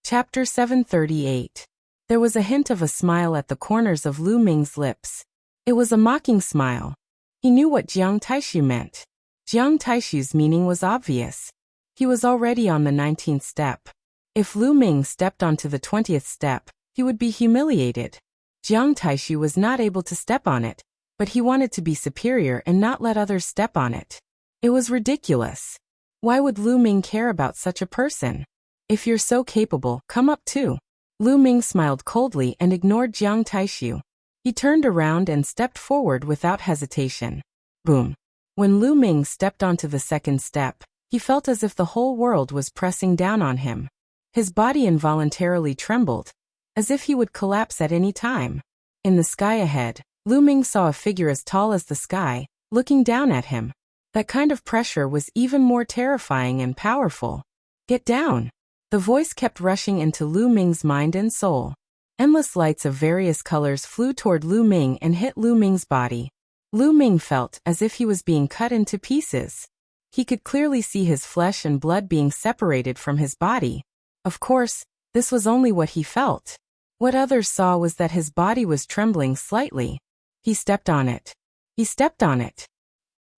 Chapter 738. There was a hint of a smile at the corners of Lu Ming's lips. It was a mocking smile. He knew what Jiang Taishu meant. Jiang Taishu's meaning was obvious. He was already on the 19th step. If Lu Ming stepped onto the 20th step, he would be humiliated. Jiang Taishu was not able to step on it, but he wanted to be superior and not let others step on it. It was ridiculous. Why would Lu Ming care about such a person? If you're so capable, come up too. Lu Ming smiled coldly and ignored Jiang Taishu. He turned around and stepped forward without hesitation. Boom. When Lu Ming stepped onto the second step, he felt as if the whole world was pressing down on him. His body involuntarily trembled, as if he would collapse at any time. In the sky ahead, Lu Ming saw a figure as tall as the sky, looking down at him. That kind of pressure was even more terrifying and powerful. Get down. The voice kept rushing into Lu Ming's mind and soul. Endless lights of various colors flew toward Lu Ming and hit Lu Ming's body. Lu Ming felt as if he was being cut into pieces. He could clearly see his flesh and blood being separated from his body. Of course, this was only what he felt. What others saw was that his body was trembling slightly. He stepped on it. He stepped on it.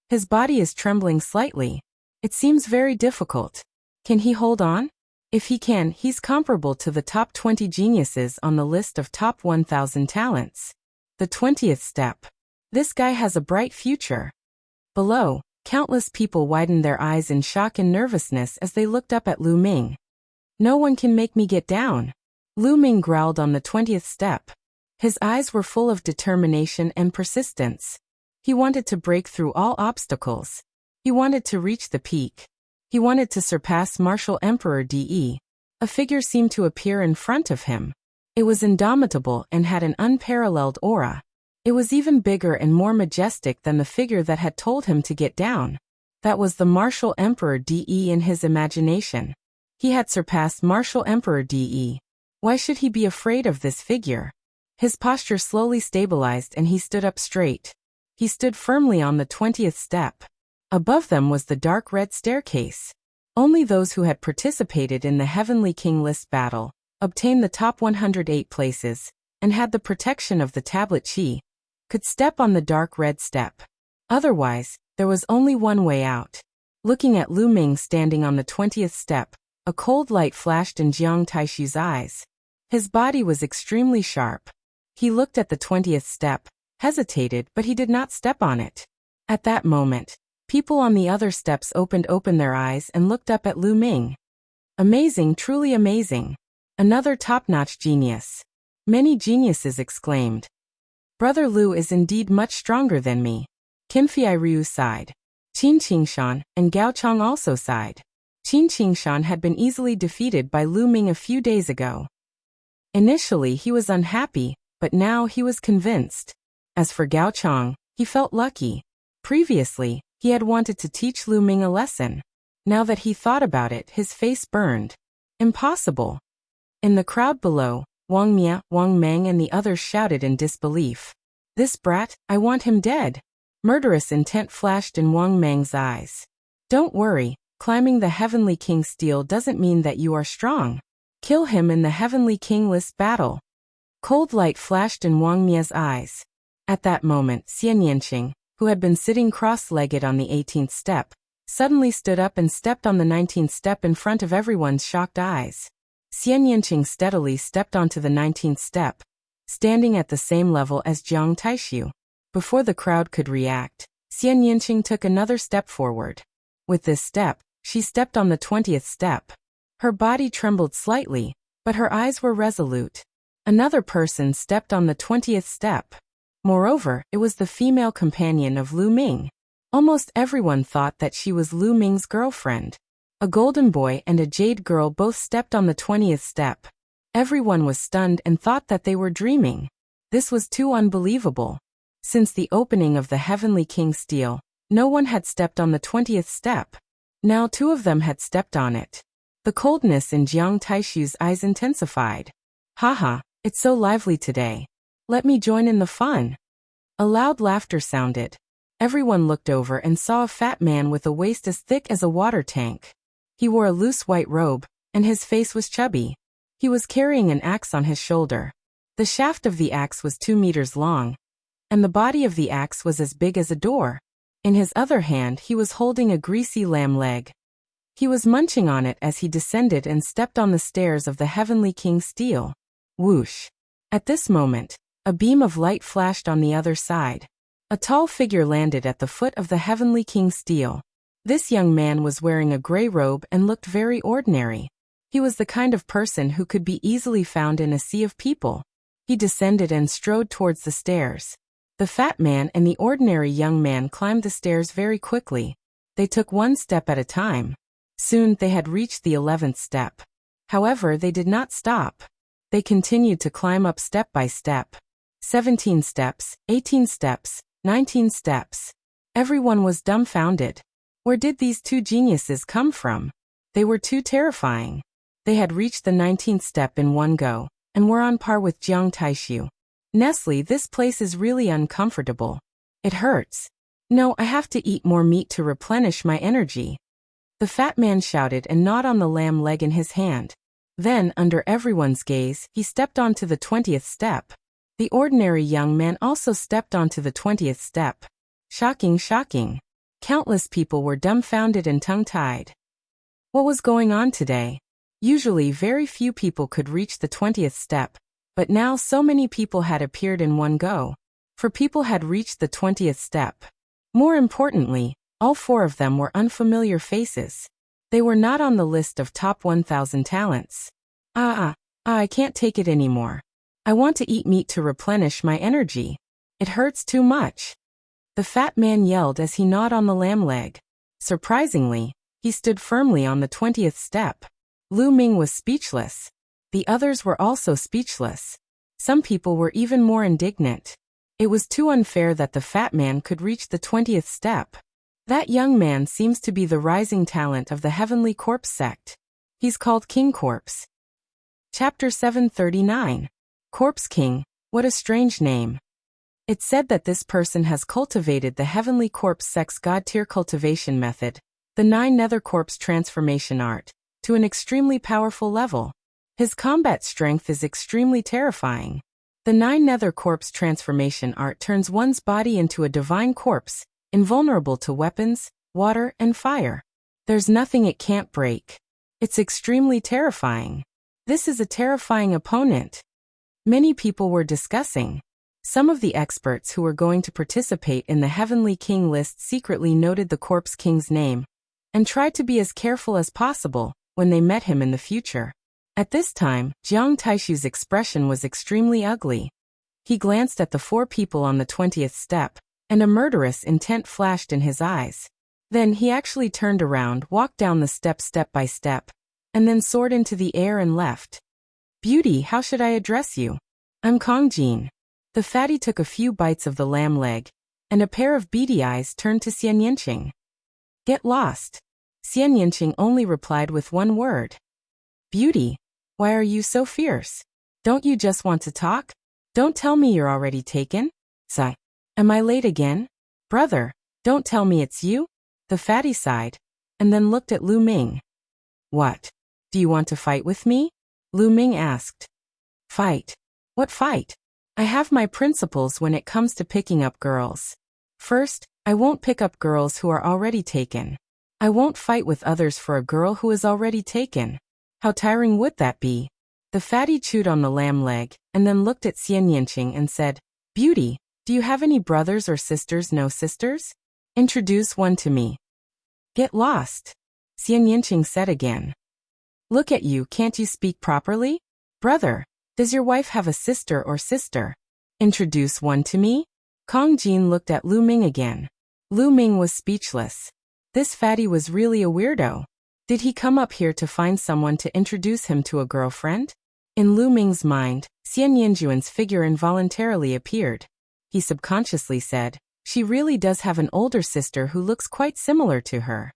His body is trembling slightly. It seems very difficult. Can he hold on? If he can, he's comparable to the top 20 geniuses on the list of top 1,000 talents. The 20th step. This guy has a bright future. Below, countless people widened their eyes in shock and nervousness as they looked up at Lu Ming. No one can make me get down. Lu Ming growled on the 20th step. His eyes were full of determination and persistence. He wanted to break through all obstacles. He wanted to reach the peak. He wanted to surpass Martial Emperor De. A figure seemed to appear in front of him. It was indomitable and had an unparalleled aura. It was even bigger and more majestic than the figure that had told him to get down. That was the Martial Emperor De in his imagination. He had surpassed Martial Emperor De. Why should he be afraid of this figure? His posture slowly stabilized and he stood up straight. He stood firmly on the 20th step. Above them was the dark red staircase. Only those who had participated in the Heavenly King List battle, obtained the top 108 places, and had the protection of the tablet Qi, could step on the dark red step. Otherwise, there was only one way out. Looking at Lu Ming standing on the 20th step, a cold light flashed in Jiang Taishu's eyes. His body was extremely sharp. He looked at the 20th step, hesitated, but he did not step on it. At that moment, people on the other steps opened their eyes and looked up at Lu Ming. Amazing, truly amazing. Another top-notch genius. Many geniuses exclaimed. Brother Lu is indeed much stronger than me. Qinfei Ryu sighed. Qin Qingshan and Gao Chang also sighed. Qin Qingshan had been easily defeated by Lu Ming a few days ago. Initially he was unhappy, but now he was convinced. As for Gao Chang, he felt lucky. Previously, he had wanted to teach Lu Ming a lesson. Now that he thought about it, his face burned. Impossible. In the crowd below, Wang Mia, Wang Meng and the others shouted in disbelief. This brat, I want him dead. Murderous intent flashed in Wang Meng's eyes. Don't worry, climbing the Heavenly King steel doesn't mean that you are strong. Kill him in the Heavenly King List battle. Cold light flashed in Wang Mia's eyes. At that moment, Xian Yanqing, who had been sitting cross-legged on the 18th step, suddenly stood up and stepped on the 19th step in front of everyone's shocked eyes. Xian Yanqing steadily stepped onto the 19th step, standing at the same level as Jiang Taishu. Before the crowd could react, Xian Yanqing took another step forward. With this step, she stepped on the 20th step. Her body trembled slightly, but her eyes were resolute. Another person stepped on the 20th step. Moreover, it was the female companion of Lu Ming. Almost everyone thought that she was Lu Ming's girlfriend. A golden boy and a jade girl both stepped on the 20th step. Everyone was stunned and thought that they were dreaming. This was too unbelievable. Since the opening of the Heavenly King steel, no one had stepped on the 20th step. Now two of them had stepped on it. The coldness in Jiang Taishu's eyes intensified. Haha, it's so lively today. Let me join in the fun. A loud laughter sounded. Everyone looked over and saw a fat man with a waist as thick as a water tank. He wore a loose white robe, and his face was chubby. He was carrying an axe on his shoulder. The shaft of the axe was 2 meters long, and the body of the axe was as big as a door. In his other hand he was holding a greasy lamb leg. He was munching on it as he descended and stepped on the stairs of the Heavenly King's steel. Whoosh! At this moment, a beam of light flashed on the other side. A tall figure landed at the foot of the Heavenly King's steel. This young man was wearing a gray robe and looked very ordinary. He was the kind of person who could be easily found in a sea of people. He descended and strode towards the stairs. The fat man and the ordinary young man climbed the stairs very quickly. They took one step at a time. Soon they had reached the 11th step. However, they did not stop. They continued to climb up step by step. 17 steps, 18 steps, 19 steps. Everyone was dumbfounded. Where did these two geniuses come from? They were too terrifying. They had reached the 19th step in one go, and were on par with Jiang Taishu. Nestle, this place is really uncomfortable. It hurts. No, I have to eat more meat to replenish my energy. The fat man shouted and gnawed on the lamb leg in his hand. Then, under everyone's gaze, he stepped onto the 20th step. The ordinary young man also stepped onto the 20th step. Shocking, shocking. Countless people were dumbfounded and tongue-tied. What was going on today? Usually very few people could reach the 20th step, but now so many people had appeared in one go. 4 people had reached the 20th step. More importantly, all 4 of them were unfamiliar faces. They were not on the list of top 1,000 talents. I can't take it anymore. I want to eat meat to replenish my energy. It hurts too much. The fat man yelled as he gnawed on the lamb leg. Surprisingly, he stood firmly on the 20th step. Lu Ming was speechless. The others were also speechless. Some people were even more indignant. It was too unfair that the fat man could reach the 20th step. That young man seems to be the rising talent of the Heavenly Corpse sect. He's called King Corpse. Chapter 739. Corpse King, what a strange name. It's said that this person has cultivated the Heavenly Corpse sect's God-tier cultivation method, the 9 Nether Corpse transformation art, to an extremely powerful level. His combat strength is extremely terrifying. The 9 Nether Corpse transformation art turns one's body into a divine corpse, invulnerable to weapons, water, and fire. There's nothing it can't break. It's extremely terrifying. This is a terrifying opponent. Many people were discussing. Some of the experts who were going to participate in the Heavenly King list secretly noted the Corpse King's name, and tried to be as careful as possible when they met him in the future. At this time, Jiang Taishu's expression was extremely ugly. He glanced at the 4 people on the 20th step, and a murderous intent flashed in his eyes. Then he actually turned around, walked down the step by step, and then soared into the air and left. Beauty, how should I address you? I'm Kong Jin. The fatty took a few bites of the lamb leg, and a pair of beady eyes turned to Xian Yinqing. Get lost. Xian Yinqing only replied with one word. Beauty, why are you so fierce? Don't you just want to talk? Don't tell me you're already taken. Sigh. Am I late again? Brother, don't tell me it's you? The fatty sighed, and then looked at Lu Ming. What? Do you want to fight with me? Lu Ming asked. Fight? What fight? I have my principles when it comes to picking up girls. First, I won't pick up girls who are already taken. I won't fight with others for a girl who is already taken. How tiring would that be? The fatty chewed on the lamb leg, and then looked at Xian Yinqing and said, Beauty, do you have any brothers or sisters? No sisters? Introduce one to me. Get lost. Xian Yinqing said again. Look at you, can't you speak properly? Brother, does your wife have a sister or sister? Introduce one to me? Kong Jin looked at Lu Ming again. Lu Ming was speechless. This fatty was really a weirdo. Did he come up here to find someone to introduce him to a girlfriend? In Lu Ming's mind, Xian Yinjuan's figure involuntarily appeared. He subconsciously said, she really does have an older sister who looks quite similar to her.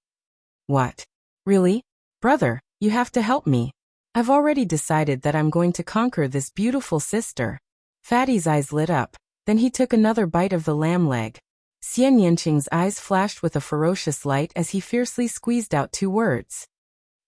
What? Really? Brother, you have to help me. I've already decided that I'm going to conquer this beautiful sister. Fatty's eyes lit up, then he took another bite of the lamb leg. Xian Yinqing's eyes flashed with a ferocious light as he fiercely squeezed out 2 words.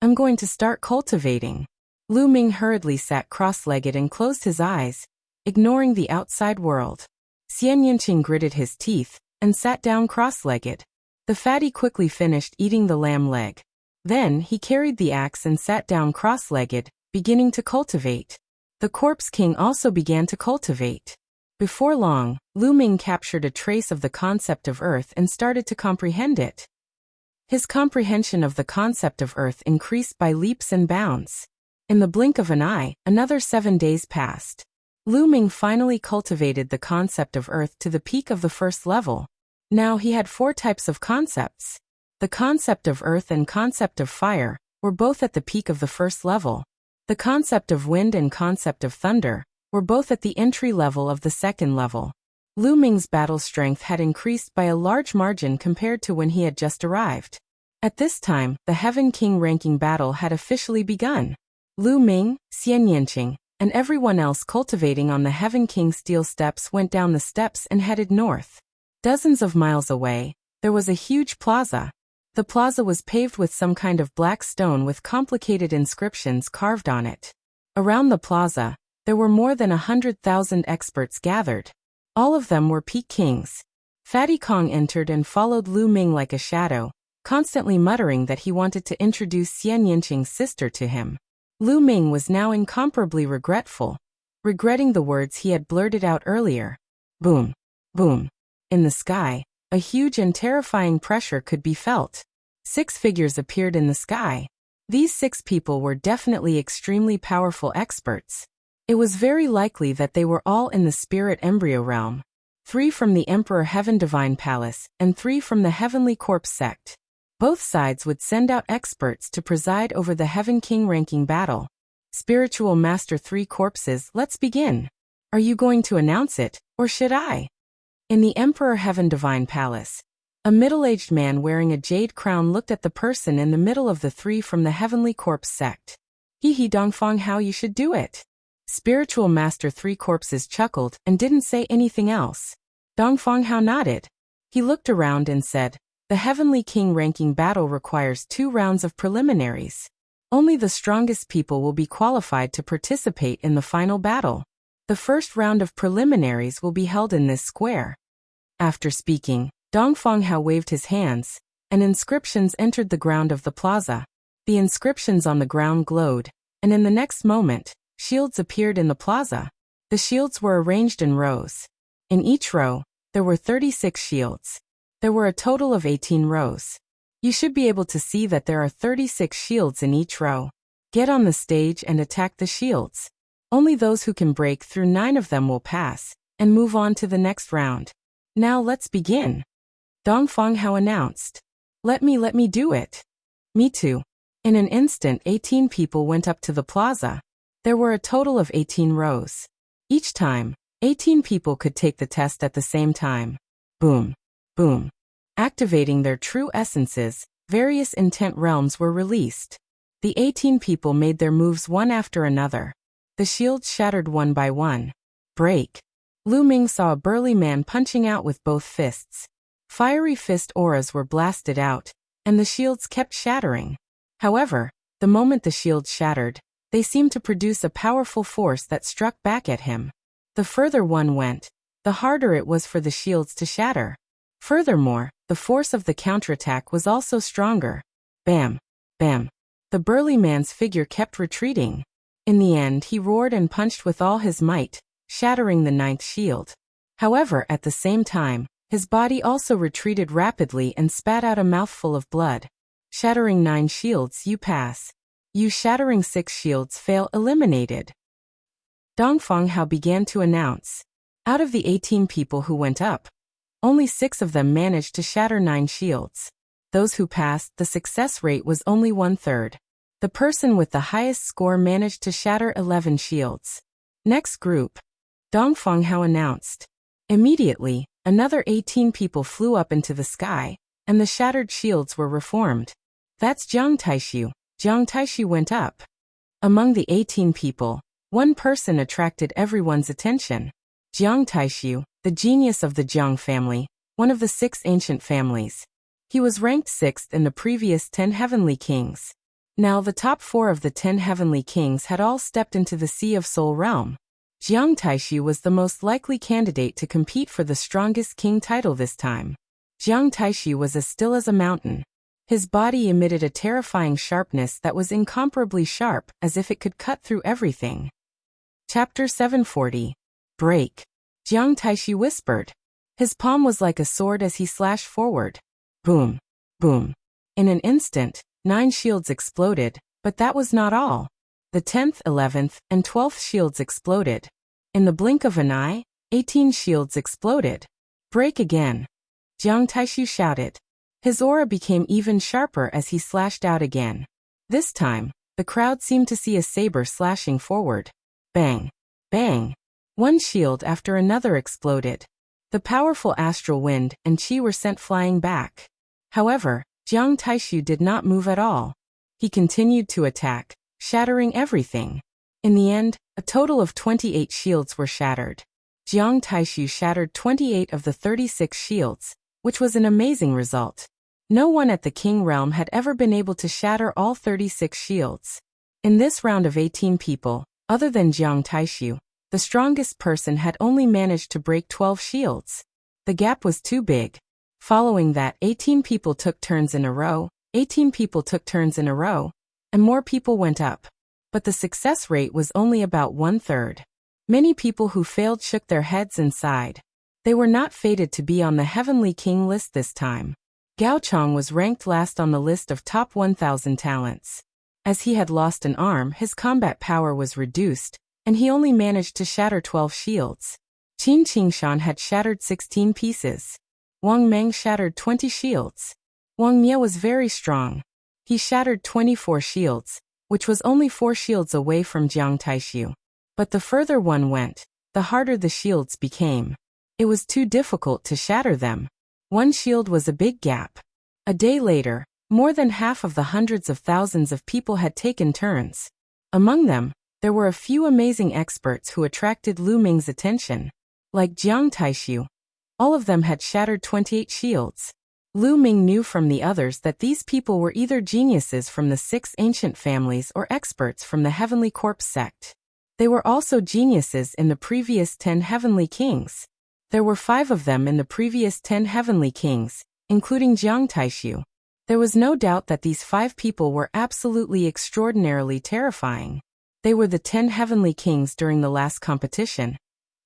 I'm going to start cultivating. Lu Ming hurriedly sat cross-legged and closed his eyes, ignoring the outside world. Xian Yinqing gritted his teeth and sat down cross-legged. The fatty quickly finished eating the lamb leg. Then he carried the axe and sat down cross-legged, beginning to cultivate. The corpse king also began to cultivate. Before long, Lu Ming captured a trace of the concept of earth and started to comprehend it. His comprehension of the concept of earth increased by leaps and bounds. In the blink of an eye, another 7 days passed. Lu Ming finally cultivated the concept of earth to the peak of the first level. Now he had 4 types of concepts. The concept of earth and concept of fire were both at the peak of the first level. The concept of wind and concept of thunder were both at the entry level of the second level. Lu Ming's battle strength had increased by a large margin compared to when he had just arrived. At this time, the Heaven King ranking battle had officially begun. Lu Ming, Xian Yinqing, and everyone else cultivating on the Heaven King steel steps went down the steps and headed north. Dozens of miles away, there was a huge plaza. The plaza was paved with some kind of black stone with complicated inscriptions carved on it. Around the plaza, there were more than 100,000 experts gathered. All of them were peak kings. Fatty Kong entered and followed Lu Ming like a shadow, constantly muttering that he wanted to introduce Xian Yinqing's sister to him. Lu Ming was now incomparably regretful, regretting the words he had blurted out earlier. Boom, boom. In the sky, a huge and terrifying pressure could be felt. 6 figures appeared in the sky. These 6 people were definitely extremely powerful experts. It was very likely that they were all in the spirit embryo realm. 3 from the Emperor Heaven Divine Palace, and 3 from the Heavenly Corpse sect. Both sides would send out experts to preside over the Heaven King ranking battle. Spiritual Master 3 corpses, let's begin. Are you going to announce it, or should I? In the Emperor Heaven Divine Palace, a middle-aged man wearing a jade crown looked at the person in the middle of the 3 from the Heavenly Corpse sect. He Dongfang, how you should do it. Spiritual Master 3 corpses chuckled and didn't say anything else. Dongfang Hao nodded. He looked around and said, the Heavenly King ranking battle requires 2 rounds of preliminaries. Only the strongest people will be qualified to participate in the final battle. The first round of preliminaries will be held in this square. After speaking, Dongfang Hao waved his hands, and inscriptions entered the ground of the plaza. The inscriptions on the ground glowed, and in the next moment, shields appeared in the plaza. The shields were arranged in rows. In each row, there were 36 shields. There were a total of 18 rows. You should be able to see that there are 36 shields in each row. Get on the stage and attack the shields. Only those who can break through 9 of them will pass, and move on to the next round. Now let's begin. Dongfang Hao announced. Let me do it. Me too. In an instant 18 people went up to the plaza. There were a total of 18 rows. Each time, 18 people could take the test at the same time. Boom. Boom. Activating their true essences, various intent realms were released. The 18 people made their moves one after another. The shields shattered one by one. Break. Lu Ming saw a burly man punching out with both fists. Fiery fist auras were blasted out, and the shields kept shattering. However, the moment the shields shattered, they seemed to produce a powerful force that struck back at him. The further one went, the harder it was for the shields to shatter. Furthermore, the force of the counterattack was also stronger. Bam! Bam! The burly man's figure kept retreating. In the end, he roared and punched with all his might, shattering the 9th shield. However, at the same time, his body also retreated rapidly and spat out a mouthful of blood. Shattering 9 shields, you pass. You shattering 6 shields, fail, eliminated. Dongfang Hao began to announce. Out of the 18 people who went up, only 6 of them managed to shatter 9 shields. Those who passed, the success rate was only 1/3. The person with the highest score managed to shatter 11 shields. Next group. Dongfang Hao announced. Immediately, another 18 people flew up into the sky, and the shattered shields were reformed. That's Jiang Taishu. Jiang Taishu went up. Among the 18 people, one person attracted everyone's attention. Jiang Taishu, the genius of the Jiang family, one of the 6 ancient families. He was ranked 6th in the previous 10 heavenly kings. Now the top 4 of the 10 heavenly kings had all stepped into the Sea of Soul realm. Jiang Taishu was the most likely candidate to compete for the strongest king title this time. Jiang Taishu was as still as a mountain. His body emitted a terrifying sharpness that was incomparably sharp, as if it could cut through everything. Chapter 740. Break. Jiang Taishu whispered. His palm was like a sword as he slashed forward. Boom. Boom. In an instant, 9 shields exploded, but that was not all. The 10th, 11th, and 12th shields exploded. In the blink of an eye, 18 shields exploded. Break again. Jiang Taishu shouted. His aura became even sharper as he slashed out again. This time, the crowd seemed to see a saber slashing forward. Bang. Bang. One shield after another exploded. The powerful astral wind and qi were sent flying back. However, Jiang Taishu did not move at all. He continued to attack, shattering everything. In the end, a total of 28 shields were shattered. Jiang Taishu shattered 28 of the 36 shields, which was an amazing result. No one at the King realm had ever been able to shatter all 36 shields. In this round of 18 people, other than Jiang Taishu, the strongest person had only managed to break 12 shields. The gap was too big. Following that, 18 people took turns in a row, 18 people took turns in a row, and more people went up. But the success rate was only about 1/3. Many people who failed shook their heads and sighed. They were not fated to be on the Heavenly King list this time. Gao Chong was ranked last on the list of top 1,000 talents. As he had lost an arm, his combat power was reduced, and he only managed to shatter 12 shields. Qin Qingshan had shattered 16 pieces. Wang Meng shattered 20 shields. Wang Mia was very strong. He shattered 24 shields, which was only 4 shields away from Jiang Taishu. But the further one went, the harder the shields became. It was too difficult to shatter them. One shield was a big gap. A day later, more than half of the hundreds of thousands of people had taken turns. Among them, there were a few amazing experts who attracted Lu Ming's attention. Like Jiang Taishu, all of them had shattered 28 shields. Lu Ming knew from the others that these people were either geniuses from the 6 ancient families or experts from the Heavenly Corpse sect. They were also geniuses in the previous 10 Heavenly Kings. There were 5 of them in the previous 10 Heavenly Kings, including Jiang Taishu. There was no doubt that these 5 people were absolutely extraordinarily terrifying. They were the 10 Heavenly Kings during the last competition.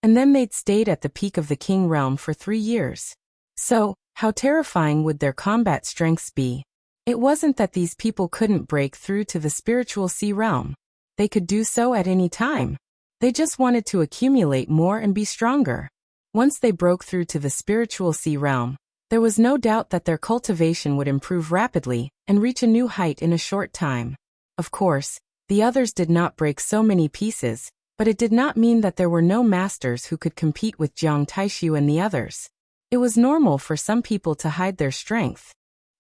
And then they'd stayed at the peak of the King realm for 3 years. So, how terrifying would their combat strengths be? It wasn't that these people couldn't break through to the spiritual sea realm. They could do so at any time. They just wanted to accumulate more and be stronger. Once they broke through to the spiritual sea realm, there was no doubt that their cultivation would improve rapidly and reach a new height in a short time. Of course, the others did not break so many pieces, but it did not mean that there were no masters who could compete with Jiang Taishu and the others. It was normal for some people to hide their strength.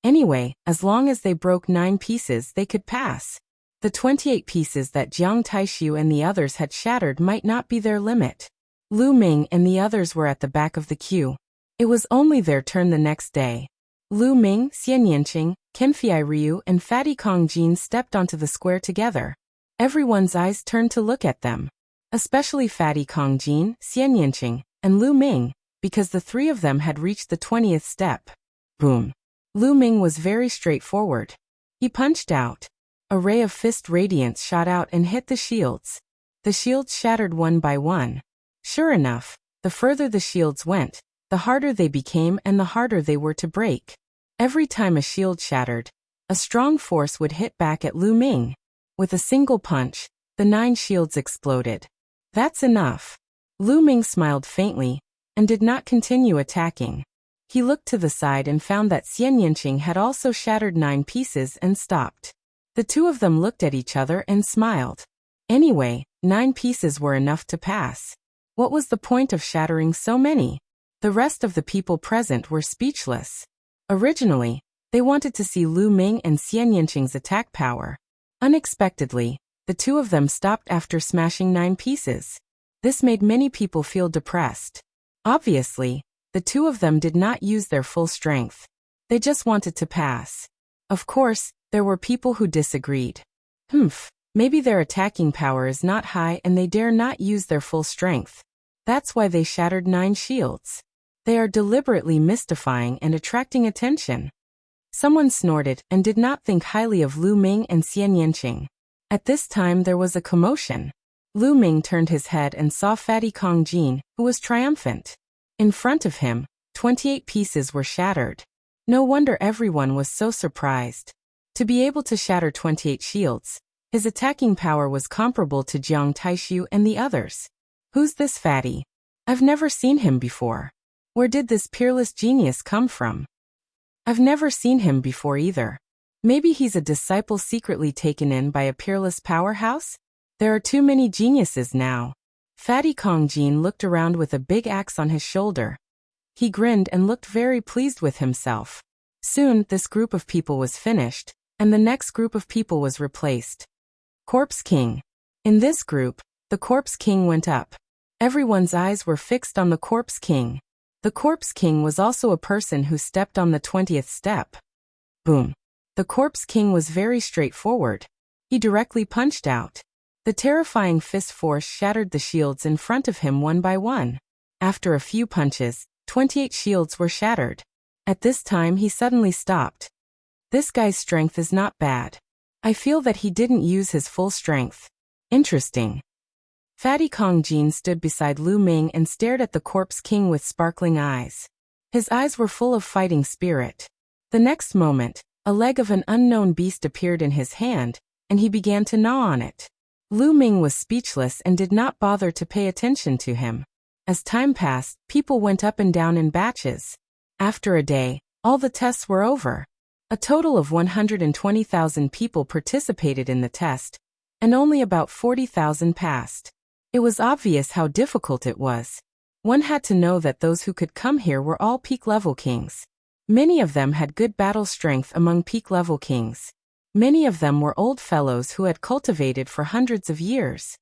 Anyway, as long as they broke 9 pieces, they could pass. The 28 pieces that Jiang Taishu and the others had shattered might not be their limit. Lu Ming and the others were at the back of the queue. It was only their turn the next day. Lu Ming, Xian Yanqing, Kenfei Ryu, and Fatty Kong Jin stepped onto the square together. Everyone's eyes turned to look at them. Especially Fatty Kong Jin, Xian Yanqing, and Lu Ming, because the 3 of them had reached the 20th step. Boom. Lu Ming was very straightforward. He punched out. A ray of fist radiance shot out and hit the shields. The shields shattered one by one. Sure enough, the further the shields went, the harder they became and the harder they were to break. Every time a shield shattered, a strong force would hit back at Lu Ming. With a single punch, the 9 shields exploded. That's enough. Lu Ming smiled faintly and did not continue attacking. He looked to the side and found that Xian Yanqing had also shattered 9 pieces and stopped. The 2 of them looked at each other and smiled. Anyway, 9 pieces were enough to pass. What was the point of shattering so many? The rest of the people present were speechless. Originally, they wanted to see Lu Ming and Xian Yanqing's attack power. Unexpectedly, the 2 of them stopped after smashing 9 pieces. This made many people feel depressed. Obviously, the 2 of them did not use their full strength. They just wanted to pass. Of course, There were people who disagreed. Maybe their attacking power is not high and they dare not use their full strength. That's why they shattered 9 shields. They are deliberately mystifying and attracting attention. Someone snorted and did not think highly of Lu Ming and Xian Yanqing. At this time there was a commotion. Lu Ming turned his head and saw Fatty Kong Jin, who was triumphant. In front of him, 28 pieces were shattered. No wonder everyone was so surprised. To be able to shatter 28 shields, his attacking power was comparable to Jiang Taishu and the others. Who's this fatty? I've never seen him before. Where did this peerless genius come from? I've never seen him before either. Maybe he's a disciple secretly taken in by a peerless powerhouse? There are too many geniuses now. Fatty Kong Jin looked around with a big axe on his shoulder. He grinned and looked very pleased with himself. Soon, this group of people was finished, and the next group of people was replaced. Corpse King. In this group, the Corpse King went up. Everyone's eyes were fixed on the Corpse King. The Corpse King was also a person who stepped on the 20th step. Boom. The Corpse King was very straightforward. He directly punched out. The terrifying fist force shattered the shields in front of him one by one. After a few punches, 28 shields were shattered. At this time he suddenly stopped. This guy's strength is not bad. I feel that he didn't use his full strength. Interesting. Fatty Kong Jin stood beside Lu Ming and stared at the Corpse King with sparkling eyes. His eyes were full of fighting spirit. The next moment, a leg of an unknown beast appeared in his hand, and he began to gnaw on it. Lu Ming was speechless and did not bother to pay attention to him. As time passed, people went up and down in batches. After a day, all the tests were over. A total of 120,000 people participated in the test, and only about 40,000 passed. It was obvious how difficult it was. One had to know that those who could come here were all peak-level kings. Many of them had good battle strength among peak-level kings. Many of them were old fellows who had cultivated for hundreds of years.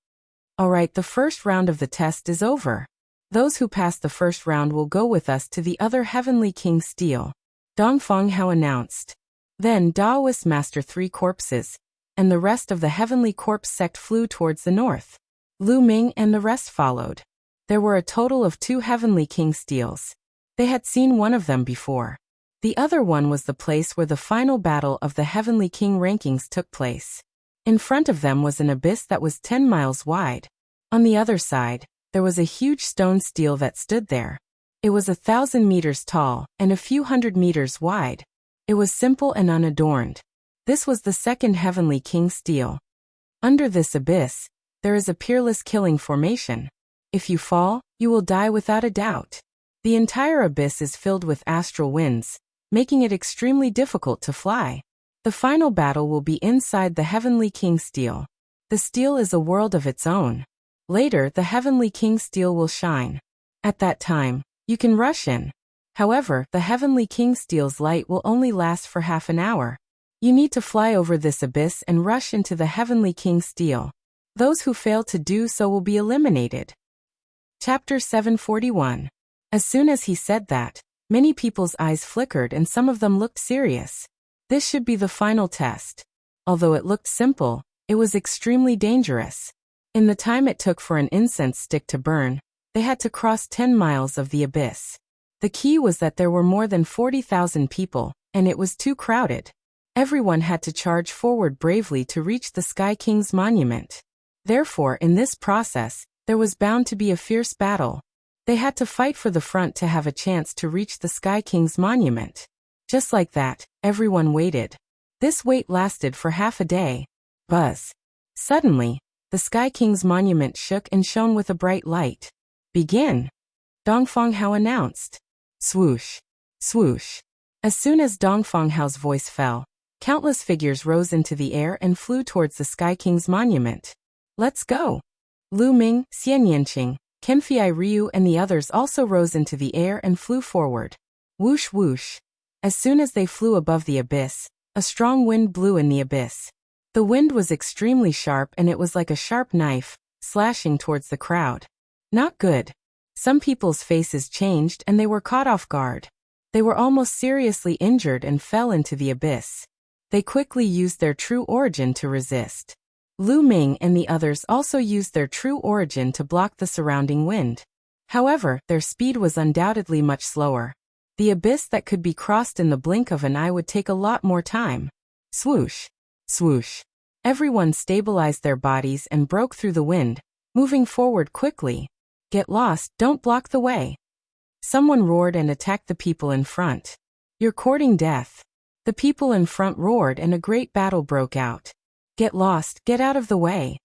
Alright, the first round of the test is over. Those who pass the first round will go with us to the other Heavenly King Steel. Dong Fanghao announced. Then Daoist Master 3 corpses, and the rest of the Heavenly Corpse sect flew towards the north. Lu Ming and the rest followed. There were a total of 2 Heavenly King Steels. They had seen one of them before. The other one was the place where the final battle of the Heavenly King rankings took place. In front of them was an abyss that was 10 miles wide. On the other side, there was a huge stone stele that stood there. It was 1,000 meters tall and a few hundred meters wide. It was simple and unadorned. This was the second Heavenly King stele. Under this abyss, there is a peerless killing formation. If you fall, you will die without a doubt. The entire abyss is filled with astral winds, making it extremely difficult to fly. The final battle will be inside the Heavenly King Steel. The steel is a world of its own. Later, the Heavenly King Steel will shine. At that time, you can rush in. However, the Heavenly King Steel's light will only last for half an hour. You need to fly over this abyss and rush into the Heavenly King Steel. Those who fail to do so will be eliminated. Chapter 741. As soon as he said that, many people's eyes flickered and some of them looked serious. This should be the final test. Although it looked simple, it was extremely dangerous. In the time it took for an incense stick to burn, they had to cross 10 miles of the abyss. The key was that there were more than 40,000 people, and it was too crowded. Everyone had to charge forward bravely to reach the Sky King's monument. Therefore, in this process, there was bound to be a fierce battle. They had to fight for the front to have a chance to reach the Sky King's monument. Just like that, everyone waited. This wait lasted for half a day. Buzz. Suddenly, the Sky King's monument shook and shone with a bright light. Begin! Dong Fanghao announced. Swoosh. Swoosh. As soon as Dong Fanghao's voice fell, countless figures rose into the air and flew towards the Sky King's monument. Let's go! Lu Ming, Xian Yanqing, Kenfei Ryu and the others also rose into the air and flew forward. Whoosh whoosh. As soon as they flew above the abyss, a strong wind blew in the abyss. The wind was extremely sharp and it was like a sharp knife, slashing towards the crowd. Not good. Some people's faces changed and they were caught off guard. They were almost seriously injured and fell into the abyss. They quickly used their true origin to resist. Lu Ming and the others also used their true origin to block the surrounding wind. However, their speed was undoubtedly much slower. The abyss that could be crossed in the blink of an eye would take a lot more time. Swoosh! Swoosh! Everyone stabilized their bodies and broke through the wind, moving forward quickly. Get lost, don't block the way. Someone roared and attacked the people in front. You're courting death. The people in front roared and a great battle broke out. Get lost, get out of the way.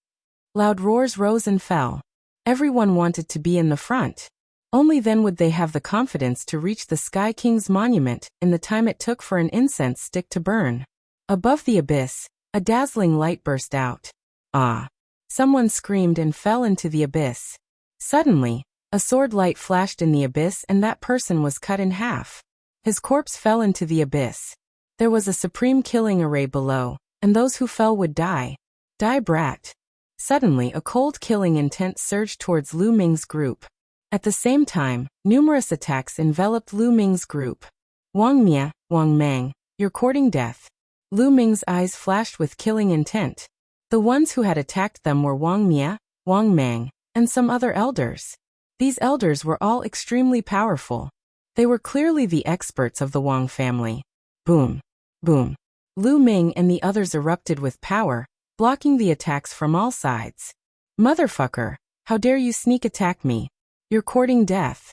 Loud roars rose and fell. Everyone wanted to be in the front. Only then would they have the confidence to reach the Sky King's monument in the time it took for an incense stick to burn. Above the abyss, a dazzling light burst out. Ah! Someone screamed and fell into the abyss. Suddenly, a sword light flashed in the abyss and that person was cut in half. His corpse fell into the abyss. There was a supreme killing array below, and those who fell would die. Die, brat. Suddenly, a cold killing intent surged towards Lu Ming's group. At the same time, numerous attacks enveloped Lu Ming's group. Wang Mia, Wang Mang, you're courting death. Lu Ming's eyes flashed with killing intent. The ones who had attacked them were Wang Mia, Wang Mang, and some other elders. These elders were all extremely powerful. They were clearly the experts of the Wang family. Boom! Boom! Lu Ming and the others erupted with power, blocking the attacks from all sides. Motherfucker! How dare you sneak attack me? You're courting death.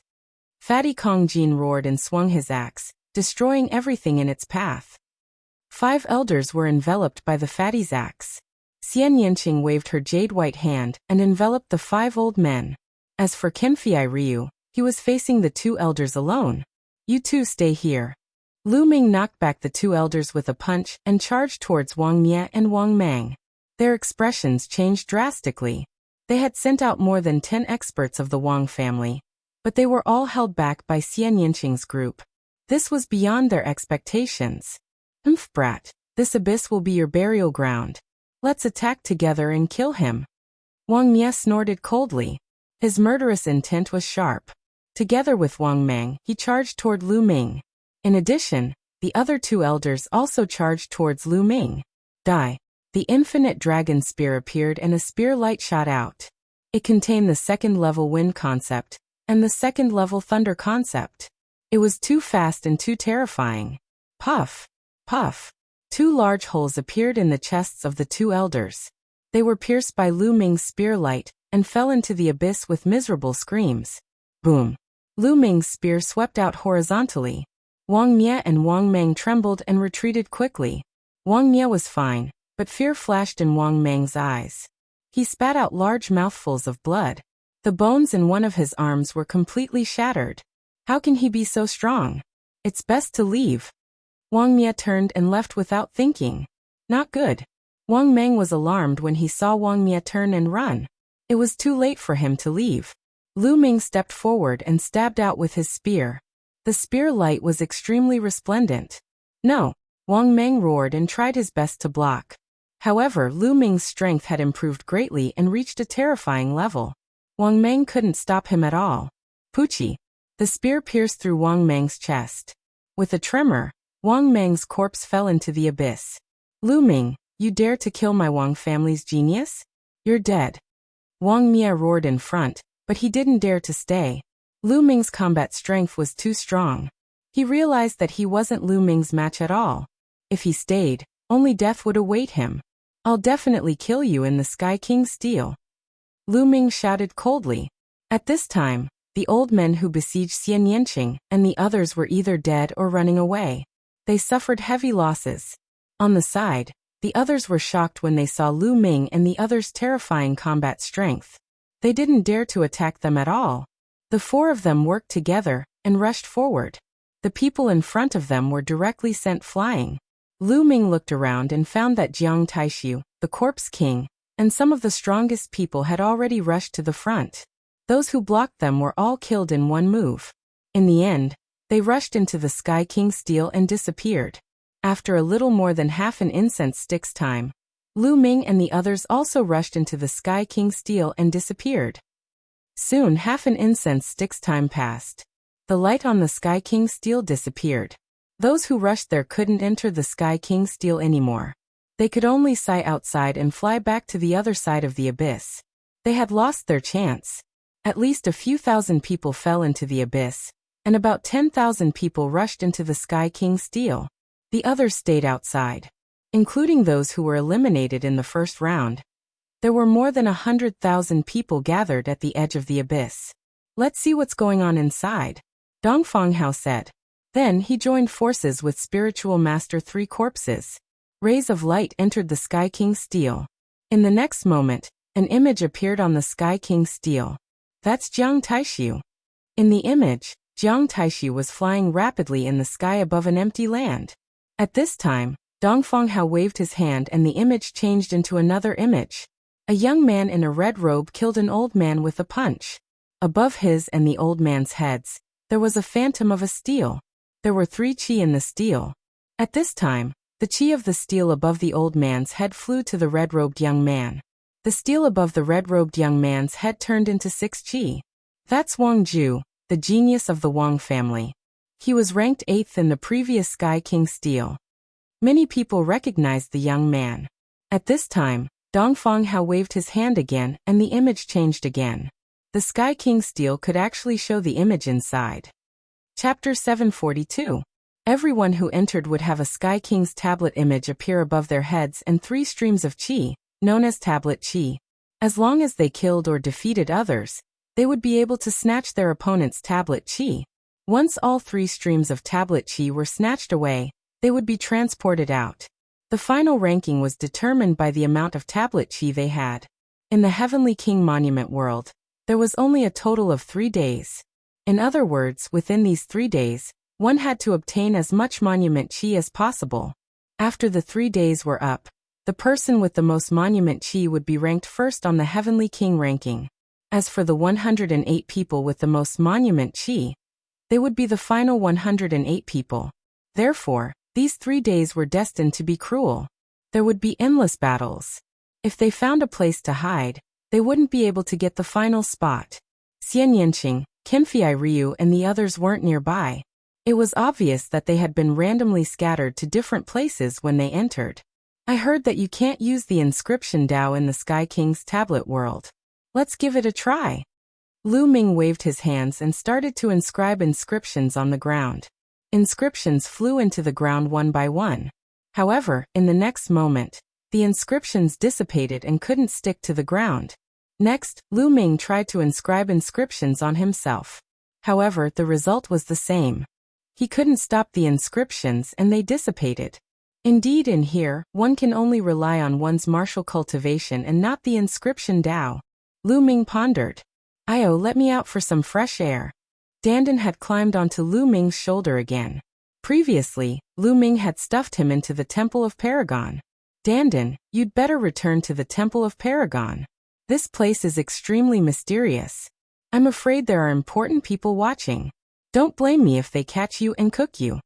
Fatty Kong Jin roared and swung his axe, destroying everything in its path. 5 elders were enveloped by the fatty's axe. Xian Yanqing waved her jade-white hand and enveloped the 5 old men. As for Kenfei Ryu, he was facing the 2 elders alone. You two stay here. Lu Ming knocked back the 2 elders with a punch and charged towards Wang Mia and Wang Mang. Their expressions changed drastically. They had sent out more than 10 experts of the Wang family, but they were all held back by Xian Yanqing's group. This was beyond their expectations. Brat, this abyss will be your burial ground. Let's attack together and kill him. Wang Mia snorted coldly. His murderous intent was sharp. Together with Wang Mang, he charged toward Lu Ming. In addition, the other 2 elders also charged towards Lu Ming. Die. The infinite dragon spear appeared and a spear light shot out. It contained the 2nd level wind concept and the 2nd level thunder concept. It was too fast and too terrifying. Puff! Puff! 2 large holes appeared in the chests of the 2 elders. They were pierced by Lu Ming's spear light and fell into the abyss with miserable screams. Boom! Lu Ming's spear swept out horizontally. Wang Mia and Wang Mang trembled and retreated quickly. Wang Mia was fine, but fear flashed in Wang Mang's eyes. He spat out large mouthfuls of blood. The bones in one of his arms were completely shattered. How can he be so strong? It's best to leave. Wang Mia turned and left without thinking. Not good. Wang Mang was alarmed when he saw Wang Mia turn and run. It was too late for him to leave. Lu Ming stepped forward and stabbed out with his spear. The spear light was extremely resplendent. No! Wang Mang roared and tried his best to block. However, Lu Ming's strength had improved greatly and reached a terrifying level. Wang Mang couldn't stop him at all. Poochie! The spear pierced through Wang Mang's chest. With a tremor, Wang Mang's corpse fell into the abyss. Lu Ming, you dare to kill my Wang family's genius? You're dead. Wang Mia roared in front, but he didn't dare to stay. Lu Ming's combat strength was too strong. He realized that he wasn't Lu Ming's match at all. If he stayed, only death would await him. I'll definitely kill you in the Sky King's steel. Lu Ming shouted coldly. At this time, the old men who besieged Xian Yanqing and the others were either dead or running away. They suffered heavy losses. On the side, the others were shocked when they saw Lu Ming and the others' terrifying combat strength. They didn't dare to attack them at all. The 4 of them worked together and rushed forward. The people in front of them were directly sent flying. Lu Ming looked around and found that Jiang Taishu, the Corpse King, and some of the strongest people had already rushed to the front. Those who blocked them were all killed in one move. In the end, they rushed into the Sky King's steel and disappeared. After a little more than half an incense stick's time, Lu Ming and the others also rushed into the Sky King's steel and disappeared. Soon half an incense stick's time passed. The light on the Sky King's steel disappeared. Those who rushed there couldn't enter the Sky King's steel anymore. They could only sigh outside and fly back to the other side of the abyss. They had lost their chance. At least a few thousand people fell into the abyss, and about 10,000 people rushed into the Sky King's steel. The others stayed outside, including those who were eliminated in the first round. There were more than 100,000 people gathered at the edge of the abyss. Let's see what's going on inside, Dong Fanghao said. Then he joined forces with Spiritual Master Three Corpses. Rays of light entered the Sky King's steel. In the next moment, an image appeared on the Sky King's steel. That's Jiang Taishu. In the image, Jiang Taishu was flying rapidly in the sky above an empty land. At this time, Dong Fanghao waved his hand and the image changed into another image. A young man in a red robe killed an old man with a punch. Above his and the old man's heads, there was a phantom of a steel. There were 3 qi in the steel. At this time, the qi of the steel above the old man's head flew to the red-robed young man. The steel above the red-robed young man's head turned into 6 qi. That's Wang Ju, the genius of the Wang family. He was ranked 8th in the previous Sky King steel. Many people recognized the young man. At this time, Dong Fanghao waved his hand again and the image changed again. The Sky King steel could actually show the image inside. Chapter 742. Everyone who entered would have a Sky King's tablet image appear above their heads and 3 streams of qi, known as tablet qi. As long as they killed or defeated others, they would be able to snatch their opponent's tablet qi. Once all 3 streams of tablet qi were snatched away, they would be transported out. The final ranking was determined by the amount of tablet qi they had. In the Heavenly King Monument world, there was only a total of 3 days. In other words, within these 3 days, one had to obtain as much monument qi as possible. After the 3 days were up, the person with the most monument qi would be ranked first on the Heavenly King ranking. As for the 108 people with the most monument qi, they would be the final 108 people. Therefore, these 3 days were destined to be cruel. There would be endless battles. If they found a place to hide, they wouldn't be able to get the final spot. Xian Yanqing, Kenfei Ryu and the others weren't nearby. It was obvious that they had been randomly scattered to different places when they entered. I heard that you can't use the inscription Dao in the Sky King's tablet world. Let's give it a try. Lu Ming waved his hands and started to inscribe inscriptions on the ground. Inscriptions flew into the ground one by one. However, in the next moment, the inscriptions dissipated and couldn't stick to the ground. Next, Lu Ming tried to inscribe inscriptions on himself. However, the result was the same. He couldn't stop the inscriptions and they dissipated. Indeed, in here, one can only rely on one's martial cultivation and not the inscription Dao. Lu Ming pondered. Io, let me out for some fresh air. Dandan had climbed onto Lu Ming's shoulder again. Previously, Lu Ming had stuffed him into the Temple of Paragon. Dandan, you'd better return to the Temple of Paragon. This place is extremely mysterious. I'm afraid there are important people watching. Don't blame me if they catch you and cook you.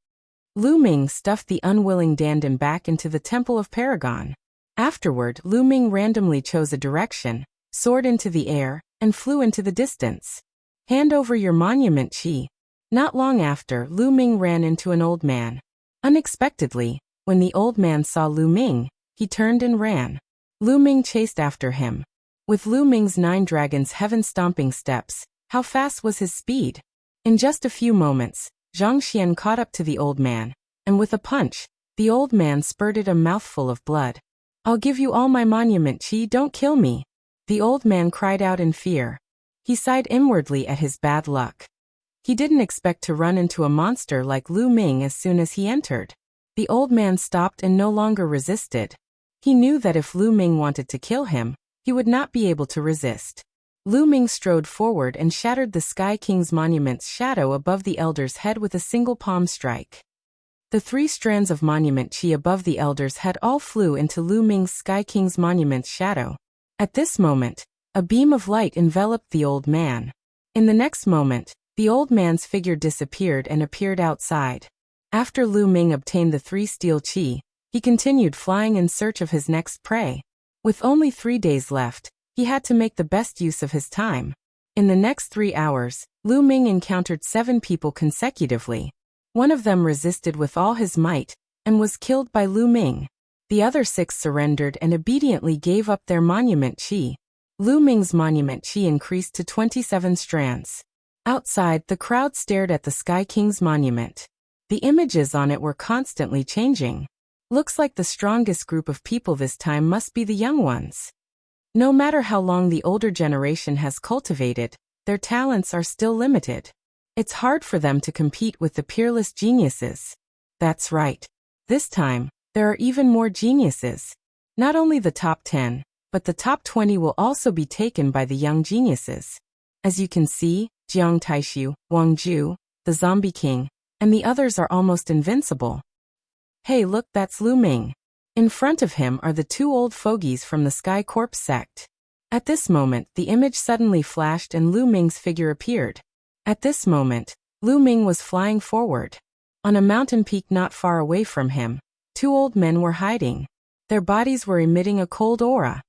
Lu Ming stuffed the unwilling Dandan back into the Temple of Paragon. Afterward, Lu Ming randomly chose a direction, soared into the air, and flew into the distance. Hand over your monument qi. Not long after, Lu Ming ran into an old man. Unexpectedly, when the old man saw Lu Ming, he turned and ran. Lu Ming chased after him. With Lu Ming's 9 dragons heaven-stomping steps, how fast was his speed? In just a few moments, Zhang Xian caught up to the old man, and with a punch, the old man spurted a mouthful of blood. I'll give you all my monument qi, don't kill me. The old man cried out in fear. He sighed inwardly at his bad luck. He didn't expect to run into a monster like Lu Ming as soon as he entered. The old man stopped and no longer resisted. He knew that if Lu Ming wanted to kill him, he would not be able to resist. Lu Ming strode forward and shattered the Sky King's monument's shadow above the elder's head with a single palm strike. The 3 strands of monument qi above the elder's head all flew into Lu Ming's Sky King's monument's shadow. At this moment, a beam of light enveloped the old man. In the next moment, the old man's figure disappeared and appeared outside. After Lu Ming obtained the 3 steel qi, he continued flying in search of his next prey. With only 3 days left, he had to make the best use of his time. In the next 3 hours, Lu Ming encountered 7 people consecutively. One of them resisted with all his might, and was killed by Lu Ming. The other 6 surrendered and obediently gave up their monument chi. Lu Ming's monument chi increased to 27 strands. Outside, the crowd stared at the Sky King's monument. The images on it were constantly changing. Looks like the strongest group of people this time must be the young ones. No matter how long the older generation has cultivated, their talents are still limited. It's hard for them to compete with the peerless geniuses. That's right. This time, there are even more geniuses. Not only the top 10, but the top 20 will also be taken by the young geniuses. As you can see, Jiang Taishu, Wang Ju, the Zombie King, and the others are almost invincible. Hey, look, that's Lu Ming. In front of him are the 2 old fogies from the Sky Corps sect. At this moment, the image suddenly flashed and Lu Ming's figure appeared. At this moment, Lu Ming was flying forward. On a mountain peak not far away from him, 2 old men were hiding. Their bodies were emitting a cold aura.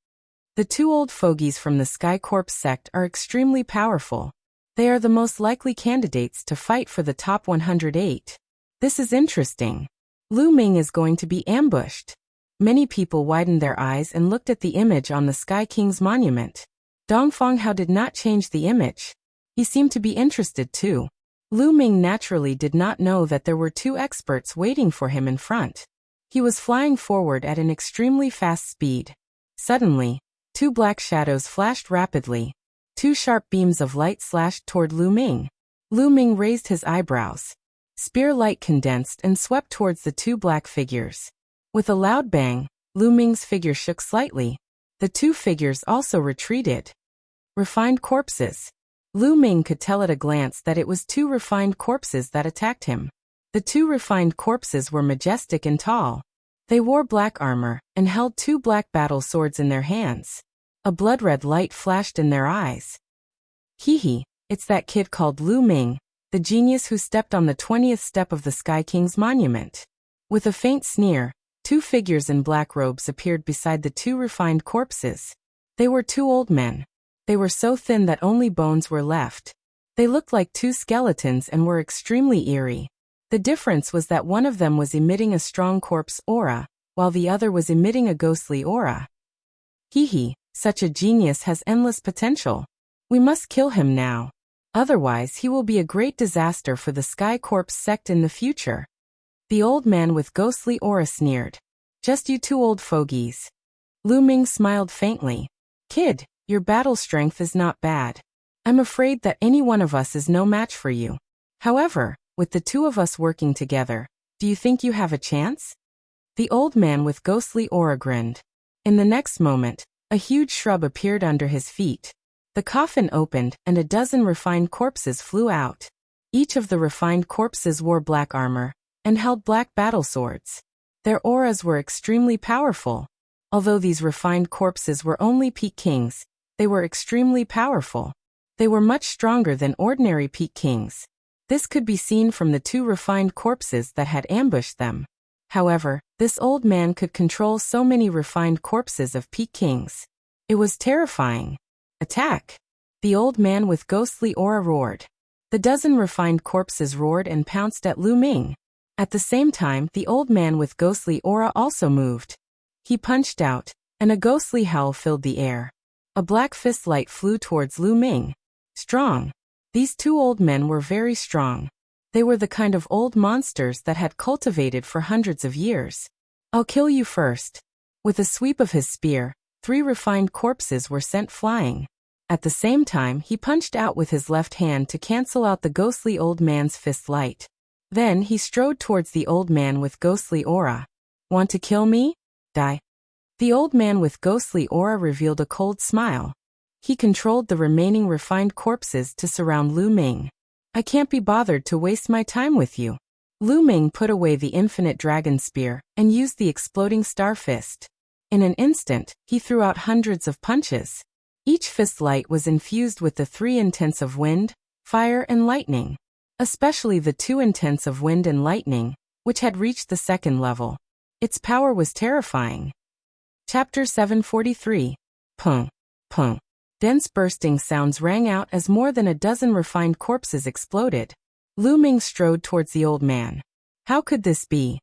The 2 old fogies from the Sky Corps sect are extremely powerful. They are the most likely candidates to fight for the top 108. This is interesting. Lu Ming is going to be ambushed. Many people widened their eyes and looked at the image on the Sky King's monument. Dong Fanghao did not change the image. He seemed to be interested too. Lu Ming naturally did not know that there were 2 experts waiting for him in front. He was flying forward at an extremely fast speed. Suddenly, 2 black shadows flashed rapidly. 2 sharp beams of light slashed toward Lu Ming. Lu Ming raised his eyebrows. Spear light condensed and swept towards the 2 black figures. With a loud bang, Lu Ming's figure shook slightly. The 2 figures also retreated. Refined corpses. Lu Ming could tell at a glance that it was 2 refined corpses that attacked him. The 2 refined corpses were majestic and tall. They wore black armor and held 2 black battle swords in their hands. A blood-red light flashed in their eyes. Hee, it's that kid called Lu Ming, the genius who stepped on the 20th step of the Sky King's monument. With a faint sneer, 2 figures in black robes appeared beside the 2 refined corpses. They were 2 old men. They were so thin that only bones were left. They looked like 2 skeletons and were extremely eerie. The difference was that one of them was emitting a strong corpse aura, while the other was emitting a ghostly aura. Hee, such a genius has endless potential. We must kill him now. Otherwise he will be a great disaster for the Sky Corps sect in the future. The old man with ghostly aura sneered. Just you 2 old fogies. Lu Ming smiled faintly. Kid, your battle strength is not bad. I'm afraid that any one of us is no match for you. However, with the 2 of us working together, do you think you have a chance? The old man with ghostly aura grinned. In the next moment, a huge shrub appeared under his feet. The coffin opened and a dozen refined corpses flew out. Each of the refined corpses wore black armor and held black battle swords. Their auras were extremely powerful. Although these refined corpses were only peak kings, they were extremely powerful. They were much stronger than ordinary peak kings. This could be seen from the 2 refined corpses that had ambushed them. However, this old man could control so many refined corpses of peak kings. It was terrifying. Attack! The old man with ghostly aura roared. The dozen refined corpses roared and pounced at Lu Ming. At the same time, the old man with ghostly aura also moved. He punched out, and a ghostly howl filled the air. A black fist light flew towards Lu Ming. Strong. These 2 old men were very strong. They were the kind of old monsters that had cultivated for hundreds of years. I'll kill you first. With a sweep of his spear, 3 refined corpses were sent flying. At the same time, he punched out with his left hand to cancel out the ghostly old man's fist light. Then he strode towards the old man with ghostly aura. Want to kill me? Die. The old man with ghostly aura revealed a cold smile. He controlled the remaining refined corpses to surround Lu Ming. I can't be bothered to waste my time with you. Lu Ming put away the infinite dragon spear and used the exploding star fist. In an instant, he threw out hundreds of punches. Each fist light was infused with the 3 intents of wind, fire and lightning. Especially the 2 intents of wind and lightning, which had reached the 2nd level. Its power was terrifying. Chapter 743. Pung. Pung. Dense bursting sounds rang out as more than a dozen refined corpses exploded. Lu Ming strode towards the old man. How could this be?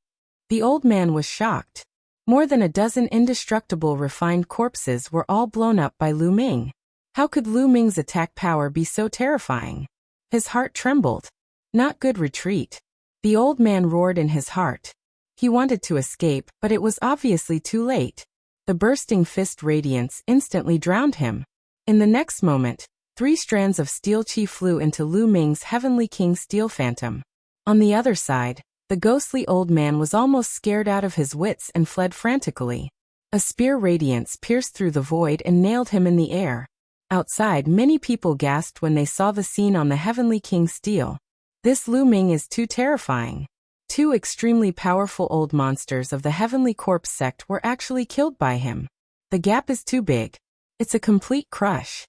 The old man was shocked. More than a dozen indestructible refined corpses were all blown up by Lu Ming. How could Lu Ming's attack power be so terrifying? His heart trembled. Not good retreat. The old man roared in his heart. He wanted to escape, but it was obviously too late. The bursting fist radiance instantly drowned him. In the next moment, 3 strands of steel chi flew into Lu Ming's Heavenly King Steel Phantom. On the other side, the ghostly old man was almost scared out of his wits and fled frantically. A spear radiance pierced through the void and nailed him in the air. Outside, many people gasped when they saw the scene on the Heavenly King Steel. This Lu Ming is too terrifying. 2 extremely powerful old monsters of the Heavenly Corpse sect were actually killed by him. The gap is too big. It's a complete crush.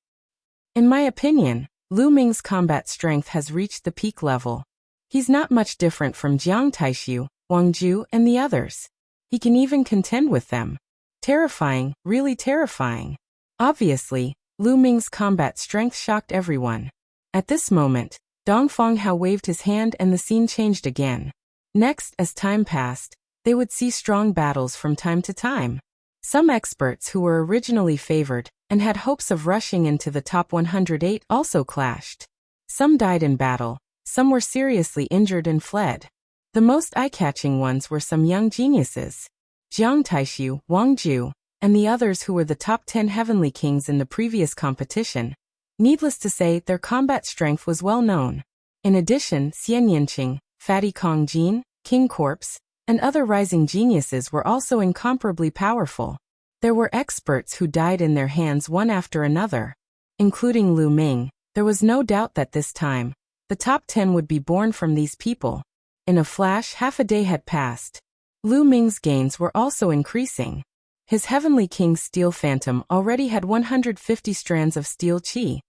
In my opinion, Lu Ming's combat strength has reached the peak level. He's not much different from Jiang Taishu, Wang Ju, and the others. He can even contend with them. Terrifying, really terrifying. Obviously, Lu Ming's combat strength shocked everyone. At this moment, Dongfang Hao waved his hand and the scene changed again. Next, as time passed, they would see strong battles from time to time. Some experts who were originally favored and had hopes of rushing into the top 108 also clashed. Some died in battle, some were seriously injured and fled. The most eye-catching ones were some young geniuses. Jiang Taishu, Wang Ju, and the others who were the top 10 Heavenly Kings in the previous competition. Needless to say, their combat strength was well known. In addition, Xian Yinqing, Fatty Kong Jin, King Corpse, and other rising geniuses were also incomparably powerful. There were experts who died in their hands one after another. Including Lu Ming, there was no doubt that this time, the top 10 would be born from these people. In a flash, half a day had passed. Lu Ming's gains were also increasing. His Heavenly King Steel Phantom already had 150 strands of steel chi.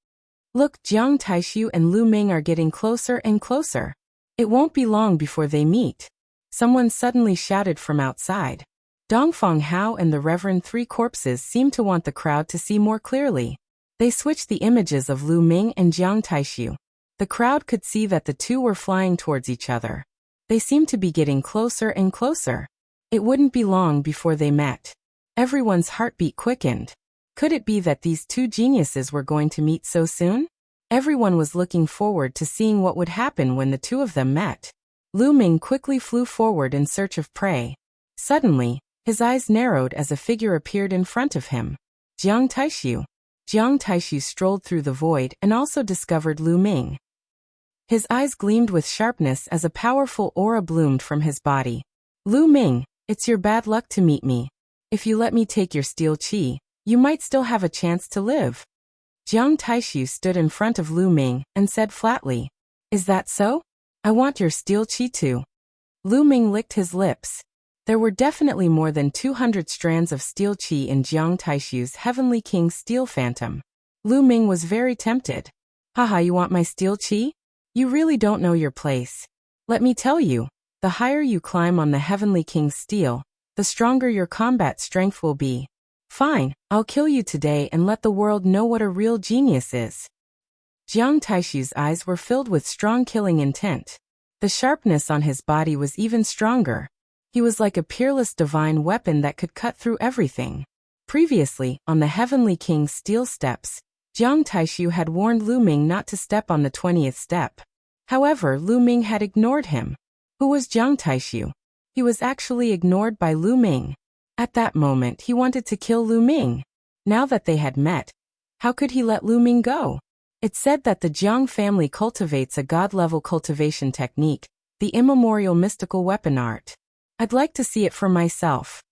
Look, Jiang Taishu and Lu Ming are getting closer and closer. It won't be long before they meet. Someone suddenly shouted from outside. Dongfang Hao and the Reverend 3 Corpses seemed to want the crowd to see more clearly. They switched the images of Lu Ming and Jiang Taishu. The crowd could see that the two were flying towards each other. They seemed to be getting closer and closer. It wouldn't be long before they met. Everyone's heartbeat quickened. Could it be that these 2 geniuses were going to meet so soon? Everyone was looking forward to seeing what would happen when the 2 of them met. Lu Ming quickly flew forward in search of prey. Suddenly, his eyes narrowed as a figure appeared in front of him. Jiang Taishu. Jiang Taishu strolled through the void and also discovered Lu Ming. His eyes gleamed with sharpness as a powerful aura bloomed from his body. Lu Ming, it's your bad luck to meet me. If you let me take your steel chi, you might still have a chance to live. Jiang Taishu stood in front of Lu Ming and said flatly, "Is that so? I want your steel chi too." Lu Ming licked his lips. There were definitely more than 200 strands of steel chi in Jiang Taishu's Heavenly King Steel Phantom. Lu Ming was very tempted. Haha, you want my steel chi? You really don't know your place. Let me tell you, the higher you climb on the Heavenly King's steel, the stronger your combat strength will be. Fine, I'll kill you today and let the world know what a real genius is. Jiang Taishu's eyes were filled with strong killing intent. The sharpness on his body was even stronger. He was like a peerless divine weapon that could cut through everything. Previously, on the Heavenly King's steel steps, Jiang Taishu had warned Lu Ming not to step on the 20th step. However, Lu Ming had ignored him. Who was Jiang Taishu? He was actually ignored by Lu Ming. At that moment, he wanted to kill Lu Ming. Now that they had met, how could he let Lu Ming go? It's said that the Jiang family cultivates a god-level cultivation technique, the immemorial mystical weapon art. I'd like to see it for myself.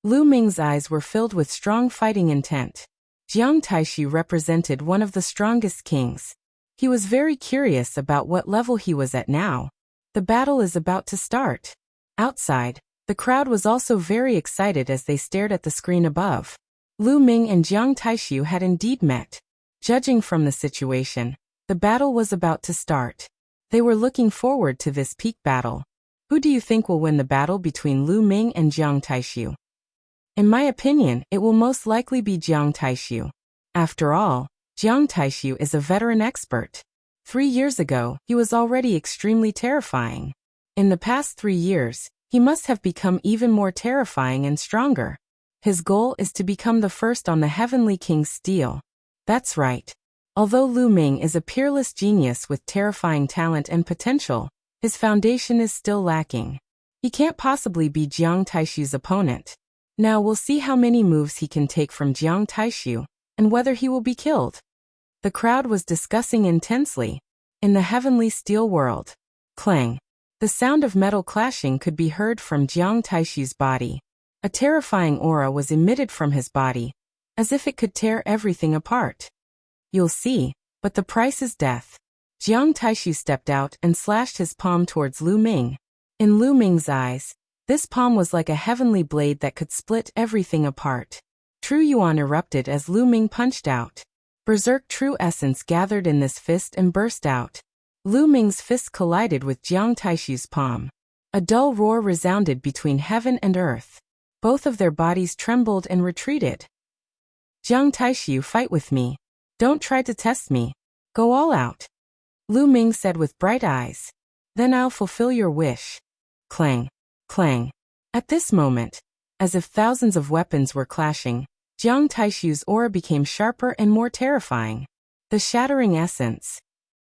Lu Ming's eyes were filled with strong fighting intent. Jiang Taishu represented one of the strongest kings. He was very curious about what level he was at now. The battle is about to start. Outside, the crowd was also very excited as they stared at the screen above. Lu Ming and Jiang Taishu had indeed met. Judging from the situation, the battle was about to start. They were looking forward to this peak battle. Who do you think will win the battle between Lu Ming and Jiang Taishu? In my opinion, it will most likely be Jiang Taishu. After all, Jiang Taishu is a veteran expert. 3 years ago, he was already extremely terrifying. In the past 3 years, he must have become even more terrifying and stronger. His goal is to become the first on the Heavenly King's steel. That's right. Although Lu Ming is a peerless genius with terrifying talent and potential, his foundation is still lacking. He can't possibly be Jiang Taishu's opponent. Now we'll see how many moves he can take from Jiang Taishu, and whether he will be killed. The crowd was discussing intensely. In the heavenly steel world. Clang. The sound of metal clashing could be heard from Jiang Taishu's body. A terrifying aura was emitted from his body, as if it could tear everything apart. You'll see, but the price is death. Jiang Taishu stepped out and slashed his palm towards Lu Ming. In Lu Ming's eyes, this palm was like a heavenly blade that could split everything apart. True Yuan erupted as Lu Ming punched out. Berserk true essence gathered in this fist and burst out. Lu Ming's fist collided with Jiang Taishu's palm. A dull roar resounded between heaven and earth. Both of their bodies trembled and retreated. Jiang Taishu, fight with me. Don't try to test me. Go all out. Lu Ming said with bright eyes. Then I'll fulfill your wish. Clang. Clang. At this moment, as if thousands of weapons were clashing, Jiang Taishu's aura became sharper and more terrifying. The shattering essence.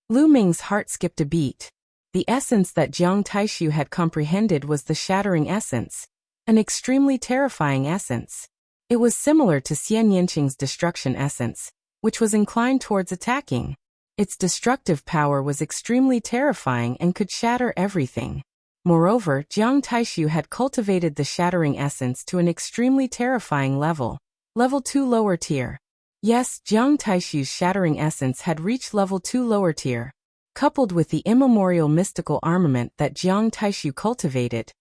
Lu Ming's heart skipped a beat. The essence that Jiang Taishu had comprehended was the shattering essence, an extremely terrifying essence. It was similar to Xian Yinqing's destruction essence, which was inclined towards attacking. Its destructive power was extremely terrifying and could shatter everything. Moreover, Jiang Taishu had cultivated the shattering essence to an extremely terrifying level. Level 2 lower tier. Yes, Jiang Taishu's shattering essence had reached level 2 lower tier. Coupled with the immemorial mystical armament that Jiang Taishu cultivated,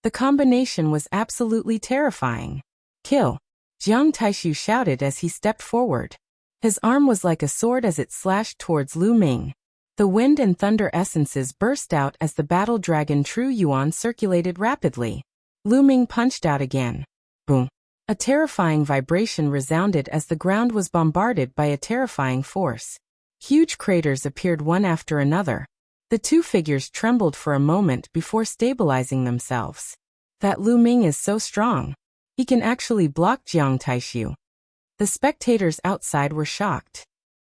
the combination was absolutely terrifying. Kill! Jiang Taishu shouted as he stepped forward. His arm was like a sword as it slashed towards Lu Ming. The wind and thunder essences burst out as the battle dragon True Yuan circulated rapidly. Lu Ming punched out again. Boom! A terrifying vibration resounded as the ground was bombarded by a terrifying force. Huge craters appeared one after another. The two figures trembled for a moment before stabilizing themselves. That Lu Ming is so strong. He can actually block Jiang Taishu. The spectators outside were shocked.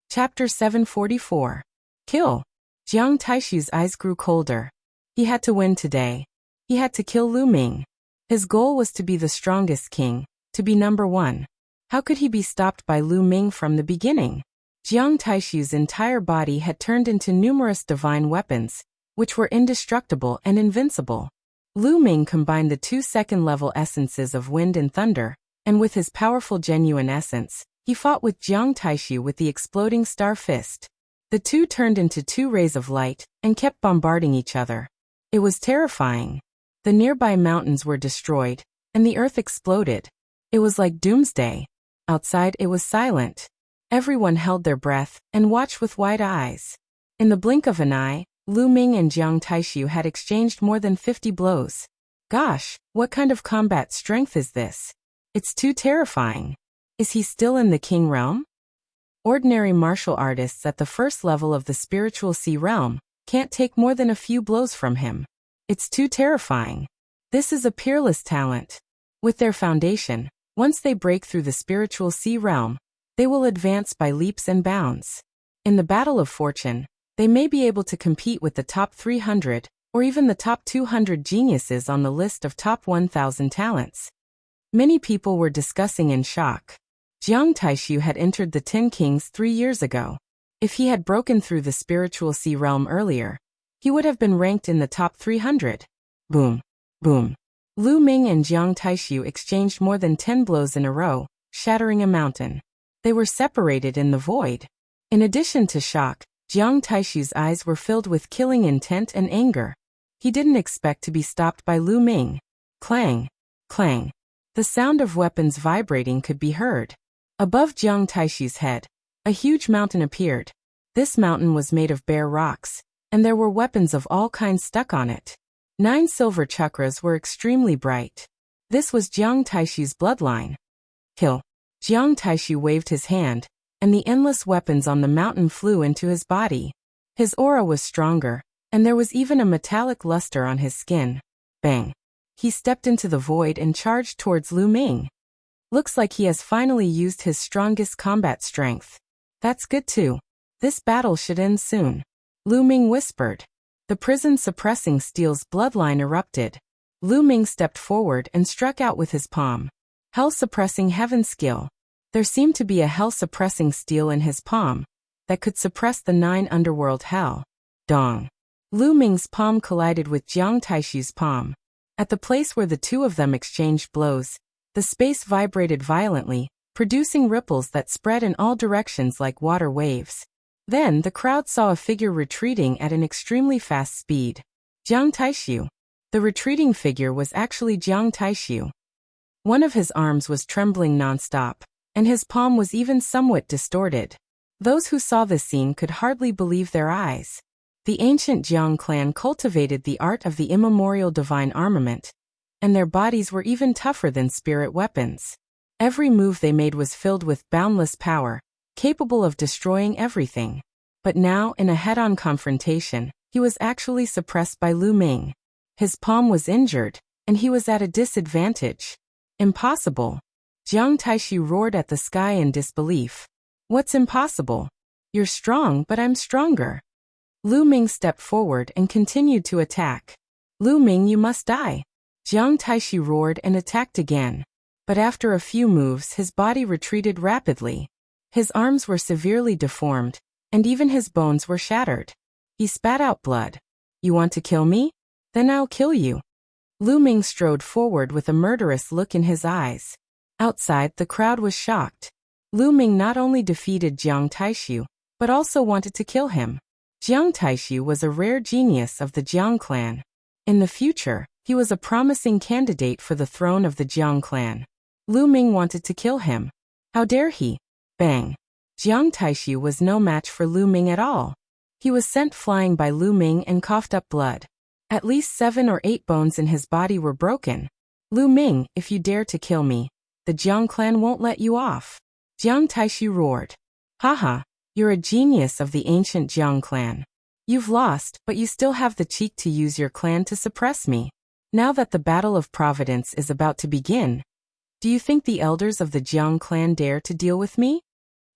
Chapter 744. Kill. Jiang Taishu's eyes grew colder. He had to win today. He had to kill Lu Ming. His goal was to be the strongest king, to be number one. How could he be stopped by Lu Ming from the beginning? Jiang Taishu's entire body had turned into numerous divine weapons, which were indestructible and invincible. Lu Ming combined the two second-level essences of wind and thunder, and with his powerful genuine essence, he fought with Jiang Taishu with the exploding star fist. The two turned into two rays of light, and kept bombarding each other. It was terrifying. The nearby mountains were destroyed, and the earth exploded. It was like doomsday. Outside it was silent. Everyone held their breath, and watched with wide eyes. In the blink of an eye, Lu Ming and Jiang Taishu had exchanged more than 50 blows. Gosh, what kind of combat strength is this? It's too terrifying. Is he still in the King realm? Ordinary martial artists at the first level of the spiritual sea realm can't take more than a few blows from him. It's too terrifying. This is a peerless talent. With their foundation, once they break through the spiritual sea realm, they will advance by leaps and bounds. In the battle of fortune, they may be able to compete with the top 300, or even the top 200 geniuses on the list of top 1,000 talents. Many people were discussing in shock. Jiang Taishu had entered the 10 Kings 3 years ago. If he had broken through the spiritual sea realm earlier, he would have been ranked in the top 300. Boom. Boom. Lu Ming and Jiang Taishu exchanged more than 10 blows in a row, shattering a mountain. They were separated in the void. In addition to shock, Jiang Taishu's eyes were filled with killing intent and anger. He didn't expect to be stopped by Lu Ming. Clang. Clang. The sound of weapons vibrating could be heard. Above Jiang Taishu's head, a huge mountain appeared. This mountain was made of bare rocks, and there were weapons of all kinds stuck on it. 9 silver chakras were extremely bright. This was Jiang Taishu's bloodline. Kill. Jiang Taishu waved his hand, and the endless weapons on the mountain flew into his body. His aura was stronger, and there was even a metallic luster on his skin. Bang! He stepped into the void and charged towards Lu Ming. Looks like he has finally used his strongest combat strength. That's good too. This battle should end soon. Lu Ming whispered. The prison-suppressing steel's bloodline erupted. Lu Ming stepped forward and struck out with his palm. Hell-suppressing heaven skill. There seemed to be a hell-suppressing steel in his palm that could suppress the 9 underworld hell. Dong. Lu Ming's palm collided with Jiang Taishu's palm. At the place where the two of them exchanged blows, the space vibrated violently, producing ripples that spread in all directions like water waves. Then the crowd saw a figure retreating at an extremely fast speed. Jiang Taishu. The retreating figure was actually Jiang Taishu. One of his arms was trembling non-stop, and his palm was even somewhat distorted. Those who saw this scene could hardly believe their eyes. The ancient Jiang clan cultivated the art of the immemorial divine armament, and their bodies were even tougher than spirit weapons. Every move they made was filled with boundless power, capable of destroying everything. But now, in a head-on confrontation, he was actually suppressed by Lu Ming. His palm was injured, and he was at a disadvantage. Impossible. Jiang Taishu roared at the sky in disbelief. What's impossible? You're strong, but I'm stronger. Lu Ming stepped forward and continued to attack. Lu Ming, you must die. Jiang Taishu roared and attacked again. But after a few moves, his body retreated rapidly. His arms were severely deformed, and even his bones were shattered. He spat out blood. You want to kill me? Then I'll kill you. Lu Ming strode forward with a murderous look in his eyes. Outside, the crowd was shocked. Lu Ming not only defeated Jiang Taishu, but also wanted to kill him. Jiang Taishu was a rare genius of the Jiang clan. In the future, he was a promising candidate for the throne of the Jiang clan. Lu Ming wanted to kill him. How dare he? Bang! Jiang Taishu was no match for Lu Ming at all. He was sent flying by Lu Ming and coughed up blood. At least 7 or 8 bones in his body were broken. Lu Ming, if you dare to kill me, the Jiang clan won't let you off. Jiang Taishu roared. Haha, you're a genius of the ancient Jiang clan. You've lost, but you still have the cheek to use your clan to suppress me. Now that the Battle of Providence is about to begin, do you think the elders of the Jiang clan dare to deal with me?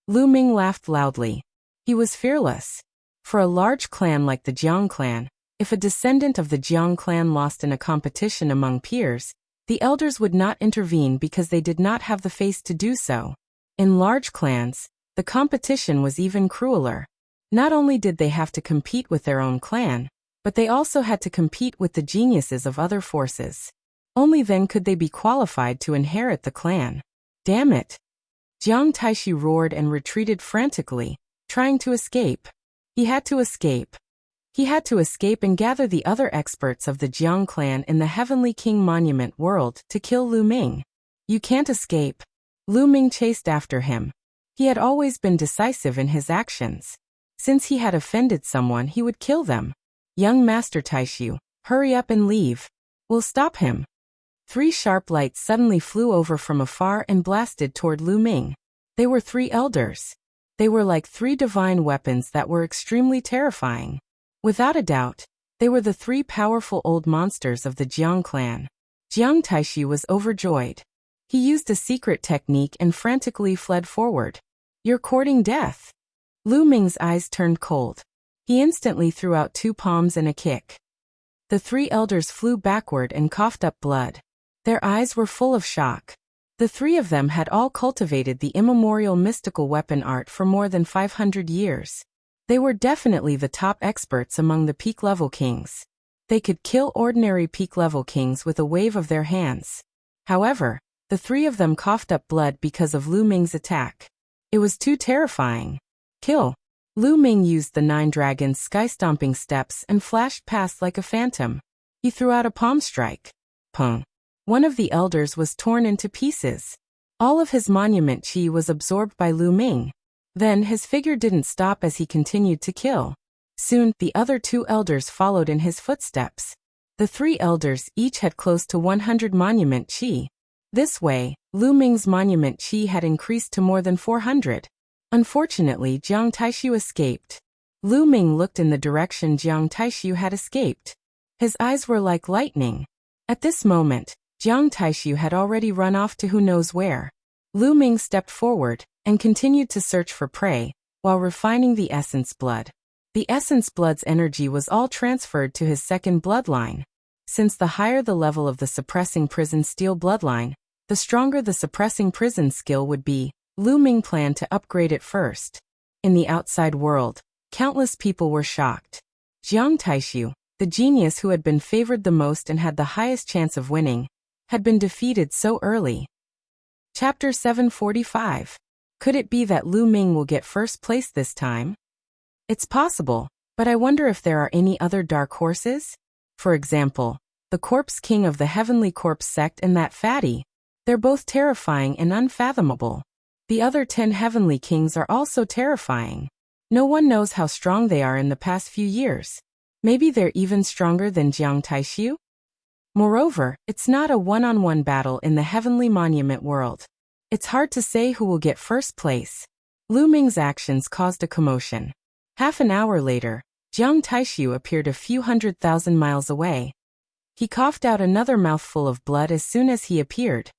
Lu Ming laughed loudly. He was fearless. For a large clan like the Jiang clan, if a descendant of the Jiang clan lost in a competition among peers, the elders would not intervene because they did not have the face to do so. In large clans, the competition was even crueler. Not only did they have to compete with their own clan, but they also had to compete with the geniuses of other forces. Only then could they be qualified to inherit the clan. Damn it! Jiang Taishu roared and retreated frantically, trying to escape. He had to escape. He had to escape and gather the other experts of the Jiang clan in the Heavenly King Monument world to kill Lu Ming. You can't escape. Lu Ming chased after him. He had always been decisive in his actions. Since he had offended someone, he would kill them. Young Master Taishu, hurry up and leave. We'll stop him. 3 sharp lights suddenly flew over from afar and blasted toward Lu Ming. They were 3 elders. They were like 3 divine weapons that were extremely terrifying. Without a doubt, they were the 3 powerful old monsters of the Jiang clan. Jiang Taishu was overjoyed. He used a secret technique and frantically fled forward. You're courting death. Lu Ming's eyes turned cold. He instantly threw out 2 palms and a kick. The 3 elders flew backward and coughed up blood. Their eyes were full of shock. The 3 of them had all cultivated the immemorial mystical weapon art for more than 500 years. They were definitely the top experts among the peak-level kings. They could kill ordinary peak-level kings with a wave of their hands. However, the 3 of them coughed up blood because of Lu Ming's attack. It was too terrifying. Kill. Lu Ming used the 9 dragons' sky-stomping steps and flashed past like a phantom. He threw out a palm strike. Pung. One of the elders was torn into pieces. All of his monument chi was absorbed by Lu Ming. Then his figure didn't stop as he continued to kill. Soon, the other 2 elders followed in his footsteps. The 3 elders each had close to 100 monument chi. This way, Lu Ming's monument chi had increased to more than 400. Unfortunately, Jiang Taishu escaped. Lu Ming looked in the direction Jiang Taishu had escaped. His eyes were like lightning. At this moment, Jiang Taishu had already run off to who knows where. Lu Ming stepped forward and continued to search for prey, while refining the essence blood. The essence blood's energy was all transferred to his second bloodline. Since the higher the level of the suppressing prison steel bloodline, the stronger the suppressing prison skill would be, Lu Ming planned to upgrade it first. In the outside world, countless people were shocked. Jiang Taishu, the genius who had been favored the most and had the highest chance of winning, had been defeated so early. Chapter 745. Could it be that Lu Ming will get first place this time? It's possible, but I wonder if there are any other dark horses? For example, the Corpse King of the Heavenly Corpse sect and that fatty. They're both terrifying and unfathomable. The other 10 Heavenly Kings are also terrifying. No one knows how strong they are in the past few years. Maybe they're even stronger than Jiang Taishu? Moreover, it's not a one-on-one battle in the Heavenly Monument world. It's hard to say who will get first place. Lu Ming's actions caused a commotion. Half an hour later, Jiang Taishu appeared a few 100,000 miles away. He coughed out another mouthful of blood as soon as he appeared.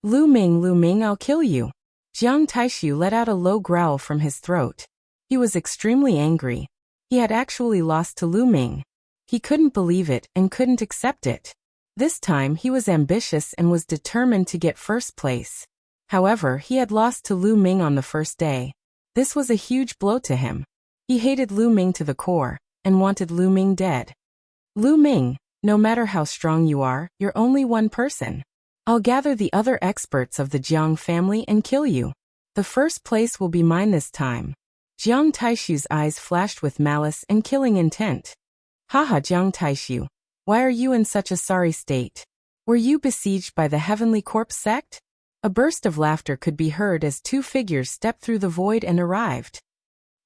Lu Ming, I'll kill you." Jiang Taishu let out a low growl from his throat. He was extremely angry. He had actually lost to Lu Ming. He couldn't believe it and couldn't accept it. This time he was ambitious and was determined to get first place. However, he had lost to Lu Ming on the first day. This was a huge blow to him. He hated Lu Ming to the core, and wanted Lu Ming dead. "Lu Ming, no matter how strong you are, you're only one person. I'll gather the other experts of the Jiang family and kill you. The first place will be mine this time." Jiang Taishu's eyes flashed with malice and killing intent. "Haha, Jiang Taishu, why are you in such a sorry state? Were you besieged by the Heavenly Corpse sect?" A burst of laughter could be heard as two figures stepped through the void and arrived.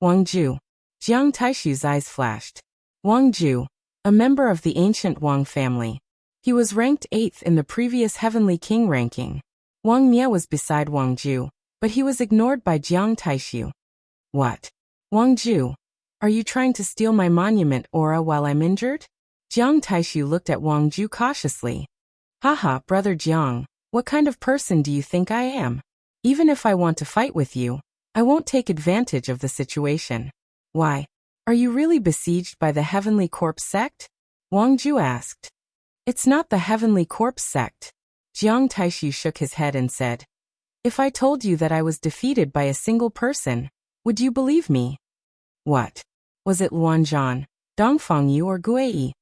Wang Ju. Jiang Taishu's eyes flashed. Wang Ju, a member of the ancient Wang family. He was ranked 8th in the previous Heavenly King ranking. Wang Mia was beside Wang Ju, but he was ignored by Jiang Taishu. "What? Wang Ju, are you trying to steal my monument aura while I'm injured?" Jiang Taishu looked at Wang Ju cautiously. "Haha, brother Jiang, what kind of person do you think I am? Even if I want to fight with you, I won't take advantage of the situation." "Why? Are you really besieged by the Heavenly Corpse sect?" Wang Ju asked. "It's not the Heavenly Corpse sect." Jiang Taishu shook his head and said, "If I told you that I was defeated by a single person, would you believe me?" "What? Was it Luanzhan, Dongfangyu or Guiyi?"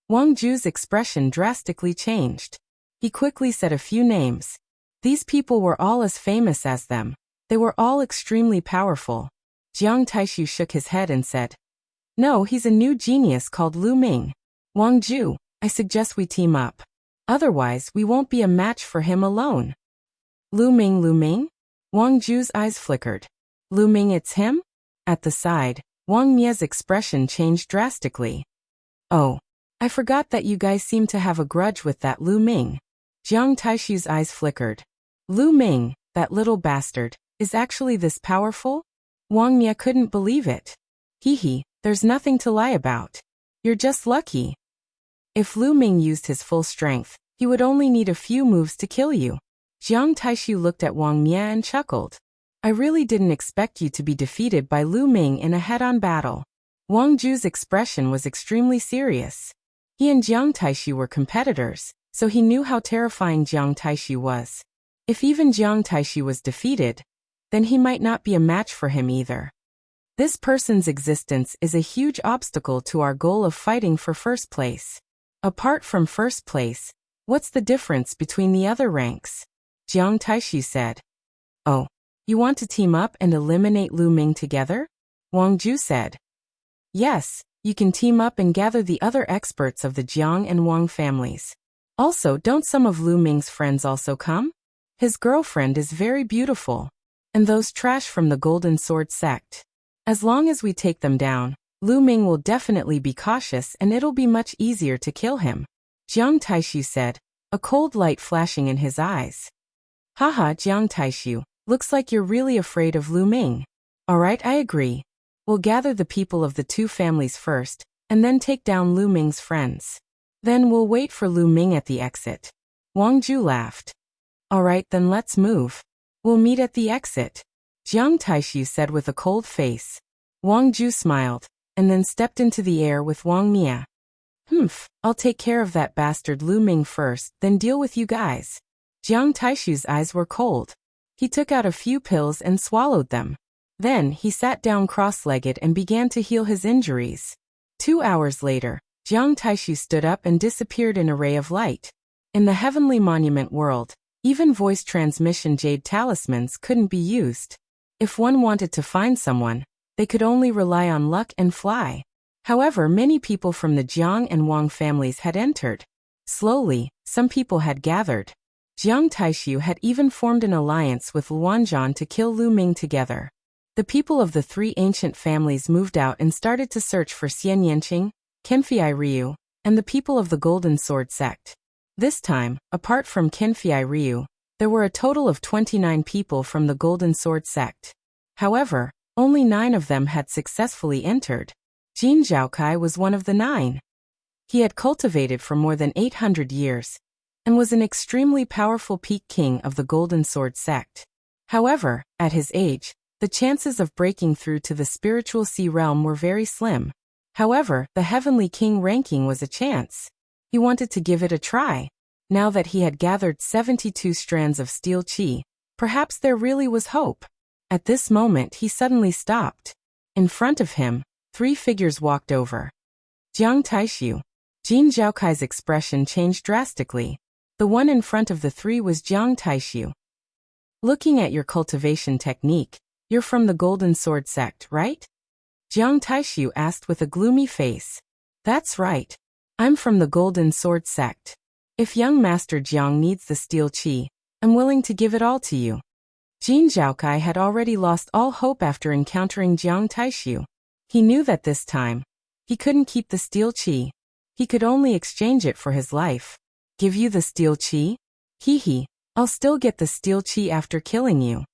Wang Ju's expression drastically changed. He quickly said a few names. These people were all as famous as them. They were all extremely powerful. Jiang Taishu shook his head and said, "No, he's a new genius called Lu Ming. Wang Ju, I suggest we team up. Otherwise, we won't be a match for him alone." Lu Ming? Wang Ju's eyes flickered. "Lu Ming, it's him?" At the side, Wang Mia's expression changed drastically. "Oh, I forgot that you guys seem to have a grudge with that Lu Ming." Jiang Taishu's eyes flickered. "Lu Ming, that little bastard, is actually this powerful?" Wang Mia couldn't believe it. "Hee, there's nothing to lie about. You're just lucky. If Lu Ming used his full strength, he would only need a few moves to kill you." Jiang Taishu looked at Wang Mia and chuckled. "I really didn't expect you to be defeated by Lu Ming in a head-on battle." Wang Ju's expression was extremely serious. He and Jiang Taishu were competitors, so he knew how terrifying Jiang Taishu was. If even Jiang Taishu was defeated, then he might not be a match for him either. This person's existence is a huge obstacle to our goal of fighting for first place. Apart from first place, what's the difference between the other ranks? Jiang Taishu said. "Oh, you want to team up and eliminate Lu Ming together?" Wang Ju said. "Yes, you can team up and gather the other experts of the Jiang and Wang families. Also, don't some of Lu Ming's friends also come? His girlfriend is very beautiful. And those trash from the Golden Sword sect. As long as we take them down, Lu Ming will definitely be cautious and it'll be much easier to kill him," Jiang Taishu said, a cold light flashing in his eyes. "Haha, Jiang Taishu, looks like you're really afraid of Lu Ming." "Alright, I agree. We'll gather the people of the two families first, and then take down Lu Ming's friends. Then we'll wait for Lu Ming at the exit. Wang Ju laughed. All right, then let's move. We'll meet at the exit, Jiang Taishu said with a cold face. Wang Ju smiled, and then stepped into the air with Wang Mia. I'll take care of that bastard Lu Ming first, then deal with you guys. Jiang Taishu's eyes were cold. He took out a few pills and swallowed them. Then he sat down cross-legged and began to heal his injuries. 2 hours later, Jiang Taishu stood up and disappeared in a ray of light. In the heavenly monument world, even voice transmission jade talismans couldn't be used. If one wanted to find someone, they could only rely on luck and fly. However, many people from the Jiang and Wang families had entered. Slowly, some people had gathered. Jiang Taishu had even formed an alliance with Luanzhan to kill Lu Ming together. The people of the three ancient families moved out and started to search for Xian Yanqing, Kenfei Ryu, and the people of the Golden Sword sect. This time, apart from Kenfei Ryu, there were a total of 29 people from the Golden Sword sect. However, only 9 of them had successfully entered. Jin Zhaokai was one of the 9. He had cultivated for more than 800 years, and was an extremely powerful peak king of the Golden Sword sect. However, at his age, the chances of breaking through to the spiritual sea realm were very slim. However, the Heavenly King ranking was a chance. He wanted to give it a try. Now that he had gathered 72 strands of steel qi, perhaps there really was hope. At this moment he suddenly stopped. In front of him, 3 figures walked over. Jiang Taishu. Jin Zhaokai's expression changed drastically. The one in front of the 3 was Jiang Taishu. Looking at your cultivation technique, you're from the Golden Sword sect, right? Jiang Taishu asked with a gloomy face. That's right. I'm from the Golden Sword sect. If young Master Jiang needs the steel qi, I'm willing to give it all to you. Jin Zhaokai had already lost all hope after encountering Jiang Taishu. He knew that this time, he couldn't keep the steel qi. He could only exchange it for his life. Give you the steel qi? Hee, I'll still get the steel qi after killing you.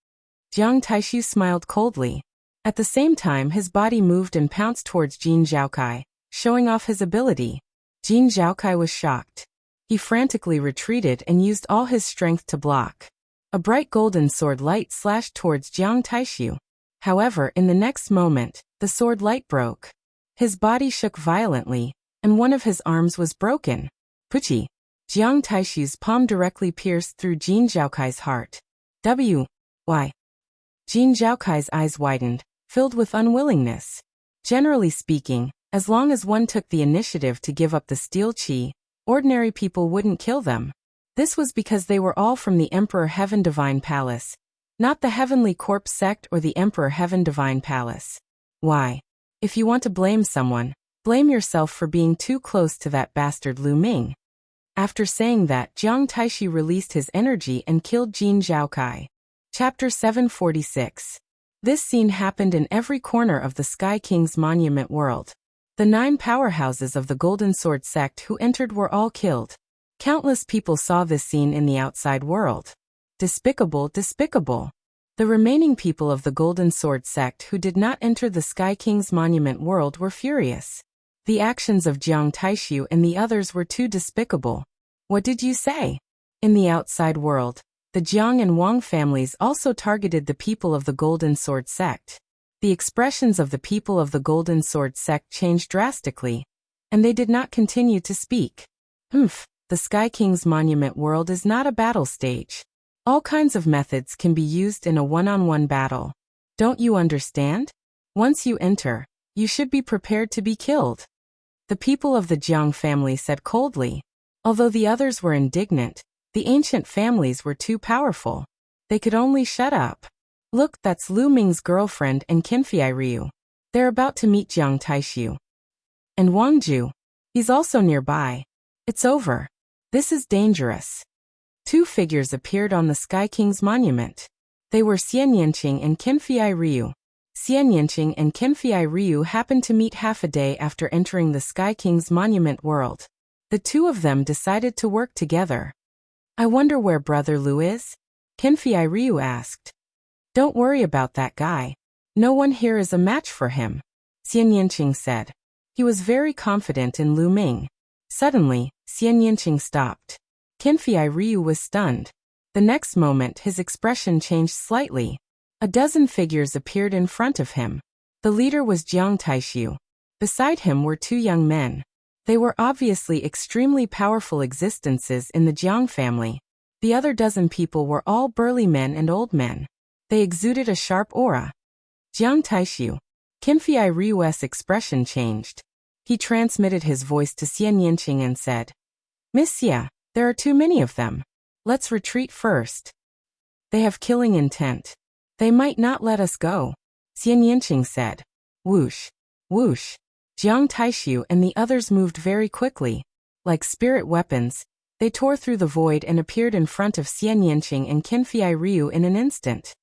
Jiang Taishu smiled coldly. At the same time his body moved and pounced towards Jin Zhaokai, showing off his ability. Jin Zhaokai was shocked. He frantically retreated and used all his strength to block. A bright golden sword light slashed towards Jiang Taishu. However, in the next moment, the sword light broke. His body shook violently, and one of his arms was broken. Puchi! Jiang Taishu's palm directly pierced through Jin Zhaokai's heart. Why? Jin Zhaokai's eyes widened, filled with unwillingness. Generally speaking, as long as one took the initiative to give up the steel qi, ordinary people wouldn't kill them. This was because they were all from the Emperor Heaven Divine Palace, not the Heavenly Corpse sect or the Emperor Heaven Divine Palace. Why? If you want to blame someone, blame yourself for being too close to that bastard Lu Ming. After saying that, Jiang Taishu released his energy and killed Jin Zhaokai. Chapter 746. This scene happened in every corner of the Sky King's monument world. The 9 powerhouses of the Golden Sword sect who entered were all killed. Countless people saw this scene in the outside world. Despicable, despicable. The remaining people of the Golden Sword sect who did not enter the Sky King's monument world were furious. The actions of Jiang Taishu and the others were too despicable. What did you say? In the outside world, the Jiang and Wang families also targeted the people of the Golden Sword sect. The expressions of the people of the Golden Sword sect changed drastically, and they did not continue to speak. The Sky King's monument world is not a battle stage. All kinds of methods can be used in a one-on-one battle. Don't you understand? Once you enter, you should be prepared to be killed. The people of the Jiang family said coldly. Although the others were indignant, the ancient families were too powerful. They could only shut up. Look, that's Lu Ming's girlfriend and Kenfei Ryu. They're about to meet Jiang Taishu. And Wang Ju. He's also nearby. It's over. This is dangerous. 2 figures appeared on the Sky King's monument. They were Xian Yanqing and Kenfei Ryu. Xian Yanqing and Kenfei Ryu happened to meet half a day after entering the Sky King's monument world. The 2 of them decided to work together. I wonder where Brother Lu is? Kenfei Ryu asked. Don't worry about that guy. No one here is a match for him, Xian Yinqing said. He was very confident in Lu Ming. Suddenly, Xian Yinqing stopped. Qinfei Ryu was stunned. The next moment his expression changed slightly. A dozen figures appeared in front of him. The leader was Jiang Taishu. Beside him were two young men. They were obviously extremely powerful existences in the Jiang family. The other dozen people were all burly men and old men. They exuded a sharp aura. Jiang Taishu. Qinfei Ryu's expression changed. He transmitted his voice to Xian Yinqing and said, Miss Xia, there are too many of them. Let's retreat first. They have killing intent. They might not let us go, Xian Yinqing said. Whoosh. Whoosh. Jiang Taishu and the others moved very quickly. Like spirit weapons, they tore through the void and appeared in front of Xian Yinqing and Qinfei Ryu in an instant.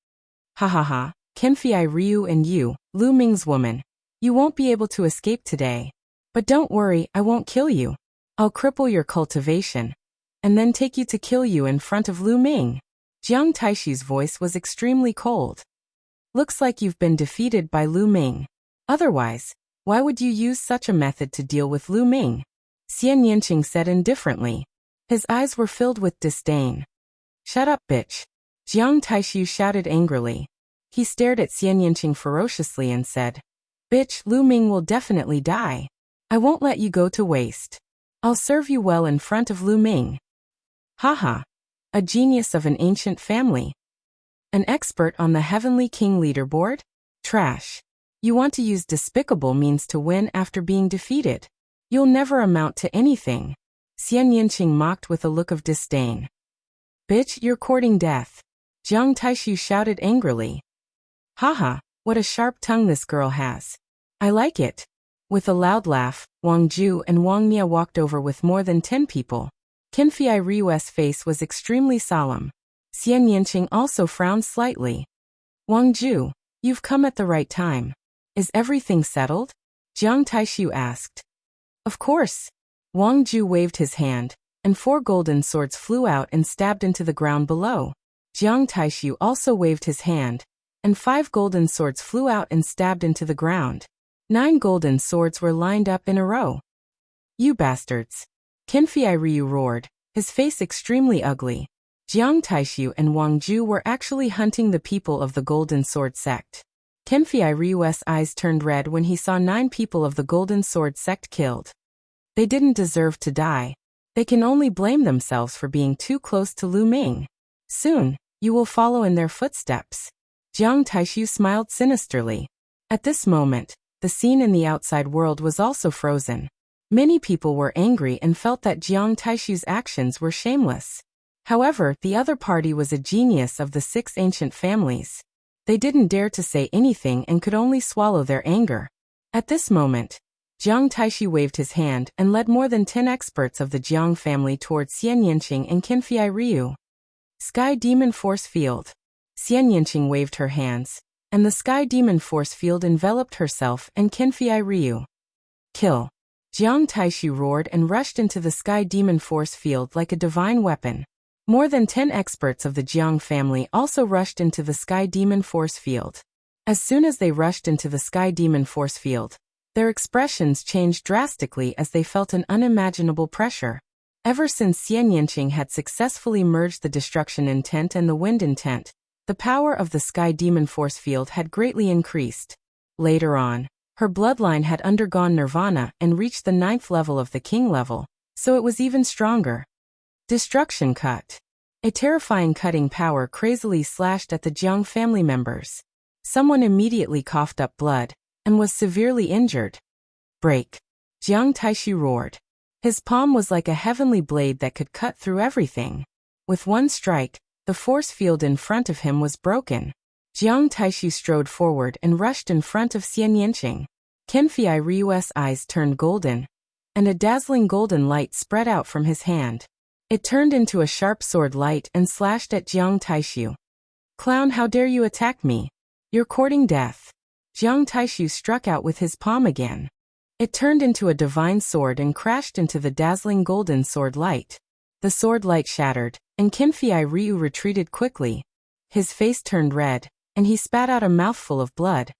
Ha ha ha, Qinfei Ryu and you, Lu Ming's woman. You won't be able to escape today. But don't worry, I won't kill you. I'll cripple your cultivation. And then take you to kill you in front of Lu Ming. Jiang Taishu's voice was extremely cold. Looks like you've been defeated by Lu Ming. Otherwise, why would you use such a method to deal with Lu Ming? Xian Yinqing said indifferently. His eyes were filled with disdain. Shut up, bitch. Jiang Taishu shouted angrily. He stared at Xian Yinqing ferociously and said, Bitch, Lu Ming will definitely die. I won't let you go to waste. I'll serve you well in front of Lu Ming. Haha. A genius of an ancient family. An expert on the Heavenly King leaderboard? Trash. You want to use despicable means to win after being defeated. You'll never amount to anything. Xian Yinqing mocked with a look of disdain. Bitch, you're courting death. Jiang Taishu shouted angrily. Haha, what a sharp tongue this girl has. I like it. With a loud laugh, Wang Ju and Wang Nia walked over with more than 10 people. Qinfei Ryu's face was extremely solemn. Xian Yinqing also frowned slightly. Wang Ju, you've come at the right time. Is everything settled? Jiang Taishu asked. Of course. Wang Ju waved his hand, and 4 golden swords flew out and stabbed into the ground below. Jiang Taishu also waved his hand, and 5 golden swords flew out and stabbed into the ground. 9 golden swords were lined up in a row. You bastards. Qinfei Ryu roared, his face extremely ugly. Jiang Taishu and Wang Ju were actually hunting the people of the Golden Sword sect. Qinfei Ryu's eyes turned red when he saw 9 people of the Golden Sword sect killed. They didn't deserve to die. They can only blame themselves for being too close to Lu Ming. Soon, you will follow in their footsteps. Jiang Taishu smiled sinisterly. At this moment, the scene in the outside world was also frozen. Many people were angry and felt that Jiang Taishu's actions were shameless. However, the other party was a genius of the 6 ancient families. They didn't dare to say anything and could only swallow their anger. At this moment, Jiang Taishu waved his hand and led more than 10 experts of the Jiang family towards Xian Yinqing and Qinfei Ryu. Sky Demon Force Field. Xian Yinqing waved her hands, and the Sky Demon Force Field enveloped herself and Qinfei Ryu. Kill. Jiang Taishu roared and rushed into the Sky Demon Force Field like a divine weapon. More than 10 experts of the Jiang family also rushed into the Sky Demon Force Field. As soon as they rushed into the Sky Demon Force Field, their expressions changed drastically as they felt an unimaginable pressure. Ever since Xian Yinqing had successfully merged the destruction intent and the wind intent, the power of the Sky Demon Force Field had greatly increased. Later on, her bloodline had undergone nirvana and reached the 9th level of the king level, so it was even stronger. Destruction cut. A terrifying cutting power crazily slashed at the Jiang family members. Someone immediately coughed up blood and was severely injured. Break. Jiang Taishu roared. His palm was like a heavenly blade that could cut through everything. With one strike, the force field in front of him was broken. Jiang Taishu strode forward and rushed in front of Xian Yinqing. Qinfei Ryu's eyes turned golden, and a dazzling golden light spread out from his hand. It turned into a sharp sword light and slashed at Jiang Taishu. Clown, how dare you attack me? You're courting death. Jiang Taishu struck out with his palm again. It turned into a divine sword and crashed into the dazzling golden sword light. The sword light shattered, and Qinfei Ryu retreated quickly. His face turned red, and he spat out a mouthful of blood.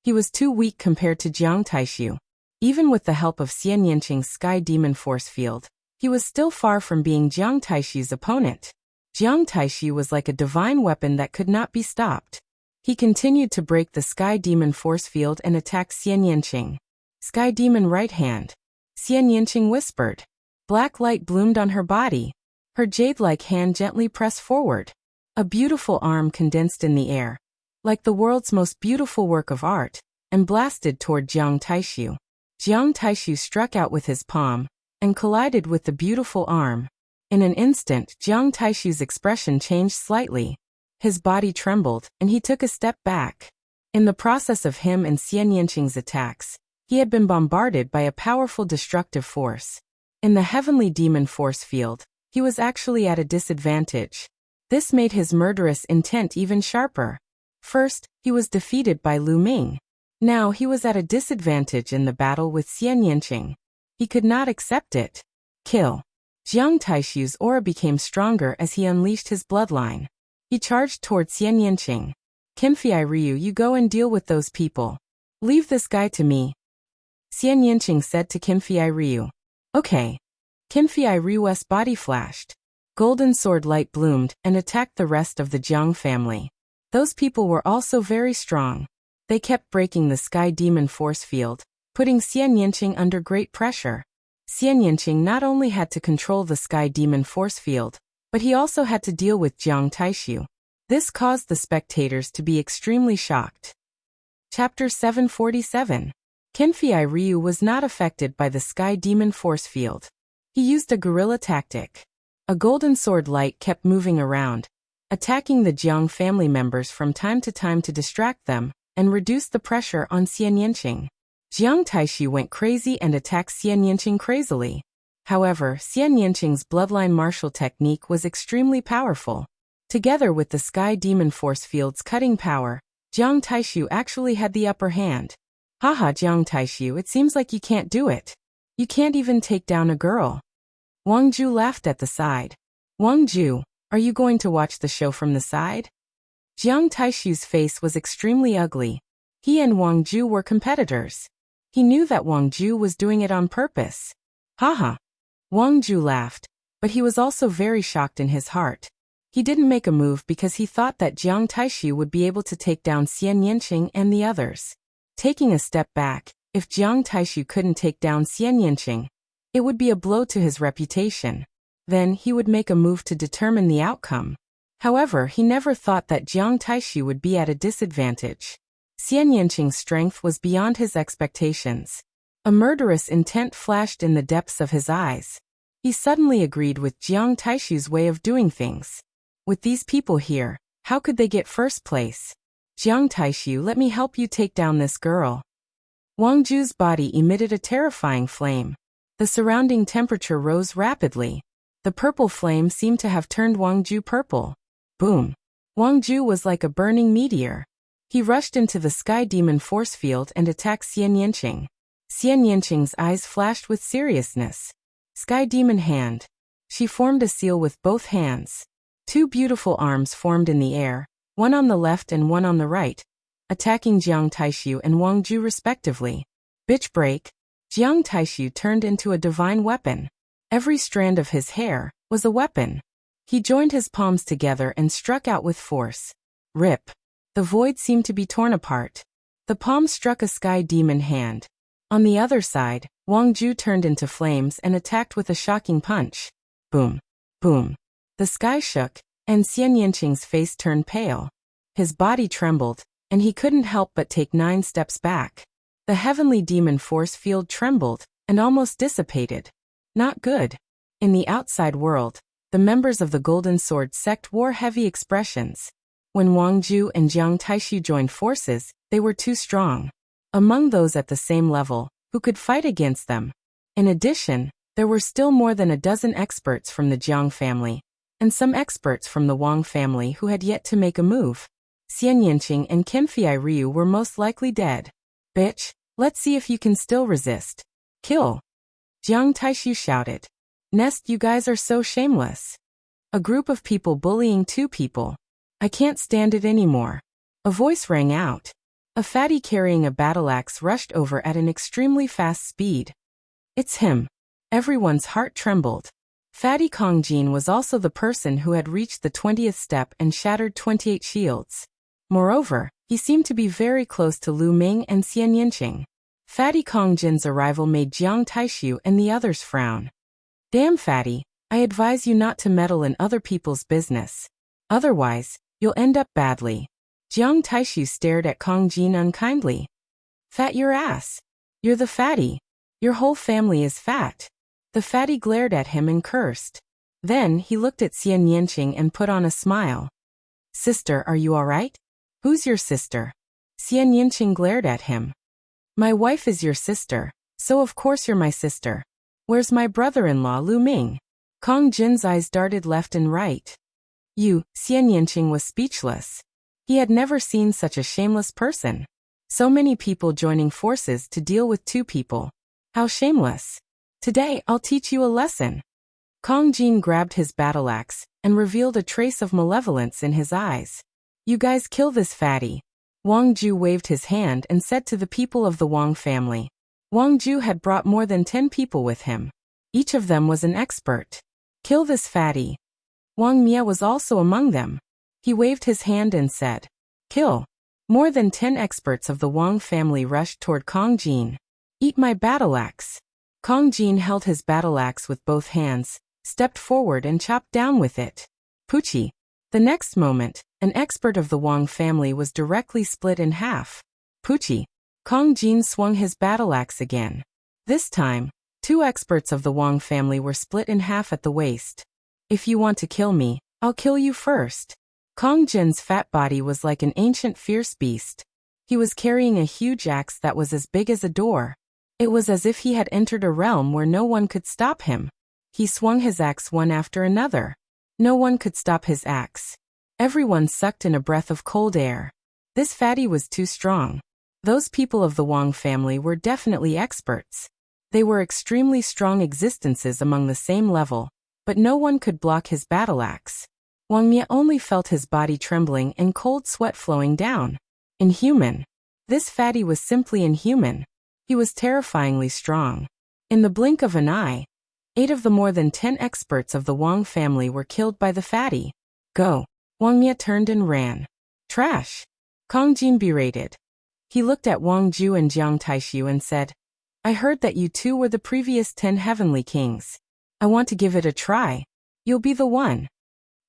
He was too weak compared to Jiang Taishu. Even with the help of Xian Yanqing's Sky Demon Force Field, he was still far from being Jiang Taishu's opponent. Jiang Taishu was like a divine weapon that could not be stopped. He continued to break the Sky Demon Force Field and attack Xian Yanqing. Sky Demon right hand. Xian Yanqing whispered. Black light bloomed on her body. Her jade-like hand gently pressed forward. A beautiful arm condensed in the air, like the world's most beautiful work of art, and blasted toward Jiang Taishu. Jiang Taishu struck out with his palm and collided with the beautiful arm. In an instant, Jiang Taishu's expression changed slightly. His body trembled, and he took a step back. In the process of him and Xian Yanqing's attacks, he had been bombarded by a powerful destructive force. In the heavenly demon force field, he was actually at a disadvantage. This made his murderous intent even sharper. First, he was defeated by Lu Ming. Now he was at a disadvantage in the battle with Xian Yanqing. He could not accept it. Kill. Jiang Taishu's aura became stronger as he unleashed his bloodline. He charged toward Xian Yanqing. Qinfei Ryu, you go and deal with those people. Leave this guy to me. Xian Yanqing said to Qinfei Ryu. Okay. Qinfei Ryu's body flashed. Golden sword light bloomed and attacked the rest of the Jiang family. Those people were also very strong. They kept breaking the Sky Demon Force Field, putting Xian Yanqing under great pressure. Xian Yanqing not only had to control the Sky Demon Force Field, but he also had to deal with Jiang Taishu. This caused the spectators to be extremely shocked. Chapter 747. Qinfei Ryu was not affected by the Sky Demon Force Field. He used a guerrilla tactic. A golden sword light kept moving around, attacking the Jiang family members from time to time to distract them and reduce the pressure on Xian Yanqing. Jiang Taishu went crazy and attacked Xian Yanqing crazily. However, Xian Yanqing's bloodline martial technique was extremely powerful. Together with the Sky Demon Force Field's cutting power, Jiang Taishu actually had the upper hand. Haha, Jiang Taishu, it seems like you can't do it. You can't even take down a girl. Wang Ju laughed at the side. Wang Ju, are you going to watch the show from the side? Jiang Taishu's face was extremely ugly. He and Wang Ju were competitors. He knew that Wang Ju was doing it on purpose. Haha. Wang Ju laughed, but he was also very shocked in his heart. He didn't make a move because he thought that Jiang Taishu would be able to take down Xian Yanqing and the others. Taking a step back, if Jiang Taishu couldn't take down Xian Yanqing, it would be a blow to his reputation. Then he would make a move to determine the outcome. However, he never thought that Jiang Taishu would be at a disadvantage. Xian Yanqing's strength was beyond his expectations. A murderous intent flashed in the depths of his eyes. He suddenly agreed with Jiang Taishu's way of doing things. With these people here, how could they get first place? Jiang Taishu, let me help you take down this girl. Wang Ju's body emitted a terrifying flame. The surrounding temperature rose rapidly. The purple flame seemed to have turned Wang Ju purple. Boom. Wang Ju was like a burning meteor. He rushed into the Sky Demon Force Field and attacked Xian Yanqing. Xian Yanqing's eyes flashed with seriousness. Sky Demon Hand. She formed a seal with both hands. Two beautiful arms formed in the air, one on the left and one on the right, attacking Jiang Taishu and Wang Ju respectively. Bitch break. Jiang Taishu turned into a divine weapon. Every strand of his hair was a weapon. He joined his palms together and struck out with force. Rip. The void seemed to be torn apart. The palm struck a Sky Demon Hand. On the other side, Wang Ju turned into flames and attacked with a shocking punch. Boom. Boom. The sky shook, and Xian Yanqing's face turned pale. His body trembled, and he couldn't help but take 9 steps back. The heavenly demon force field trembled and almost dissipated. Not good. In the outside world, the members of the Golden Sword sect wore heavy expressions. When Wang Ju and Jiang Taishu joined forces, they were too strong. Among those at the same level, who could fight against them. In addition, there were still more than a dozen experts from the Jiang family, and some experts from the Wang family who had yet to make a move. Xian Yanqing and Qinfei Ryu were most likely dead. Bitch, let's see if you can still resist. Kill. Jiang Taishu shouted. Nest, you guys are so shameless. A group of people bullying 2 people. I can't stand it anymore. A voice rang out. A fatty carrying a battle axe rushed over at an extremely fast speed. It's him. Everyone's heart trembled. Fatty Kongjin was also the person who had reached the 20th step and shattered 28 shields. Moreover, he seemed to be very close to Lu Ming and Xian Yinqing. Fatty Kongjin's arrival made Jiang Taishu and the others frown. Damn Fatty, I advise you not to meddle in other people's business. Otherwise, you'll end up badly. Jiang Taishu stared at Kongjin unkindly. Fat your ass. You're the fatty. Your whole family is fat. The fatty glared at him and cursed. Then he looked at Xian Yinqing and put on a smile. Sister, are you all right? Who's your sister? Xian Yinqing glared at him. My wife is your sister, so of course you're my sister. Where's my brother-in-law Lu Ming? Kongjin's eyes darted left and right. Xian Yinqing was speechless. He had never seen such a shameless person. So many people joining forces to deal with two people. How shameless. Today, I'll teach you a lesson. Kongjin grabbed his battle axe and revealed a trace of malevolence in his eyes. You guys kill this fatty. Wang Ju waved his hand and said to the people of the Wang family. Wang Ju had brought more than 10 people with him. Each of them was an expert. Kill this fatty. Wang Mia was also among them. He waved his hand and said, Kill. More than 10 experts of the Wang family rushed toward Kongjin. Eat my battle axe. Kongjin held his battle axe with both hands, stepped forward and chopped down with it. Poochie. The next moment, an expert of the Wang family was directly split in half. Poochie. Kongjin swung his battle axe again. This time, 2 experts of the Wang family were split in half at the waist. If you want to kill me, I'll kill you first. Kongjin's fat body was like an ancient fierce beast. He was carrying a huge axe that was as big as a door. It was as if he had entered a realm where no one could stop him. He swung his axe one after another. No one could stop his axe. Everyone sucked in a breath of cold air. This fatty was too strong. Those people of the Wang family were definitely experts. They were extremely strong existences among the same level, but no one could block his battle axe. Wang Mia only felt his body trembling and cold sweat flowing down. Inhuman. This fatty was simply inhuman. He was terrifyingly strong. In the blink of an eye, 8 of the more than 10 experts of the Wang family were killed by the fatty. Go. Wang Mia turned and ran. Trash. Kongjin berated. He looked at Wang Ju and Jiang Taishu and said, I heard that you two were the previous 10 heavenly kings. I want to give it a try. You'll be the one.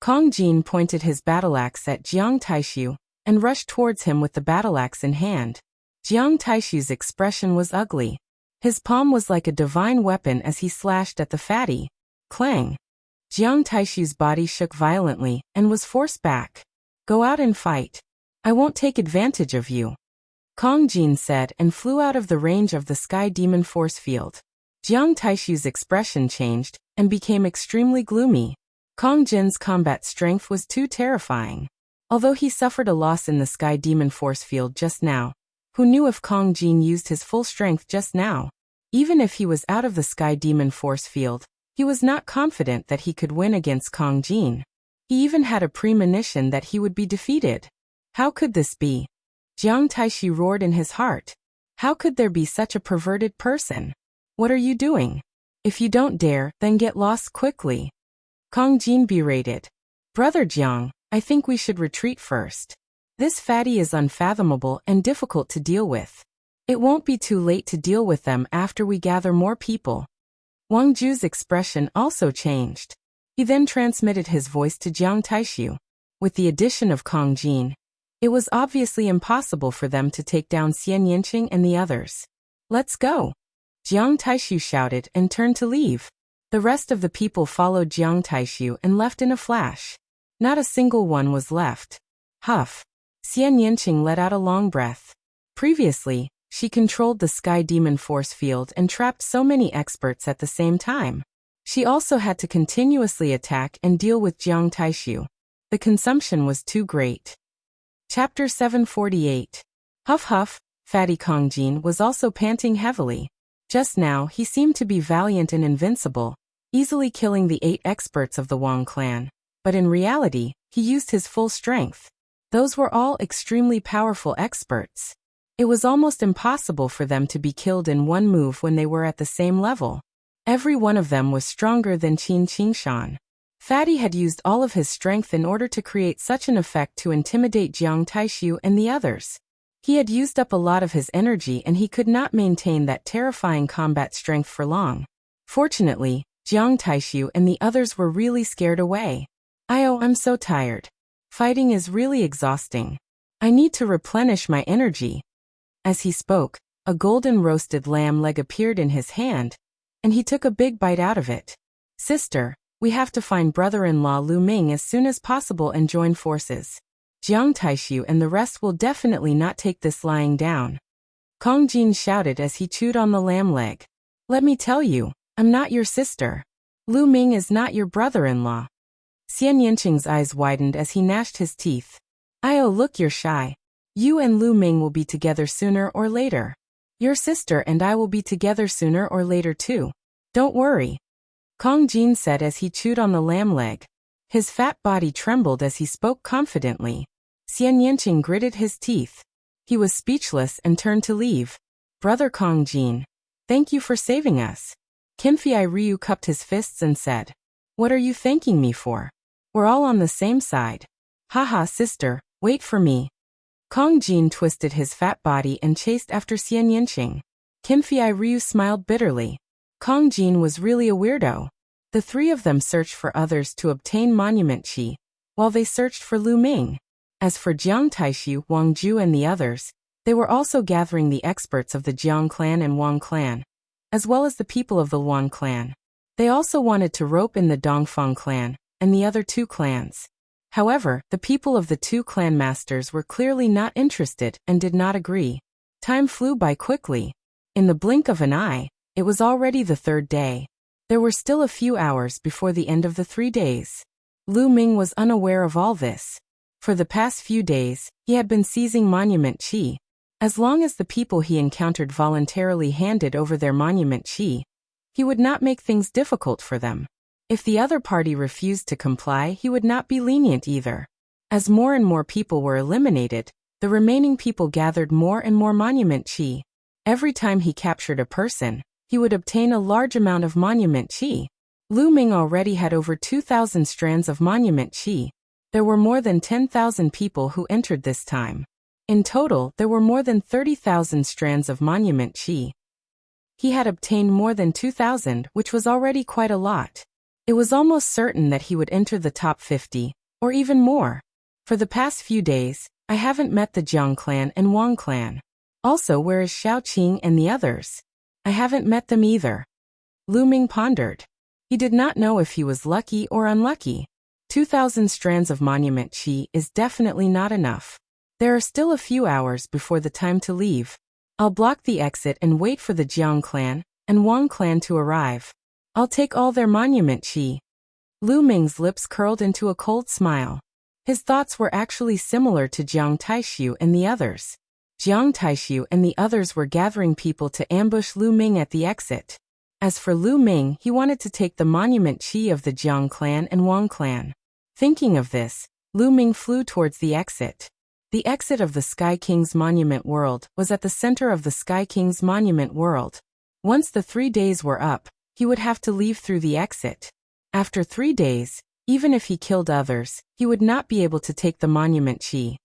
Kongjin pointed his battle axe at Jiang Taishu and rushed towards him with the battle axe in hand. Jiang Taishu's expression was ugly. His palm was like a divine weapon as he slashed at the fatty. Clang. Jiang Taishu's body shook violently and was forced back. Go out and fight. I won't take advantage of you. Kongjin said and flew out of the range of the Sky Demon force field. Jiang Taishu's expression changed and became extremely gloomy. Kongjin's combat strength was too terrifying. Although he suffered a loss in the Sky Demon force field just now, who knew if Kongjin used his full strength just now? Even if he was out of the Sky Demon force field, he was not confident that he could win against Kongjin. He even had a premonition that he would be defeated. How could this be? Jiang Taishu roared in his heart. How could there be such a perverted person? What are you doing? If you don't dare, then get lost quickly. Kongjin berated. Brother Jiang, I think we should retreat first. This fatty is unfathomable and difficult to deal with. It won't be too late to deal with them after we gather more people. Wang Ju's expression also changed. He then transmitted his voice to Jiang Taishu. With the addition of Kongjin, it was obviously impossible for them to take down Xian Yinqing and the others. Let's go. Jiang Taishu shouted and turned to leave. The rest of the people followed Jiang Taishu and left in a flash. Not a single one was left. Huff. Xian Yinqing let out a long breath. Previously, she controlled the Sky Demon force field and trapped so many experts at the same time. She also had to continuously attack and deal with Jiang Taishu. The consumption was too great. Chapter 748. Huff huff, Fatty Kongjin was also panting heavily. Just now he seemed to be valiant and invincible, easily killing the 8 experts of the Wang clan. But in reality, he used his full strength. Those were all extremely powerful experts. It was almost impossible for them to be killed in one move when they were at the same level. Every one of them was stronger than Qin Qingshan. Fatty had used all of his strength in order to create such an effect to intimidate Jiang Taishu and the others. He had used up a lot of his energy and he could not maintain that terrifying combat strength for long. Fortunately, Jiang Taishu and the others were really scared away. I'm so tired. Fighting is really exhausting. I need to replenish my energy. As he spoke, a golden roasted lamb leg appeared in his hand, and he took a big bite out of it. Sister, we have to find brother-in-law Lu Ming as soon as possible and join forces. Jiang Taishu and the rest will definitely not take this lying down. Kong Jin shouted as he chewed on the lamb leg. Let me tell you, I'm not your sister. Lu Ming is not your brother-in-law. Xian Yanqing's eyes widened as he gnashed his teeth. Look, you're shy. You and Lu Ming will be together sooner or later. Your sister and I will be together sooner or later too. Don't worry. Kong Jin said as he chewed on the lamb leg. His fat body trembled as he spoke confidently. Xian Yanqing gritted his teeth. He was speechless and turned to leave. Brother Kong Jin, thank you for saving us. Qinfei Ryu cupped his fists and said, What are you thanking me for? We're all on the same side. Haha, sister, wait for me. Kong Jin twisted his fat body and chased after Xian Yanqing. Qinfei Ryu smiled bitterly. Kong Jin was really a weirdo. The three of them searched for others to obtain monument qi, while they searched for Lu Ming. As for Jiang Taishu, Wang Ju and the others, they were also gathering the experts of the Jiang clan and Wang clan, as well as the people of the Luan clan. They also wanted to rope in the Dongfang clan and the other two clans. However, the people of the two clan masters were clearly not interested and did not agree. Time flew by quickly. In the blink of an eye, it was already the third day. There were still a few hours before the end of the 3 days. Lu Ming was unaware of all this. For the past few days, he had been seizing monument qi. As long as the people he encountered voluntarily handed over their monument qi, he would not make things difficult for them. If the other party refused to comply, he would not be lenient either. As more and more people were eliminated, the remaining people gathered more and more monument qi. Every time he captured a person, he would obtain a large amount of monument qi. Lu Ming already had over 2,000 strands of monument qi. There were more than 10,000 people who entered this time. In total, there were more than 30,000 strands of monument qi. He had obtained more than 2,000, which was already quite a lot. It was almost certain that he would enter the top 50, or even more. For the past few days, I haven't met the Jiang clan and Wang clan. Also, where is Xiao Qing and the others? I haven't met them either. Lu Ming pondered. He did not know if he was lucky or unlucky. 2,000 strands of monument qi is definitely not enough. There are still a few hours before the time to leave. I'll block the exit and wait for the Jiang clan and Wang clan to arrive. I'll take all their monument qi. Lu Ming's lips curled into a cold smile. His thoughts were actually similar to Jiang Taishu and the others. Jiang Taishu and the others were gathering people to ambush Lu Ming at the exit. As for Lu Ming, he wanted to take the monument qi of the Jiang clan and Wang clan. Thinking of this, Lu Ming flew towards the exit. The exit of the Sky King's Monument World was at the center of the Sky King's Monument World. Once the 3 days were up, he would have to leave through the exit. After 3 days, even if he killed others, he would not be able to take the monument qi.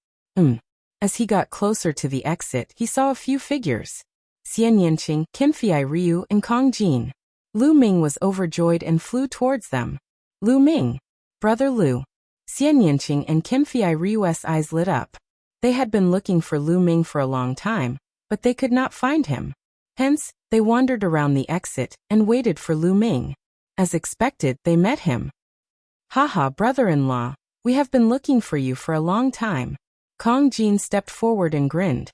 As he got closer to the exit, he saw a few figures. Xian Yanqing, Qinfei Ryu, and Kong Jin. Lu Ming was overjoyed and flew towards them. Lu Ming. Brother Lu. Xian Yanqing and Qinfei Ryu's eyes lit up. They had been looking for Lu Ming for a long time, but they could not find him. Hence, they wandered around the exit and waited for Lu Ming. As expected, they met him. Haha, brother-in-law, we have been looking for you for a long time. Kong Jin stepped forward and grinned.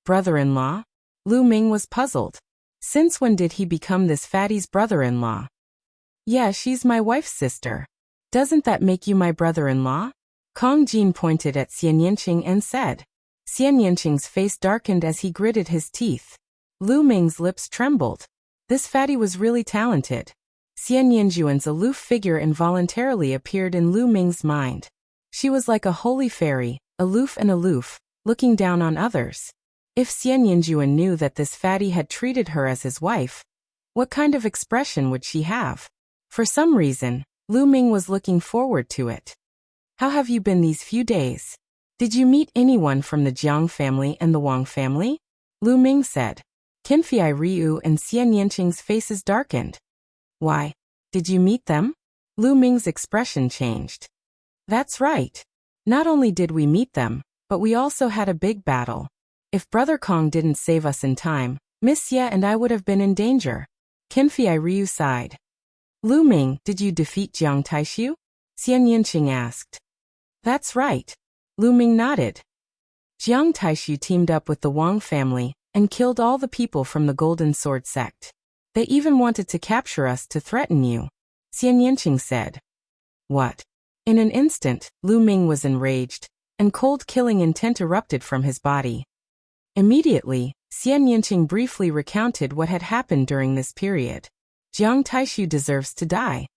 Brother-in-law? Lu Ming was puzzled. Since when did he become this fatty's brother-in-law? Yeah, she's my wife's sister. Doesn't that make you my brother-in-law? Kong Jin pointed at Xian Yanqing and said. Xian Yanqing's face darkened as he gritted his teeth. Lu Ming's lips trembled. This fatty was really talented. Xian Yanjuan's aloof figure involuntarily appeared in Lu Ming's mind. She was like a holy fairy, aloof and aloof, looking down on others. If Xian Yinjuan knew that this fatty had treated her as his wife, what kind of expression would she have? For some reason, Lu Ming was looking forward to it. How have you been these few days? Did you meet anyone from the Jiang family and the Wang family? Lu Ming said. Qinfei Ryu and Xian Yanqing's faces darkened. Why? Did you meet them? Lu Ming's expression changed. That's right. Not only did we meet them, but we also had a big battle. If Brother Kong didn't save us in time, Miss Ye and I would have been in danger. Qinfei Ryu sighed. Lu Ming, did you defeat Jiang Taishu? Xian Yanqing asked. That's right. Lu Ming nodded. Jiang Taishu teamed up with the Wang family and killed all the people from the Golden Sword sect. They even wanted to capture us to threaten you, Xian Yanqing said. What? In an instant, Lu Ming was enraged, and cold killing intent erupted from his body. Immediately, Xian Yanqing briefly recounted what had happened during this period. Jiang Taishu deserves to die.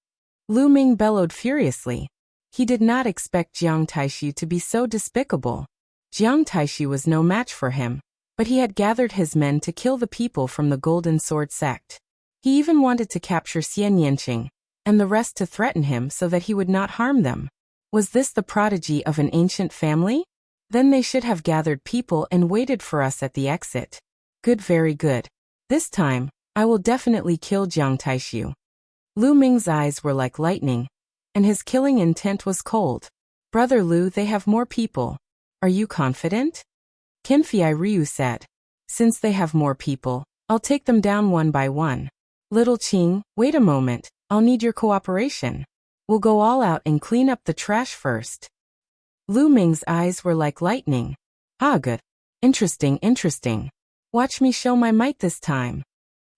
Lu Ming bellowed furiously. He did not expect Jiang Taishu to be so despicable. Jiang Taishu was no match for him, but he had gathered his men to kill the people from the Golden Sword sect. He even wanted to capture Xian Yanqing and the rest to threaten him so that he would not harm them. Was this the prodigy of an ancient family? Then they should have gathered people and waited for us at the exit. Good, very good. This time, I will definitely kill Jiang Taishu. Lu Ming's eyes were like lightning, and his killing intent was cold. Brother Lu, they have more people. Are you confident? Qinfei Ryu said. Since they have more people, I'll take them down one by one. Little Qing, wait a moment, I'll need your cooperation. We'll go all out and clean up the trash first. Lu Ming's eyes were like lightning. Ah, good. Interesting, interesting. Watch me show my might this time.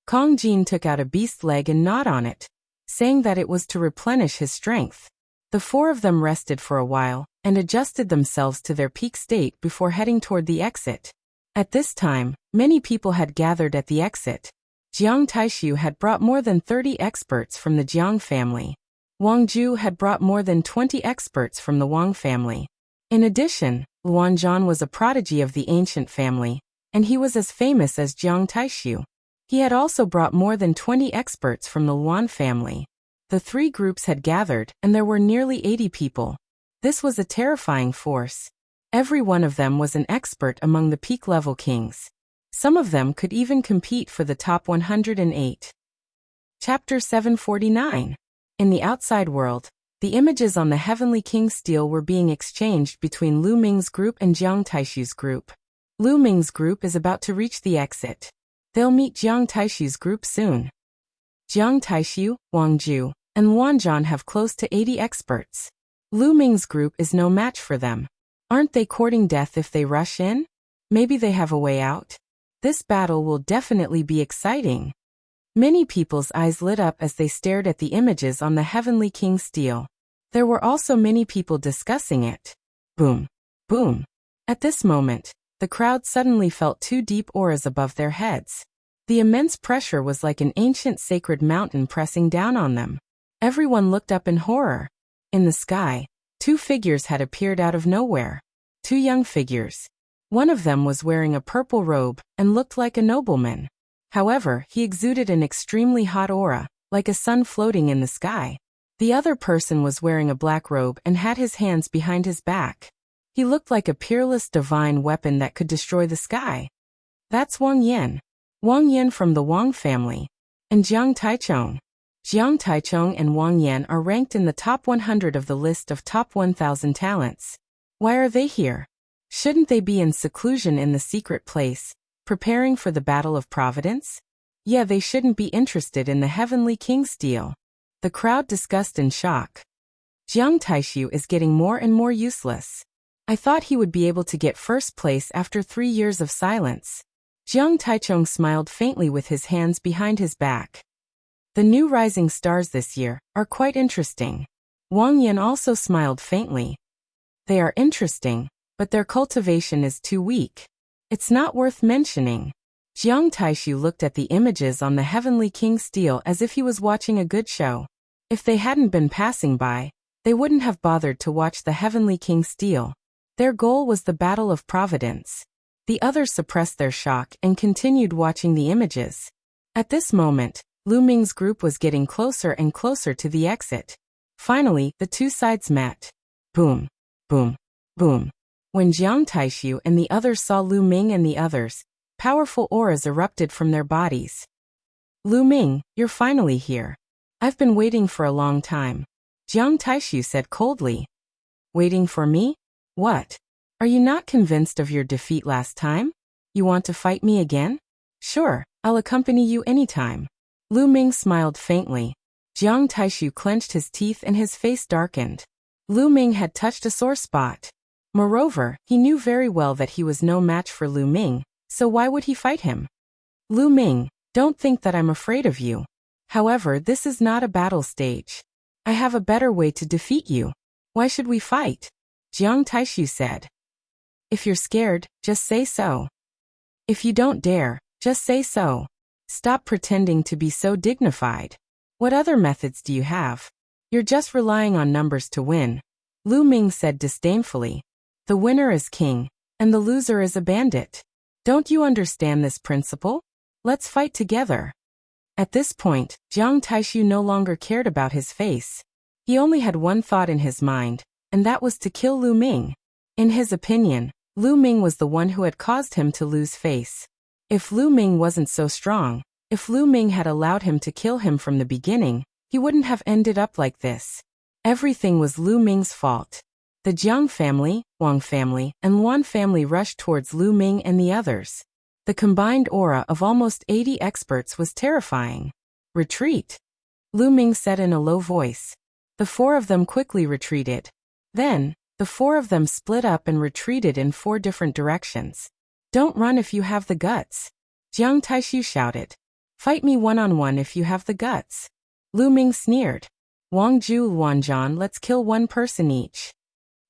Kong Jin took out a beast leg and gnawed on it, saying that it was to replenish his strength. The four of them rested for a while and adjusted themselves to their peak state before heading toward the exit. At this time, many people had gathered at the exit. Jiang Taishu had brought more than 30 experts from the Jiang family. Wang Ju had brought more than 20 experts from the Wang family. In addition, Luan Zhan was a prodigy of the ancient family, and he was as famous as Jiang Taishu. He had also brought more than 20 experts from the Luan family. The three groups had gathered, and there were nearly 80 people. This was a terrifying force. Every one of them was an expert among the peak-level kings. Some of them could even compete for the top 108. Chapter 749. In the outside world, the images on the Heavenly King's stele were being exchanged between Lu Ming's group and Jiang Taishu's group. Lu Ming's group is about to reach the exit. They'll meet Jiang Taishu's group soon. Jiang Taishu, Wang Ju, and Luan Zhan have close to 80 experts. Lu Ming's group is no match for them. Aren't they courting death if they rush in? Maybe they have a way out. This battle will definitely be exciting. Many people's eyes lit up as they stared at the images on the Heavenly King's stele. There were also many people discussing it. Boom. Boom. At this moment, the crowd suddenly felt two deep auras above their heads. The immense pressure was like an ancient sacred mountain pressing down on them. Everyone looked up in horror. In the sky, two figures had appeared out of nowhere. Two young figures. One of them was wearing a purple robe and looked like a nobleman. However, he exuded an extremely hot aura, like a sun floating in the sky. The other person was wearing a black robe and had his hands behind his back. He looked like a peerless divine weapon that could destroy the sky. That's Wang Yan. Wang Yan from the Wang family. And Jiang Taichong. Jiang Taichong and Wang Yan are ranked in the top 100 of the list of top 1,000 talents. Why are they here? Shouldn't they be in seclusion in the secret place, preparing for the Battle of Providence? Yeah, they shouldn't be interested in the Heavenly King's stele. The crowd discussed in shock. Jiang Taishu is getting more and more useless. I thought he would be able to get first place after 3 years of silence. Jiang Taichong smiled faintly with his hands behind his back. The new rising stars this year are quite interesting. Wang Yan also smiled faintly. They are interesting, but their cultivation is too weak. It's not worth mentioning. Jiang Taishu looked at the images on the Heavenly King's stele as if he was watching a good show. If they hadn't been passing by, they wouldn't have bothered to watch the Heavenly King's stele. Their goal was the Battle of Providence. The others suppressed their shock and continued watching the images. At this moment, Lu Ming's group was getting closer and closer to the exit. Finally, the two sides met. Boom, boom, boom. When Jiang Taishu and the others saw Lu Ming and the others, powerful auras erupted from their bodies. Lu Ming, you're finally here. I've been waiting for a long time. Jiang Taishu said coldly. Waiting for me? What? Are you not convinced of your defeat last time? You want to fight me again? Sure, I'll accompany you anytime. Lu Ming smiled faintly. Jiang Taishu clenched his teeth and his face darkened. Lu Ming had touched a sore spot. Moreover, he knew very well that he was no match for Lu Ming, so why would he fight him? Lu Ming, don't think that I'm afraid of you. However, this is not a battle stage. I have a better way to defeat you. Why should we fight? Jiang Taishu said. If you're scared, just say so. If you don't dare, just say so. Stop pretending to be so dignified. What other methods do you have? You're just relying on numbers to win. Lu Ming said disdainfully. The winner is king, and the loser is a bandit. Don't you understand this principle? Let's fight together. At this point, Jiang Taishu no longer cared about his face. He only had one thought in his mind, and that was to kill Lu Ming. In his opinion, Lu Ming was the one who had caused him to lose face. If Lu Ming wasn't so strong, if Lu Ming had allowed him to kill him from the beginning, he wouldn't have ended up like this. Everything was Lu Ming's fault. The Jiang family, Wang family, and Luan family rushed towards Lu Ming and the others. The combined aura of almost 80 experts was terrifying. Retreat! Lu Ming said in a low voice. The four of them quickly retreated. Then, the four of them split up and retreated in 4 different directions. Don't run if you have the guts. Jiang Taishu shouted. Fight me one-on-one if you have the guts. Lu Ming sneered. Wang Ju Luanzhan, let's kill one person each.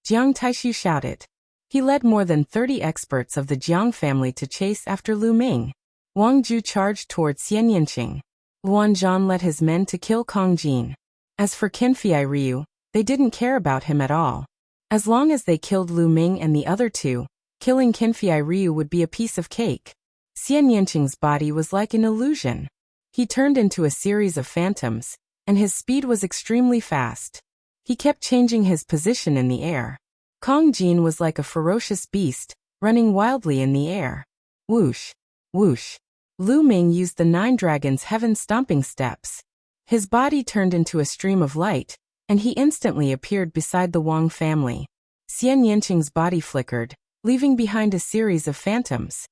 Jiang Taishu shouted. He led more than 30 experts of the Jiang family to chase after Lu Ming. Wang Ju charged towards Xian Yinqing. Luanzhan led his men to kill Kong Jin. As for Qinfei Ryu, they didn't care about him at all. As long as they killed Lu Ming and the other two, killing Qinfei Ryu would be a piece of cake. Xian Yinqing's body was like an illusion. He turned into a series of phantoms, and his speed was extremely fast. He kept changing his position in the air. Kong Jin was like a ferocious beast, running wildly in the air. Whoosh! Whoosh! Lu Ming used the 9 dragons' heaven-stomping steps. His body turned into a stream of light, and he instantly appeared beside the Wang family. Xian Yinqing's body flickered, leaving behind a series of phantoms.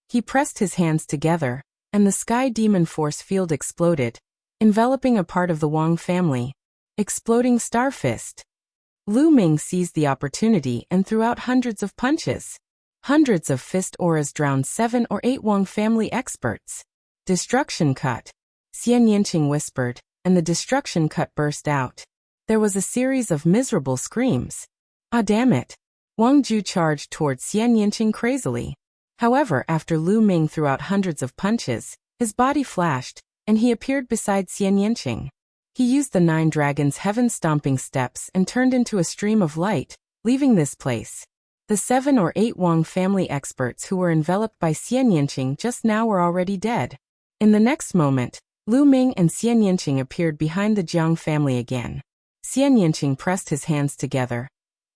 He pressed his hands together, and the sky demon force field exploded, enveloping a part of the Wang family. Exploding star fist. Lu Ming seized the opportunity and threw out hundreds of punches. Hundreds of fist auras drowned 7 or 8 Wang family experts. Destruction cut. Xian Yinqing whispered, and the destruction cut burst out. There was a series of miserable screams. Ah, damn it. Wang Ju charged towards Xian Yinqing crazily. However, after Lu Ming threw out hundreds of punches, his body flashed, and he appeared beside Xian Yinqing. He used the 9 dragons' heaven-stomping steps and turned into a stream of light, leaving this place. The 7 or 8 Wang family experts who were enveloped by Xian Yinqing just now were already dead. In the next moment, Lu Ming and Xian Yinqing appeared behind the Jiang family again. Xian Yinqing pressed his hands together,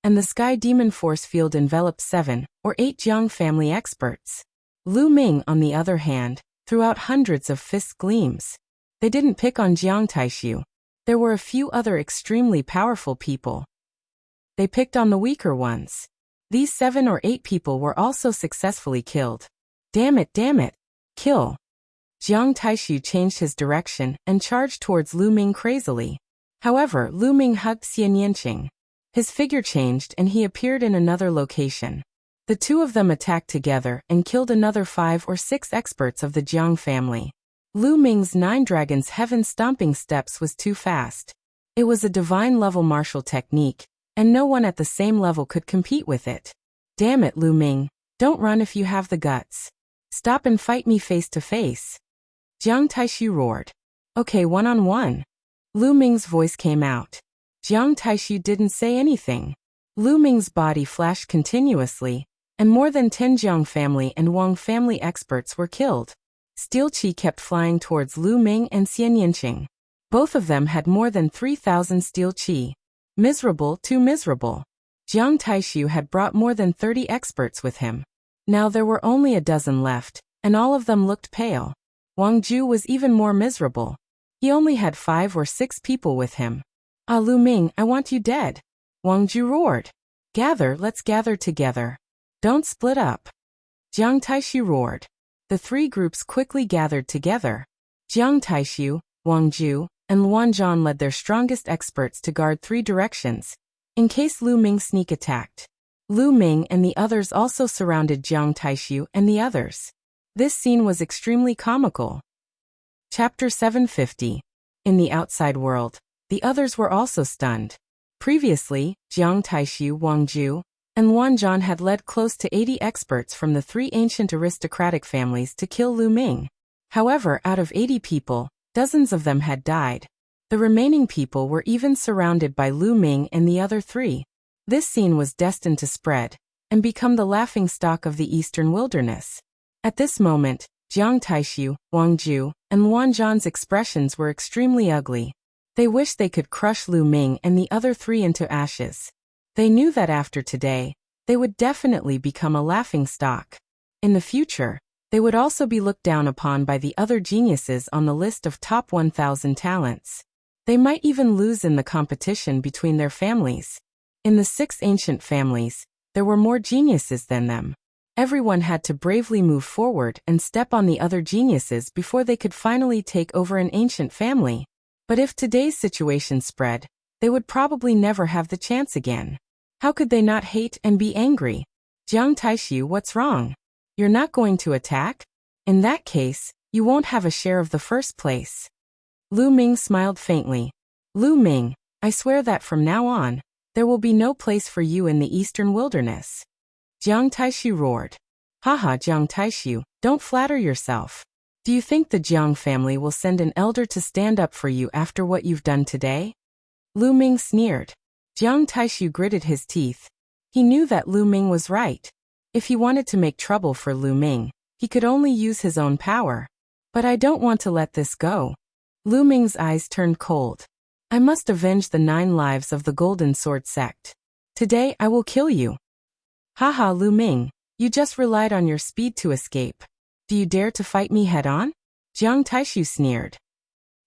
and the sky demon force field enveloped 7 or 8 Jiang family experts. Lu Ming, on the other hand, threw out hundreds of fist gleams. They didn't pick on Jiang Taishu. There were a few other extremely powerful people. They picked on the weaker ones. These 7 or 8 people were also successfully killed. Damn it, kill. Jiang Taishu changed his direction and charged towards Lu Ming crazily. However, Lu Ming hugged Xian Yinqing. His figure changed and he appeared in another location. The two of them attacked together and killed another 5 or 6 experts of the Jiang family. Lu Ming's 9 dragons' heaven-stomping steps was too fast. It was a divine-level martial technique, and no one at the same level could compete with it. Damn it, Lu Ming. Don't run if you have the guts. Stop and fight me face to face. Jiang Taishu roared. Okay, one-on-one. Lu Ming's voice came out. Jiang Taishu didn't say anything. Lu Ming's body flashed continuously, and more than 10 Jiang family and Wang family experts were killed. Steel Qi kept flying towards Lu Ming and Xian Yinqing. Both of them had more than 3,000 steel Qi. Miserable, too miserable. Jiang Taishu had brought more than 30 experts with him. Now there were only a dozen left, and all of them looked pale. Wang Ju was even more miserable. He only had 5 or 6 people with him. Ah, Lu Ming, I want you dead. Wang Ju roared. Gather, let's gather together. Don't split up. Jiang Taishu roared. The 3 groups quickly gathered together. Jiang Taishu, Wang Ju, and Luan Zhan led their strongest experts to guard 3 directions, in case Lu Ming sneak attacked. Lu Ming and the others also surrounded Jiang Taishu and the others. This scene was extremely comical. Chapter 750. In the outside world, the others were also stunned. Previously, Jiang Taishu, Wang Ju, and Luan Zhan had led close to 80 experts from the 3 ancient aristocratic families to kill Lu Ming. However, out of 80 people, dozens of them had died. The remaining people were even surrounded by Lu Ming and the other 3. This scene was destined to spread and become the laughingstock of the eastern wilderness. At this moment, Jiang Taishu, Wang Ju, and Luan Zhan's expressions were extremely ugly. They wished they could crush Lu Ming and the other 3 into ashes. They knew that after today, they would definitely become a laughingstock. In the future, they would also be looked down upon by the other geniuses on the list of top 1,000 talents. They might even lose in the competition between their families. In the 6 ancient families, there were more geniuses than them. Everyone had to bravely move forward and step on the other geniuses before they could finally take over an ancient family. But if today's situation spread, they would probably never have the chance again. How could they not hate and be angry? Jiang Taishu, what's wrong? You're not going to attack? In that case, you won't have a share of the first place. Lu Ming smiled faintly. Lu Ming, I swear that from now on, there will be no place for you in the eastern wilderness. Jiang Taishu roared. Haha, Jiang Taishu, don't flatter yourself. Do you think the Jiang family will send an elder to stand up for you after what you've done today? Lu Ming sneered. Jiang Taishu gritted his teeth. He knew that Lu Ming was right. If he wanted to make trouble for Lu Ming, he could only use his own power. But I don't want to let this go. Lu Ming's eyes turned cold. I must avenge the 9 lives of the Golden Sword sect. Today I will kill you. Haha, Lu Ming, you just relied on your speed to escape. Do you dare to fight me head-on? Jiang Taishu sneered.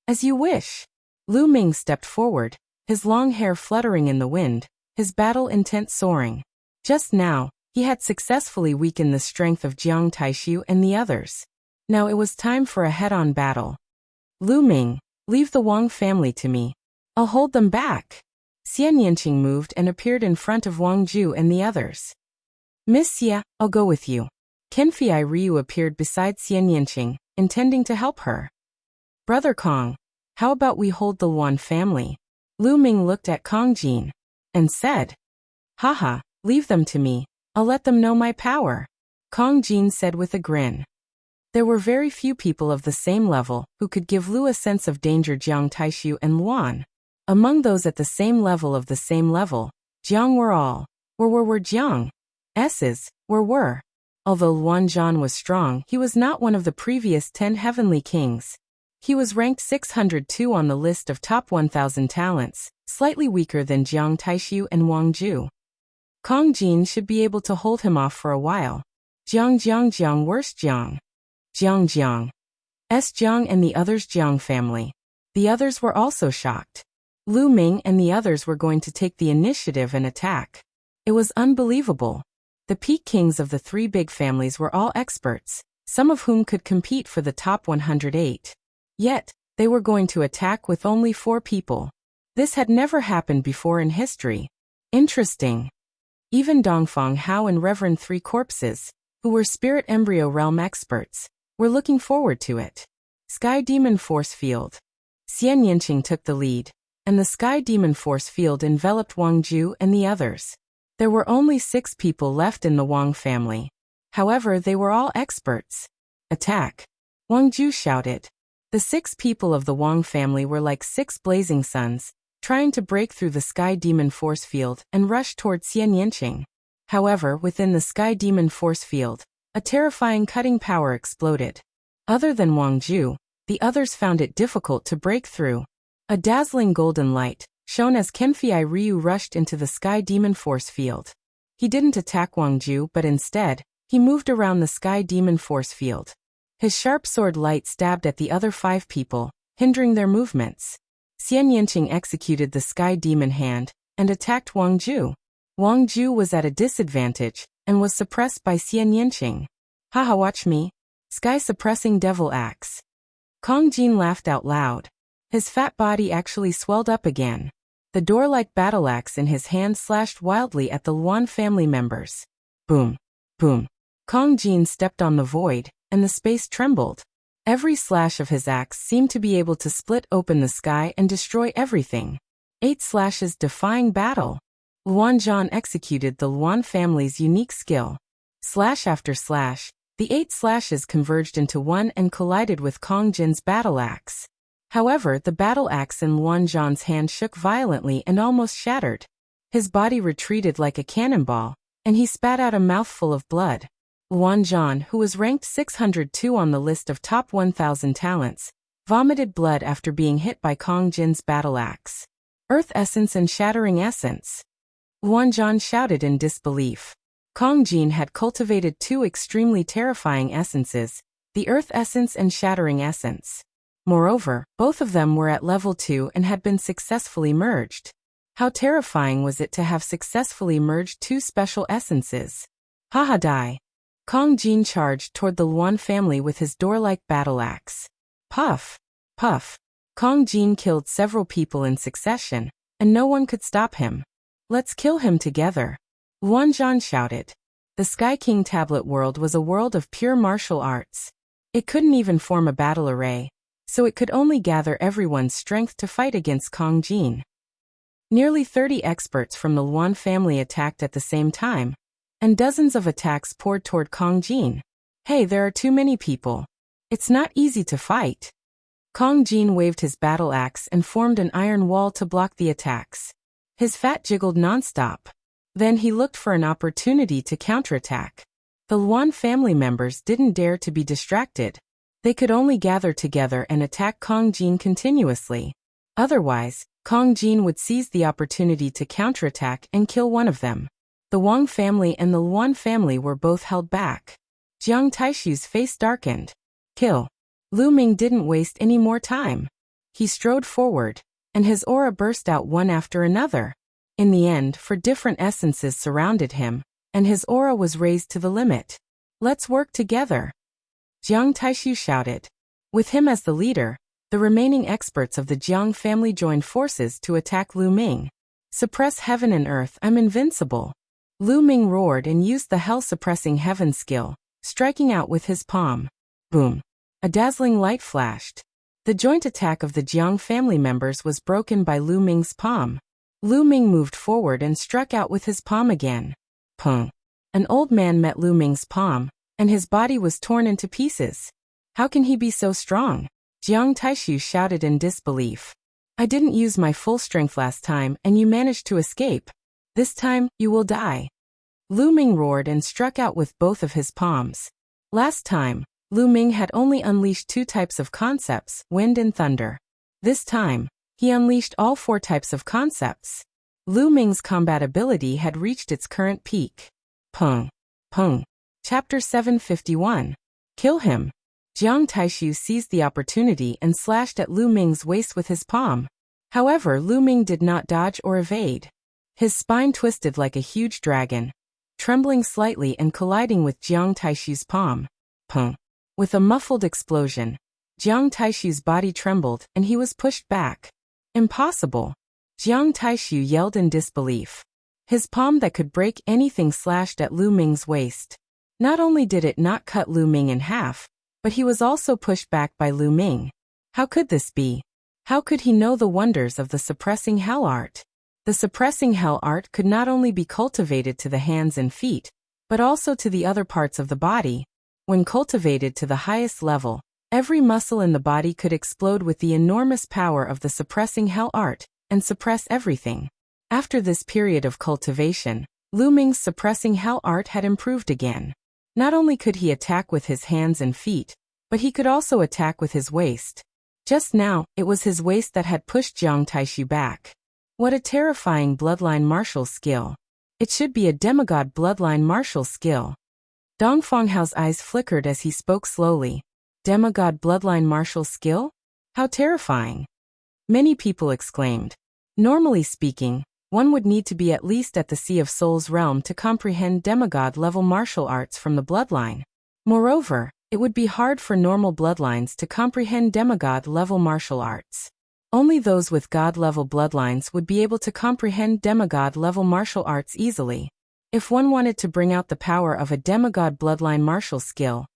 As you wish. Lu Ming stepped forward, his long hair fluttering in the wind, his battle intent soaring. Just now, he had successfully weakened the strength of Jiang Taishu and the others. Now it was time for a head-on battle. Lu Ming, leave the Wang family to me. I'll hold them back. Xian Yinqing moved and appeared in front of Wang Ju and the others. Miss Xia, I'll go with you. Kenfei Ryu appeared beside Xian Yinqing, intending to help her. Brother Kong, how about we hold the Luan family? Lu Ming looked at Kong Jin and said, Haha, leave them to me. I'll let them know my power. Kong Jin said with a grin. There were very few people of the same level who could give Lu a sense of danger. Jiang Taishu and Luan. Among those at the same level, Jiang were all. Were Jiang. S's, were. Although Luan Zhan was strong, he was not one of the previous 10 heavenly kings. He was ranked 602 on the list of top 1,000 talents, slightly weaker than Jiang Taishu and Wang Ju. Kong Jin should be able to hold him off for a while. Jiang, worst Jiang. Jiang. S. Jiang and the others Jiang family. The others were also shocked. Lu Ming and the others were going to take the initiative and attack. It was unbelievable. The peak kings of the 3 big families were all experts, some of whom could compete for the top 108. Yet, they were going to attack with only 4 people. This had never happened before in history. Interesting. Even Dongfang Hao and Reverend 3 Corpses, who were Spirit Embryo Realm experts, were looking forward to it. Sky Demon Force Field. Xian Yinqing took the lead, and the Sky Demon Force Field enveloped Wang Ju and the others. There were only 6 people left in the Wang family. However, they were all experts. Attack! Wang Ju shouted. The 6 people of the Wang family were like 6 blazing suns, trying to break through the Sky Demon Force Field and rush toward Xian Yinqing. However, within the Sky Demon force field, a terrifying cutting power exploded. Other than Wang Ju, the others found it difficult to break through. A dazzling golden light, shown as Kenfei Ryu, rushed into the Sky Demon force field. He didn't attack Wang Ju, but instead, he moved around the Sky Demon force field. His sharp sword light stabbed at the other 5 people, hindering their movements. Xian Yanqing executed the Sky Demon hand and attacked Wang Ju. Wang Ju was at a disadvantage and was suppressed by Xian Yanqing. Haha, watch me. Sky suppressing devil axe. Kong Jin laughed out loud. His fat body actually swelled up again. The door-like battle axe in his hand slashed wildly at the Luan family members. Boom. Boom. Kong Jin stepped on the void, and the space trembled. Every slash of his axe seemed to be able to split open the sky and destroy everything. 8 slashes defying battle. Luan Zhan executed the Luan family's unique skill. Slash after slash, the 8 slashes converged into one and collided with Kong Jin's battle axe. However, the battle axe in Luan Zhan's hand shook violently and almost shattered. His body retreated like a cannonball, and he spat out a mouthful of blood. Luan Zhan, who was ranked 602 on the list of top 1,000 talents, vomited blood after being hit by Kong Jin's battle axe. Earth Essence and Shattering Essence. Luan Zhan shouted in disbelief. Kong Jin had cultivated 2 extremely terrifying essences, the Earth Essence and Shattering Essence. Moreover, both of them were at level 2 and had been successfully merged. How terrifying was it to have successfully merged 2 special essences? Haha, die. Kong Jin charged toward the Luan family with his door-like battle axe. Puff! Puff! Kong Jin killed several people in succession, and no one could stop him. Let's kill him together. Luan Zhan shouted. The Sky King tablet world was a world of pure martial arts. It couldn't even form a battle array, so it could only gather everyone's strength to fight against Kong Jin. Nearly 30 experts from the Luan family attacked at the same time, and dozens of attacks poured toward Kong Jin. Hey, there are too many people. It's not easy to fight. Kong Jin waved his battle axe and formed an iron wall to block the attacks. His fat jiggled nonstop. Then he looked for an opportunity to counterattack. The Luan family members didn't dare to be distracted. They could only gather together and attack Kong Jin continuously. Otherwise, Kong Jin would seize the opportunity to counterattack and kill one of them. The Wang family and the Luan family were both held back. Jiang Taishu's face darkened. Kill. Lu Ming didn't waste any more time. He strode forward, and his aura burst out one after another. In the end, 4 different essences surrounded him, and his aura was raised to the limit. Let's work together. Jiang Taishu shouted. With him as the leader, the remaining experts of the Jiang family joined forces to attack Lu Ming. Suppress heaven and earth, I'm invincible. Lu Ming roared and used the hell-suppressing heaven skill, striking out with his palm. Boom. A dazzling light flashed. The joint attack of the Jiang family members was broken by Lu Ming's palm. Lu Ming moved forward and struck out with his palm again. Pung. An old man met Lu Ming's palm, and his body was torn into pieces. How can he be so strong? Jiang Taishu shouted in disbelief. I didn't use my full strength last time and you managed to escape. This time, you will die. Lu Ming roared and struck out with both of his palms. Last time, Lu Ming had only unleashed 2 types of concepts, wind and thunder. This time, he unleashed all 4 types of concepts. Lu Ming's combat ability had reached its current peak. Pung. Pung. Chapter 751. Kill him. Jiang Taishu seized the opportunity and slashed at Lu Ming's waist with his palm. However, Lu Ming did not dodge or evade. His spine twisted like a huge dragon, trembling slightly and colliding with Jiang Taishu's palm. Pung. With a muffled explosion, Jiang Taishu's body trembled and he was pushed back. Impossible. Jiang Taishu yelled in disbelief. His palm that could break anything slashed at Lu Ming's waist. Not only did it not cut Lu Ming in half, but he was also pushed back by Lu Ming. How could this be? How could he know the wonders of the suppressing hell art? The suppressing hell art could not only be cultivated to the hands and feet, but also to the other parts of the body. When cultivated to the highest level, every muscle in the body could explode with the enormous power of the suppressing hell art, and suppress everything. After this period of cultivation, Lu Ming's suppressing hell art had improved again. Not only could he attack with his hands and feet, but he could also attack with his waist. Just now, it was his waist that had pushed Jiang Taishu back. What a terrifying bloodline martial skill. It should be a demigod bloodline martial skill. Dong Fenghao's eyes flickered as he spoke slowly. Demigod bloodline martial skill? How terrifying. Many people exclaimed. Normally speaking, one would need to be at least at the Sea of Souls realm to comprehend demigod-level martial arts from the bloodline. Moreover, it would be hard for normal bloodlines to comprehend demigod-level martial arts. Only those with god-level bloodlines would be able to comprehend demigod-level martial arts easily. If one wanted to bring out the power of a demigod bloodline martial skill,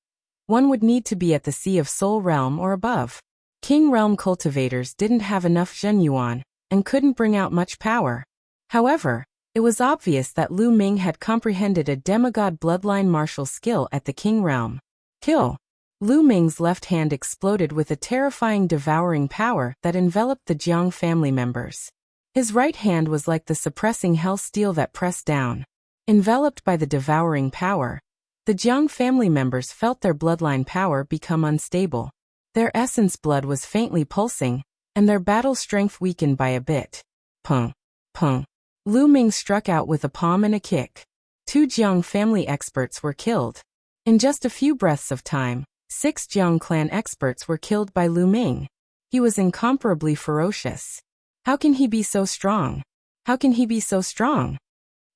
one would need to be at the Sea of Soul realm or above. King realm cultivators didn't have enough Zhenyuan and couldn't bring out much power. However, it was obvious that Lu Ming had comprehended a demigod bloodline martial skill at the King realm. Kill! Lu Ming's left hand exploded with a terrifying devouring power that enveloped the Jiang family members. His right hand was like the suppressing hell steel that pressed down. Enveloped by the devouring power, the Jiang family members felt their bloodline power become unstable. Their essence blood was faintly pulsing, and their battle strength weakened by a bit. Pung! Pung! Lu Ming struck out with a palm and a kick. 2 Jiang family experts were killed. In just a few breaths of time, 6 Jiang clan experts were killed by Lu Ming. He was incomparably ferocious. How can he be so strong? How can he be so strong?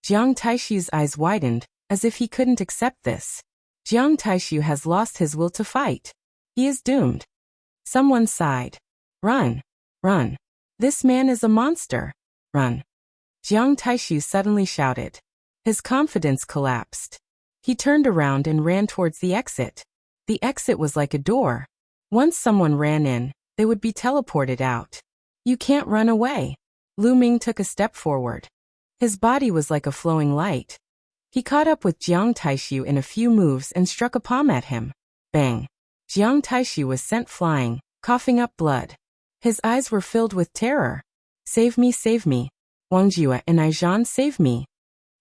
Jiang Taishu's eyes widened, as if he couldn't accept this. Jiang Taishu has lost his will to fight. He is doomed. Someone sighed. Run! Run! This man is a monster! Run! Jiang Taishu suddenly shouted. His confidence collapsed. He turned around and ran towards the exit. The exit was like a door. Once someone ran in, they would be teleported out. You can't run away. Lu Ming took a step forward. His body was like a flowing light. He caught up with Jiang Taishu in a few moves and struck a palm at him. Bang! Jiang Taishu was sent flying, coughing up blood. His eyes were filled with terror. Save me, save me. Wang Jue and Aizhan, save me.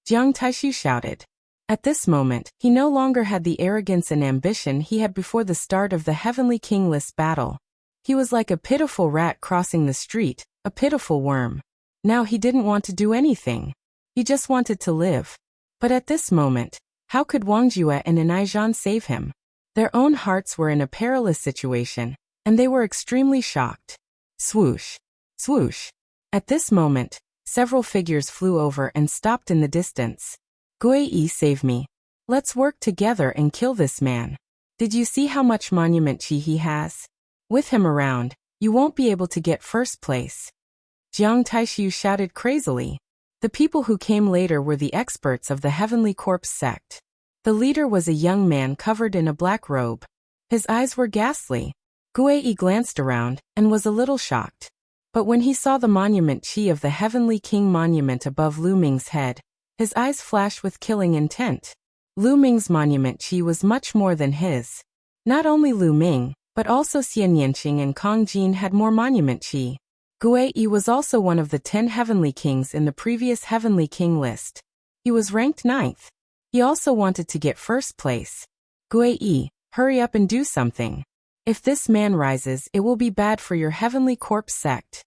Jiang Taishu shouted. At this moment, he no longer had the arrogance and ambition he had before the start of the Heavenly King list battle. He was like a pitiful rat crossing the street, a pitiful worm. Now he didn't want to do anything. He just wanted to live. But at this moment, how could Wang Jue and Aizhan save him? Their own hearts were in a perilous situation, and they were extremely shocked. Swoosh! Swoosh! At this moment, several figures flew over and stopped in the distance. Gui, save me. Let's work together and kill this man. Did you see how much monument chi he has? With him around, you won't be able to get first place. Jiang Taishu shouted crazily. The people who came later were the experts of the Heavenly Corpse sect. The leader was a young man covered in a black robe. His eyes were ghastly. Gui glanced around and was a little shocked. But when he saw the monument chi of the Heavenly King monument above Lu Ming's head, his eyes flashed with killing intent. Lu Ming's monument chi was much more than his. Not only Lu Ming, but also Xian Yanqing and Kong Jin had more monument chi. Gui was also one of the 10 Heavenly Kings in the previous Heavenly King list. He was ranked 9th. He also wanted to get first place. Gui, hurry up and do something. If this man rises, it will be bad for your Heavenly Corpse sect.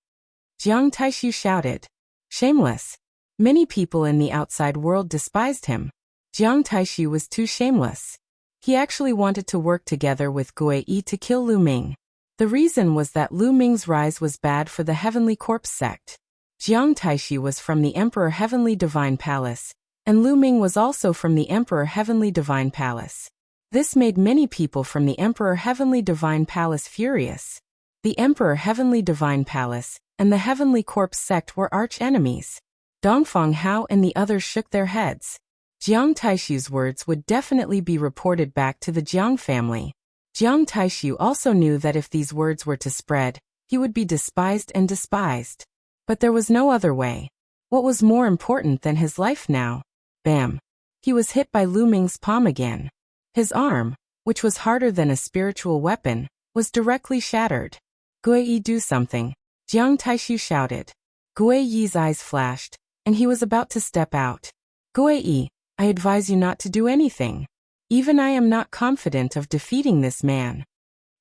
Jiang Taishu shouted. Shameless. Many people in the outside world despised him. Jiang Taishu was too shameless. He actually wanted to work together with Gui to kill Lu Ming. The reason was that Lu Ming's rise was bad for the Heavenly Corpse sect. Jiang Taishu was from the Emperor Heavenly Divine Palace, and Lu Ming was also from the Emperor Heavenly Divine Palace. This made many people from the Emperor Heavenly Divine Palace furious. The Emperor Heavenly Divine Palace and the Heavenly Corpse sect were arch-enemies. Dong Fenghao and the others shook their heads. Jiang Taishu's words would definitely be reported back to the Jiang family. Jiang Taishu also knew that if these words were to spread, he would be despised and despised. But there was no other way. What was more important than his life now? Bam! He was hit by Lu Ming's palm again. His arm, which was harder than a spiritual weapon, was directly shattered. Gui, do something. Jiang Taishu shouted. Gui Yi's eyes flashed, and he was about to step out. Guei, I advise you not to do anything. Even I am not confident of defeating this man.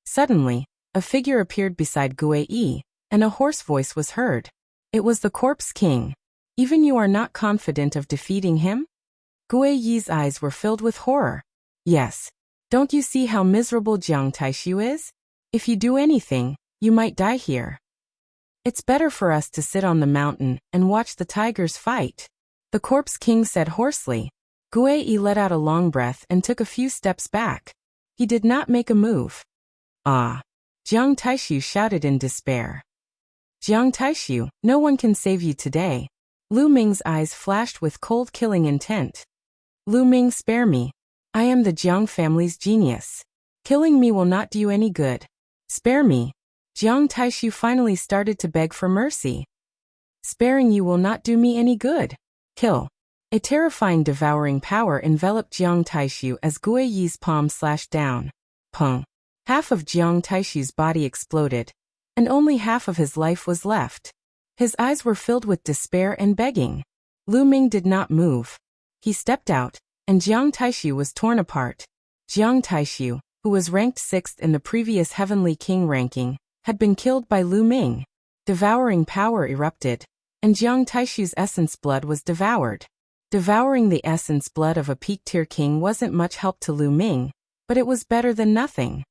Suddenly, a figure appeared beside Guei, and a hoarse voice was heard. It was the Corpse King. Even you are not confident of defeating him? Guei's eyes were filled with horror. Yes. Don't you see how miserable Jiang Taishu is? If you do anything, you might die here. It's better for us to sit on the mountain and watch the tigers fight, the Corpse King said hoarsely. Guei let out a long breath and took a few steps back. He did not make a move. Ah! Jiang Taishu shouted in despair. Jiang Taishu, no one can save you today. Lu Ming's eyes flashed with cold killing intent. Lu Ming, spare me. I am the Jiang family's genius. Killing me will not do you any good. Spare me. Jiang Taishu finally started to beg for mercy. Sparing you will not do me any good. Kill. A terrifying devouring power enveloped Jiang Taishu as Guei's palm slashed down. Pung. Half of Jiang Taishu's body exploded, and only half of his life was left. His eyes were filled with despair and begging. Lu Ming did not move. He stepped out, and Jiang Taishu was torn apart. Jiang Taishu, who was ranked 6th in the previous Heavenly King ranking, had been killed by Lu Ming. Devouring power erupted, and Jiang Taishu's essence blood was devoured. Devouring the essence blood of a peak-tier king wasn't much help to Lu Ming, but it was better than nothing.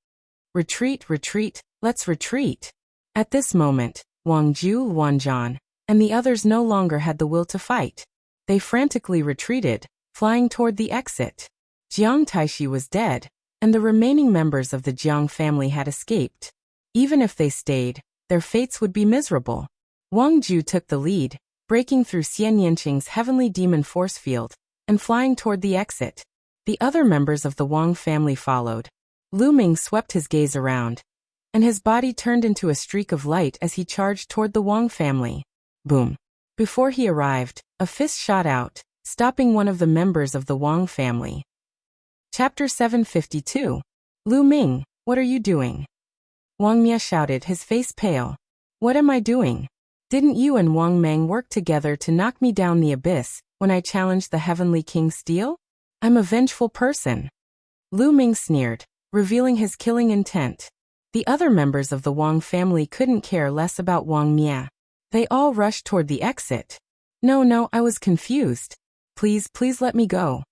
Retreat, retreat, let's retreat. At this moment, Wang Ju, Wanzhan, and the others no longer had the will to fight. They frantically retreated, flying toward the exit. Jiang Taishu was dead, and the remaining members of the Jiang family had escaped. Even if they stayed, their fates would be miserable. Wang Ju took the lead, breaking through Xian Yanqing's heavenly demon force field, and flying toward the exit. The other members of the Wang family followed. Lu Ming swept his gaze around, and his body turned into a streak of light as he charged toward the Wang family. Boom. Before he arrived, a fist shot out, stopping one of the members of the Wang family. Chapter 752. Lu Ming, what are you doing? Wang Mia shouted, his face pale. What am I doing? Didn't you and Wang Meng work together to knock me down the abyss when I challenged the Heavenly King's steel? I'm a vengeful person. Lu Ming sneered, revealing his killing intent. The other members of the Wang family couldn't care less about Wang Mia. They all rushed toward the exit. No, I was confused. Please let me go.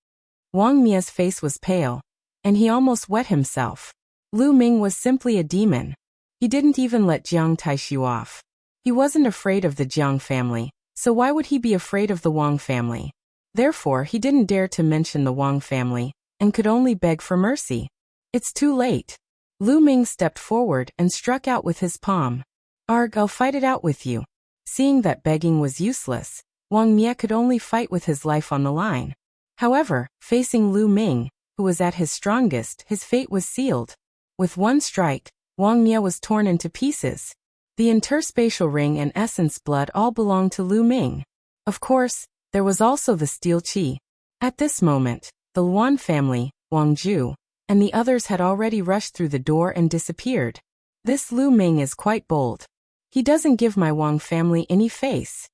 Wang Mia's face was pale, and he almost wet himself. Lu Ming was simply a demon. He didn't even let Jiang Taishu off. He wasn't afraid of the Jiang family, so why would he be afraid of the Wang family? Therefore, he didn't dare to mention the Wang family, and could only beg for mercy. It's too late. Lu Ming stepped forward and struck out with his palm. Arg, I'll fight it out with you. Seeing that begging was useless, Wang Mia could only fight with his life on the line. However, facing Lu Ming, who was at his strongest, his fate was sealed. With one strike, Wang Mia was torn into pieces. The interspatial ring and essence blood all belonged to Lu Ming. Of course, there was also the steel qi. At this moment, the Luan family, Wang Ju, and the others had already rushed through the door and disappeared. This Lu Ming is quite bold. He doesn't give my Wang family any face.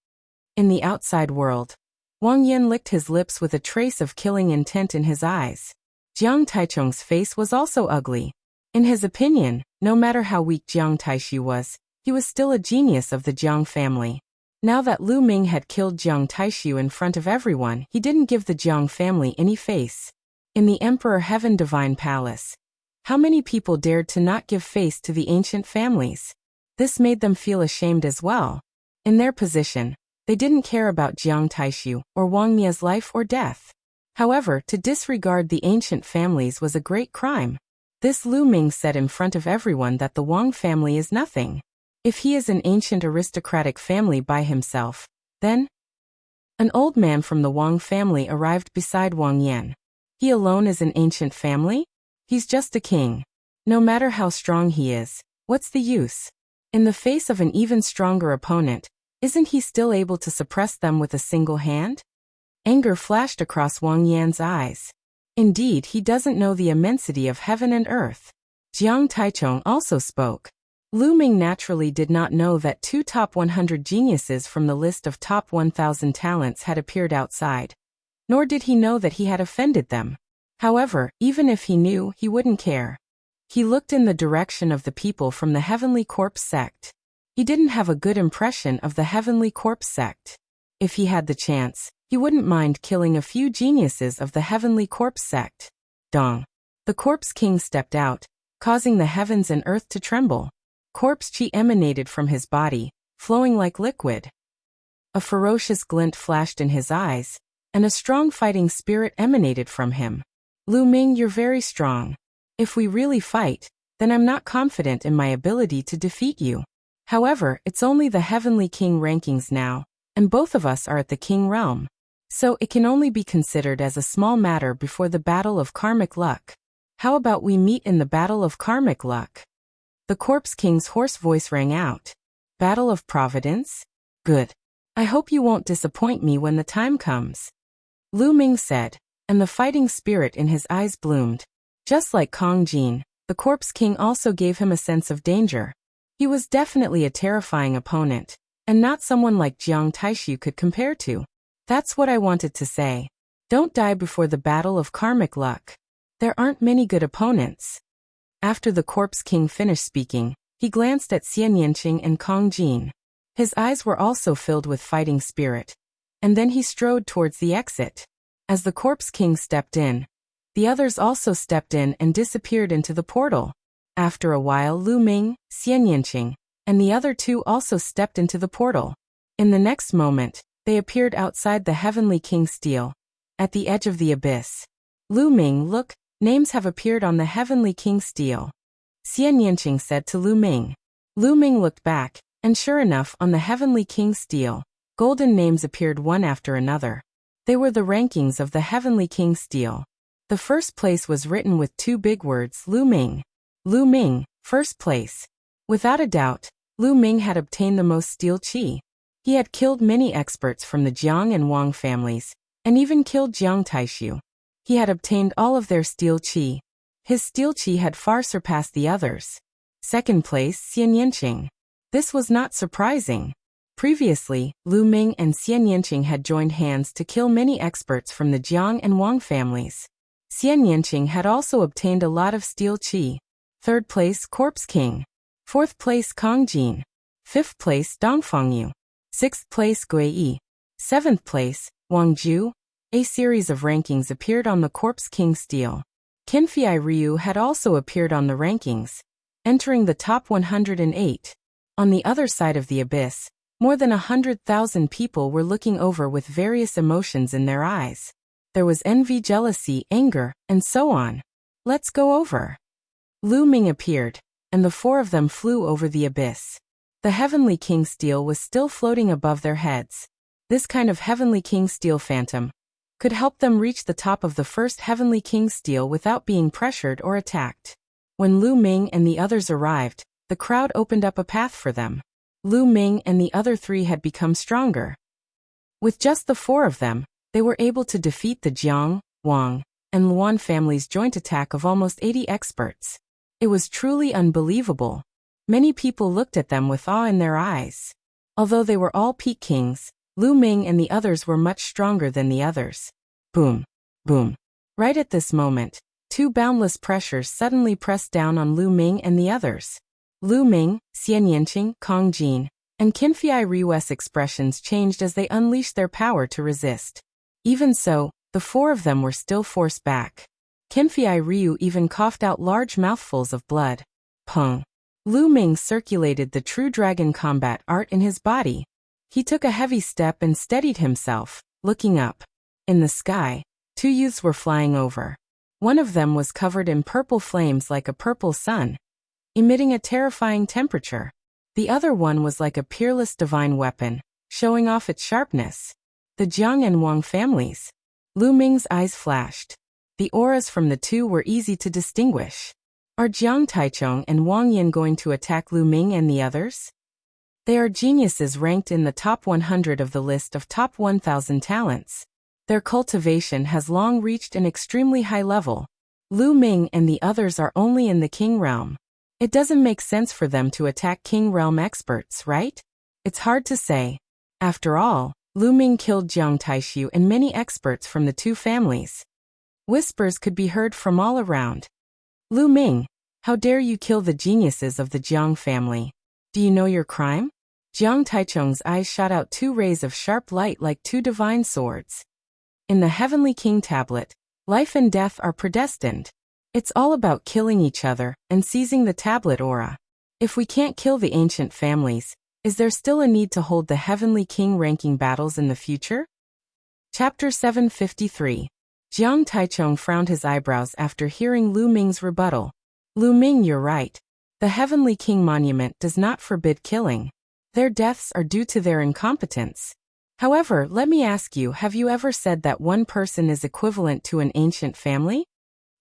In the outside world, Wang Yan licked his lips with a trace of killing intent in his eyes. Jiang Taichung's face was also ugly. In his opinion, no matter how weak Jiang Taishu was, he was still a genius of the Jiang family. Now that Lu Ming had killed Jiang Taishu in front of everyone, he didn't give the Jiang family any face. In the Emperor Heaven Divine Palace, how many people dared to not give face to the ancient families? This made them feel ashamed as well. In their position, they didn't care about Jiang Taishu or Wang Mia's life or death. However, to disregard the ancient families was a great crime. This Lu Ming said in front of everyone that the Wang family is nothing. If he is an ancient aristocratic family by himself, then... An old man from the Wang family arrived beside Wang Yan. He alone is an ancient family? He's just a king. No matter how strong he is, what's the use? In the face of an even stronger opponent, isn't he still able to suppress them with a single hand? Anger flashed across Wang Yan's eyes. Indeed, he doesn't know the immensity of heaven and earth. Jiang Taichung also spoke. Lu Ming naturally did not know that 2 top 100 geniuses from the list of top 1,000 talents had appeared outside. nor did he know that he had offended them. However, even if he knew, he wouldn't care. He looked in the direction of the people from the Heavenly Corpse sect. He didn't have a good impression of the Heavenly Corpse sect. If he had the chance, he wouldn't mind killing a few geniuses of the Heavenly Corpse sect. Dong. The Corpse King stepped out, causing the heavens and earth to tremble. Corpse chi emanated from his body, flowing like liquid. A ferocious glint flashed in his eyes, and a strong fighting spirit emanated from him. Lu Ming, you're very strong. If we really fight, then I'm not confident in my ability to defeat you. However, it's only the Heavenly King rankings now, and both of us are at the King realm. So it can only be considered as a small matter before the Battle of Karmic Luck. How about we meet in the Battle of Karmic Luck? The Corpse King's hoarse voice rang out. Battle of Providence? Good. I hope you won't disappoint me when the time comes. Lu Ming said, and the fighting spirit in his eyes bloomed. Just like Kong Jin, the Corpse King also gave him a sense of danger. He was definitely a terrifying opponent, and not someone like Jiang Taishu could compare to. That's what I wanted to say. Don't die before the Battle of Karmic Luck. There aren't many good opponents. After the Corpse King finished speaking, he glanced at Xian Yanqing and Kong Jin. His eyes were also filled with fighting spirit. And then he strode towards the exit. As the Corpse King stepped in, the others also stepped in and disappeared into the portal. After a while, Lu Ming, Xian Yanqing, and the other two also stepped into the portal. In the next moment, they appeared outside the Heavenly King Steel, at the edge of the abyss. Lu Ming, look, names have appeared on the Heavenly King Steel. Xian Yanqing said to Lu Ming. Lu Ming looked back, and sure enough, on the Heavenly King Steel, golden names appeared one after another. They were the rankings of the Heavenly King Steel. The first place was written with two big words, Lu Ming. Lu Ming, first place. Without a doubt, Lu Ming had obtained the most steel chi. He had killed many experts from the Jiang and Wang families, and even killed Jiang Taishu. He had obtained all of their steel chi. His steel chi had far surpassed the others. Second place, Xian Yanqing. This was not surprising. Previously, Lu Ming and Xian Yanqing had joined hands to kill many experts from the Jiang and Wang families. Xian Yanqing had also obtained a lot of steel chi. Third place, Corpse King. Fourth place, Kong Jin. Fifth place, Dongfeng Yu. Sixth place, Gui Yi. Seventh place, Wang Ju. A series of rankings appeared on the Corpse King Steel. Qinfei Ryu had also appeared on the rankings, entering the top 108. On the other side of the abyss, more than 100,000 people were looking over with various emotions in their eyes. There was envy, jealousy, anger, and so on. Let's go over. Lu Ming appeared, and the four of them flew over the abyss. The Heavenly King Steel was still floating above their heads. This kind of Heavenly King Steel phantom could help them reach the top of the first Heavenly King Steel without being pressured or attacked. When Lu Ming and the others arrived, the crowd opened up a path for them. Lu Ming and the other three had become stronger. With just the four of them, they were able to defeat the Jiang, Wang, and Luan families' joint attack of almost 80 experts. It was truly unbelievable. Many people looked at them with awe in their eyes. Although they were all peak kings, Lu Ming and the others were much stronger than the others. Boom. Boom. Right at this moment, two boundless pressures suddenly pressed down on Lu Ming and the others. Lu Ming, Xian Yanqing, Kong Jin, and Qinfei Ryu's expressions changed as they unleashed their power to resist. Even so, the four of them were still forced back. Qinfei Ryu even coughed out large mouthfuls of blood. Peng. Lu Ming circulated the true dragon combat art in his body. He took a heavy step and steadied himself, looking up. In the sky, two youths were flying over. One of them was covered in purple flames like a purple sun, emitting a terrifying temperature. The other one was like a peerless divine weapon, showing off its sharpness. The Jiang and Wang families. Lu Ming's eyes flashed. The auras from the two were easy to distinguish. Are Jiang Taichong and Wang Yin going to attack Lu Ming and the others? They are geniuses ranked in the top 100 of the list of top 1,000 talents. Their cultivation has long reached an extremely high level. Lu Ming and the others are only in the King realm. It doesn't make sense for them to attack King realm experts, right? It's hard to say. After all, Lu Ming killed Jiang Taishu and many experts from the two families. Whispers could be heard from all around. Lu Ming, how dare you kill the geniuses of the Jiang family? Do you know your crime? Jiang Taichung's eyes shot out two rays of sharp light like two divine swords. In the Heavenly King tablet, life and death are predestined. It's all about killing each other and seizing the tablet aura. If we can't kill the ancient families, is there still a need to hold the Heavenly King ranking battles in the future? Chapter 753. Jiang Taichung frowned his eyebrows after hearing Lu Ming's rebuttal. Lu Ming, you're right. The Heavenly King monument does not forbid killing. Their deaths are due to their incompetence. However, let me ask you, have you ever said that one person is equivalent to an ancient family?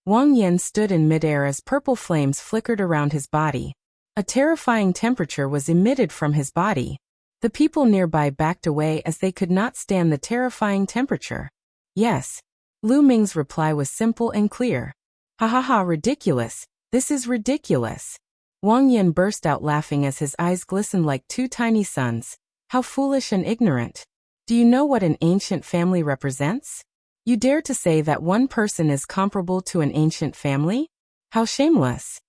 Wang Yan stood in midair as purple flames flickered around his body. A terrifying temperature was emitted from his body. The people nearby backed away as they could not stand the terrifying temperature. Yes. Lu Ming's reply was simple and clear. Ha ha ha, ridiculous. This is ridiculous. Wang Yan burst out laughing as his eyes glistened like two tiny suns. How foolish and ignorant. Do you know what an ancient family represents? You dare to say that one person is comparable to an ancient family? How shameless.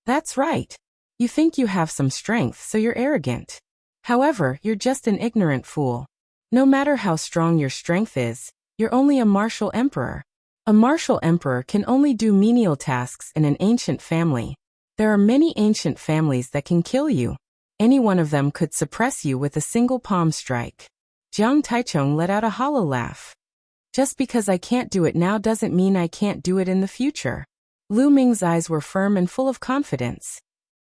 That's right. You think you have some strength, so you're arrogant. However, you're just an ignorant fool. No matter how strong your strength is, you're only a martial emperor. A martial emperor can only do menial tasks in an ancient family. There are many ancient families that can kill you. Any one of them could suppress you with a single palm strike. Jiang Taichung let out a hollow laugh. Just because I can't do it now doesn't mean I can't do it in the future. Lu Ming's eyes were firm and full of confidence.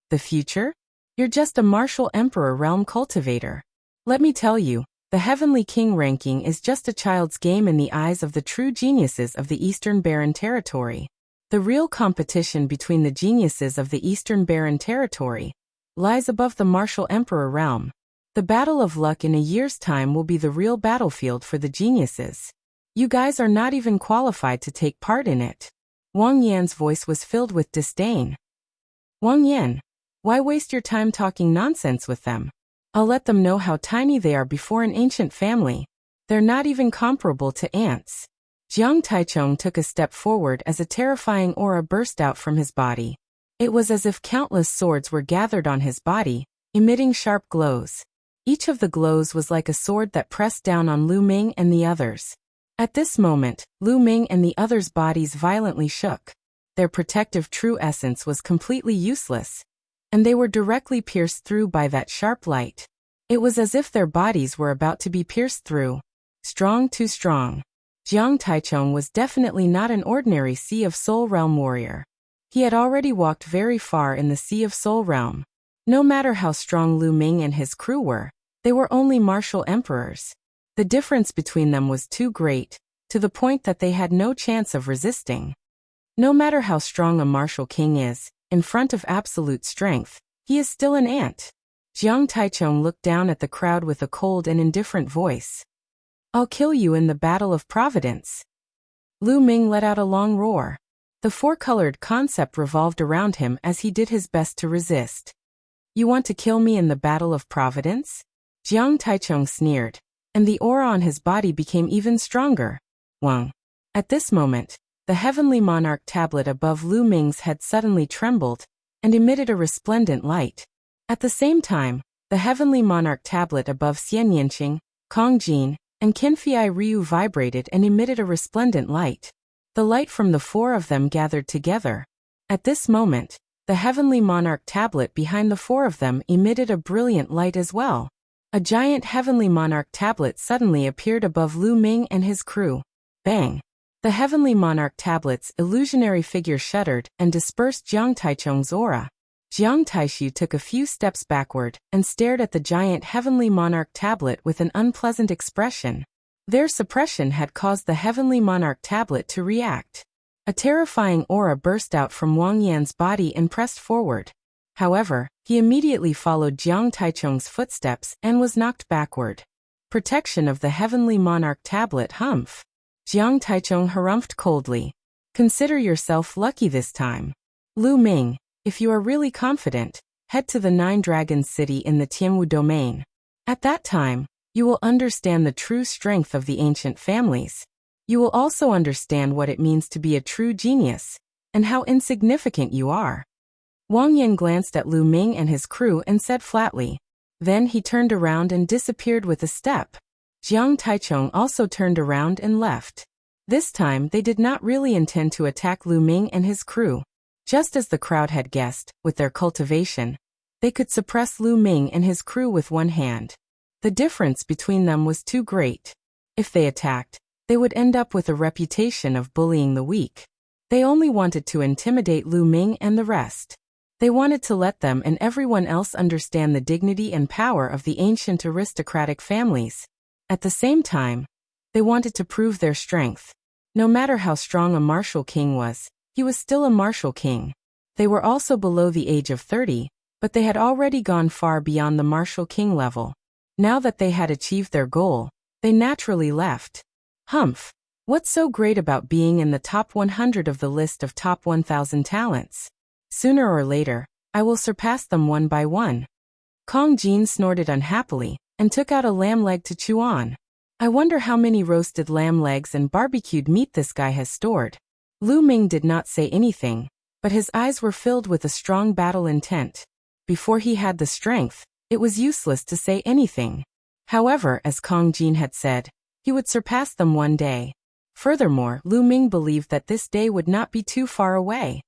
The future? You're just a martial emperor realm cultivator. Let me tell you, the Heavenly King ranking is just a child's game in the eyes of the true geniuses of the Eastern Barren Territory. The real competition between the geniuses of the Eastern Barren Territory lies above the martial emperor realm. The battle of luck in a year's time will be the real battlefield for the geniuses. You guys are not even qualified to take part in it. Wang Yan's voice was filled with disdain. Wang Yan, why waste your time talking nonsense with them? I'll let them know how tiny they are before an ancient family. They're not even comparable to ants. Jiang Taichung took a step forward as a terrifying aura burst out from his body. It was as if countless swords were gathered on his body, emitting sharp glows. Each of the glows was like a sword that pressed down on Lu Ming and the others. At this moment, Lu Ming and the others' bodies violently shook. Their protective true essence was completely useless, and they were directly pierced through by that sharp light. It was as if their bodies were about to be pierced through. Strong, too strong. Jiang Taichung was definitely not an ordinary Sea of Soul Realm warrior. He had already walked very far in the Sea of Soul Realm. No matter how strong Lu Ming and his crew were, they were only martial emperors. The difference between them was too great, to the point that they had no chance of resisting. No matter how strong a martial king is, in front of absolute strength, he is still an ant. Jiang Taichung looked down at the crowd with a cold and indifferent voice. I'll kill you in the battle of Providence. Lu Ming let out a long roar. The four-colored concept revolved around him as he did his best to resist. You want to kill me in the battle of Providence? Jiang Taichung sneered, and the aura on his body became even stronger. Wang. At this moment, the Heavenly Monarch tablet above Lu Ming's head suddenly trembled and emitted a resplendent light. At the same time, the Heavenly Monarch tablet above Xian Yinqing, Kong Jin, and Qinfei Ryu vibrated and emitted a resplendent light. The light from the four of them gathered together. At this moment, the Heavenly Monarch tablet behind the four of them emitted a brilliant light as well. A giant Heavenly Monarch tablet suddenly appeared above Lu Ming and his crew. Bang! The Heavenly Monarch tablet's illusionary figure shuddered and dispersed Jiang Taichung's aura. Jiang Taishu took a few steps backward and stared at the giant Heavenly Monarch tablet with an unpleasant expression. Their suppression had caused the Heavenly Monarch tablet to react. A terrifying aura burst out from Wang Yan's body and pressed forward. However, he immediately followed Jiang Taichung's footsteps and was knocked backward. Protection of the Heavenly Monarch tablet. Humph. Jiang Taichung harumphed coldly. Consider yourself lucky this time. Lu Ming, if you are really confident, head to the Nine Dragons City in the Tianwu domain. At that time, You will understand the true strength of the ancient families. You will also understand what it means to be a true genius, and how insignificant you are. Wang Yan glanced at Lu Ming and his crew and said flatly. Then he turned around and disappeared with a step. Jiang Taichung also turned around and left. This time they did not really intend to attack Lu Ming and his crew. Just as the crowd had guessed, with their cultivation, they could suppress Lu Ming and his crew with one hand. The difference between them was too great. If they attacked, they would end up with a reputation of bullying the weak. They only wanted to intimidate Lu Ming and the rest. They wanted to let them and everyone else understand the dignity and power of the ancient aristocratic families. At the same time, they wanted to prove their strength. No matter how strong a martial king was, he was still a martial king. They were also below the age of 30, but they had already gone far beyond the martial king level. Now that they had achieved their goal, they naturally left. Humph! What's so great about being in the top 100 of the list of top 1,000 talents? Sooner or later, I will surpass them one by one. Kong Jin snorted unhappily, and took out a lamb leg to chew on. I wonder how many roasted lamb legs and barbecued meat this guy has stored. Lu Ming did not say anything, but his eyes were filled with a strong battle intent. Before he had the strength, it was useless to say anything. However, as Kong Jin had said, he would surpass them one day. Furthermore, Lu Ming believed that this day would not be too far away.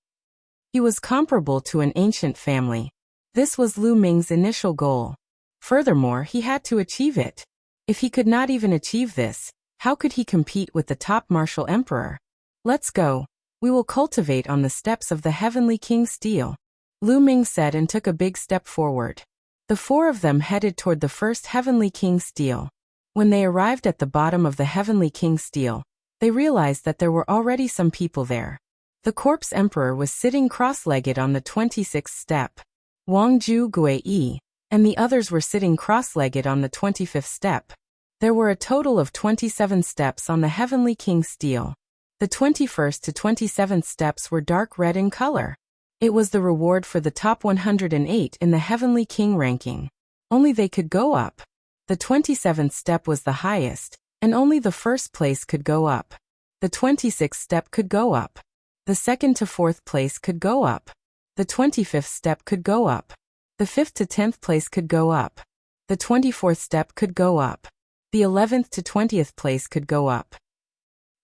He was comparable to an ancient family. This was Lu Ming's initial goal. Furthermore, he had to achieve it. If he could not even achieve this, how could he compete with the top martial emperor? Let's go. We will cultivate on the steps of the Heavenly King Steel. Lu Ming said and took a big step forward. The four of them headed toward the first Heavenly King Steel. When they arrived at the bottom of the Heavenly King Steel, they realized that there were already some people there. The corpse emperor was sitting cross-legged on the 26th step. Wang Ju Gui and the others were sitting cross-legged on the 25th step. There were a total of 27 steps on the Heavenly King Steel. The 21st to 27th steps were dark red in color. It was the reward for the top 108 in the Heavenly King ranking. Only they could go up. The 27th step was the highest, and only the first place could go up. The 26th step could go up. The second to fourth place could go up. The 25th step could go up. The 5th to 10th place could go up. The 24th step could go up. The 11th to 20th place could go up.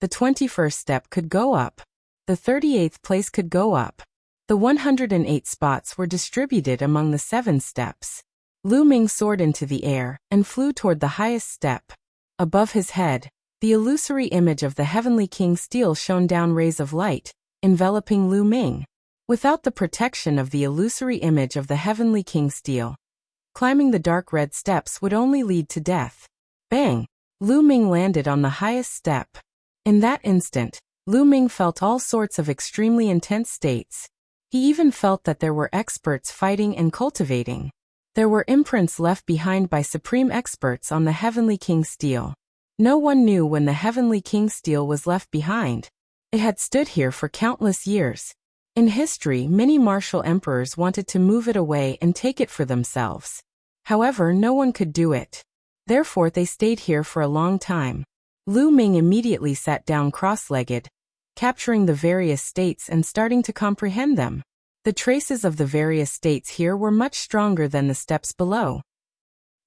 The 21st step could go up. The 38th place could go up. The 108 spots were distributed among the 7 steps. Lu Ming soared into the air and flew toward the highest step. Above his head, the illusory image of the Heavenly King Steel shone down rays of light, enveloping Lu Ming. Without the protection of the illusory image of the Heavenly King Steel, climbing the dark red steps would only lead to death. Bang! Lu Ming landed on the highest step. In that instant, Lu Ming felt all sorts of extremely intense states. He even felt that there were experts fighting and cultivating. There were imprints left behind by supreme experts on the Heavenly King Steel. No one knew when the Heavenly King Steel was left behind. It had stood here for countless years. In history, many martial emperors wanted to move it away and take it for themselves. However, no one could do it. Therefore, they stayed here for a long time. Lu Ming immediately sat down cross-legged, capturing the various states and starting to comprehend them. The traces of the various states here were much stronger than the steps below.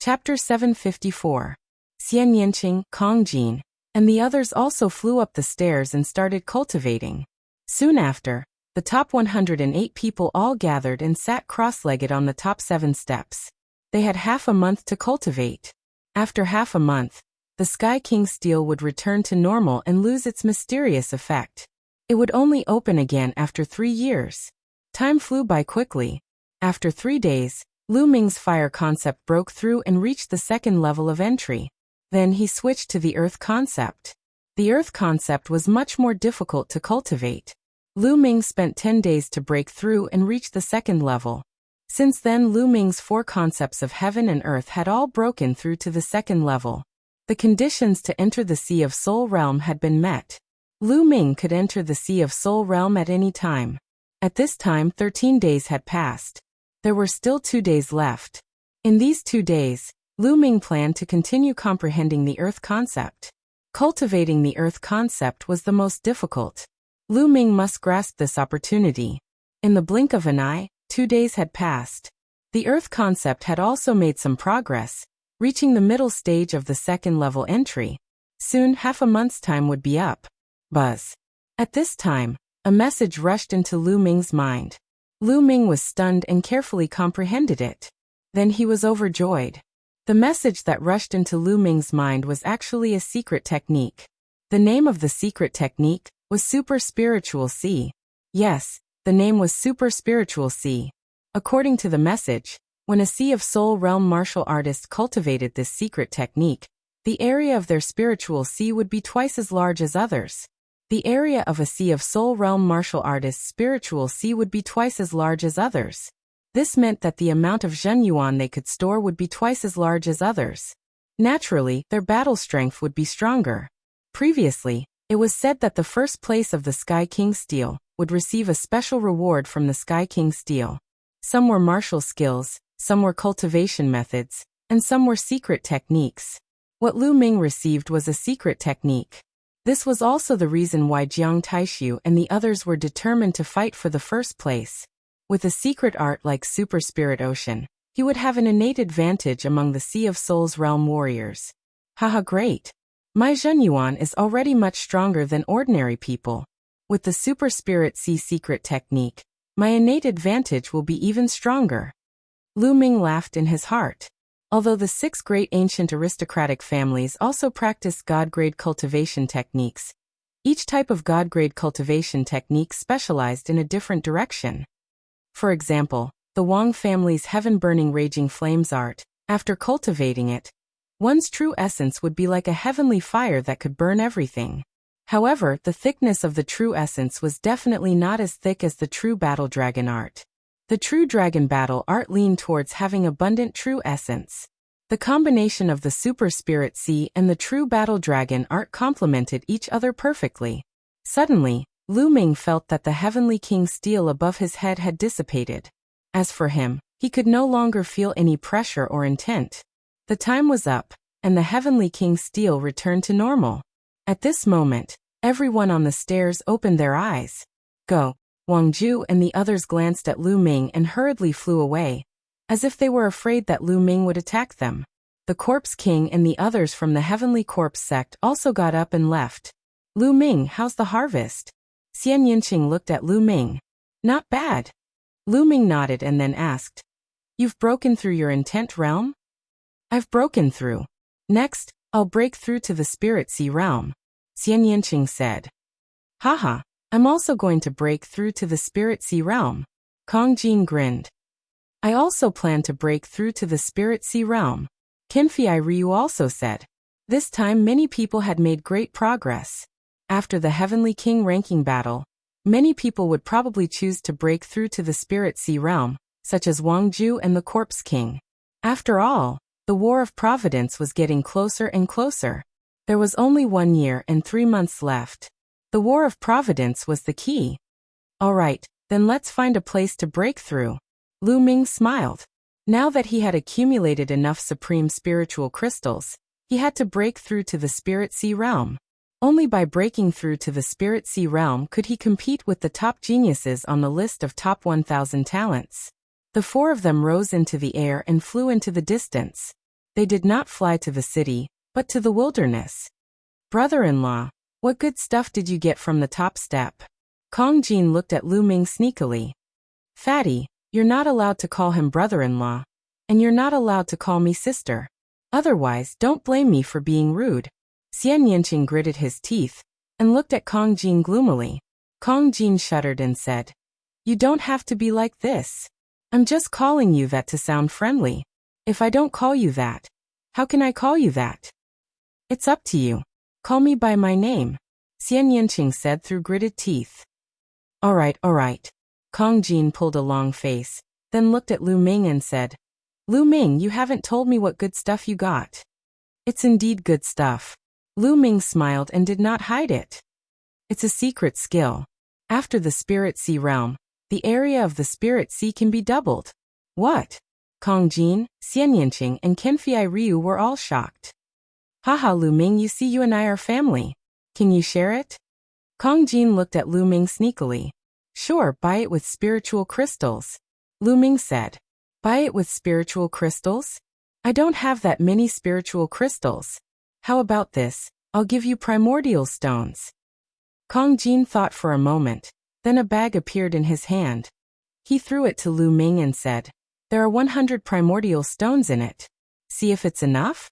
Chapter 754. Xian Yanqing, Kong Jin, and the others also flew up the stairs and started cultivating. Soon after, the top 108 people all gathered and sat cross-legged on the top 7 steps. They had half a month to cultivate. After half a month, the Sky King Steel would return to normal and lose its mysterious effect. It would only open again after 3 years. Time flew by quickly. After 3 days, Lu Ming's fire concept broke through and reached the second level of entry. Then he switched to the earth concept. The earth concept was much more difficult to cultivate. Lu Ming spent 10 days to break through and reach the second level. Since then, Lu Ming's 4 concepts of heaven and earth had all broken through to the second level. The conditions to enter the Sea of Soul Realm had been met. Lu Ming could enter the Sea of Soul Realm at any time. At this time, 13 days had passed. There were still 2 days left. In these 2 days, Lu Ming planned to continue comprehending the Earth concept. Cultivating the Earth concept was the most difficult. Lu Ming must grasp this opportunity. In the blink of an eye, 2 days had passed. The Earth concept had also made some progress, reaching the middle stage of the second-level entry. Soon, half a month's time would be up. Buzz. At this time, a message rushed into Lu Ming's mind. Lu Ming was stunned and carefully comprehended it. Then he was overjoyed. The message that rushed into Lu Ming's mind was actually a secret technique. The name of the secret technique was Super Spiritual C. Yes, the name was Super Spiritual C. According to the message, when a Sea of Soul Realm martial artist cultivated this secret technique, the area of their spiritual sea would be twice as large as others. The area of a Sea of Soul Realm martial artist's spiritual sea would be twice as large as others. This meant that the amount of Zhen Yuan they could store would be twice as large as others. Naturally, their battle strength would be stronger. Previously, it was said that the first place of the Sky King Steel would receive a special reward from the Sky King Steel. Some were martial skills, some were cultivation methods, and some were secret techniques. What Lu Ming received was a secret technique. This was also the reason why Jiang Taishu and the others were determined to fight for the first place. With a secret art like Super Spirit Ocean, he would have an innate advantage among the Sea of Souls realm warriors. Haha, great! My Zhen Yuan is already much stronger than ordinary people. With the Super Spirit Sea secret technique, my innate advantage will be even stronger. Lu Ming laughed in his heart. Although the 6 great ancient aristocratic families also practiced God-grade cultivation techniques, each type of God-grade cultivation technique specialized in a different direction. For example, the Wang family's heaven-burning raging flames art, after cultivating it, one's true essence would be like a heavenly fire that could burn everything. However, the thickness of the true essence was definitely not as thick as the true battle dragon art. The true dragon battle art leaned towards having abundant true essence. The combination of the Super Spirit Sea and the true battle dragon art complemented each other perfectly. Suddenly, Lu Ming felt that the Heavenly King Steel above his head had dissipated. As for him, he could no longer feel any pressure or intent. The time was up, and the Heavenly King Steel returned to normal. At this moment, everyone on the stairs opened their eyes. Go! Wang Ju and the others glanced at Lu Ming and hurriedly flew away, as if they were afraid that Lu Ming would attack them. The Corpse King and the others from the Heavenly Corpse sect also got up and left. Lu Ming, how's the harvest? Xian Yinqing looked at Lu Ming. Not bad. Lu Ming nodded and then asked, You've broken through your intent realm? I've broken through. Next, I'll break through to the Spirit Sea realm. Xian Yinqing said. Haha. I'm also going to break through to the Spirit Sea realm. Kong Jin grinned. I also plan to break through to the Spirit Sea realm. Qinfei Ryu also said. This time many people had made great progress. After the Heavenly King ranking battle, many people would probably choose to break through to the Spirit Sea realm, such as Wang Ju and the Corpse King. After all, the War of Providence was getting closer and closer. There was only 1 year and 3 months left. The War of Providence was the key. Alright, then let's find a place to break through. Lu Ming smiled. Now that he had accumulated enough supreme spiritual crystals, he had to break through to the Spirit Sea realm. Only by breaking through to the Spirit Sea realm could he compete with the top geniuses on the list of top 1,000 talents. The 4 of them rose into the air and flew into the distance. They did not fly to the city, but to the wilderness. Brother-in-law, what good stuff did you get from the top step? Kong Jin looked at Lu Ming sneakily. Fatty, you're not allowed to call him brother-in-law. And you're not allowed to call me sister. Otherwise, don't blame me for being rude. Xian Yinqing gritted his teeth and looked at Kong Jin gloomily. Kong Jin shuddered and said, You don't have to be like this. I'm just calling you that to sound friendly. If I don't call you that, how can I call you that? It's up to you. Call me by my name, Xian Yinqing said through gritted teeth. Alright. Kong Jin pulled a long face, then looked at Lu Ming and said, Lu Ming, you haven't told me what good stuff you got. It's indeed good stuff. Lu Ming smiled and did not hide it. It's a secret skill. After the Spirit Sea realm, the area of the Spirit Sea can be doubled. What? Kong Jin, Xian Yinqing, and Qinfei Ryu were all shocked. Haha, Lu Ming, you see, you and I are family. Can you share it? Kong Jin looked at Lu Ming sneakily. Sure, buy it with spiritual crystals. Lu Ming said. Buy it with spiritual crystals? I don't have that many spiritual crystals. How about this? I'll give you primordial stones. Kong Jin thought for a moment. Then a bag appeared in his hand. He threw it to Lu Ming and said, There are 100 primordial stones in it. See if it's enough?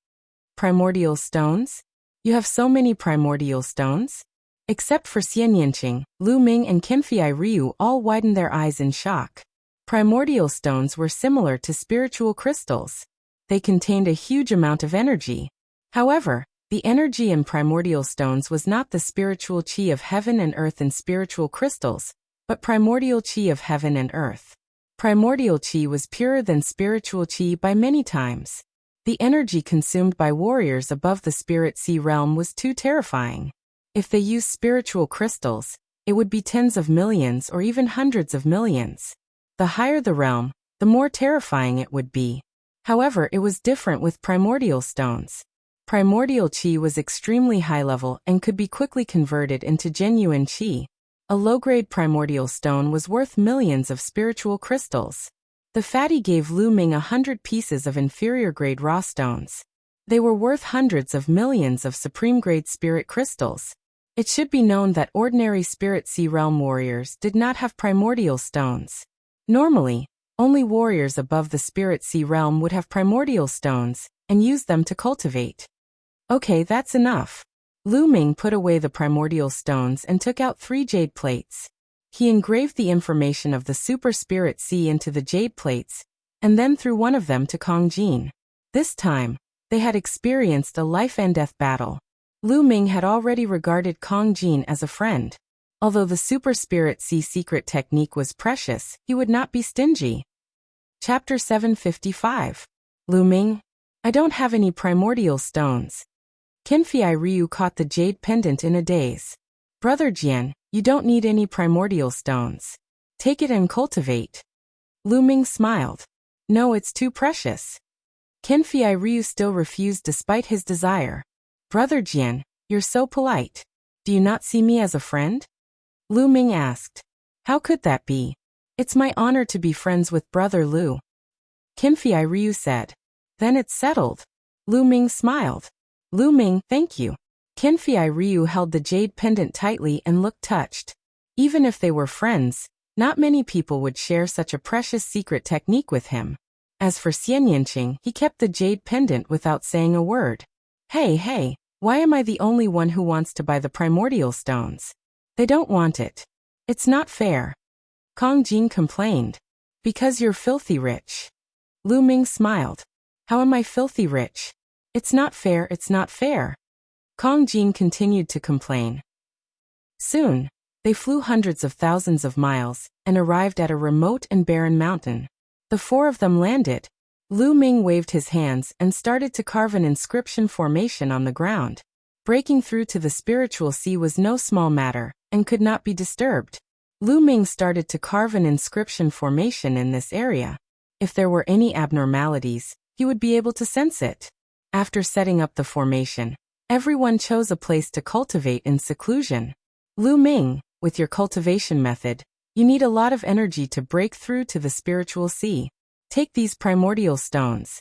Primordial stones? You have so many primordial stones? Except for Xian Yinqing, Lu Ming and Qinfei Ryu all widened their eyes in shock. Primordial stones were similar to spiritual crystals. They contained a huge amount of energy. However, the energy in primordial stones was not the spiritual chi of heaven and earth in spiritual crystals, but primordial chi of heaven and earth. Primordial chi was purer than spiritual chi by many times. The energy consumed by warriors above the spirit sea realm was too terrifying. If they used spiritual crystals, it would be tens of millions or even hundreds of millions. The higher the realm, the more terrifying it would be. However, it was different with primordial stones. Primordial chi was extremely high level and could be quickly converted into genuine chi. A low-grade primordial stone was worth millions of spiritual crystals. The fatty gave Lu Ming 100 pieces of inferior-grade raw stones. They were worth hundreds of millions of supreme-grade spirit crystals. It should be known that ordinary spirit sea realm warriors did not have primordial stones. Normally, only warriors above the spirit sea realm would have primordial stones and use them to cultivate. Okay, that's enough. Lu Ming put away the primordial stones and took out 3 jade plates. He engraved the information of the super spirit sea into the jade plates, and then threw one of them to Kong Jin. This time, they had experienced a life-and-death battle. Lu Ming had already regarded Kong Jin as a friend. Although the super spirit sea secret technique was precious, he would not be stingy. Chapter 755. Lu Ming, I don't have any primordial stones. Qinfei Ryu caught the jade pendant in a daze. Brother Jian, you don't need any primordial stones. Take it and cultivate. Lu Ming smiled. No, it's too precious. Qinfei Ryu still refused despite his desire. Brother Jian, you're so polite. Do you not see me as a friend? Lu Ming asked. How could that be? It's my honor to be friends with Brother Lu. Qinfei Ryu said. Then it's settled. Lu Ming smiled. Lu Ming, thank you. Qinfei Ryu held the jade pendant tightly and looked touched. Even if they were friends, not many people would share such a precious secret technique with him. As for Xian Yinqing, he kept the jade pendant without saying a word. Hey, why am I the only one who wants to buy the primordial stones? They don't want it. It's not fair. Kong Jin complained. Because you're filthy rich. Lu Ming smiled. How am I filthy rich? It's not fair, it's not fair. Kong Jin continued to complain. Soon, they flew hundreds of thousands of miles and arrived at a remote and barren mountain. The 4 of them landed. Lu Ming waved his hands and started to carve an inscription formation on the ground. Breaking through to the spiritual sea was no small matter and could not be disturbed. Lu Ming started to carve an inscription formation in this area. If there were any abnormalities, he would be able to sense it. After setting up the formation, everyone chose a place to cultivate in seclusion. Lu Ming, with your cultivation method, you need a lot of energy to break through to the spiritual sea. Take these primordial stones.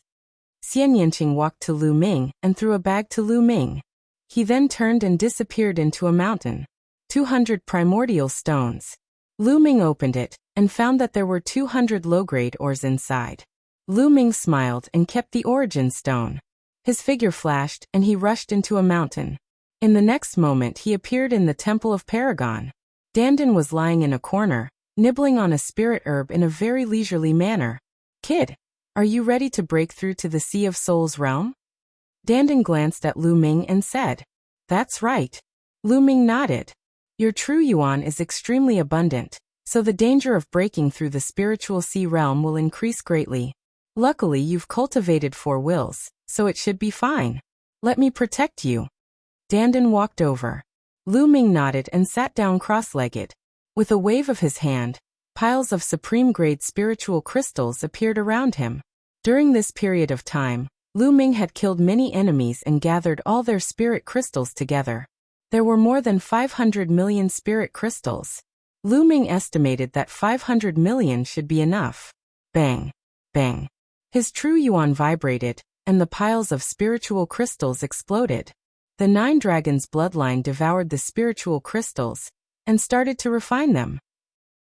Xian Yinqing walked to Lu Ming and threw a bag to Lu Ming. He then turned and disappeared into a mountain. 200 primordial stones. Lu Ming opened it and found that there were 200 low-grade ores inside. Lu Ming smiled and kept the origin stone. His figure flashed and he rushed into a mountain. In the next moment he appeared in the Temple of Paragon. Dandan was lying in a corner, nibbling on a spirit herb in a very leisurely manner. Kid, are you ready to break through to the Sea of Souls realm? Dandan glanced at Lu Ming and said. That's right. Lu Ming nodded. Your true yuan is extremely abundant, so the danger of breaking through the spiritual sea realm will increase greatly. Luckily you've cultivated 4 wills, so it should be fine. Let me protect you. Dandan walked over. Lu Ming nodded and sat down cross-legged. With a wave of his hand, piles of supreme-grade spiritual crystals appeared around him. During this period of time, Lu Ming had killed many enemies and gathered all their spirit crystals together. There were more than 500 million spirit crystals. Lu Ming estimated that 500 million should be enough. Bang! Bang! His true yuan vibrated, and the piles of spiritual crystals exploded. The 9 dragons' bloodline devoured the spiritual crystals and started to refine them.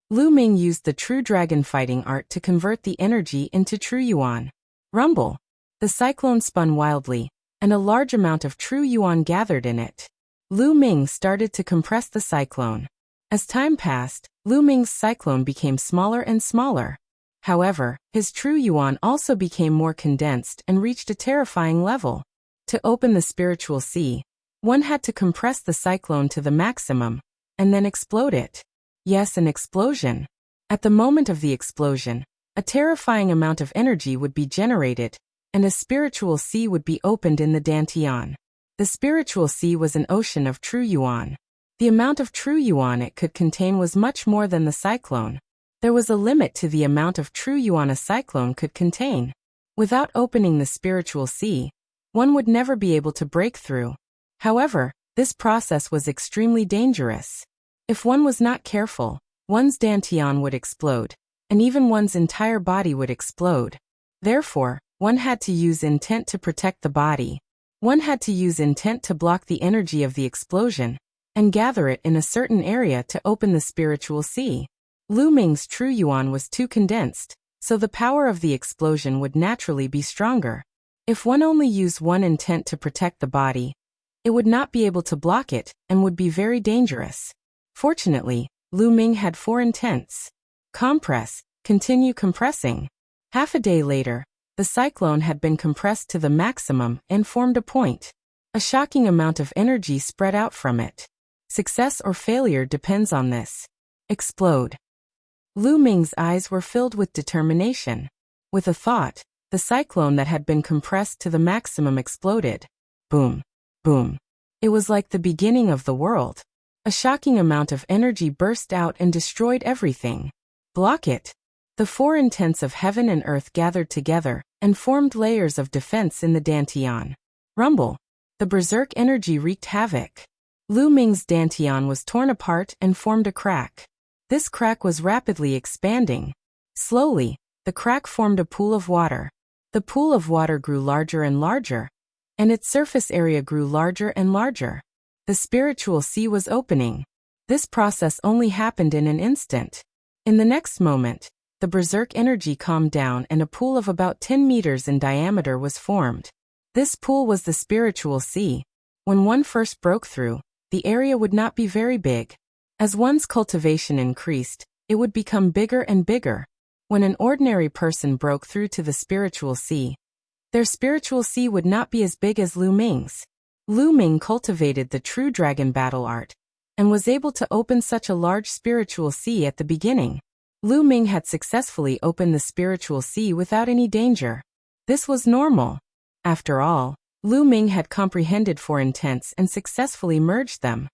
Lu Ming used the true dragon fighting art to convert the energy into true yuan. Rumble! The cyclone spun wildly, and a large amount of true yuan gathered in it. Lu Ming started to compress the cyclone. As time passed, Lu Ming's cyclone became smaller and smaller. However, his true yuan also became more condensed and reached a terrifying level. To open the spiritual sea, one had to compress the cyclone to the maximum, and then explode it. Yes, an explosion. At the moment of the explosion, a terrifying amount of energy would be generated, and a spiritual sea would be opened in the Dantian. The spiritual sea was an ocean of true yuan. The amount of true yuan it could contain was much more than the cyclone. There was a limit to the amount of true yuan a cyclone could contain. Without opening the spiritual sea, one would never be able to break through. However, this process was extremely dangerous. If one was not careful, one's Dantian would explode, and even one's entire body would explode. Therefore, one had to use intent to protect the body. One had to use intent to block the energy of the explosion, and gather it in a certain area to open the spiritual sea. Lu Ming's true yuan was too condensed, so the power of the explosion would naturally be stronger. If one only used one intent to protect the body, it would not be able to block it and would be very dangerous. Fortunately, Lu Ming had 4 intents. Compress, continue compressing. Half a day later, the cyclone had been compressed to the maximum and formed a point. A shocking amount of energy spread out from it. Success or failure depends on this. Explode. Lu Ming's eyes were filled with determination. With a thought, the cyclone that had been compressed to the maximum exploded. Boom. Boom. It was like the beginning of the world. A shocking amount of energy burst out and destroyed everything. Block it. The 4 intents of heaven and earth gathered together and formed layers of defense in the Dantian. Rumble. The berserk energy wreaked havoc. Lu Ming's Dantian was torn apart and formed a crack. This crack was rapidly expanding. Slowly, the crack formed a pool of water. The pool of water grew larger and larger, and its surface area grew larger and larger. The spiritual sea was opening. This process only happened in an instant. In the next moment, the berserk energy calmed down and a pool of about 10 meters in diameter was formed. This pool was the spiritual sea. When one first broke through, the area would not be very big. As one's cultivation increased, it would become bigger and bigger. When an ordinary person broke through to the spiritual sea, their spiritual sea would not be as big as Lu Ming's. Lu Ming cultivated the true dragon battle art, and was able to open such a large spiritual sea at the beginning. Lu Ming had successfully opened the spiritual sea without any danger. This was normal. After all, Lu Ming had comprehended 4 intents and successfully merged them.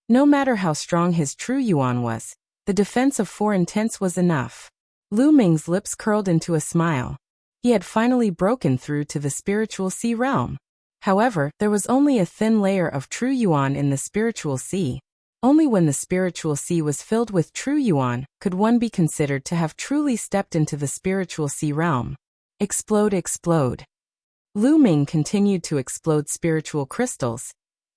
No matter how strong his true yuan was, the defense of 4 intents was enough. Lu Ming's lips curled into a smile. He had finally broken through to the spiritual sea realm. However, there was only a thin layer of true yuan in the spiritual sea. Only when the spiritual sea was filled with true yuan could one be considered to have truly stepped into the spiritual sea realm. Explode, explode. Lu Ming continued to explode spiritual crystals,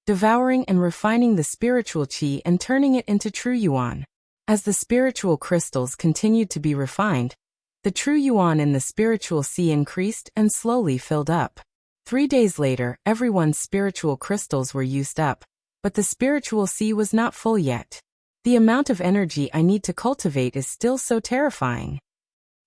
devouring and refining the spiritual qi and turning it into true yuan. As the spiritual crystals continued to be refined, the true yuan in the spiritual sea increased and slowly filled up. 3 days later, everyone's spiritual crystals were used up, but the spiritual sea was not full yet. The amount of energy I need to cultivate is still so terrifying.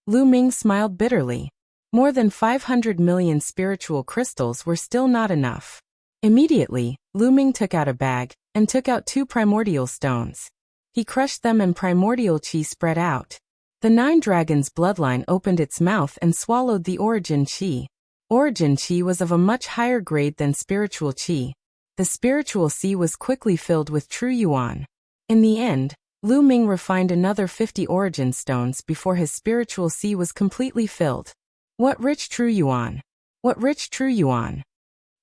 Lu Ming smiled bitterly. More than 500 million spiritual crystals were still not enough. Immediately, Lu Ming took out a bag and took out 2 primordial stones. He crushed them and primordial qi spread out. The 9 dragons' bloodline opened its mouth and swallowed the origin qi. Origin qi was of a much higher grade than spiritual qi. The spiritual sea was quickly filled with true yuan. In the end, Lu Ming refined another 50 origin stones before his spiritual sea was completely filled. What rich true yuan? What rich true yuan?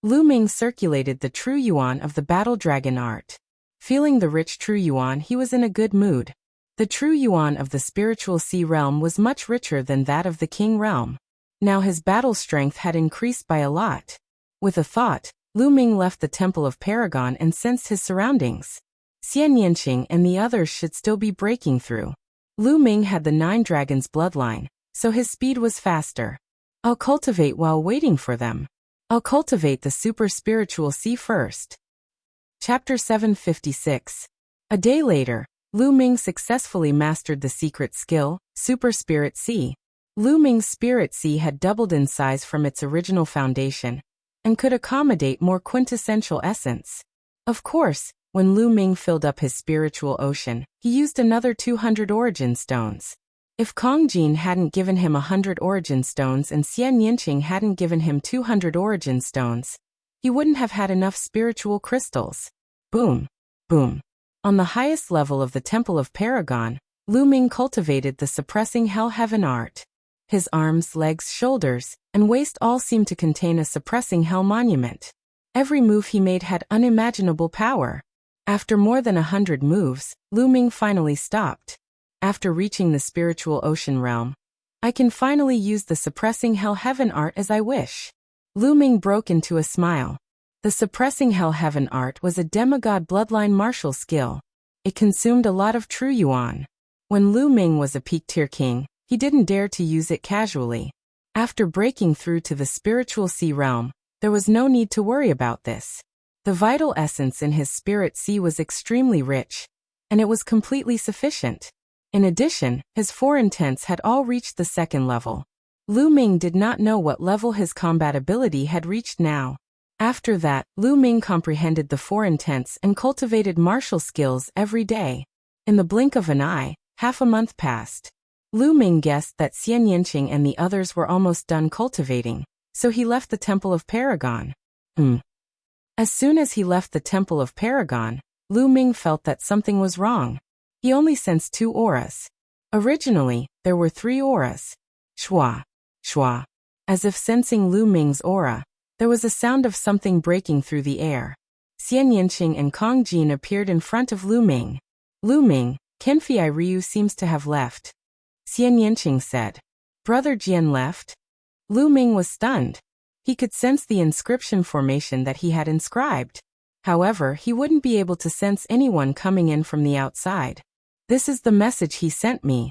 Lu Ming circulated the true yuan of the battle dragon art. Feeling the rich true yuan, he was in a good mood. The true yuan of the spiritual sea realm was much richer than that of the king realm. Now his battle strength had increased by a lot. With a thought, Lu Ming left the Temple of Paragon and sensed his surroundings. Xian Yanqing and the others should still be breaking through. Lu Ming had the 9 dragons bloodline, so his speed was faster. I'll cultivate while waiting for them. I'll cultivate the super spiritual sea first. Chapter 756. A day later, Lu Ming successfully mastered the secret skill, Super Spirit Sea. Lu Ming's Spirit Sea had doubled in size from its original foundation, and could accommodate more quintessential essence. Of course, when Lu Ming filled up his spiritual ocean, he used another 200 origin stones. If Kong Jin hadn't given him 100 origin stones and Xian Yanqing hadn't given him 200 origin stones, he wouldn't have had enough spiritual crystals. Boom. Boom. On the highest level of the Temple of Paragon, Lu Ming cultivated the suppressing hell heaven art. His arms, legs, shoulders, and waist all seemed to contain a suppressing hell monument. Every move he made had unimaginable power. After more than 100 moves, Lu Ming finally stopped. After reaching the spiritual ocean realm, I can finally use the suppressing hell heaven art as I wish. Lu Ming broke into a smile. The suppressing hell heaven art was a demigod bloodline martial skill. It consumed a lot of true yuan. When Lu Ming was a peak tier king, he didn't dare to use it casually. After breaking through to the spiritual sea realm, there was no need to worry about this. The vital essence in his spirit sea was extremely rich, and it was completely sufficient. In addition, his 4 intents had all reached the 2nd level. Lu Ming did not know what level his combat ability had reached now. After that, Lu Ming comprehended the 4 intents and cultivated martial skills every day. In the blink of an eye, half a month passed. Lu Ming guessed that Xian Yanqing and the others were almost done cultivating, so he left the Temple of Paragon. As soon as he left the Temple of Paragon, Lu Ming felt that something was wrong. He only sensed 2 auras. Originally, there were 3 auras. Shwa, shwa. As if sensing Lu Ming's aura, there was a sound of something breaking through the air. Xian Yanqing and Kong Jin appeared in front of Lu Ming. Lu Ming, Kenfei Ryu seems to have left. Xian Yanqing said. Brother Jian left? Lu Ming was stunned. He could sense the inscription formation that he had inscribed. However, he wouldn't be able to sense anyone coming in from the outside. This is the message he sent me.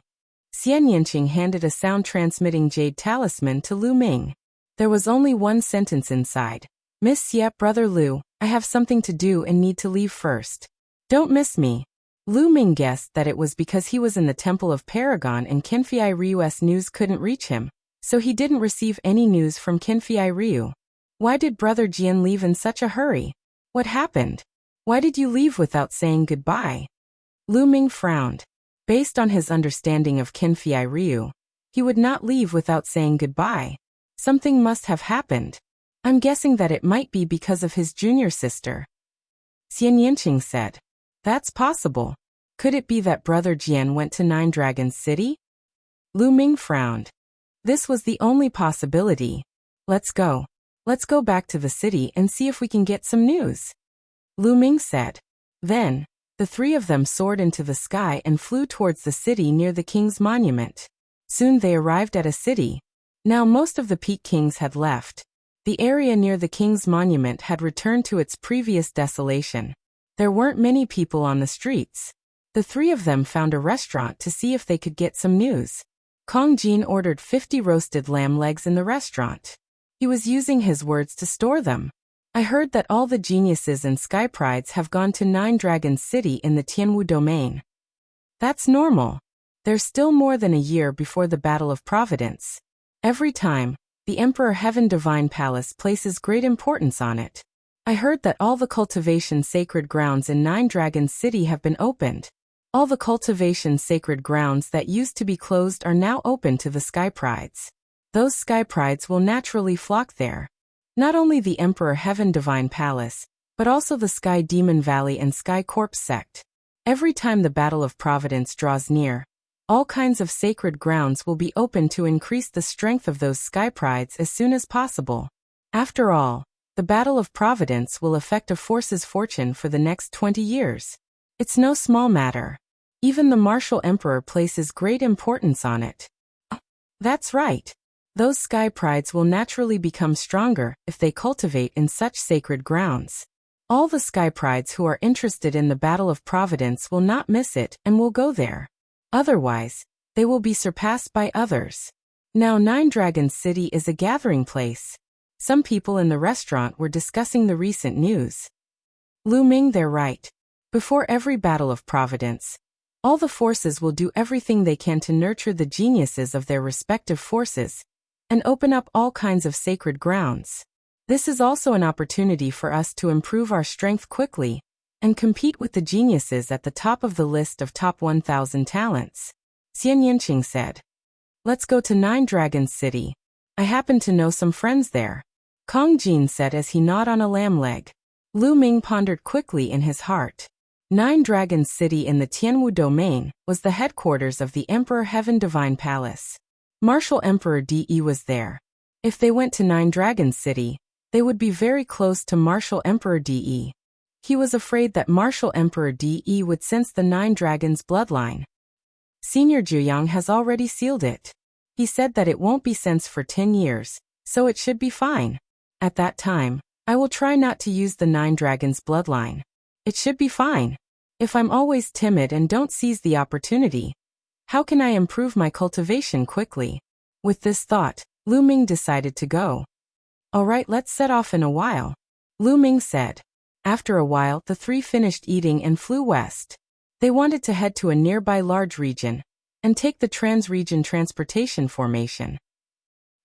Xian Yanqing handed a sound-transmitting jade talisman to Lu Ming. There was only one sentence inside. Miss Xie, Brother Lu, I have something to do and need to leave first. Don't miss me. Lu Ming guessed that it was because he was in the Temple of Paragon and Kenfei Ryu's news couldn't reach him, so he didn't receive any news from Kenfei Ryu. Why did Brother Jian leave in such a hurry? What happened? Why did you leave without saying goodbye? Lu Ming frowned. Based on his understanding of Kenfei Ryu, he would not leave without saying goodbye. Something must have happened. I'm guessing that it might be because of his junior sister. Xian Yanqing said. That's possible. Could it be that Brother Jian went to 9 Dragons City? Lu Ming frowned. This was the only possibility. Let's go. Let's go back to the city and see if we can get some news. Lu Ming said. Then, the 3 of them soared into the sky and flew towards the city near the king's monument. Soon they arrived at a city. Now most of the peak kings had left. The area near the king's monument had returned to its previous desolation. There weren't many people on the streets. The 3 of them found a restaurant to see if they could get some news. Kong Jin ordered 50 roasted lamb legs in the restaurant. He was using his words to store them. I heard that all the geniuses and sky prides have gone to 9 Dragons City in the Tianwu domain. That's normal. There's still more than a year before the Battle of Providence. Every time, the Emperor Heaven Divine Palace places great importance on it. I heard that all the cultivation sacred grounds in 9 Dragons City have been opened. All the cultivation sacred grounds that used to be closed are now open to the sky prides. Those sky prides will naturally flock there. Not only the Emperor Heaven Divine Palace, but also the Sky Demon Valley and Sky Corpse sect. Every time the Battle of Providence draws near, All kinds of sacred grounds will be open to increase the strength of those sky prides as soon as possible. After all, the Battle of Providence will affect a force's fortune for the next 20 years. It's no small matter. Even the martial emperor places great importance on it. That's right. Those sky prides will naturally become stronger if they cultivate in such sacred grounds. All the sky prides who are interested in the Battle of Providence will not miss it and will go there. Otherwise, they will be surpassed by others. Now Nine Dragons City is a gathering place. Some people in the restaurant were discussing the recent news. Lu Ming, they're right. Before every Battle of Providence, all the forces will do everything they can to nurture the geniuses of their respective forces and open up all kinds of sacred grounds. This is also an opportunity for us to improve our strength quickly and compete with the geniuses at the top of the list of top 1,000 talents. Xian Yinqing said. Let's go to Nine Dragons City. I happen to know some friends there. Kong Jin said as he gnawed on a lamb leg. Lu Ming pondered quickly in his heart. Nine Dragons City in the Tianwu domain was the headquarters of the Emperor Heaven Divine Palace. Martial Emperor Di was there. If they went to Nine Dragons City, they would be very close to Martial Emperor Di. He was afraid that Martial Emperor Di would sense the Nine Dragons bloodline. Senior Zhuyang has already sealed it. He said that it won't be sensed for 10 years, so it should be fine. At that time, I will try not to use the Nine Dragons bloodline. It should be fine. If I'm always timid and don't seize the opportunity, how can I improve my cultivation quickly? With this thought, Lu Ming decided to go. Alright, let's set off in a while, Lu Ming said. After a while, the three finished eating and flew west. They wanted to head to a nearby large region and take the trans-region transportation formation.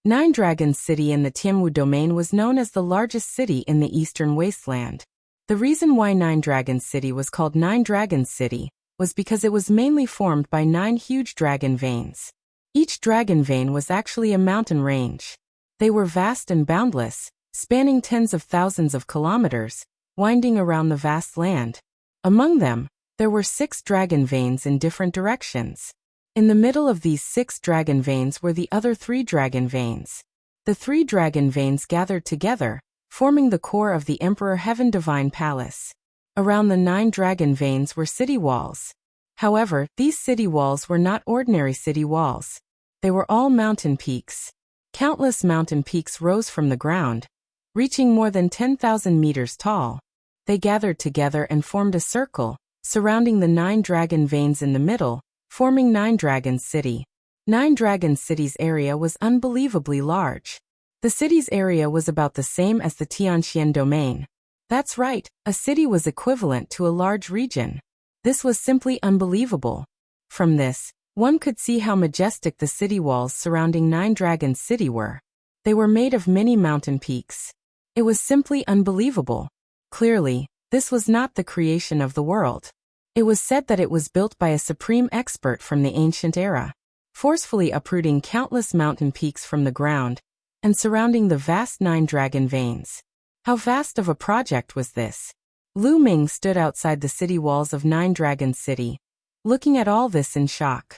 Nine Dragons City in the Tianwu domain was known as the largest city in the eastern wasteland. The reason why Nine Dragons City was called Nine Dragons City was because it was mainly formed by 9 huge dragon veins. Each dragon vein was actually a mountain range. They were vast and boundless, spanning tens of thousands of kilometers, winding around the vast land. Among them, there were 6 dragon veins in different directions. In the middle of these 6 dragon veins were the other 3 dragon veins. The 3 dragon veins gathered together, forming the core of the Emperor Heaven Divine Palace. Around the 9 dragon veins were city walls. However, these city walls were not ordinary city walls. They were all mountain peaks. Countless mountain peaks rose from the ground, reaching more than 10,000 meters tall. They gathered together and formed a circle, surrounding the 9 dragon veins in the middle, forming Nine Dragons City. Nine Dragons City's area was unbelievably large. The city's area was about the same as the Tianxian domain. That's right, a city was equivalent to a large region. This was simply unbelievable. From this, one could see how majestic the city walls surrounding Nine Dragons City were. They were made of many mountain peaks. It was simply unbelievable. Clearly, this was not the creation of the world. It was said that it was built by a supreme expert from the ancient era, forcefully uprooting countless mountain peaks from the ground and surrounding the vast 9 dragon veins. How vast of a project was this? Lu Ming stood outside the city walls of Nine Dragons City, looking at all this in shock.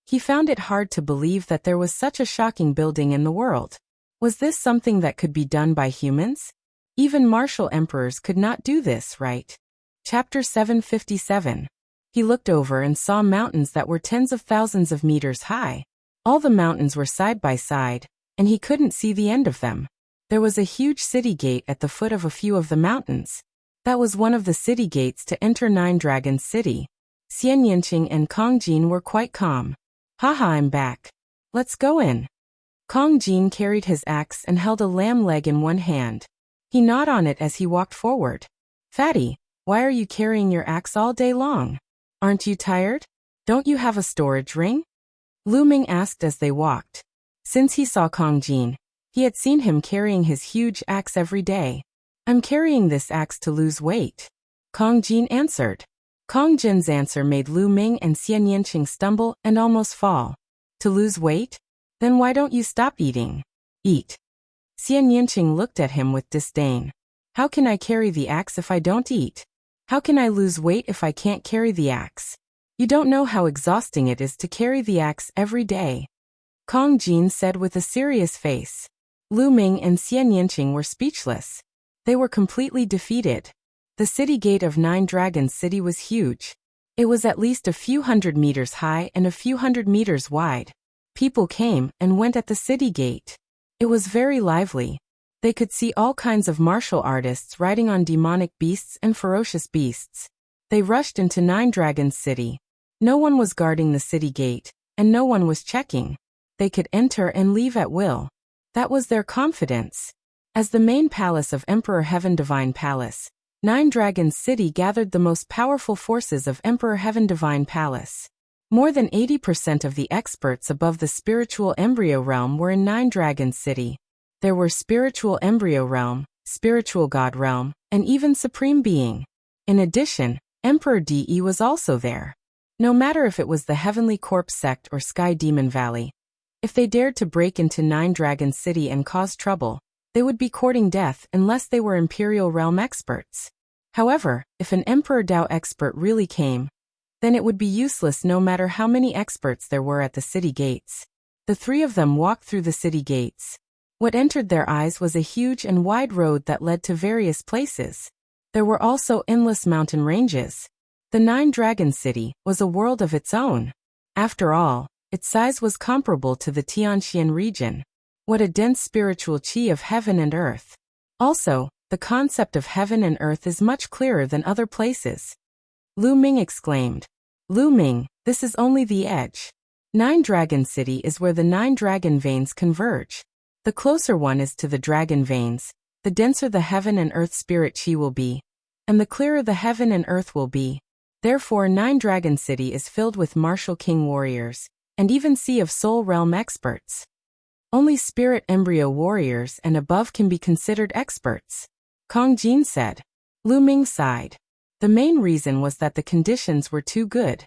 He found it hard to believe that there was such a shocking building in the world. Was this something that could be done by humans? Even martial emperors could not do this, right? Chapter 757. He looked over and saw mountains that were tens of thousands of meters high. All the mountains were side by side, and he couldn't see the end of them. There was a huge city gate at the foot of a few of the mountains. That was one of the city gates to enter Nine Dragons City. Xian Yinqing and Kong Jin were quite calm. Haha, I'm back. Let's go in. Kong Jin carried his axe and held a lamb leg in one hand. He gnawed on it as he walked forward. Fatty, why are you carrying your axe all day long? Aren't you tired? Don't you have a storage ring? Lu Ming asked as they walked. Since he saw Kong Jin, he had seen him carrying his huge axe every day. I'm carrying this axe to lose weight, Kong Jin answered. Kong Jin's answer made Lu Ming and Xian Yinqing stumble and almost fall. To lose weight? Then why don't you stop eating? Eat. Xian Yinqing looked at him with disdain. How can I carry the axe if I don't eat? How can I lose weight if I can't carry the axe? You don't know how exhausting it is to carry the axe every day. Kong Jin said with a serious face. Lu Ming and Xian Yinqing were speechless. They were completely defeated. The city gate of Nine Dragons City was huge. It was at least a few hundred meters high and a few hundred meters wide. People came and went at the city gate. It was very lively. They could see all kinds of martial artists riding on demonic beasts and ferocious beasts. They rushed into Nine Dragons City. No one was guarding the city gate, and no one was checking. They could enter and leave at will. That was their confidence. As the main palace of Emperor Heaven Divine Palace, Nine Dragons City gathered the most powerful forces of Emperor Heaven Divine Palace. More than 80% of the experts above the spiritual embryo realm were in Nine Dragons City. There were spiritual embryo realm, spiritual god realm, and even supreme being. In addition, Emperor De was also there. No matter if it was the Heavenly Corpse sect or Sky Demon Valley, if they dared to break into Nine Dragons City and cause trouble, they would be courting death unless they were Imperial Realm experts. However, if an Emperor Dao expert really came, then it would be useless no matter how many experts there were at the city gates. The three of them walked through the city gates. What entered their eyes was a huge and wide road that led to various places. There were also endless mountain ranges. The Nine Dragons City was a world of its own. After all, its size was comparable to the Tianxian region. What a dense spiritual qi of heaven and earth. Also, the concept of heaven and earth is much clearer than other places. Lu Ming exclaimed. Lu Ming, this is only the edge. Nine Dragon City is where the 9 dragon veins converge. The closer one is to the dragon veins, the denser the heaven and earth spirit qi will be, and the clearer the heaven and earth will be. Therefore, Nine Dragon City is filled with martial king warriors, and even Sea of Soul Realm experts. Only spirit embryo warriors and above can be considered experts. Kong Jin said. Lu Ming sighed. The main reason was that the conditions were too good.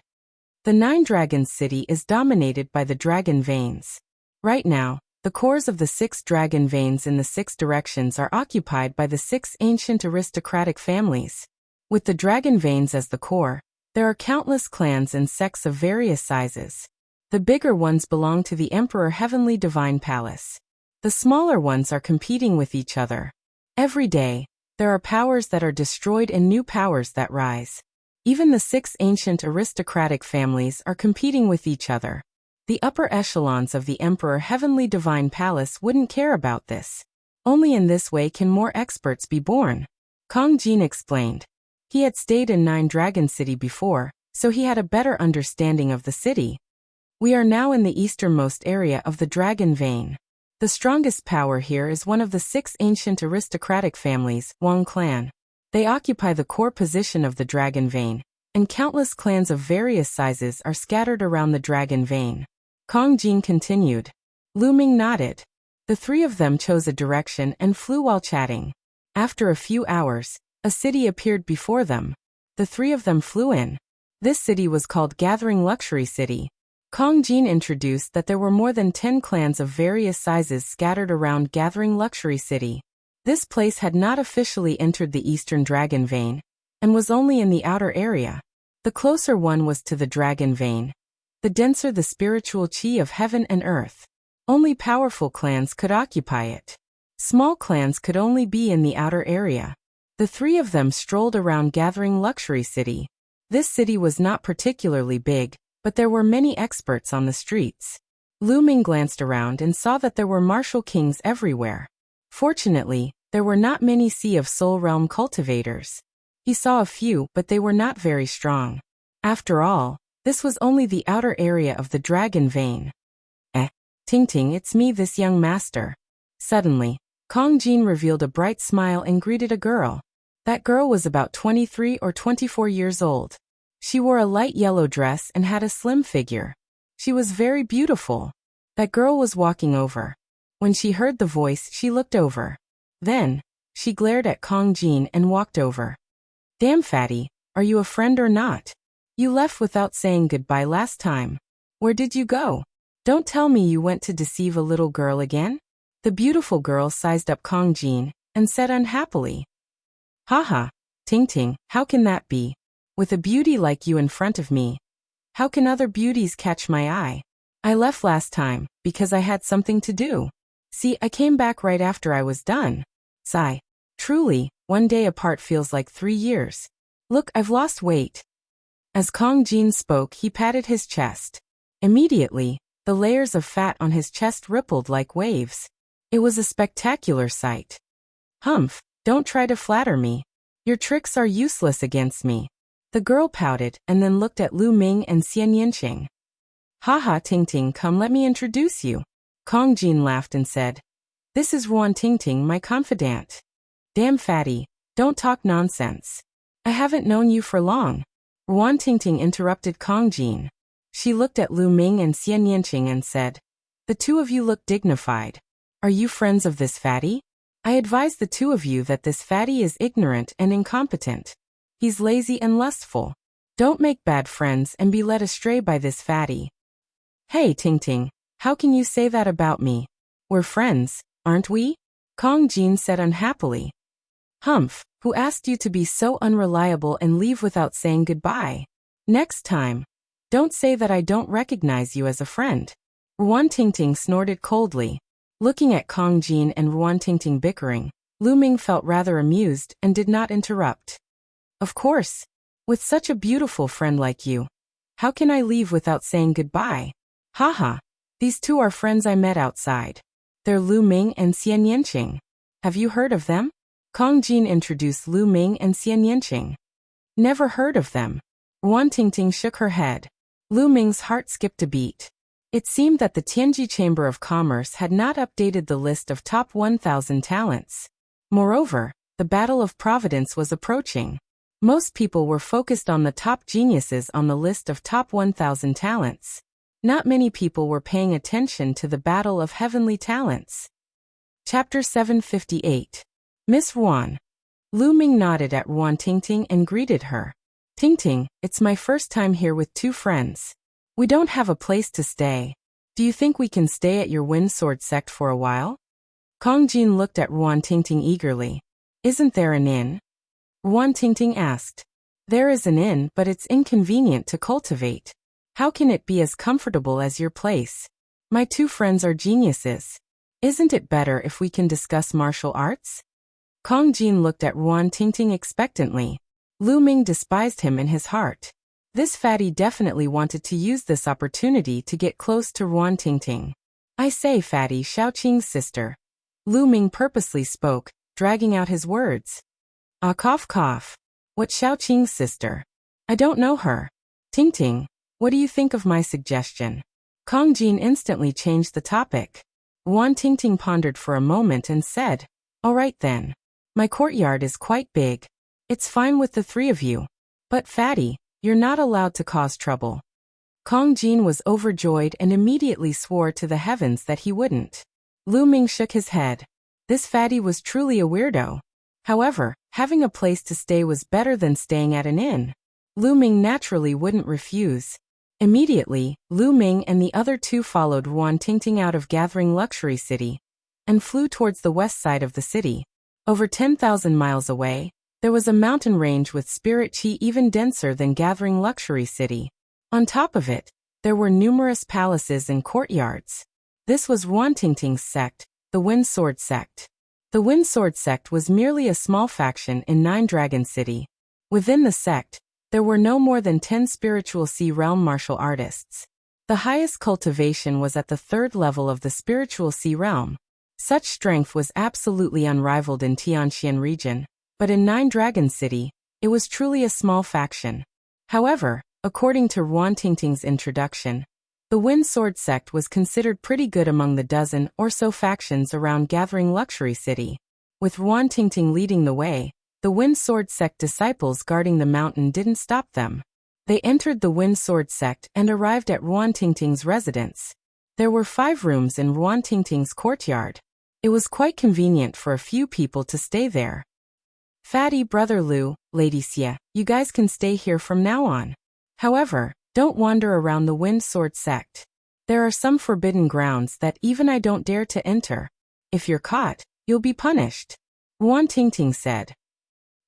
The Nine Dragons City is dominated by the dragon veins. Right now, the cores of the 6 dragon veins in the 6 directions are occupied by the 6 ancient aristocratic families. With the dragon veins as the core, there are countless clans and sects of various sizes. The bigger ones belong to the Emperor Heavenly Divine Palace. The smaller ones are competing with each other. Every day, there are powers that are destroyed and new powers that rise. Even the 6 ancient aristocratic families are competing with each other. The upper echelons of the Emperor Heavenly Divine Palace wouldn't care about this. Only in this way can more experts be born. Kong Jin explained. He had stayed in Nine Dragon City before, so he had a better understanding of the city. We are now in the easternmost area of the Dragon Vein. The strongest power here is one of the 6 ancient aristocratic families, Wang clan. They occupy the core position of the Dragon Vein, and countless clans of various sizes are scattered around the Dragon Vein. Kong Jin continued. Lu Ming nodded. The 3 of them chose a direction and flew while chatting. After a few hours, a city appeared before them. The 3 of them flew in. This city was called Gathering Luxury City. Kong Jin introduced that there were more than 10 clans of various sizes scattered around Gathering Luxury City. This place had not officially entered the Eastern Dragon Vein, and was only in the outer area. The closer one was to the Dragon Vein. The denser the spiritual qi of heaven and earth. Only powerful clans could occupy it. Small clans could only be in the outer area. The 3 of them strolled around Gathering Luxury City. This city was not particularly big, but there were many experts on the streets. Lu Ming glanced around and saw that there were martial kings everywhere. Fortunately, there were not many Sea of Soul Realm cultivators. He saw a few, but they were not very strong. After all, this was only the outer area of the Dragon Vein. Ting Ting, it's me, this young master. Suddenly, Kong Jin revealed a bright smile and greeted a girl. That girl was about 23 or 24 years old. She wore a light yellow dress and had a slim figure. She was very beautiful. That girl was walking over. When she heard the voice, she looked over. Then, she glared at Kong Jin and walked over. Damn fatty, are you a friend or not? You left without saying goodbye last time. Where did you go? Don't tell me you went to deceive a little girl again? The beautiful girl sized up Kong Jin and said unhappily. Haha, Ting Ting, how can that be? With a beauty like you in front of me. How can other beauties catch my eye? I left last time, because I had something to do. See, I came back right after I was done. Sigh. Truly, one day apart feels like 3 years. Look, I've lost weight. As Kong Jin spoke, he patted his chest. Immediately, the layers of fat on his chest rippled like waves. It was a spectacular sight. Humph, don't try to flatter me. Your tricks are useless against me. The girl pouted and then looked at Lu Ming and Xian Yinqing. Haha, Tingting, come let me introduce you. Kong Jin laughed and said, This is Ruan Tingting, my confidant. Damn fatty, don't talk nonsense. I haven't known you for long. Ruan Tingting interrupted Kong Jin. She looked at Lu Ming and Xian Yinqing and said, The two of you look dignified. Are you friends of this fatty? I advise the two of you that this fatty is ignorant and incompetent. He's lazy and lustful. Don't make bad friends and be led astray by this fatty. Hey, Tingting, how can you say that about me? We're friends, aren't we? Kong Jin said unhappily. Humph, who asked you to be so unreliable and leave without saying goodbye? Next time, don't say that I don't recognize you as a friend. Ruan Tingting snorted coldly. Looking at Kong Jin and Ruan Tingting bickering, Lu Ming felt rather amused and did not interrupt. Of course, with such a beautiful friend like you, how can I leave without saying goodbye? Haha, these two are friends I met outside. They're Lu Ming and Xian Yinqing. Have you heard of them? Kong Jin introduced Lu Ming and Xian Yinqing. Never heard of them. Ruan Tingting shook her head. Lu Ming's heart skipped a beat. It seemed that the Tianji Chamber of Commerce had not updated the list of top 1,000 talents. Moreover, the Battle of Providence was approaching. Most people were focused on the top geniuses on the list of top 1,000 talents. Not many people were paying attention to the Battle of Heavenly Talents. Chapter 758. Miss Ruan. Lu Ming nodded at Ruan Tingting and greeted her. Tingting, it's my first time here with two friends. We don't have a place to stay. Do you think we can stay at your Wind Sword sect for a while? Kong Jin looked at Ruan Tingting eagerly. Isn't there an inn? Ruan Tingting asked. There is an inn, but it's inconvenient to cultivate. How can it be as comfortable as your place? My two friends are geniuses. Isn't it better if we can discuss martial arts? Kong Jin looked at Ruan Tingting expectantly. Lu Ming despised him in his heart. This fatty definitely wanted to use this opportunity to get close to Ruan Tingting. I say, fatty, Xiaoqing's sister. Lu Ming purposely spoke, dragging out his words. Ah, cough, cough. What Xiaoqing's sister? I don't know her. Tingting, what do you think of my suggestion? Kong Jin instantly changed the topic. Ruan Tingting pondered for a moment and said, All right then. My courtyard is quite big. It's fine with the three of you. But fatty, you're not allowed to cause trouble. Kong Jin was overjoyed and immediately swore to the heavens that he wouldn't. Lu Ming shook his head. This fatty was truly a weirdo. However, having a place to stay was better than staying at an inn. Lu Ming naturally wouldn't refuse. Immediately, Lu Ming and the other two followed Ruan Tingting out of Gathering Luxury City and flew towards the west side of the city. Over 10,000 miles away, there was a mountain range with spirit chi even denser than Gathering Luxury City. On top of it, there were numerous palaces and courtyards. This was Ruan Tingting's sect, the Wind Sword sect. The Wind Sword sect was merely a small faction in Nine Dragon City. Within the sect, there were no more than 10 spiritual sea realm martial artists. The highest cultivation was at the 3rd level of the spiritual sea realm. Such strength was absolutely unrivaled in Tianxian region. But in Nine Dragon City, it was truly a small faction. However, according to Ruan Tingting's introduction, the Wind Sword sect was considered pretty good among the dozen or so factions around Gathering Luxury City. With Ruan Tingting leading the way, the Wind Sword sect disciples guarding the mountain didn't stop them. They entered the Wind Sword sect and arrived at Ruan Tingting's residence. There were 5 rooms in Ruan Tingting's courtyard. It was quite convenient for a few people to stay there. Fatty brother Lu, Lady Xie, you guys can stay here from now on. However, don't wander around the Wind Sword sect. There are some forbidden grounds that even I don't dare to enter. If you're caught, you'll be punished. Ruan Tingting said.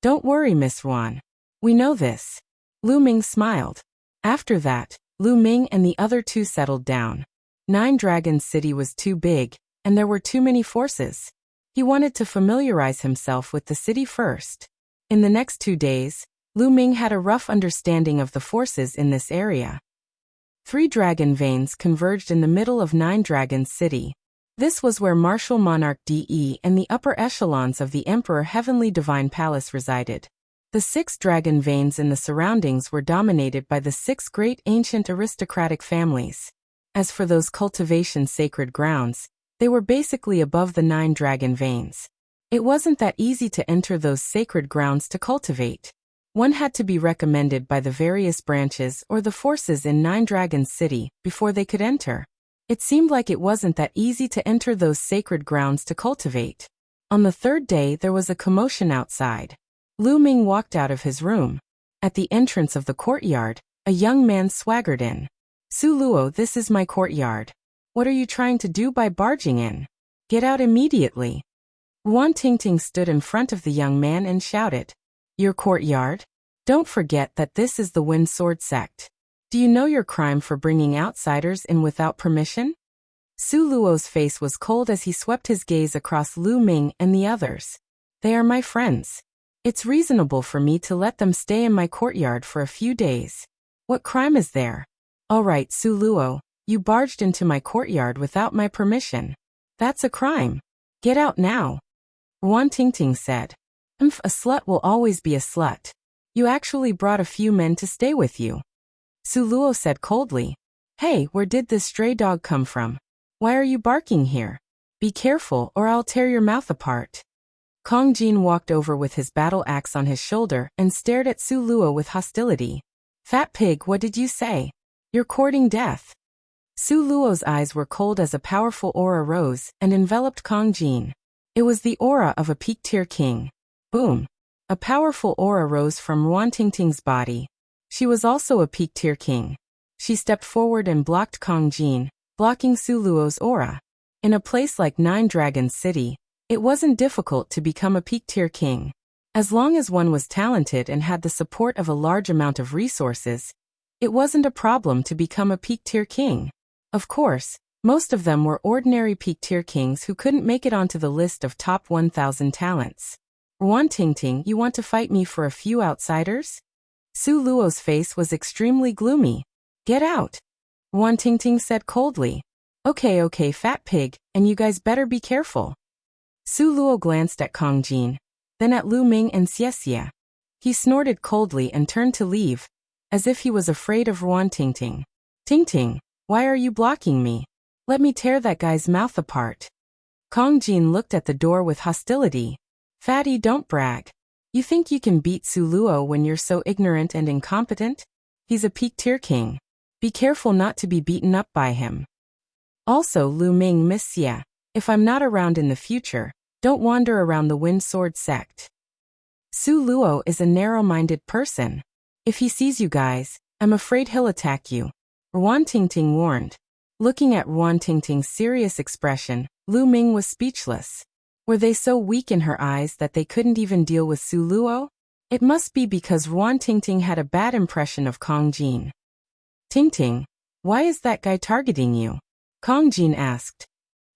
Don't worry, Miss Ruan. We know this. Lu Ming smiled. After that, Lu Ming and the other two settled down. Nine Dragons City was too big, and there were too many forces. He wanted to familiarize himself with the city first. In the next 2 days, Lu Ming had a rough understanding of the forces in this area. 3 dragon veins converged in the middle of Nine Dragons City. This was where Martial Monarch De and the upper echelons of the Emperor Heavenly Divine Palace resided. The 6 dragon veins in the surroundings were dominated by the 6 great ancient aristocratic families. As for those cultivation sacred grounds, they were basically above the 9 dragon veins. It wasn't that easy to enter those sacred grounds to cultivate. One had to be recommended by the various branches or the forces in Nine Dragons City before they could enter. It seemed like it wasn't that easy to enter those sacred grounds to cultivate. On the 3rd day there was a commotion outside. Lu Ming walked out of his room. At the entrance of the courtyard, a young man swaggered in. "Su Luo, this is my courtyard. What are you trying to do by barging in? Get out immediately." Wan Tingting stood in front of the young man and shouted, "Your courtyard? Don't forget that this is the Wind Sword sect. Do you know your crime for bringing outsiders in without permission?" Su Luo's face was cold as he swept his gaze across Lu Ming and the others. "They are my friends. It's reasonable for me to let them stay in my courtyard for a few days. What crime is there?" "All right, Su Luo, you barged into my courtyard without my permission. That's a crime. Get out now." Wan Tingting said. A slut will always be a slut. You actually brought a few men to stay with you." Su Luo said coldly. "Hey, where did this stray dog come from? Why are you barking here? Be careful or I'll tear your mouth apart." Kong Jin walked over with his battle axe on his shoulder and stared at Su Luo with hostility. "Fat pig, what did you say? You're courting death." Su Luo's eyes were cold as a powerful aura rose and enveloped Kong Jin. It was the aura of a peak-tier king. Boom. A powerful aura rose from Wan Tingting's body. She was also a peak-tier king. She stepped forward and blocked Kong Jin, blocking Su Luo's aura. In a place like Nine Dragons City, it wasn't difficult to become a peak-tier king. As long as one was talented and had the support of a large amount of resources, it wasn't a problem to become a peak-tier king. Of course, most of them were ordinary peak-tier kings who couldn't make it onto the list of top 1,000 talents. "Wan Tingting, you want to fight me for a few outsiders?" Su Luo's face was extremely gloomy. "Get out," Wan Tingting said coldly. Okay, fat pig, and you guys better be careful." Su Luo glanced at Kong Jin, then at Lu Ming and Xie. He snorted coldly and turned to leave, as if he was afraid of Wan Tingting. "Tingting, why are you blocking me? Let me tear that guy's mouth apart." Kong Jin looked at the door with hostility. "Fatty, don't brag. You think you can beat Su Luo when you're so ignorant and incompetent? He's a peak-tier king. Be careful not to be beaten up by him. Also, Lu Ming, Miss Xie, if I'm not around in the future, don't wander around the Wind Sword sect." Su Luo is a narrow-minded person. If he sees you guys, I'm afraid he'll attack you, Wan Tingting warned. Looking at Wan Tingting's serious expression, Lu Ming was speechless. Were they so weak in her eyes that they couldn't even deal with Su Luo? It must be because Wan Tingting had a bad impression of Kong Jin. "Tingting, why is that guy targeting you?" Kong Jin asked.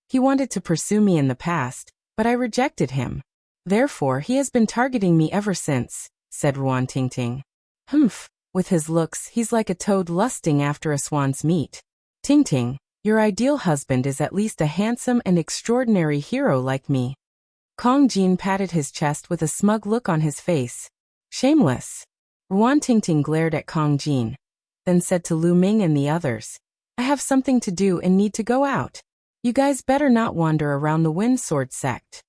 "He wanted to pursue me in the past, but I rejected him. Therefore he has been targeting me ever since," said Wan Tingting. With his looks he's like a toad lusting after a swan's meat. "Tingting, your ideal husband is at least a handsome and extraordinary hero like me." Kong Jin patted his chest with a smug look on his face. "Shameless." Wan Tingting glared at Kong Jin, then said to Lu Ming and the others, "I have something to do and need to go out. You guys better not wander around the Wind Sword sect."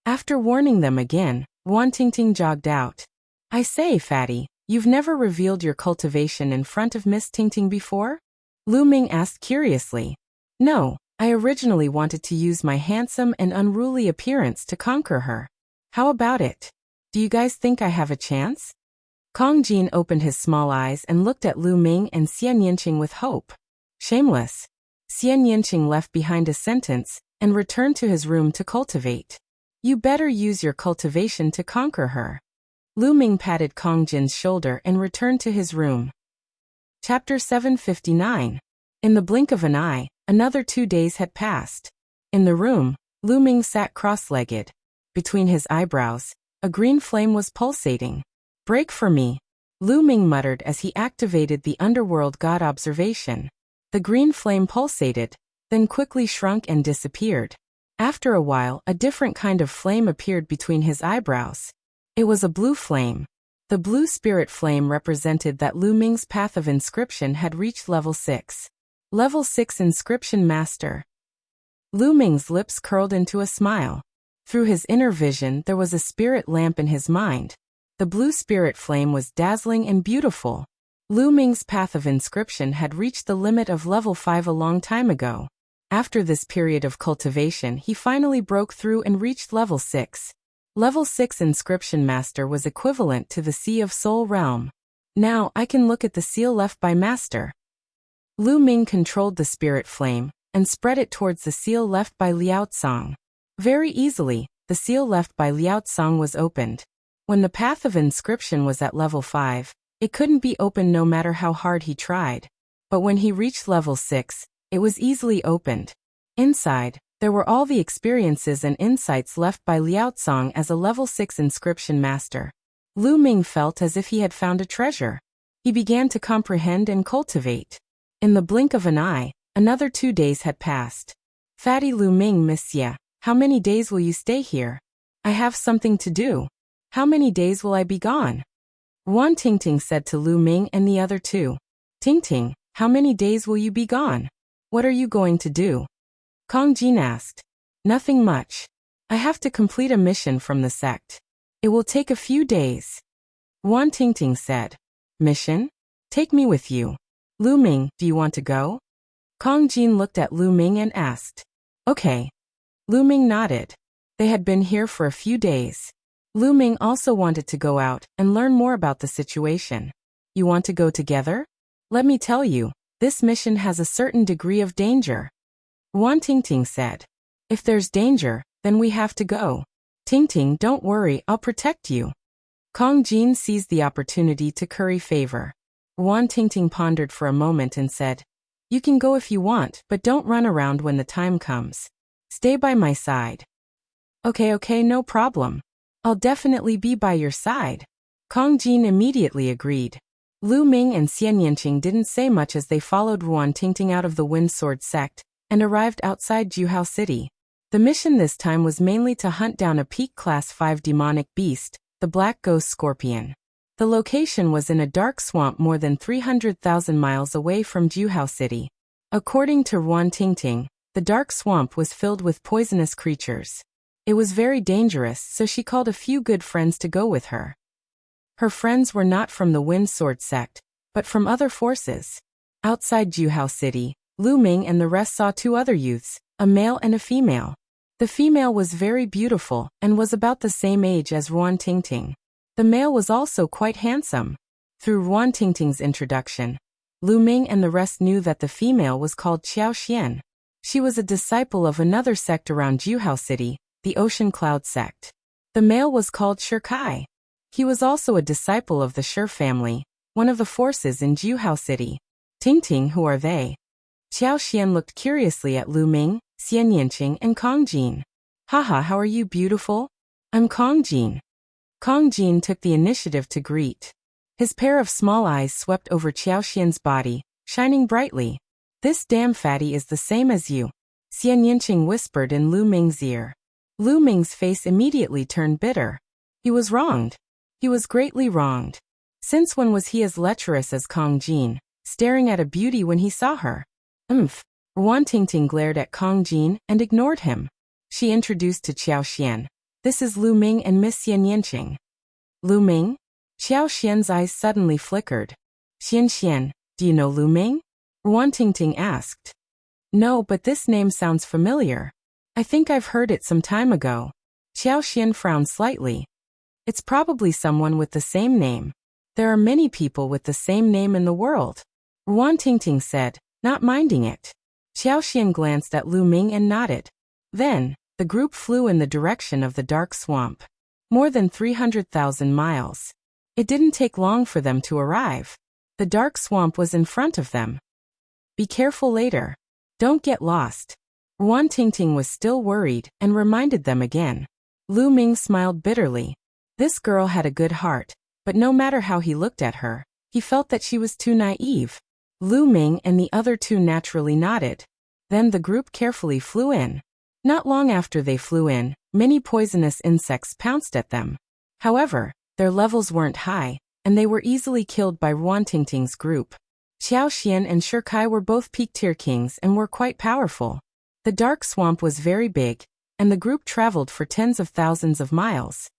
After warning them again, Wan Tingting jogged out. "I say, fatty, you've never revealed your cultivation in front of Miss Tingting before?" Lu Ming asked curiously. "No, I originally wanted to use my handsome and unruly appearance to conquer her. How about it? Do you guys think I have a chance?" Kong Jin opened his small eyes and looked at Lu Ming and Xian Yinqing with hope. "Shameless." Xian Yinqing left behind a sentence and returned to his room to cultivate. "You better use your cultivation to conquer her." Lu Ming patted Kong Jin's shoulder and returned to his room. Chapter 759. In the blink of an eye, another 2 days had passed. In the room, Lu Ming sat cross-legged. Between his eyebrows, a green flame was pulsating. "Break for me," Lu Ming muttered as he activated the underworld god observation. The green flame pulsated, then quickly shrunk and disappeared. After a while, a different kind of flame appeared between his eyebrows. It was a blue flame. The blue spirit flame represented that Lu Ming's path of inscription had reached level 6. Level 6 Inscription Master. Lu Ming's lips curled into a smile. Through his inner vision there was a spirit lamp in his mind. The blue spirit flame was dazzling and beautiful. Lu Ming's path of inscription had reached the limit of level 5 a long time ago. After this period of cultivation he finally broke through and reached level 6. Level 6 Inscription Master was equivalent to the Sea of Soul Realm. Now I can look at the seal left by Master. Lu Ming controlled the spirit flame and spread it towards the seal left by Liao Tsang. Very easily, the seal left by Liao Tsang was opened. When the path of inscription was at level 5, it couldn't be opened no matter how hard he tried. But when he reached level 6, it was easily opened. Inside, there were all the experiences and insights left by Liao Tsang as a level 6 inscription master. Lu Ming felt as if he had found a treasure. He began to comprehend and cultivate. In the blink of an eye, another 2 days had passed. "Fatty Lu Ming, monsieur, how many days will you stay here? I have something to do. How many days will I be gone?" Wan Tingting said to Lu Ming and the other two. "Tingting, how many days will you be gone? What are you going to do?" Kong Jin asked. "Nothing much. I have to complete a mission from the sect. It will take a few days." Wan Tingting said. "Mission? Take me with you. Lu Ming, do you want to go?" Kong Jin looked at Lu Ming and asked. "Okay." Lu Ming nodded. They had been here for a few days. Lu Ming also wanted to go out and learn more about the situation. "You want to go together? Let me tell you, this mission has a certain degree of danger." Wan Tingting said. "If there's danger, then we have to go. Tingting, don't worry, I'll protect you." Kong Jin seized the opportunity to curry favor. Wan Tingting pondered for a moment and said, "You can go if you want, but don't run around when the time comes. Stay by my side." Okay, no problem. I'll definitely be by your side." Kong Jin immediately agreed. Lu Ming and Xian Yanqing didn't say much as they followed Wan Tingting out of the Wind Sword sect and arrived outside Juhao City. The mission this time was mainly to hunt down a peak class 5 demonic beast, the Black Ghost Scorpion. The location was in a dark swamp more than 300,000 miles away from Juhao City. According to Wan Tingting, the dark swamp was filled with poisonous creatures. It was very dangerous, so she called a few good friends to go with her. Her friends were not from the Wind Sword sect, but from other forces. Outside Juhao City, Lu Ming and the rest saw 2 other youths, a male and a female. The female was very beautiful and was about the same age as Wan Tingting. The male was also quite handsome. Through Wan Tingting's introduction, Lu Ming and the rest knew that the female was called Qiao Xian. She was a disciple of another sect around Juhao City, the Ocean Cloud sect. The male was called Shi Kai. He was also a disciple of the Shi family, one of the forces in Juhao City. "Tingting, who are they?" Qiao Xian looked curiously at Lu Ming, Xian Yanqing and Kong Jin. "Haha, how are you, beautiful? I'm Kong Jin." Kong Jin took the initiative to greet. His pair of small eyes swept over Qiao Xian's body, shining brightly. "This damn fatty is the same as you," Xian Yanqing whispered in Lu Ming's ear. Lu Ming's face immediately turned bitter. He was wronged. He was greatly wronged. Since when was he as lecherous as Kong Jin, staring at a beauty when he saw her? Wan Tingting glared at Kong Jin and ignored him. She introduced to Qiao Xian. "This is Lu Ming and Miss Xian Yanqing." "Lu Ming?" Qiao Xian's eyes suddenly flickered. Xian, do you know Lu Ming?" Wan Tingting asked. "No, but this name sounds familiar. I think I've heard it some time ago." Qiao Xian frowned slightly. "It's probably someone with the same name. There are many people with the same name in the world," Wan Tingting said, not minding it. Qiao Xian glanced at Lu Ming and nodded. Then, the group flew in the direction of the dark swamp. More than 300,000 miles. It didn't take long for them to arrive. The dark swamp was in front of them. Be careful later. Don't get lost. Ruan Tingting was still worried and reminded them again. Lu Ming smiled bitterly. This girl had a good heart, but no matter how he looked at her, he felt that she was too naive. Lu Ming and the other two naturally nodded. Then the group carefully flew in. Not long after they flew in, many poisonous insects pounced at them. However, their levels weren't high, and they were easily killed by Ruan Tingting's group. Xiao Xian and Shi Kai were both peak tier kings and were quite powerful. The dark swamp was very big, and the group traveled for tens of thousands of miles.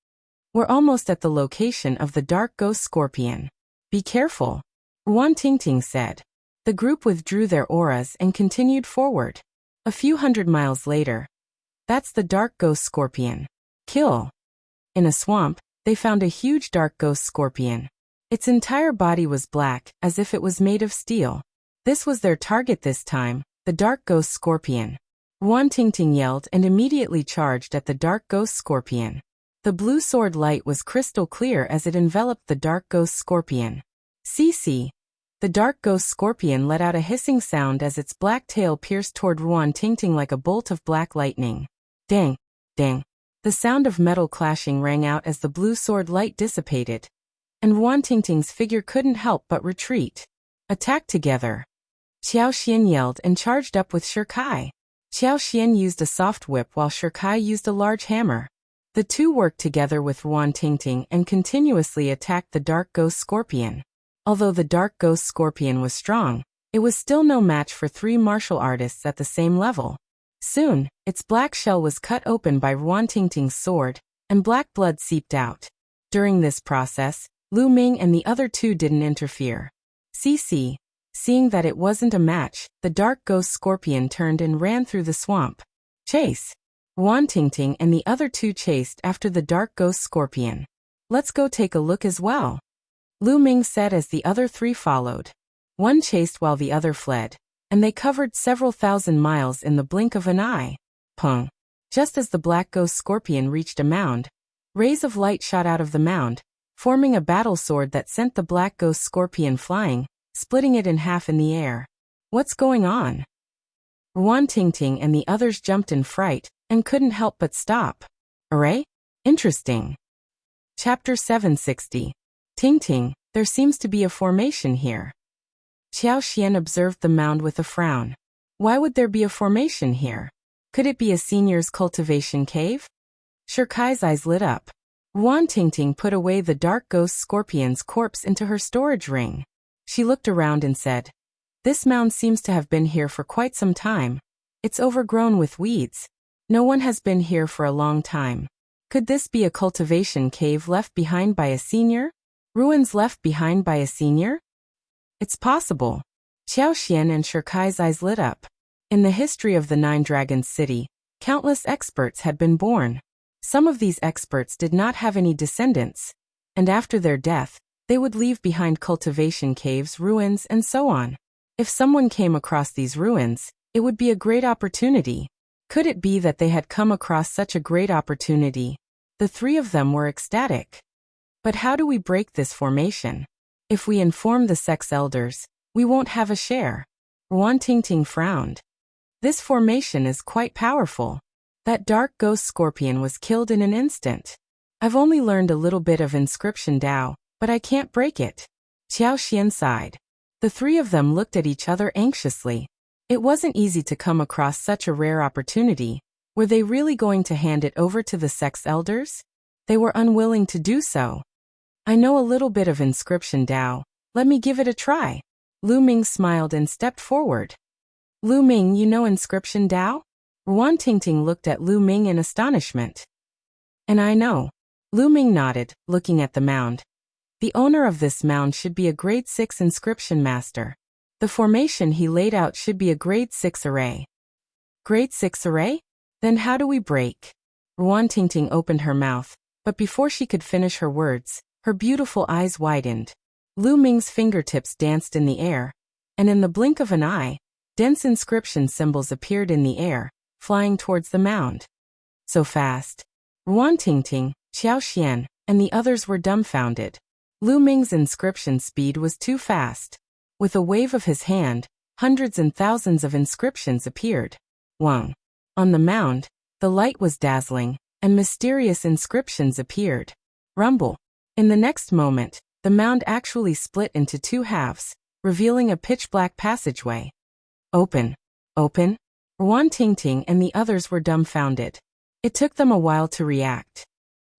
We're almost at the location of the dark ghost scorpion. Be careful, Ruan Tingting said. The group withdrew their auras and continued forward. A few hundred miles later. That's the dark ghost scorpion. Kill. In a swamp, they found a huge dark ghost scorpion. Its entire body was black, as if it was made of steel. This was their target this time, the dark ghost scorpion. Ruan Tingting yelled and immediately charged at the dark ghost scorpion. The blue sword light was crystal clear as it enveloped the dark ghost scorpion. CC. The dark ghost scorpion let out a hissing sound as its black tail pierced toward Ruan Tingting like a bolt of black lightning. Dang, dang. The sound of metal clashing rang out as the blue sword light dissipated, and Ruan Tingting's figure couldn't help but retreat. Attack together. Xiao Xian yelled and charged up with Shi Kai. Xiao Xian used a soft whip while Shi Kai used a large hammer. The two worked together with Ruan Tingting and continuously attacked the dark ghost scorpion. Although the dark ghost scorpion was strong, it was still no match for three martial artists at the same level. Soon, its black shell was cut open by Ruan Tingting's sword, and black blood seeped out. During this process, Lu Ming and the other two didn't interfere. CC. Seeing that it wasn't a match, the dark ghost scorpion turned and ran through the swamp. Chase. Ruan Tingting and the other two chased after the dark ghost scorpion. Let's go take a look as well, Lu Ming said as the other three followed. One chased while the other fled, and they covered several thousand miles in the blink of an eye. Pung. Just as the black ghost scorpion reached a mound, rays of light shot out of the mound, forming a battle sword that sent the black ghost scorpion flying, splitting it in half in the air. What's going on? Ruan Tingting and the others jumped in fright and couldn't help but stop. Array? Interesting. Chapter 760. Tingting, there seems to be a formation here. Xiao Xian observed the mound with a frown. Why would there be a formation here? Could it be a senior's cultivation cave? Shi Kai's eyes lit up. Ruan Tingting put away the dark ghost scorpion's corpse into her storage ring. She looked around and said, "This mound seems to have been here for quite some time. It's overgrown with weeds. No one has been here for a long time. Could this be a cultivation cave left behind by a senior? Ruins left behind by a senior? It's possible." Xiao Xian and Shi Kai's eyes lit up. In the history of the Nine Dragons City, countless experts had been born. Some of these experts did not have any descendants, and after their death, they would leave behind cultivation caves, ruins, and so on. If someone came across these ruins, it would be a great opportunity. Could it be that they had come across such a great opportunity? The three of them were ecstatic. But how do we break this formation? If we inform the sex elders, we won't have a share. Ruan Tingting frowned. This formation is quite powerful. That dark ghost scorpion was killed in an instant. I've only learned a little bit of inscription Dao, but I can't break it. Xiao Xian sighed. The three of them looked at each other anxiously. It wasn't easy to come across such a rare opportunity. Were they really going to hand it over to the sex elders? They were unwilling to do so. I know a little bit of inscription Dao. Let me give it a try. Lu Ming smiled and stepped forward. Lu Ming, you know inscription Dao? Ruan Tingting looked at Lu Ming in astonishment. And I know. Lu Ming nodded, looking at the mound. The owner of this mound should be a grade 6 inscription master. The formation he laid out should be a grade 6 array. Grade 6 array? Then how do we break? Ruan Tingting opened her mouth, but before she could finish her words, her beautiful eyes widened. Lu Ming's fingertips danced in the air, and in the blink of an eye, dense inscription symbols appeared in the air, flying towards the mound. So fast. Ruan Tingting, Xiao Xian, and the others were dumbfounded. Lu Ming's inscription speed was too fast. With a wave of his hand, hundreds and thousands of inscriptions appeared. Wang. On the mound, the light was dazzling, and mysterious inscriptions appeared. Rumble. In the next moment, the mound actually split into two halves, revealing a pitch-black passageway. Open. Open? Wan Tingting and the others were dumbfounded. It took them a while to react.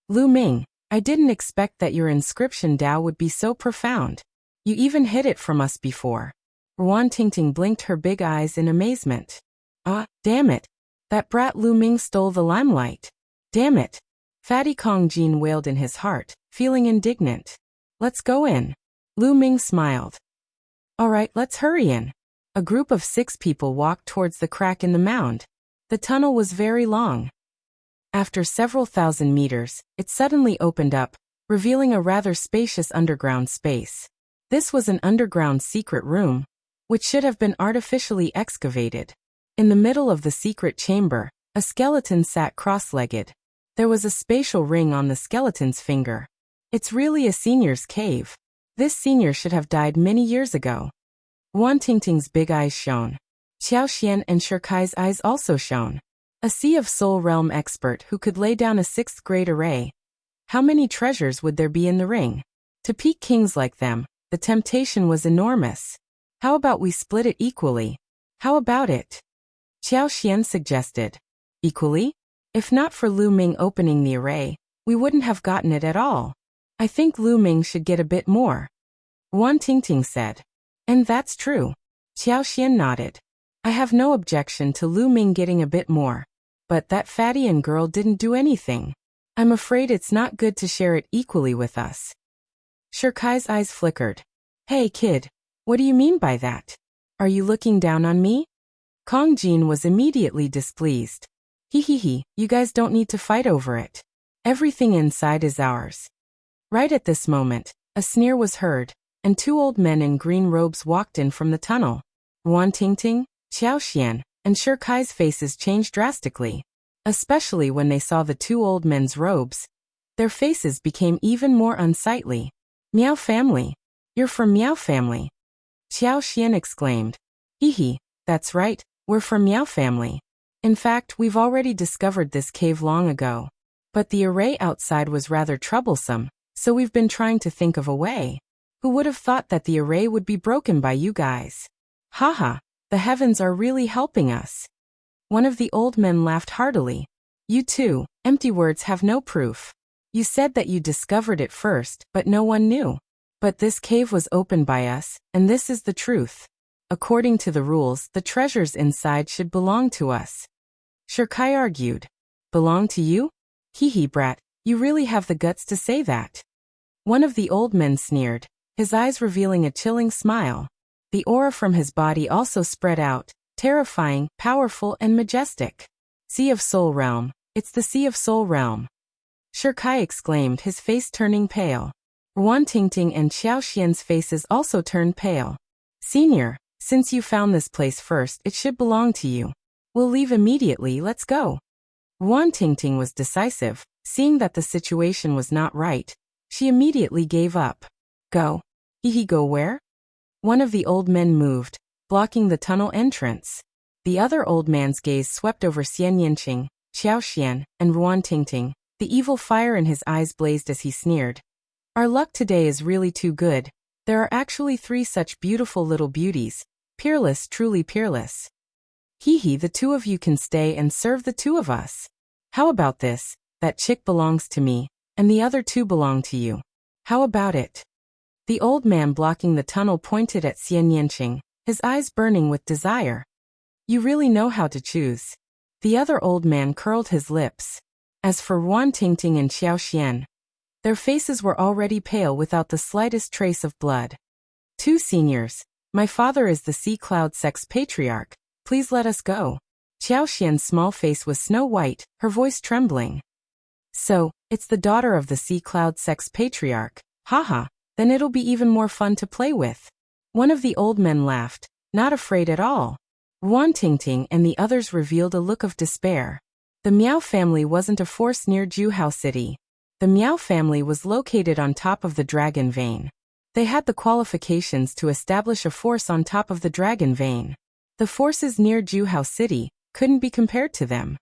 Lu Ming, I didn't expect that your inscription Dao would be so profound. You even hid it from us before. Wan Tingting blinked her big eyes in amazement. Ah, damn it. That brat Lu Ming stole the limelight. Damn it. Fatty Kong Jin wailed in his heart, feeling indignant. Let's go in. Lu Ming smiled. All right, let's hurry in. A group of 6 people walked towards the crack in the mound. The tunnel was very long. After several thousand meters, it suddenly opened up, revealing a rather spacious underground space. This was an underground secret room, which should have been artificially excavated. In the middle of the secret chamber, a skeleton sat cross-legged. There was a spatial ring on the skeleton's finger. It's really a senior's cave. This senior should have died many years ago. Wan Tingting's big eyes shone. Xiao Xian and Shirkai's eyes also shone. A Sea of Soul Realm expert who could lay down a 6th-grade array. How many treasures would there be in the ring? To peak kings like them, the temptation was enormous. How about we split it equally? How about it? Xiao Xian suggested. Equally? If not for Lu Ming opening the array, we wouldn't have gotten it at all. I think Lu Ming should get a bit more. Wan Tingting said. And that's true. Xiao Xian nodded. I have no objection to Lu Ming getting a bit more. But that fatty and girl didn't do anything. I'm afraid it's not good to share it equally with us. Shirkai's eyes flickered. Hey kid, what do you mean by that? Are you looking down on me? Kong Jin was immediately displeased. Hee, you guys don't need to fight over it. Everything inside is ours. Right at this moment, a sneer was heard, and 2 old men in green robes walked in from the tunnel. Wan Tingting, Xiao Xian, and Shirkai's faces changed drastically, especially when they saw the 2 old men's robes. Their faces became even more unsightly. Miao family. You're from Miao family. Xiao Xian exclaimed. Hee, that's right, we're from Miao family. In fact, we've already discovered this cave long ago. But the array outside was rather troublesome, so we've been trying to think of a way. Who would have thought that the array would be broken by you guys? Haha, the heavens are really helping us. One of the old men laughed heartily. You too, empty words have no proof. You said that you discovered it first, but no one knew. But this cave was opened by us, and this is the truth. According to the rules, the treasures inside should belong to us. Shirkai argued. Belong to you? Hee brat, you really have the guts to say that. One of the old men sneered, his eyes revealing a chilling smile. The aura from his body also spread out, terrifying, powerful, and majestic. Sea of Soul Realm, it's the Sea of Soul Realm. Shirkai exclaimed, his face turning pale. Wan Tingting and Xiao Xian's faces also turned pale. Senior, since you found this place first, it should belong to you. We'll leave immediately, let's go. Wan Tingting was decisive, seeing that the situation was not right. She immediately gave up. Go. Go where? One of the old men moved, blocking the tunnel entrance. The other old man's gaze swept over Xian Yinqing, Xiao Xian, and Wan Tingting. The evil fire in his eyes blazed as he sneered. Our luck today is really too good. There are actually 3 such beautiful little beauties. Peerless, truly peerless. The 2 of you can stay and serve the 2 of us. How about this? That chick belongs to me, and the other 2 belong to you. How about it? The old man blocking the tunnel pointed at Xian Yinqing, his eyes burning with desire. You really know how to choose. The other old man curled his lips. As for Wan Tingting and Xiao Xian, their faces were already pale without the slightest trace of blood. 2 seniors, my father is the Sea Cloud Sex Patriarch. Please let us go. Xiao Xian's small face was snow white, her voice trembling. So, it's the daughter of the Sea Cloud Sex Patriarch. Haha, then it'll be even more fun to play with. One of the old men laughed, not afraid at all. Wan Tingting and the others revealed a look of despair. The Miao family wasn't a force near Juhao City. The Miao family was located on top of the dragon vein. They had the qualifications to establish a force on top of the dragon vein. The forces near Juhao City couldn't be compared to them.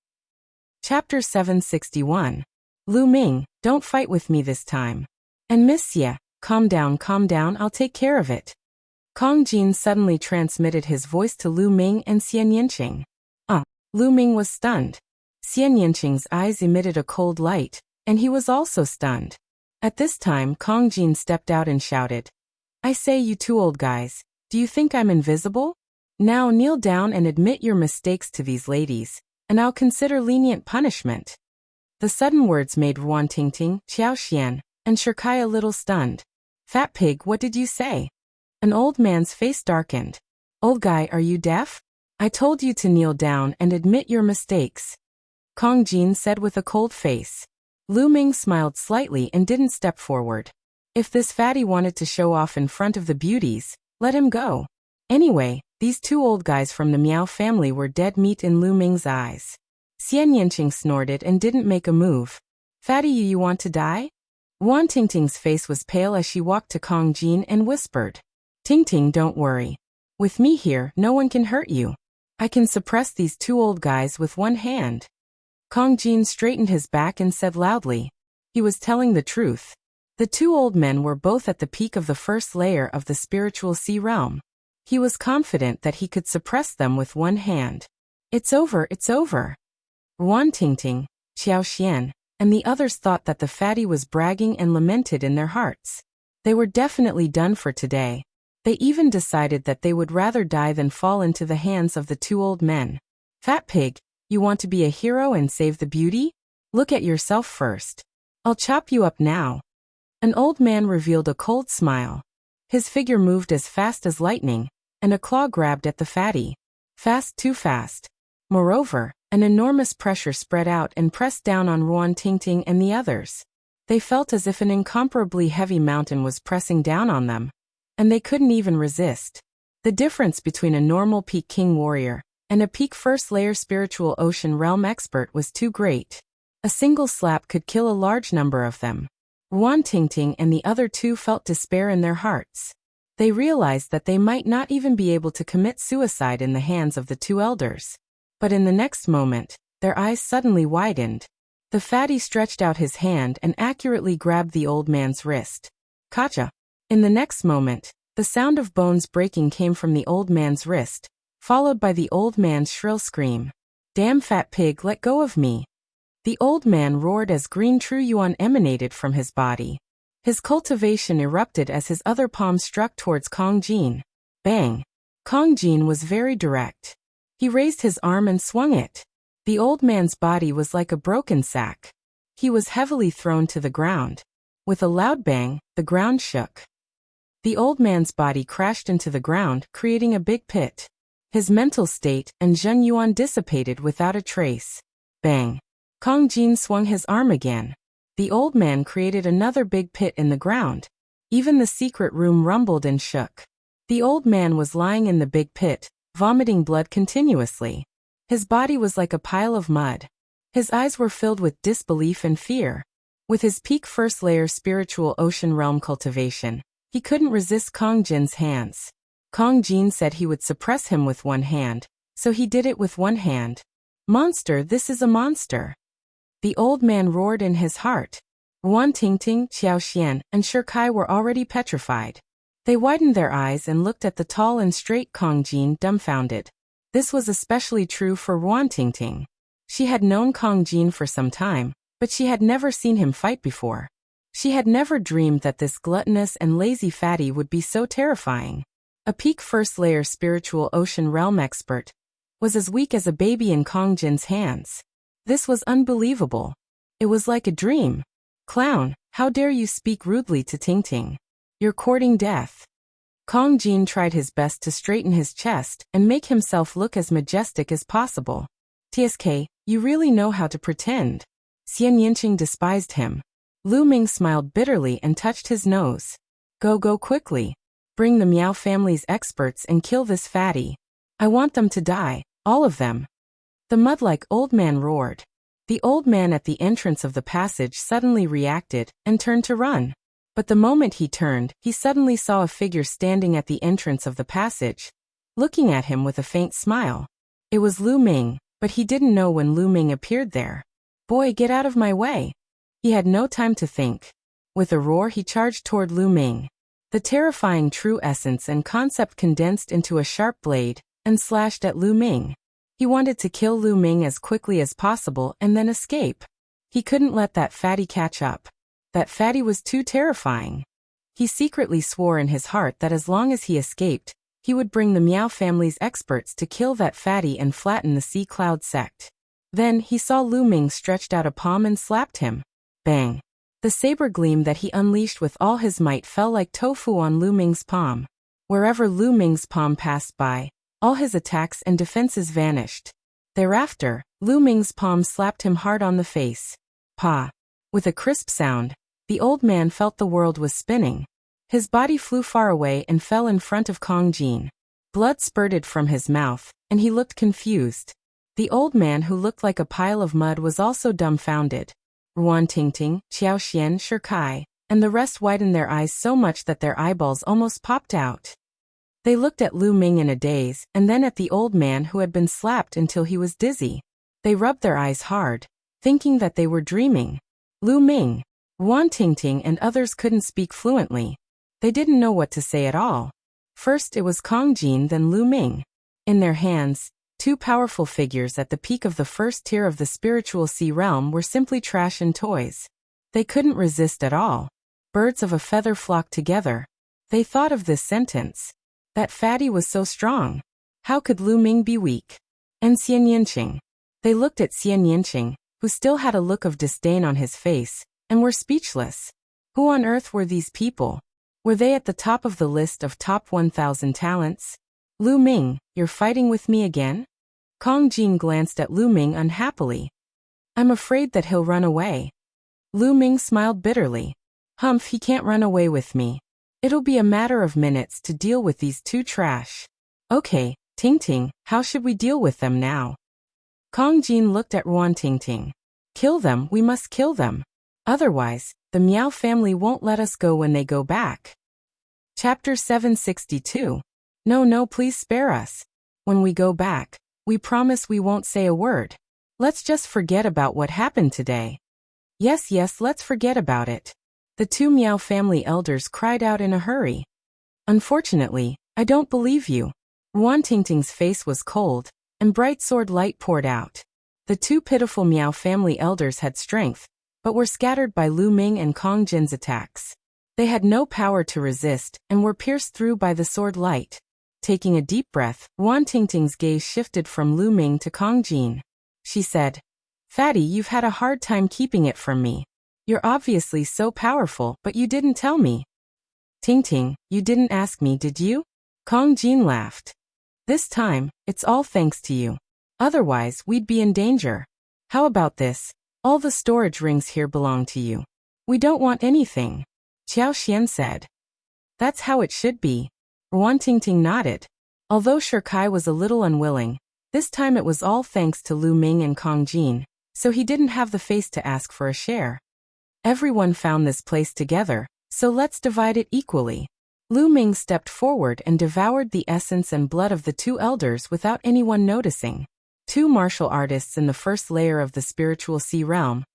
Chapter 761. Lu Ming, don't fight with me this time. And Miss Xie, calm down, I'll take care of it. Kong Jin suddenly transmitted his voice to Lu Ming and Xian Yinqing. Lu Ming was stunned. Xian Yinqing's eyes emitted a cold light, and he was also stunned. At this time, Kong Jin stepped out and shouted, I say, you two old guys, do you think I'm invisible? Now kneel down and admit your mistakes to these ladies, and I'll consider lenient punishment. The sudden words made Ruan Tingting, Xiao Xian, and Shikai a little stunned. Fat pig, what did you say? An old man's face darkened. Old guy, are you deaf? I told you to kneel down and admit your mistakes. Kong Jin said with a cold face. Lu Ming smiled slightly and didn't step forward. If this fatty wanted to show off in front of the beauties, let him go. Anyway, these two old guys from the Miao family were dead meat in Lu Ming's eyes. Xian Yinqing snorted and didn't make a move. Fatty, you want to die? Wan Tingting's face was pale as she walked to Kong Jin and whispered. Tingting, don't worry. With me here, no one can hurt you. I can suppress these two old guys with one hand. Kong Jin straightened his back and said loudly. He was telling the truth. The two old men were both at the peak of the first layer of the spiritual sea realm. He was confident that he could suppress them with one hand. It's over, it's over. Ruan Tingting, Xiao Xian, and the others thought that the fatty was bragging and lamented in their hearts. They were definitely done for today. They even decided that they would rather die than fall into the hands of the two old men. Fat pig, you want to be a hero and save the beauty? Look at yourself first. I'll chop you up now. An old man revealed a cold smile. His figure moved as fast as lightning, and a claw grabbed at the fatty. Fast, too fast. Moreover, an enormous pressure spread out and pressed down on Ruan Tingting and the others. They felt as if an incomparably heavy mountain was pressing down on them, and they couldn't even resist. The difference between a normal peak king warrior and a peak first layer spiritual ocean realm expert was too great. A single slap could kill a large number of them. Ruan Tingting and the other two felt despair in their hearts. They realized that they might not even be able to commit suicide in the hands of the two elders. But in the next moment, their eyes suddenly widened. The fatty stretched out his hand and accurately grabbed the old man's wrist. Kacha! In the next moment, the sound of bones breaking came from the old man's wrist, followed by the old man's shrill scream. Damn fat pig, let go of me! The old man roared as green true yuan emanated from his body. His cultivation erupted as his other palm struck towards Kong Jin. Bang! Kong Jin was very direct. He raised his arm and swung it. The old man's body was like a broken sack. He was heavily thrown to the ground. With a loud bang, the ground shook. The old man's body crashed into the ground, creating a big pit. His mental state and Zheng Yuan dissipated without a trace. Bang! Kong Jin swung his arm again. The old man created another big pit in the ground. Even the secret room rumbled and shook. The old man was lying in the big pit, vomiting blood continuously. His body was like a pile of mud. His eyes were filled with disbelief and fear. With his peak first layer spiritual ocean realm cultivation, he couldn't resist Kong Jin's hands. Kong Jin said he would suppress him with one hand, so he did it with one hand. Monster, this is a monster! The old man roared in his heart. Ruan Tingting, Xiao Xian, and Shikai were already petrified. They widened their eyes and looked at the tall and straight Kong Jin, dumbfounded. This was especially true for Ruan Tingting. She had known Kong Jin for some time, but she had never seen him fight before. She had never dreamed that this gluttonous and lazy fatty would be so terrifying. A peak first layer spiritual ocean realm expert was as weak as a baby in Kong Jin's hands. This was unbelievable. It was like a dream. Clown, how dare you speak rudely to Tingting? You're courting death. Kong Jin tried his best to straighten his chest and make himself look as majestic as possible. TSK, you really know how to pretend. Xian Yinqing despised him. Lu Ming smiled bitterly and touched his nose. Go quickly. Bring the Miao family's experts and kill this fatty. I want them to die, all of them. The mud-like old man roared. The old man at the entrance of the passage suddenly reacted and turned to run. But the moment he turned, he suddenly saw a figure standing at the entrance of the passage, looking at him with a faint smile. It was Lu Ming, but he didn't know when Lu Ming appeared there. "Boy, get out of my way!" He had no time to think. With a roar, he charged toward Lu Ming. The terrifying true essence and concept condensed into a sharp blade and slashed at Lu Ming. He wanted to kill Lu Ming as quickly as possible and then escape. He couldn't let that fatty catch up. That fatty was too terrifying. He secretly swore in his heart that as long as he escaped, he would bring the Miao family's experts to kill that fatty and flatten the Sea Cloud sect. Then he saw Lu Ming stretched out a palm and slapped him. Bang! The saber gleam that he unleashed with all his might fell like tofu on Lu Ming's palm. Wherever Lu Ming's palm passed by, all his attacks and defenses vanished. Thereafter, Lu Ming's palm slapped him hard on the face. Pa! With a crisp sound, the old man felt the world was spinning. His body flew far away and fell in front of Kong Jin. Blood spurted from his mouth, and he looked confused. The old man, who looked like a pile of mud, was also dumbfounded. Ruan Tingting, Qiao Xian, Shikai, and the rest widened their eyes so much that their eyeballs almost popped out. They looked at Lu Ming in a daze, and then at the old man who had been slapped until he was dizzy. They rubbed their eyes hard, thinking that they were dreaming. Lu Ming, Ruan Tingting, and others couldn't speak fluently. They didn't know what to say at all. First it was Kong Jin, then Lu Ming. In their hands, two powerful figures at the peak of the first tier of the spiritual sea realm were simply trash and toys. They couldn't resist at all. Birds of a feather flocked together. They thought of this sentence. That fatty was so strong. How could Lu Ming be weak? And Xian Yinqing. They looked at Xian Yinqing, who still had a look of disdain on his face, and were speechless. Who on earth were these people? Were they at the top of the list of top 1,000 talents? Lu Ming, you're fighting with me again? Kong Jin glanced at Lu Ming unhappily. I'm afraid that he'll run away. Lu Ming smiled bitterly. Humph, he can't run away with me. It'll be a matter of minutes to deal with these two trash. Okay, Tingting, how should we deal with them now? Kong Jin looked at Ruan Tingting. Kill them, we must kill them. Otherwise, the Miao family won't let us go when they go back. Chapter 762. No, please spare us. When we go back, we promise we won't say a word. Let's just forget about what happened today. Yes, let's forget about it. The two Miao family elders cried out in a hurry. Unfortunately, I don't believe you. Ruan Tingting's face was cold, and bright sword light poured out. The two pitiful Miao family elders had strength, but were scattered by Lu Ming and Kong Jin's attacks. They had no power to resist, and were pierced through by the sword light. Taking a deep breath, Ruan Tingting's gaze shifted from Lu Ming to Kong Jin. She said, Fatty, you've had a hard time keeping it from me. You're obviously so powerful, but you didn't tell me. Tingting, you didn't ask me, did you? Kong Jin laughed. This time, it's all thanks to you. Otherwise, we'd be in danger. How about this? All the storage rings here belong to you. We don't want anything. Qiao Xian said. That's how it should be. Ruan Tingting nodded. Although Shikai was a little unwilling, this time it was all thanks to Lu Ming and Kong Jin, so he didn't have the face to ask for a share. Everyone found this place together, so let's divide it equally. Lu Ming stepped forward and devoured the essence and blood of the two elders without anyone noticing. Two martial artists in the first layer of the spiritual sea realm,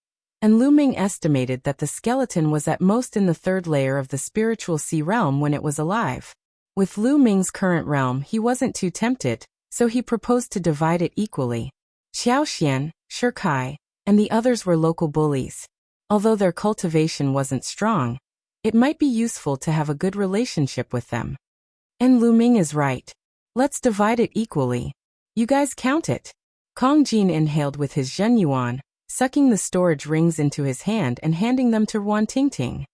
and Lu Ming estimated that the skeleton was at most in the third layer of the spiritual sea realm when it was alive. With Lu Ming's current realm, he wasn't too tempted, so he proposed to divide it equally. Xiao Xian, Shikai, and the others were local bullies. Although their cultivation wasn't strong, it might be useful to have a good relationship with them. And Lu Ming is right. Let's divide it equally. You guys count it. Kong Jin inhaled with his Zhen Yuan, sucking the storage rings into his hand and handing them to Ruan Tingting.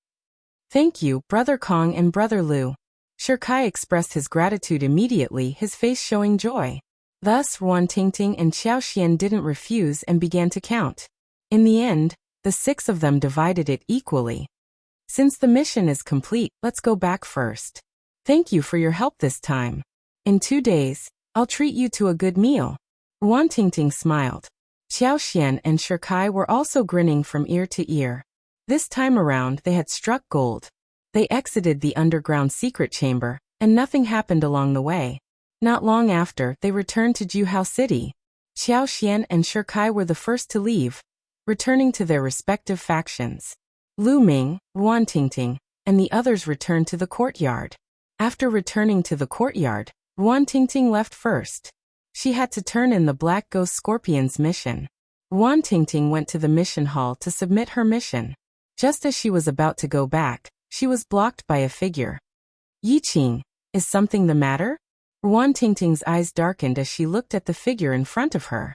Thank you, Brother Kong and Brother Lu. Shikai expressed his gratitude immediately, his face showing joy. Thus, Ruan Tingting and Qiao Xian didn't refuse and began to count. In the end, the six of them divided it equally. Since the mission is complete, let's go back first. Thank you for your help this time. In 2 days, I'll treat you to a good meal. Ruan Tingting smiled. Xiao Xian and Shikai were also grinning from ear to ear. This time around they had struck gold. They exited the underground secret chamber, and nothing happened along the way. Not long after, they returned to Juhao City. Xiao Xian and Shikai were the first to leave, returning to their respective factions. Lu Ming, Ruan Tingting, and the others returned to the courtyard. After returning to the courtyard, Ruan Tingting left first. She had to turn in the Black Ghost Scorpion's mission. Ruan Tingting went to the mission hall to submit her mission. Just as she was about to go back, she was blocked by a figure. Yi Qing, is something the matter? Ruan Tingting's eyes darkened as she looked at the figure in front of her.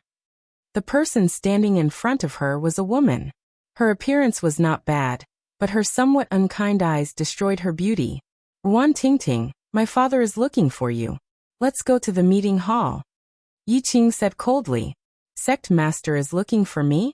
The person standing in front of her was a woman. Her appearance was not bad, but her somewhat unkind eyes destroyed her beauty. Ruan Tingting, my father is looking for you. Let's go to the meeting hall. Yi Qing said coldly. Sect Master is looking for me?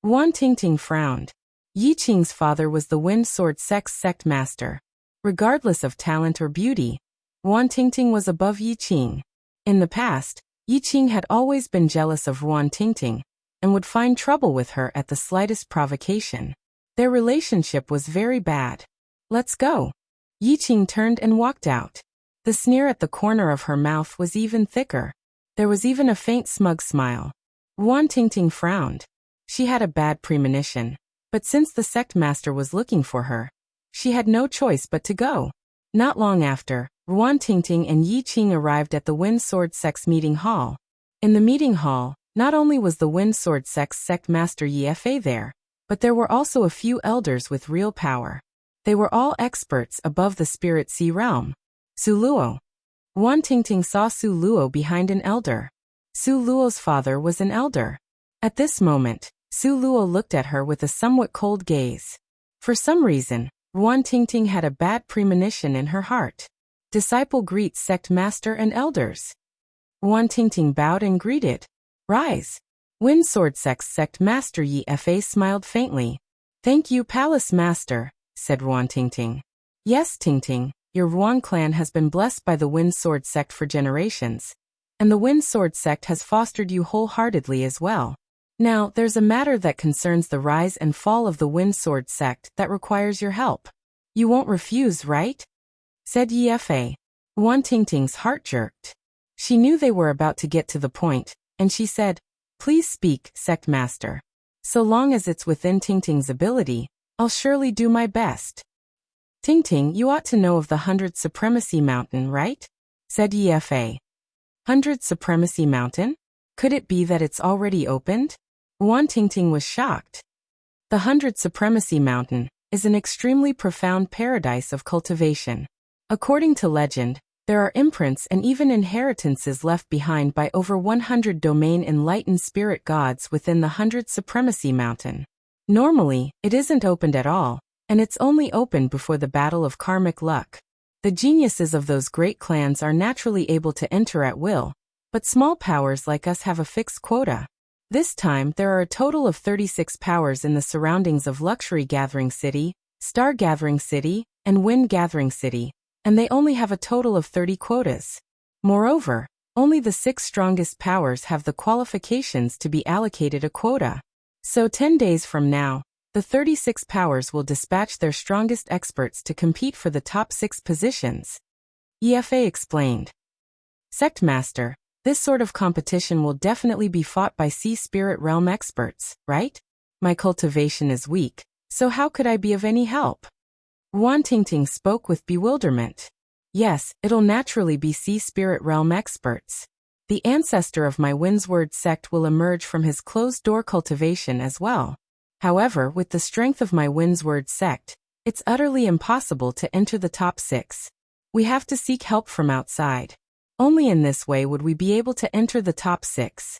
Ruan Tingting frowned. Yi Qing's father was the Wind Sword Sect's Sect Master. Regardless of talent or beauty, Ruan Tingting was above Yi Qing. In the past, Yi Qing had always been jealous of Ruan Tingting, and would find trouble with her at the slightest provocation. Their relationship was very bad. Let's go. Yi Qing turned and walked out. The sneer at the corner of her mouth was even thicker. There was even a faint smug smile. Ruan Tingting frowned. She had a bad premonition, but since the sect master was looking for her, she had no choice but to go. Not long after, Ruan Tingting and Yi Qing arrived at the Wind Sword Sect's meeting hall. In the meeting hall, not only was the Wind Sword Sect's sect master Yi Fa there, but there were also a few elders with real power. They were all experts above the Spirit Sea realm. Su Luo. Ruan Tingting saw Su Luo behind an elder. Su Luo's father was an elder. At this moment, Su Luo looked at her with a somewhat cold gaze. For some reason, Ruan Tingting had a bad premonition in her heart. Disciple greets sect master and elders. Ruan Tingting bowed and greeted. Rise. Wind Sword Sect's sect master Yi Fa smiled faintly. Thank you, Palace Master, said Ruan Tingting. Yes, Tingting, your Ruan clan has been blessed by the Wind Sword Sect for generations, and the Wind Sword Sect has fostered you wholeheartedly as well. Now, there's a matter that concerns the rise and fall of the Wind Sword Sect that requires your help. You won't refuse, right? Said Yi Fa. Ruan Tingting's heart jerked. She knew they were about to get to the point, and she said, Please speak, Sect Master. So long as it's within Tingting's ability, I'll surely do my best. Tingting, you ought to know of the 100 Supremacy Mountain, right? Said Yi Fa. 100 Supremacy Mountain? Could it be that it's already opened? Ruan Tingting was shocked. The 100 Supremacy Mountain is an extremely profound paradise of cultivation. According to legend, there are imprints and even inheritances left behind by over 100 domain enlightened spirit gods within the 100 Supremacy Mountain. Normally, it isn't opened at all, and it's only opened before the battle of karmic luck. The geniuses of those great clans are naturally able to enter at will, but small powers like us have a fixed quota. This time, there are a total of 36 powers in the surroundings of Luxury Gathering City, Star Gathering City, and Wind Gathering City, and they only have a total of 30 quotas. Moreover, only the 6 strongest powers have the qualifications to be allocated a quota. So 10 days from now, the 36 powers will dispatch their strongest experts to compete for the top 6 positions. Yi Fa explained. Sect Master, this sort of competition will definitely be fought by Sea Spirit Realm experts, right? My cultivation is weak, so how could I be of any help? Ruan Tingting spoke with bewilderment. Yes, it'll naturally be Sea Spirit Realm experts. The ancestor of my Windsword sect will emerge from his closed-door cultivation as well. However, with the strength of my Windsword sect, it's utterly impossible to enter the top 6. We have to seek help from outside. Only in this way would we be able to enter the top 6.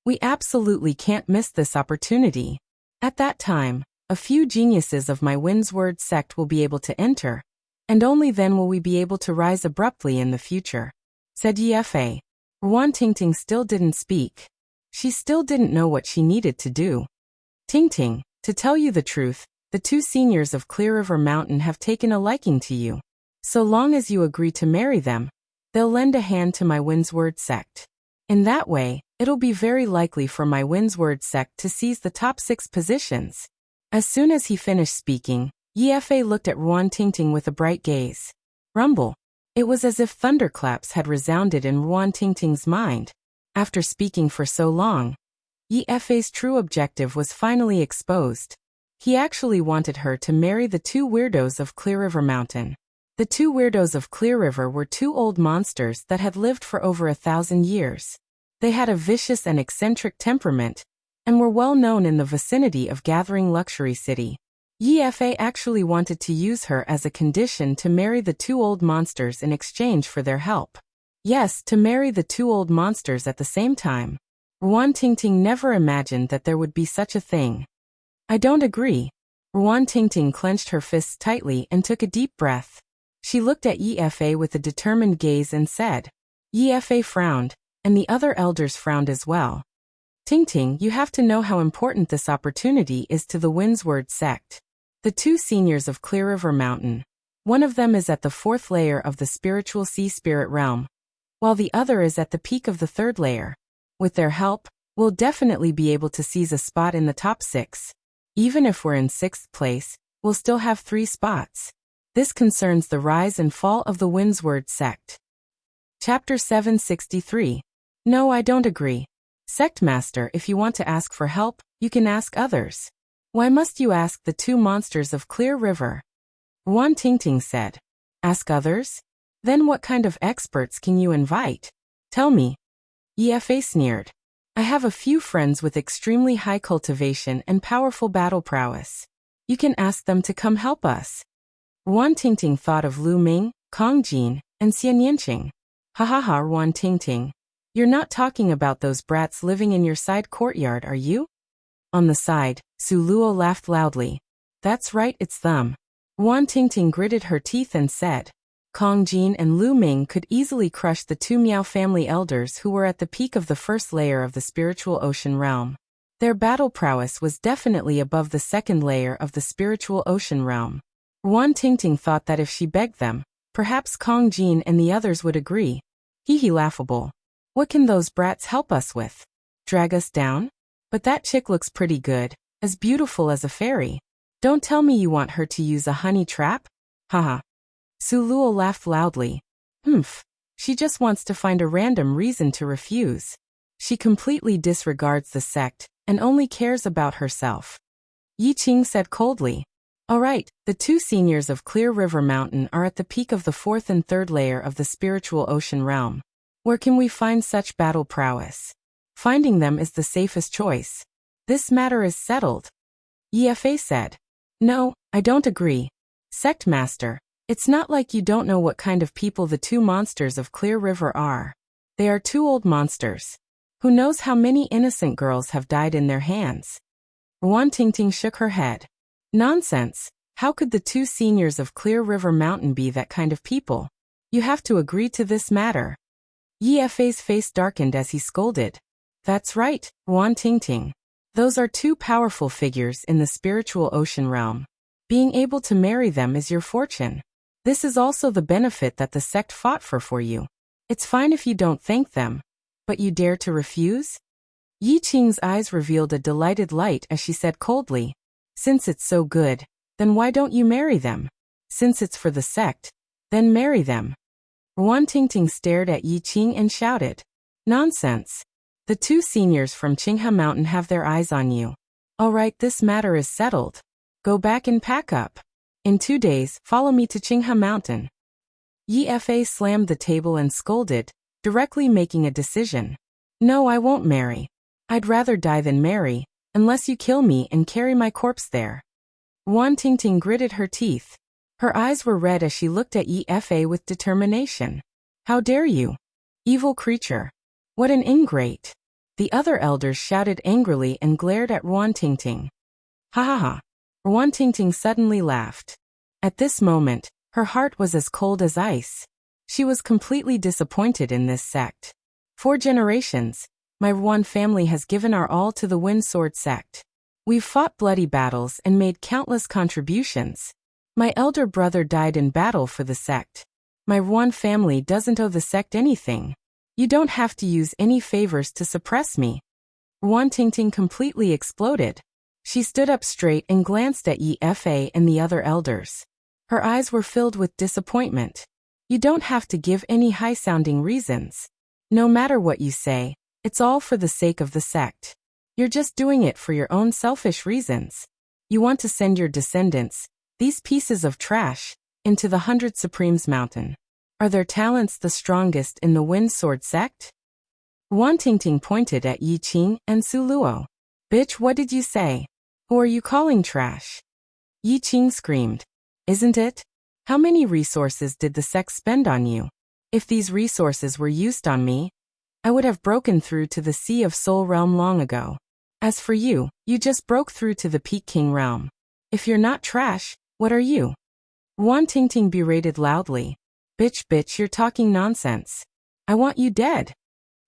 We absolutely can't miss this opportunity. At that time, a few geniuses of my Windsword sect will be able to enter, and only then will we be able to rise abruptly in the future, said Yi Fa. Ruan Tingting still didn't speak. She still didn't know what she needed to do. Tingting, to tell you the truth, the 2 seniors of Clear River Mountain have taken a liking to you. So long as you agree to marry them, they'll lend a hand to my Windsword sect. In that way, it'll be very likely for my Windsword sect to seize the top 6 positions. As soon as he finished speaking, Yefe looked at Ruan Tingting with a bright gaze. Rumble. It was as if thunderclaps had resounded in Ruan Tingting's mind. After speaking for so long, Yefe's true objective was finally exposed. He actually wanted her to marry the 2 weirdos of Clear River Mountain. The 2 weirdos of Clear River were 2 old monsters that had lived for over 1,000 years. They had a vicious and eccentric temperament, and were well known in the vicinity of Gathering Luxury City. Yefe actually wanted to use her as a condition to marry the 2 old monsters in exchange for their help. Yes, to marry the 2 old monsters at the same time. Ruan Tingting never imagined that there would be such a thing. I don't agree. Ruan Tingting clenched her fists tightly and took a deep breath. She looked at Yefe with a determined gaze and said. Yefe frowned, and the other elders frowned as well. Tingting, you have to know how important this opportunity is to the Windsword sect. The 2 seniors of Clear River Mountain. One of them is at the 4th layer of the spiritual sea spirit realm, while the other is at the peak of the 3rd layer. With their help, we'll definitely be able to seize a spot in the top 6. Even if we're in 6th place, we'll still have 3 spots. This concerns the rise and fall of the Windsword sect. Chapter 763. No, I don't agree. Sect Master, if you want to ask for help, you can ask others. Why must you ask the 2 monsters of Clear River? Ruan Tingting said. Ask others? Then what kind of experts can you invite? Tell me. Yefe sneered. I have a few friends with extremely high cultivation and powerful battle prowess. You can ask them to come help us. Ruan Tingting thought of Lu Ming, Kong Jin, and Xian Yanqing. Ha ha ha, Ruan Tingting. You're not talking about those brats living in your side courtyard, are you? On the side, Su Luo laughed loudly. That's right, it's them. Ruan Tingting gritted her teeth and said. Kong Jin and Lu Ming could easily crush the 2 Miao family elders who were at the peak of the 1st layer of the spiritual ocean realm. Their battle prowess was definitely above the 2nd layer of the spiritual ocean realm. Ruan Tingting thought that if she begged them, perhaps Kong Jin and the others would agree. Hee laughable. What can those brats help us with? Drag us down? But that chick looks pretty good, as beautiful as a fairy. Don't tell me you want her to use a honey trap? Haha. Su Luo laughed loudly. She just wants to find a random reason to refuse. She completely disregards the sect, and only cares about herself. Yi Qing said coldly. Alright, the 2 seniors of Clear River Mountain are at the peak of the 4th and 3rd layer of the spiritual ocean realm. Where can we find such battle prowess? Finding them is the safest choice. This matter is settled. Yefe said. No, I don't agree. Sect Master, it's not like you don't know what kind of people the 2 monsters of Clear River are. They are 2 old monsters. Who knows how many innocent girls have died in their hands? Ruan Tingting shook her head. Nonsense. How could the 2 seniors of Clear River Mountain be that kind of people? You have to agree to this matter. Yefe's face darkened as he scolded. That's right, Ruan Tingting. Those are 2 powerful figures in the spiritual ocean realm. Being able to marry them is your fortune. This is also the benefit that the sect fought for you. It's fine if you don't thank them. But you dare to refuse? Yi Qing's eyes revealed a delighted light as she said coldly. Since it's so good, then why don't you marry them? Since it's for the sect, then marry them. Ruan Tingting stared at Yi Qing and shouted. Nonsense. The 2 seniors from Qinghe Mountain have their eyes on you. Alright, this matter is settled. Go back and pack up. In 2 days, follow me to Qinghe Mountain. Yefe slammed the table and scolded, directly making a decision. No, I won't marry. I'd rather die than marry, unless you kill me and carry my corpse there. Ruan Tingting gritted her teeth. Her eyes were red as she looked at Yefe with determination. How dare you? Evil creature. What an ingrate. The other elders shouted angrily and glared at Ruan Tingting. Ha ha ha. Ruan Tingting suddenly laughed. At this moment, her heart was as cold as ice. She was completely disappointed in this sect. 4 generations, my Ruan family has given our all to the Windsword sect. We've fought bloody battles and made countless contributions. My elder brother died in battle for the sect. My Ruan family doesn't owe the sect anything. You don't have to use any favors to suppress me. Wan Tingting completely exploded. She stood up straight and glanced at Yi Fa and the other elders. Her eyes were filled with disappointment. You don't have to give any high-sounding reasons. No matter what you say, it's all for the sake of the sect. You're just doing it for your own selfish reasons. You want to send your descendants, these pieces of trash, into the 100 Supremes Mountain. Are their talents the strongest in the Wind Sword sect? Wan Tingting pointed at Yi Qing and Su Luo. Bitch, what did you say? Who are you calling trash? Yi Qing screamed. Isn't it? How many resources did the sect spend on you? If these resources were used on me, I would have broken through to the Sea of Soul realm long ago. As for you, you just broke through to the Peak King realm. If you're not trash, what are you? Wan Tingting berated loudly. Bitch, you're talking nonsense. I want you dead.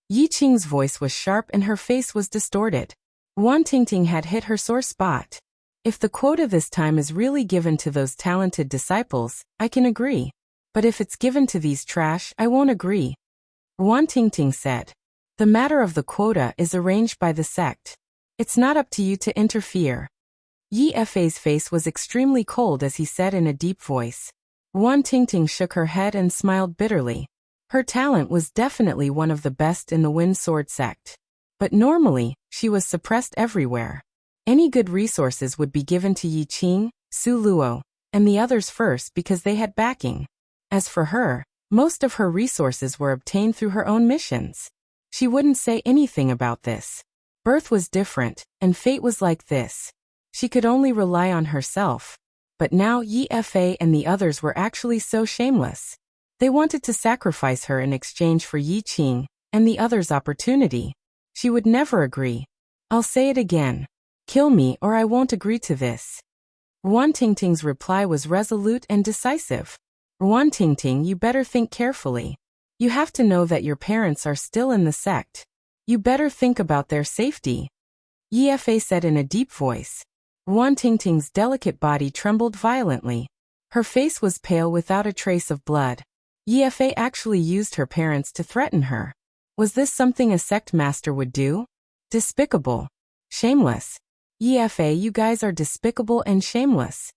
Yi Qing's voice was sharp and her face was distorted. Wan Tingting had hit her sore spot. If the quota this time is really given to those talented disciples, I can agree. But if it's given to these trash, I won't agree. Wan Tingting said. The matter of the quota is arranged by the sect. It's not up to you to interfere. Yi Fa's face was extremely cold as he said in a deep voice. Wan Tingting shook her head and smiled bitterly. Her talent was definitely one of the best in the Wind Sword sect. But normally, she was suppressed everywhere. Any good resources would be given to Yi Qing, Su Luo, and the others first because they had backing. As for her, most of her resources were obtained through her own missions. She wouldn't say anything about this. Birth was different, and fate was like this. She could only rely on herself. But now Yi Fa and the others were actually so shameless. They wanted to sacrifice her in exchange for Yi Qing and the others' opportunity. She would never agree. I'll say it again. Kill me or I won't agree to this. Wan Tingting's reply was resolute and decisive. Wan Tingting, you better think carefully. You have to know that your parents are still in the sect. You better think about their safety. Yi Fa said in a deep voice. Wan Tingting's delicate body trembled violently. Her face was pale without a trace of blood. Yi Fa actually used her parents to threaten her. Was this something a sect master would do? Despicable. Shameless. Yi Fa, you guys are despicable and shameless.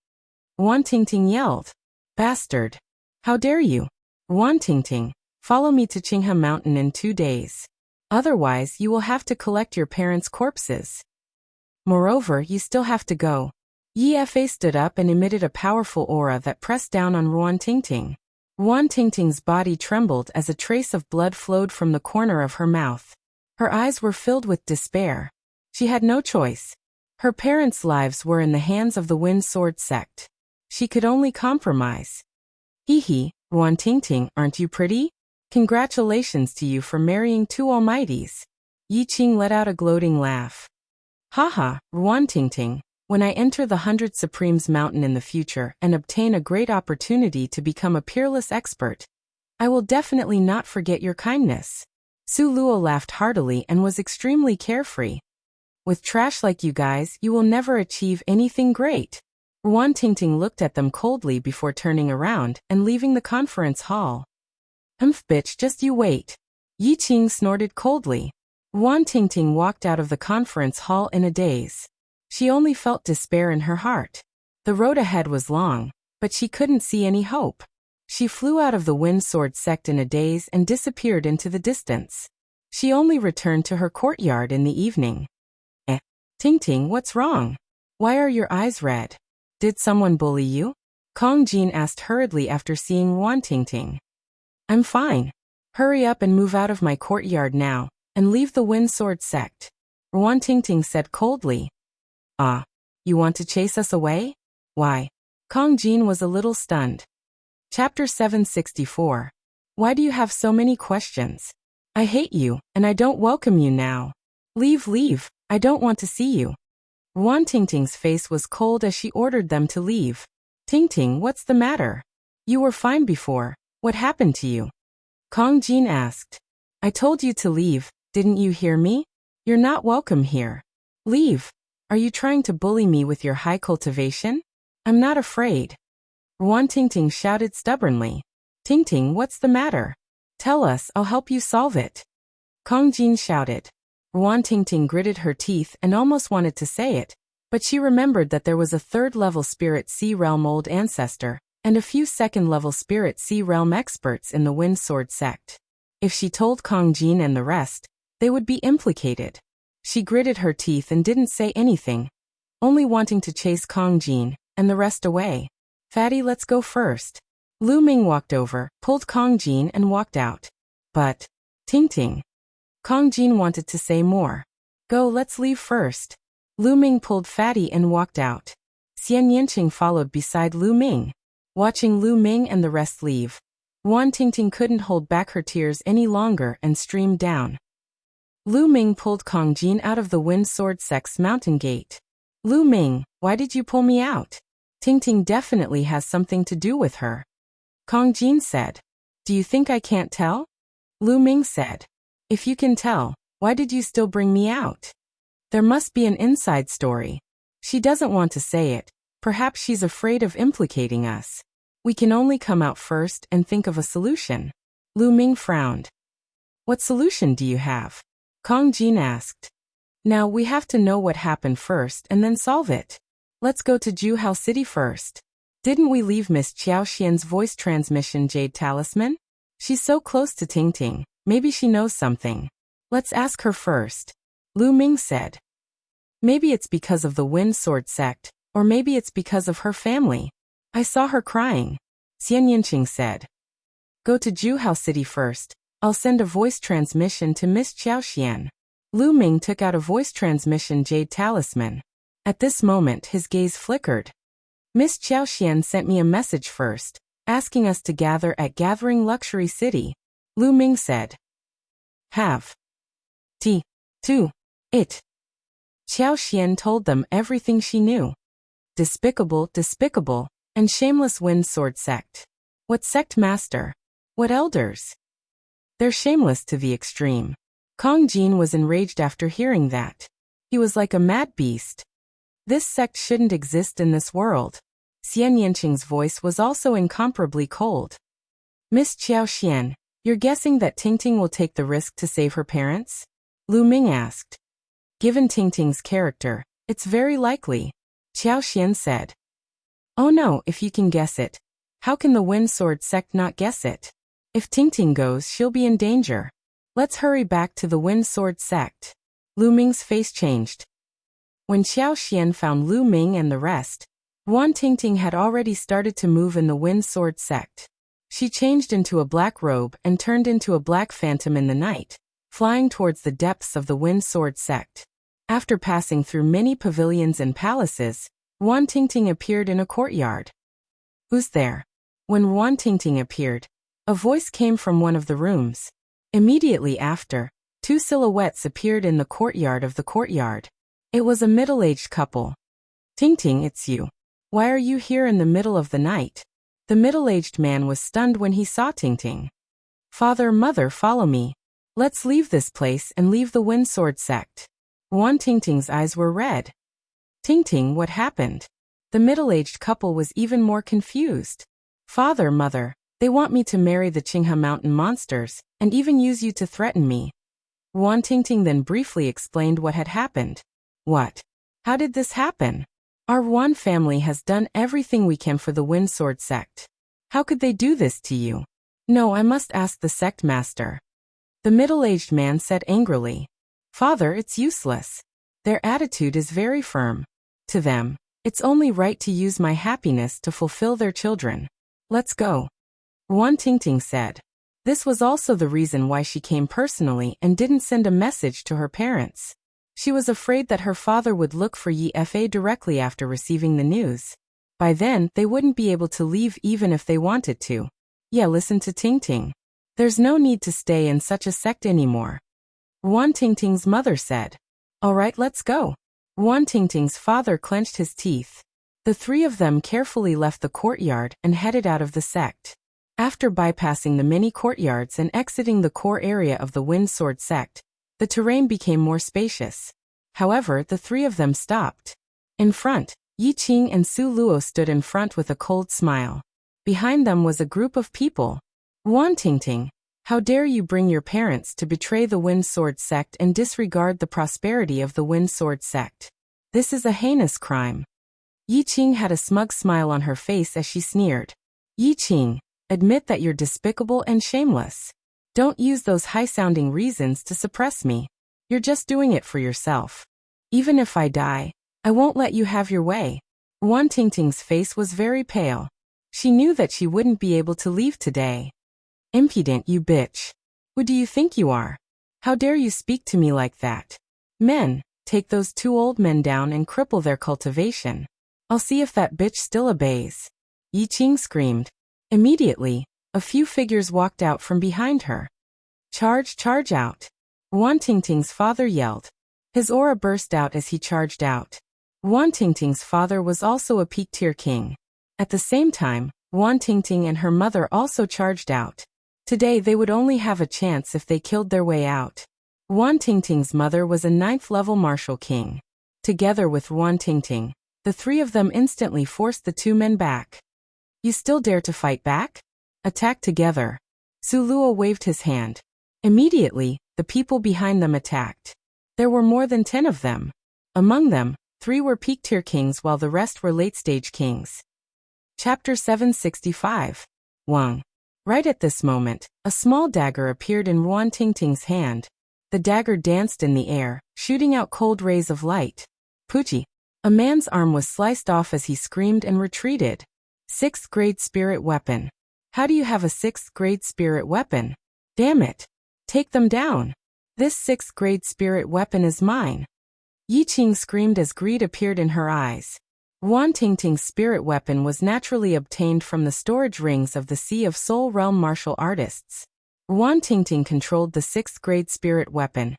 Wan Tingting yelled. Bastard. How dare you? Wan Tingting, follow me to Qinghe Mountain in 2 days. Otherwise, you will have to collect your parents' corpses. Moreover, you still have to go. Yi Fa stood up and emitted a powerful aura that pressed down on Wan Tingting. Wan Tingting's body trembled as a trace of blood flowed from the corner of her mouth. Her eyes were filled with despair. She had no choice. Her parents' lives were in the hands of the Wind Sword sect. She could only compromise. Hee, Wan Tingting, aren't you pretty? Congratulations to you for marrying 2 almighties. Yi Qing let out a gloating laugh. Haha, Wan Tingting, when I enter the 100 Supremes Mountain in the future and obtain a great opportunity to become a peerless expert, I will definitely not forget your kindness. Su Luo laughed heartily and was extremely carefree. With trash like you guys, you will never achieve anything great. Wan Tingting looked at them coldly before turning around and leaving the conference hall. Bitch, just you wait. Yi Qing snorted coldly. Wan Tingting walked out of the conference hall in a daze. She only felt despair in her heart. The road ahead was long, but she couldn't see any hope. She flew out of the Wind Sword sect in a daze and disappeared into the distance. She only returned to her courtyard in the evening. Tingting, what's wrong? Why are your eyes red? Did someone bully you? Kong Jin asked hurriedly after seeing Wan Tingting. I'm fine. Hurry up and move out of my courtyard now, and leave the Wind Sword sect. Wan Tingting said coldly. Ah, you want to chase us away? Why? Kong Jin was a little stunned. Chapter 764. Why do you have so many questions? I hate you, and I don't welcome you now. Leave. I don't want to see you. Wan Tingting's face was cold as she ordered them to leave. Tingting, what's the matter? You were fine before. What happened to you? Kong Jin asked. I told you to leave, didn't you hear me? You're not welcome here. Leave. Are you trying to bully me with your high cultivation? I'm not afraid. Wan Tingting shouted stubbornly. Tingting, what's the matter? Tell us, I'll help you solve it. Kong Jin shouted. Ruan Tingting gritted her teeth and almost wanted to say it, but she remembered that there was a third-level Spirit Sea Realm Old Ancestor, and a few second-level Spirit Sea Realm experts in the Wind Sword sect. If she told Kong Jin and the rest, they would be implicated. She gritted her teeth and didn't say anything, only wanting to chase Kong Jin and the rest away. Fatty, let's go first. Lu Ming walked over, pulled Kong Jin and walked out. But, Tingting. Kong Jin wanted to say more. Go, let's leave first. Lu Ming pulled Fatty and walked out. Xian Yanqing followed beside Lu Ming. Watching Lu Ming and the rest leave, Ruan Tingting couldn't hold back her tears any longer and streamed down. Lu Ming pulled Kong Jin out of the Wind Sword sect's mountain gate. Lu Ming, why did you pull me out? Tingting definitely has something to do with her. Kong Jin said. Do you think I can't tell? Lu Ming said. If you can tell, why did you still bring me out? There must be an inside story. She doesn't want to say it. Perhaps she's afraid of implicating us. We can only come out first and think of a solution. Lu Ming frowned. What solution do you have? Kong Jin asked. Now we have to know what happened first and then solve it. Let's go to Juhao City first. Didn't we leave Miss Qiao Xian's voice transmission jade talisman? She's so close to Tingting. Maybe she knows something. Let's ask her first. Lu Ming said. Maybe it's because of the Wind Sword sect, or maybe it's because of her family. I saw her crying. Xian Yanqing said. Go to Juhao City first. I'll send a voice transmission to Miss Qiao Xian. Lu Ming took out a voice transmission jade talisman. At this moment his gaze flickered. Miss Qiao Xian sent me a message first, asking us to gather at Gathering Luxury City. Lu Ming said. Have. To. It. Qiao Xian told them everything she knew. Despicable, and shameless Wind Sword sect. What sect master? What elders? They're shameless to the extreme. Kong Jin was enraged after hearing that. He was like a mad beast. This sect shouldn't exist in this world. Xian Yanqing's voice was also incomparably cold. Miss Qiao Xian, you're guessing that Tingting will take the risk to save her parents? Lu Ming asked. Given Tingting's character, it's very likely. Qiao Xian said. Oh no, if you can guess it. How can the Wind Sword sect not guess it? If Tingting goes, she'll be in danger. Let's hurry back to the Wind Sword sect. Lu Ming's face changed. When Qiao Xian found Lu Ming and the rest, Ruan Tingting had already started to move in the Wind Sword sect. She changed into a black robe and turned into a black phantom in the night, flying towards the depths of the Wind Sword sect. After passing through many pavilions and palaces, Ruan Tingting appeared in a courtyard. Who's there? When Ruan Tingting appeared, a voice came from one of the rooms. Immediately after, two silhouettes appeared in the courtyard of the courtyard. It was a middle-aged couple. Tingting, it's you. Why are you here in the middle of the night? The middle-aged man was stunned when he saw Tingting. Father, mother, follow me. Let's leave this place and leave the Wind Sword sect. Ruan Tingting's eyes were red. Tingting, what happened? The middle-aged couple was even more confused. Father, mother, they want me to marry the Qinghe Mountain monsters, and even use you to threaten me. Ruan Tingting then briefly explained what had happened. What? How did this happen? Our Ruan family has done everything we can for the Wind Sword sect. How could they do this to you? No, I must ask the sect master. The middle-aged man said angrily. Father, it's useless. Their attitude is very firm. To them, it's only right to use my happiness to fulfill their children. Let's go. Ruan Tingting said. This was also the reason why she came personally and didn't send a message to her parents. She was afraid that her father would look for Yi Fa directly after receiving the news. By then, they wouldn't be able to leave even if they wanted to. Yeah, listen to Tingting. There's no need to stay in such a sect anymore. Ruan Tingting's mother said. All right, let's go. Ruan Tingting's father clenched his teeth. The three of them carefully left the courtyard and headed out of the sect. After bypassing the many courtyards and exiting the core area of the Wind Sword sect, the terrain became more spacious. However, the three of them stopped. In front, Yi Qing and Su Luo stood in front with a cold smile. Behind them was a group of people. Ruan Tingting, How dare you bring your parents to betray the Wind Sword sect and disregard the prosperity of the Wind Sword sect? This is a heinous crime. Yi Qing had a smug smile on her face as she sneered. Yi Qing, admit that you're despicable and shameless. Don't use those high-sounding reasons to suppress me. You're just doing it for yourself. Even if I die, I won't let you have your way. Wan Tingting's face was very pale. She knew that she wouldn't be able to leave today. Impudent, you bitch. Who do you think you are? How dare you speak to me like that? Men, take those 2 old men down and cripple their cultivation. I'll see if that bitch still obeys. Yi Qing screamed. Immediately, a few figures walked out from behind her. Charge, charge out. Wan Tingting's father yelled. His aura burst out as he charged out. Wan Tingting's father was also a peak tier king. At the same time, Wan Tingting and her mother also charged out. Today they would only have a chance if they killed their way out. Wan Tingting's mother was a 9th level martial king. Together with Wan Tingting, the 3 of them instantly forced the 2 men back. You still dare to fight back? Attack together. Su Luo waved his hand. Immediately, the people behind them attacked. There were more than 10 of them. Among them, 3 were peak tier kings while the rest were late stage kings. Chapter 765. Wang. Right at this moment, a small dagger appeared in Wan Tingting's hand. The dagger danced in the air, shooting out cold rays of light. Poochie. A man's arm was sliced off as he screamed and retreated. 6th grade spirit weapon. How do you have a 6th grade spirit weapon? Damn it. Take them down. This 6th grade spirit weapon is mine. Yi Qing screamed as greed appeared in her eyes. Wan Tingting's spirit weapon was naturally obtained from the storage rings of the Sea of Soul Realm martial artists. Wan Tingting controlled the 6th grade spirit weapon,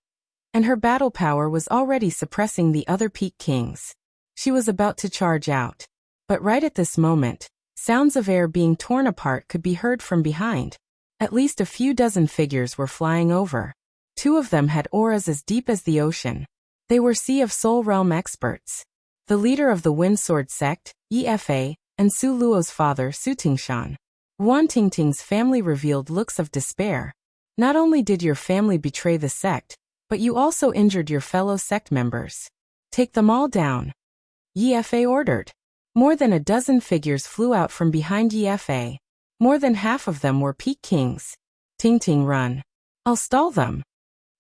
and her battle power was already suppressing the other peak kings. She was about to charge out. But right at this moment, sounds of air being torn apart could be heard from behind. At least a few dozen figures were flying over. 2 of them had auras as deep as the ocean. They were Sea of Soul Realm experts. The leader of the Wind Sword sect, Yi and Su Luo's father, Su Tingshan. Wan Tingting's family revealed looks of despair. Not only did your family betray the sect, but you also injured your fellow sect members. Take them all down. Yi ordered. More than a dozen figures flew out from behind Yi. More than half of them were peak kings. Tingting, run. I'll stall them.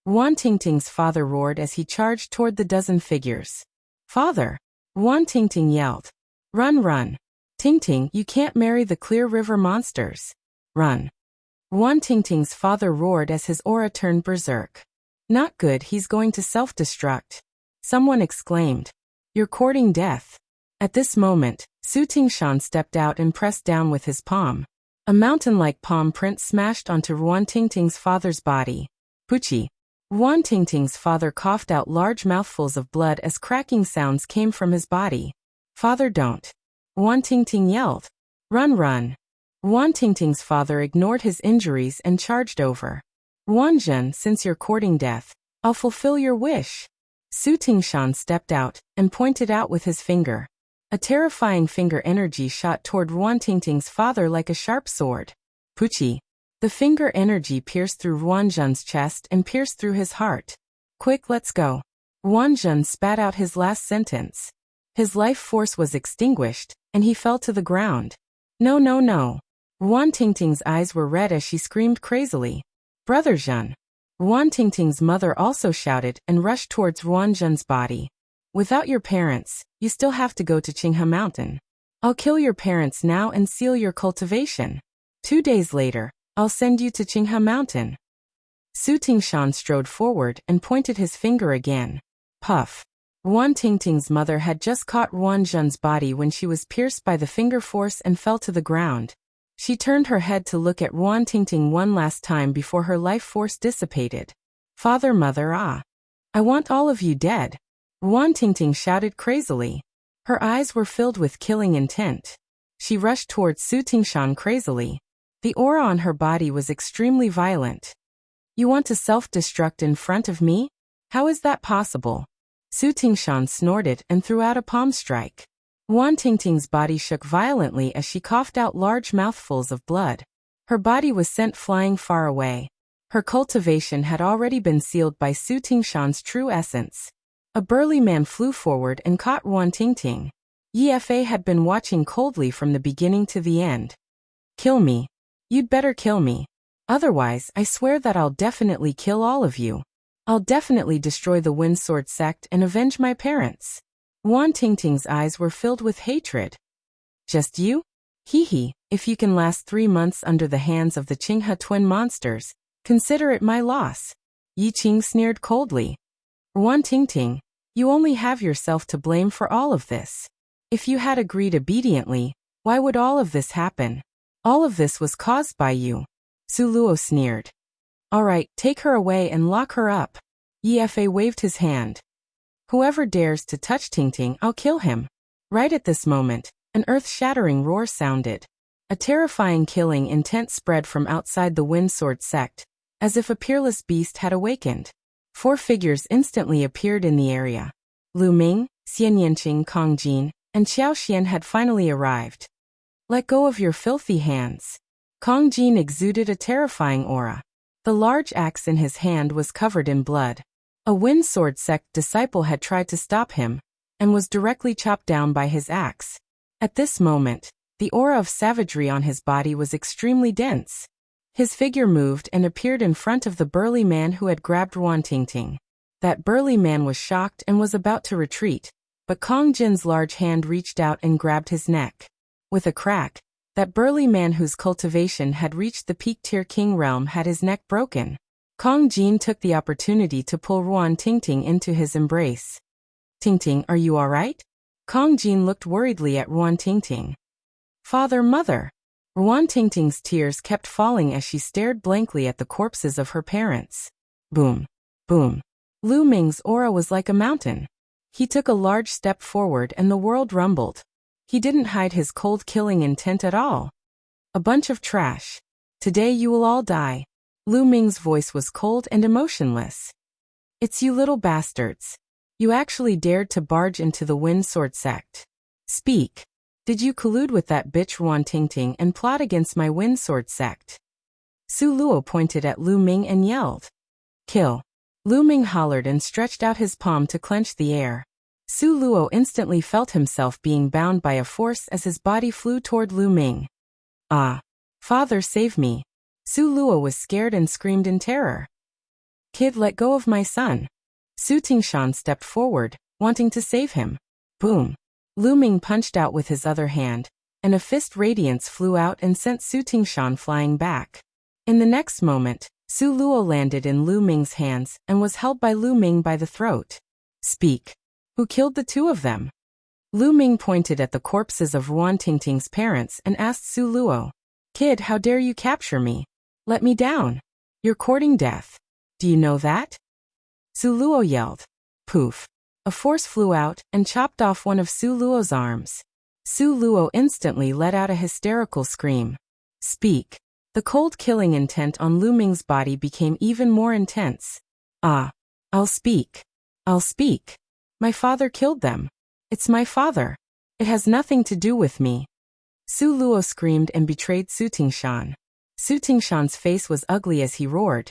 Wan Tingting's father roared as he charged toward the dozen figures. Father! Wan Tingting yelled. Run, run. Tingting, you can't marry the Clear River monsters. Run. Wan Tingting's father roared as his aura turned berserk. Not good, he's going to self-destruct. Someone exclaimed. You're courting death. At this moment, Su Tingshan stepped out and pressed down with his palm. A mountain-like palm print smashed onto Wan Tingting's father's body. Poochie. Wan Tingting's father coughed out large mouthfuls of blood as cracking sounds came from his body. Father, don't. Wan Tingting yelled. Run, run. Wan Tingting's father ignored his injuries and charged over. Wanzhen, since you're courting death, I'll fulfill your wish. Su Tingshan stepped out and pointed out with his finger. A terrifying finger energy shot toward Wan Tingting's father like a sharp sword. Poochie. The finger energy pierced through Wanzhen's chest and pierced through his heart. Quick, let's go. Wanzhen spat out his last sentence. His life force was extinguished, and he fell to the ground. No, no, no. Wan Tingting's eyes were red as she screamed crazily. Brother Zhen. Wan Tingting's mother also shouted and rushed towards Wanzhen's body. Without your parents, you still have to go to Qinghe Mountain. I'll kill your parents now and seal your cultivation. 2 days later, I'll send you to Qinghe Mountain. Su Tingshan strode forward and pointed his finger again. Puff. Wan Tingting's mother had just caught Wanzhen's body when she was pierced by the finger force and fell to the ground. She turned her head to look at Wan Tingting one last time before her life force dissipated. Father, mother, ah. I want all of you dead. Wan Tingting shouted crazily. Her eyes were filled with killing intent. She rushed towards Su Tingshan crazily. The aura on her body was extremely violent. You want to self-destruct in front of me? How is that possible? Su Tingshan snorted and threw out a palm strike. Wan Tingting's body shook violently as she coughed out large mouthfuls of blood. Her body was sent flying far away. Her cultivation had already been sealed by Su Tingshan's true essence. A burly man flew forward and caught Ruan Tingting. Ye Fa had been watching coldly from the beginning to the end. Kill me. You'd better kill me. Otherwise, I swear that I'll definitely kill all of you. I'll definitely destroy the Wind Sword sect and avenge my parents. Ruan Tingting's eyes were filled with hatred. Just you? Hee hee, if you can last 3 months under the hands of the Qinghe twin monsters, consider it my loss. Yi Qing sneered coldly. Ruan Tingting, you only have yourself to blame for all of this. If you had agreed obediently, why would all of this happen? All of this was caused by you. Su Luo sneered. All right, take her away and lock her up. Ye Fa waved his hand. Whoever dares to touch Tingting, I'll kill him. Right at this moment, an earth-shattering roar sounded. A terrifying killing intent spread from outside the Wind Sword sect, as if a peerless beast had awakened. 4 figures instantly appeared in the area. Lu Ming, Xian Yanqing, Kong Jin, and Xiao Xian had finally arrived. Let go of your filthy hands. Kong Jin exuded a terrifying aura. The large axe in his hand was covered in blood. A Wind Sword sect disciple had tried to stop him, and was directly chopped down by his axe. At this moment, the aura of savagery on his body was extremely dense. His figure moved and appeared in front of the burly man who had grabbed Ruan Tingting. That burly man was shocked and was about to retreat, but Kong Jin's large hand reached out and grabbed his neck. With a crack, that burly man whose cultivation had reached the peak tier king realm had his neck broken. Kong Jin took the opportunity to pull Ruan Tingting into his embrace. Tingting, are you alright? Kong Jin looked worriedly at Ruan Tingting. Father, mother. Ruan Tingting's tears kept falling as she stared blankly at the corpses of her parents. Boom. Boom. Lu Ming's aura was like a mountain. He took a large step forward and the world rumbled. He didn't hide his cold killing intent at all. A bunch of trash. Today you will all die. Lu Ming's voice was cold and emotionless. It's you little bastards. You actually dared to barge into the Wind Sword sect. Speak. Did you collude with that bitch Ruan Tingting and plot against my Wind Sword sect? Su Luo pointed at Lu Ming and yelled. Kill. Lu Ming hollered and stretched out his palm to clench the air. Su Luo instantly felt himself being bound by a force as his body flew toward Lu Ming. Ah. Father, save me. Su Luo was scared and screamed in terror. Kid, let go of my son. Su Tingshan stepped forward, wanting to save him. Boom. Lu Ming punched out with his other hand, and a fist radiance flew out and sent Su Tingshan flying back. In the next moment, Su Luo landed in Lu Ming's hands and was held by Lu Ming by the throat. Speak. Who killed the 2 of them? Lu Ming pointed at the corpses of Ruan Tingting's parents and asked Su Luo. Kid, how dare you capture me? Let me down. You're courting death. Do you know that? Su Luo yelled. Poof. A force flew out and chopped off one of Su Luo's arms. Su Luo instantly let out a hysterical scream. Speak. The cold killing intent on Lu Ming's body became even more intense. Ah. I'll speak. I'll speak. My father killed them. It's my father. It has nothing to do with me. Su Luo screamed and betrayed Su Tingshan. Su Tingshan's face was ugly as he roared.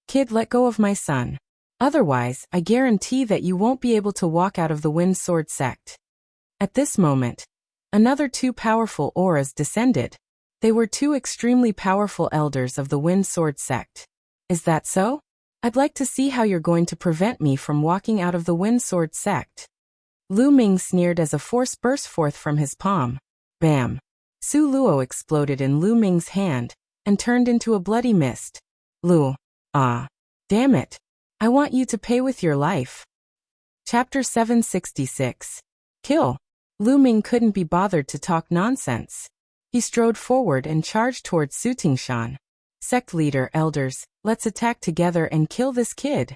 Kid, let go of my son. Otherwise, I guarantee that you won't be able to walk out of the Wind Sword sect. At this moment, another 2 powerful auras descended. They were 2 extremely powerful elders of the Wind Sword sect. Is that so? I'd like to see how you're going to prevent me from walking out of the Wind Sword sect. Lu Ming sneered as a force burst forth from his palm. Bam! Su Luo exploded in Lu Ming's hand and turned into a bloody mist. Lu. Ah. Damn it. I want you to pay with your life. Chapter 766. Kill. Lu Ming couldn't be bothered to talk nonsense. He strode forward and charged towards Su Tingshan. Sect leader, elders, let's attack together and kill this kid.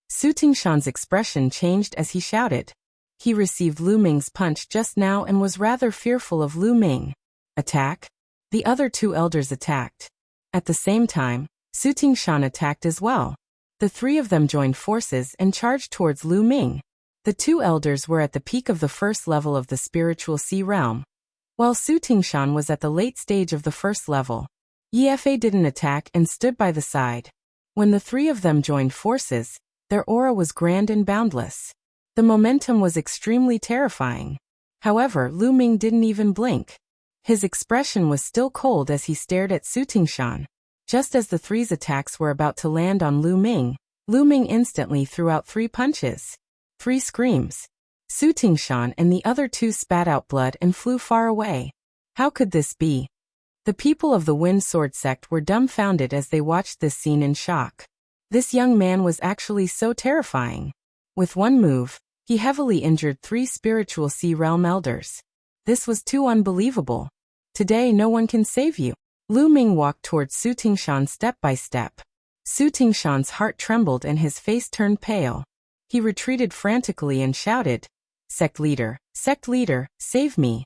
Su Tingshan's expression changed as he shouted. He received Lu Ming's punch just now and was rather fearful of Lu Ming. Attack? The other 2 elders attacked. At the same time, Su Tingshan attacked as well. The 3 of them joined forces and charged towards Lu Ming. The 2 elders were at the peak of the first level of the spiritual sea realm, while Su Tingshan was at the late stage of the first level. Ye Fa didn't attack and stood by the side. When the three of them joined forces, their aura was grand and boundless. The momentum was extremely terrifying. However, Lu Ming didn't even blink. His expression was still cold as he stared at Su Tingshan. Just as the three's attacks were about to land on Lu Ming instantly threw out 3 punches. 3 screams. Su Tingshan and the other 2 spat out blood and flew far away. How could this be? The people of the Wind Sword sect were dumbfounded as they watched this scene in shock. This young man was actually so terrifying. With one move, he heavily injured 3 spiritual Sea Realm elders. This was too unbelievable. Today no one can save you. Lu Ming walked towards Su Tingshan step by step. Su Tingshan's heart trembled and his face turned pale. He retreated frantically and shouted, Sect leader, save me.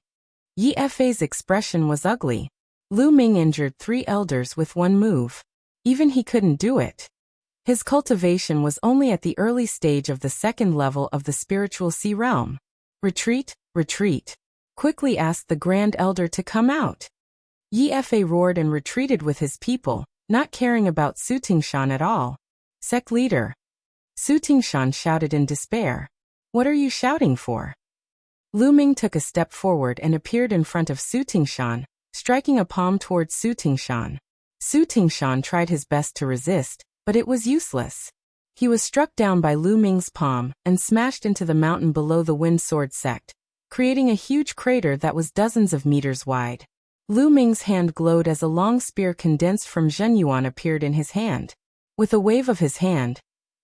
Yi Fei's expression was ugly. Lu Ming injured 3 elders with one move. Even he couldn't do it. His cultivation was only at the early stage of the 2nd level of the spiritual Sea Realm. Retreat, retreat. Quickly asked the Grand Elder to come out. Yi Fei roared and retreated with his people, not caring about Su Tingshan at all. Sect leader. Su Tingshan shouted in despair. What are you shouting for? Lu Ming took a step forward and appeared in front of Su Tingshan, striking a palm towards Su Tingshan. Su Tingshan tried his best to resist, but it was useless. He was struck down by Lu Ming's palm and smashed into the mountain below the Wind Sword sect, creating a huge crater that was dozens of meters wide. Lu Ming's hand glowed as a long spear condensed from Zhenyuan appeared in his hand. With a wave of his hand,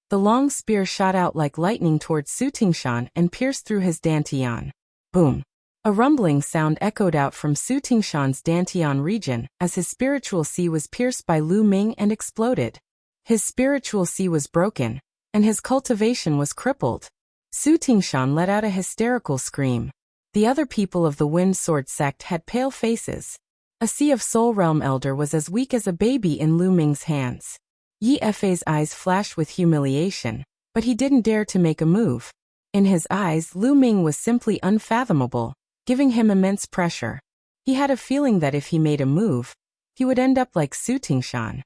the long spear shot out like lightning towards Su Tingshan and pierced through his dantian. Boom! A rumbling sound echoed out from Su Tingshan's dantian region as his spiritual sea was pierced by Lu Ming and exploded. His spiritual sea was broken, and his cultivation was crippled. Su Tingshan let out a hysterical scream. The other people of the Wind Sword sect had pale faces. A Sea of Soul Realm elder was as weak as a baby in Lu Ming's hands. Yi Fei's eyes flashed with humiliation, but he didn't dare to make a move. In his eyes, Lu Ming was simply unfathomable, giving him immense pressure. He had a feeling that if he made a move, he would end up like Su Tingshan.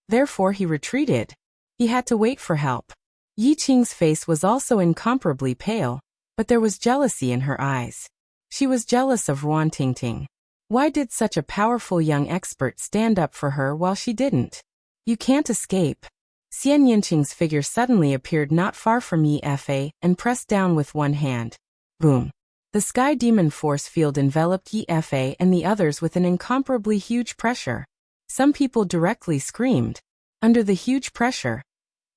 Therefore he retreated. He had to wait for help. Yi Qing's face was also incomparably pale, but there was jealousy in her eyes. She was jealous of Ruan Tingting. Why did such a powerful young expert stand up for her while she didn't? You can't escape. Xian Yinqing's figure suddenly appeared not far from Yi Fei and pressed down with one hand. Boom! The Sky Demon force field enveloped Yi Fei and the others with an incomparably huge pressure. Some people directly screamed. Under the huge pressure,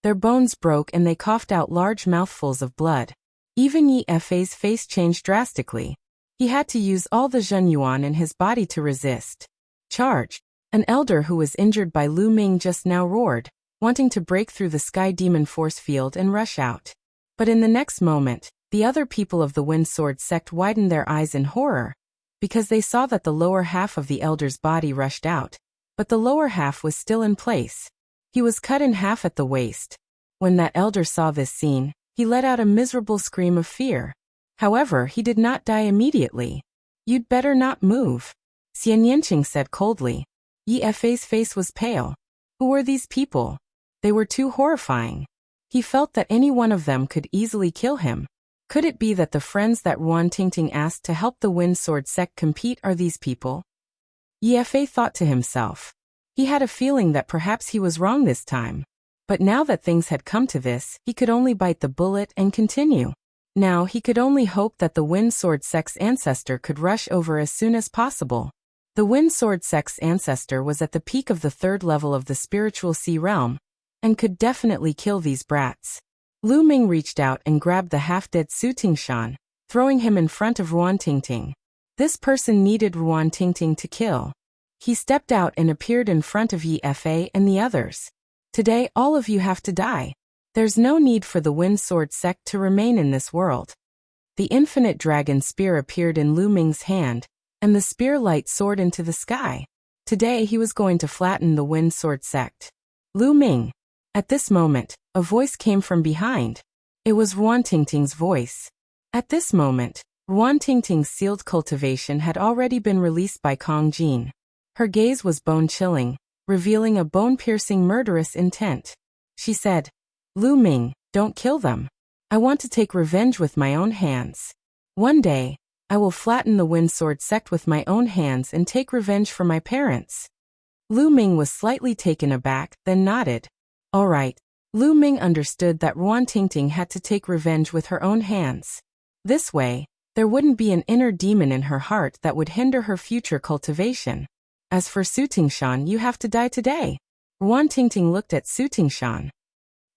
their bones broke and they coughed out large mouthfuls of blood. Even Yi Fei's face changed drastically. He had to use all the Zhenyuan in his body to resist. Charge! An elder who was injured by Lu Ming just now roared, wanting to break through the Sky Demon force field and rush out. But in the next moment, the other people of the Wind Sword sect widened their eyes in horror, because they saw that the lower half of the elder's body rushed out, but the lower half was still in place. He was cut in half at the waist. When that elder saw this scene, he let out a miserable scream of fear. However, he did not die immediately. You'd better not move, Xian Yinqing said coldly. Yi Fei's face was pale. Who were these people? They were too horrifying. He felt that any one of them could easily kill him. Could it be that the friends that Ruan Tingting asked to help the Wind Sword sect compete are these people? Yi Fei thought to himself. He had a feeling that perhaps he was wrong this time. But now that things had come to this, he could only bite the bullet and continue. Now he could only hope that the Wind Sword sect's ancestor could rush over as soon as possible. The Wind Sword sect's ancestor was at the peak of the 3rd level of the spiritual Sea Realm, and could definitely kill these brats. Lu Ming reached out and grabbed the half-dead Su Tingshan, throwing him in front of Ruan Tingting. This person needed Ruan Tingting to kill. He stepped out and appeared in front of Yi Fei and the others. Today all of you have to die. There's no need for the Wind Sword sect to remain in this world. The infinite dragon spear appeared in Lu Ming's hand, and the spear light soared into the sky. Today he was going to flatten the Wind Sword sect. Lu Ming. At this moment, a voice came from behind. It was Ruan Tingting's voice. At this moment, Ruan Tingting's sealed cultivation had already been released by Kong Jin. Her gaze was bone-chilling, revealing a bone-piercing murderous intent. She said, "Lu Ming, don't kill them. I want to take revenge with my own hands. One day, I will flatten the Wind Sword sect with my own hands and take revenge for my parents." Lu Ming was slightly taken aback, then nodded. All right. Lu Ming understood that Ruan Tingting had to take revenge with her own hands. This way, there wouldn't be an inner demon in her heart that would hinder her future cultivation. As for Su Tingshan, you have to die today. Ruan Tingting looked at Su Tingshan.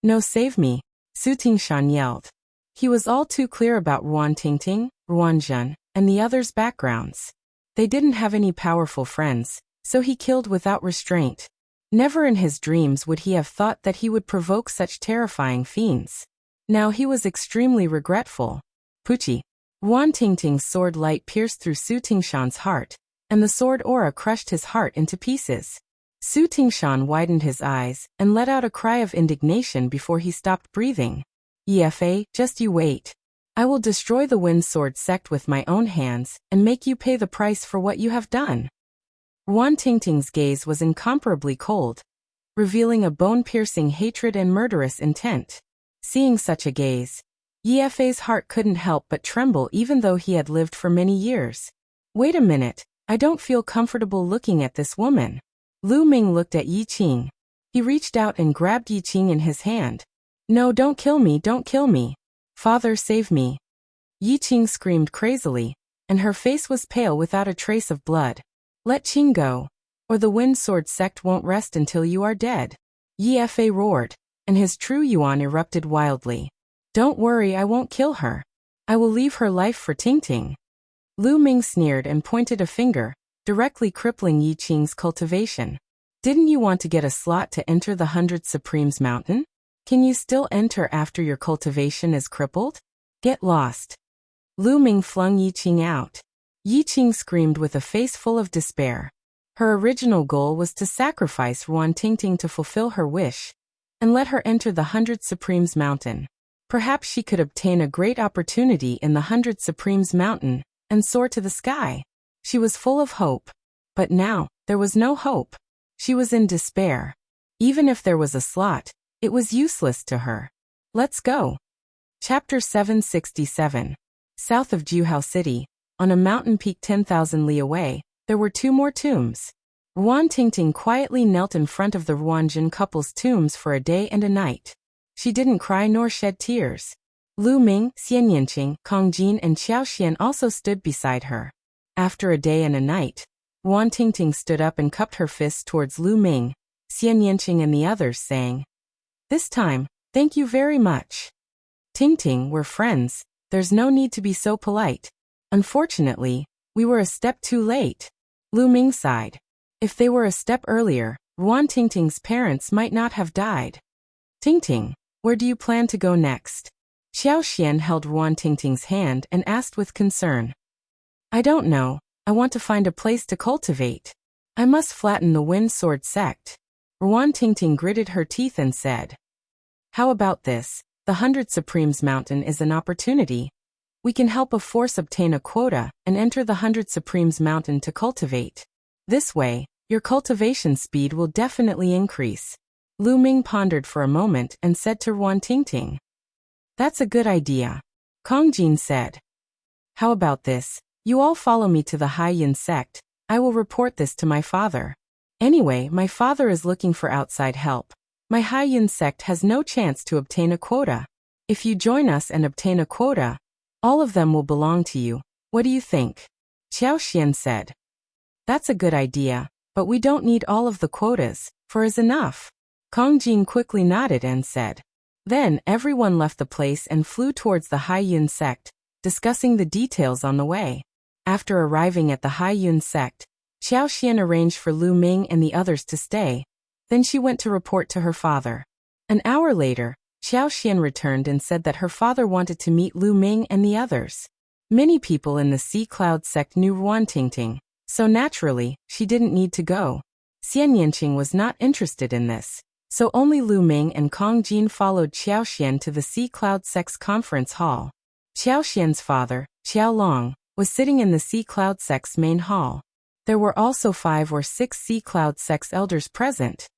No, save me, Su Tingshan yelled. He was all too clear about Ruan Tingting, Ruan Zhen, and the others' backgrounds. They didn't have any powerful friends, so he killed without restraint. Never in his dreams would he have thought that he would provoke such terrifying fiends. Now he was extremely regretful. Puchi. Ruan Tingting's sword light pierced through Su Tingshan's heart, and the sword aura crushed his heart into pieces. Su Tingshan widened his eyes and let out a cry of indignation before he stopped breathing. "Yefa, just you wait. I will destroy the Wind Sword sect with my own hands and make you pay the price for what you have done." Ruan Tingting's gaze was incomparably cold, revealing a bone-piercing hatred and murderous intent. Seeing such a gaze, Yefa's heart couldn't help but tremble even though he had lived for many years. Wait a minute, I don't feel comfortable looking at this woman. Lu Ming looked at Yi Qing. He reached out and grabbed Yi Qing in his hand. No, don't kill me, don't kill me. Father, save me. Yi Qing screamed crazily, and her face was pale without a trace of blood. Let Qing go, or the Wind Sword sect won't rest until you are dead. Yefa roared, and his true yuan erupted wildly. Don't worry, I won't kill her. I will leave her life for Tingting. Lu Ming sneered and pointed a finger, directly crippling Yi Qing's cultivation. Didn't you want to get a slot to enter the 100 Supremes Mountain? Can you still enter after your cultivation is crippled? Get lost. Lu Ming flung Yi Qing out. Yi Qing screamed with a face full of despair. Her original goal was to sacrifice Ruan Tingting to fulfill her wish, and let her enter the 100 Supremes Mountain. Perhaps she could obtain a great opportunity in the 100 Supremes Mountain, and soar to the sky. She was full of hope. But now, there was no hope. She was in despair. Even if there was a slot, it was useless to her. Let's go. Chapter 767. South of Juhao City, on a mountain peak 10,000 li away, there were two more tombs. Ruan Tingting quietly knelt in front of the Ruanjin couple's tombs for a day and a night. She didn't cry nor shed tears. Lu Ming, Xian Yanqing, Kong Jin and Xiao Xian also stood beside her. After a day and a night, Ruan Tingting stood up and cupped her fists towards Lu Ming, Xian Yanqing and the others, saying, "This time, thank you very much. Tingting, we're friends, there's no need to be so polite. Unfortunately, we were a step too late." Lu Ming sighed. If they were a step earlier, Ruan Tingting's parents might not have died. "Tingting, where do you plan to go next?" Xiao Xian held Ruan Tingting's hand and asked with concern. "I don't know, I want to find a place to cultivate. I must flatten the Wind Sword sect." Ruan Tingting gritted her teeth and said, "How about this? The 100 Supremes Mountain is an opportunity. We can help a force obtain a quota and enter the 100 Supremes Mountain to cultivate. This way, your cultivation speed will definitely increase." Lu Ming pondered for a moment and said to Ruan Tingting, "That's a good idea." Kong Jin said, "How about this? You all follow me to the Haiyan sect. I will report this to my father. Anyway, my father is looking for outside help. My Haiyan sect has no chance to obtain a quota. If you join us and obtain a quota, all of them will belong to you. What do you think?" Xiao Xian said, "That's a good idea, but we don't need all of the quotas, for is enough." Kong Jin quickly nodded and said. Then everyone left the place and flew towards the Haiyan sect, discussing the details on the way. After arriving at the Haiyan sect, Xiao Xian arranged for Lu Ming and the others to stay. Then she went to report to her father. An hour later, Xiao Xian returned and said that her father wanted to meet Lu Ming and the others. Many people in the Sea Cloud sect knew Ruan Tingting, so naturally, she didn't need to go. Xian Yanqing was not interested in this, so only Lu Ming and Kong Jin followed Xiao Xian to the Sea Cloud sect's conference hall. Xiao Xian's father, Xiao Long, was sitting in the Sea Cloud sect's main hall. There were also 5 or 6 Sea Cloud Sect's elders present.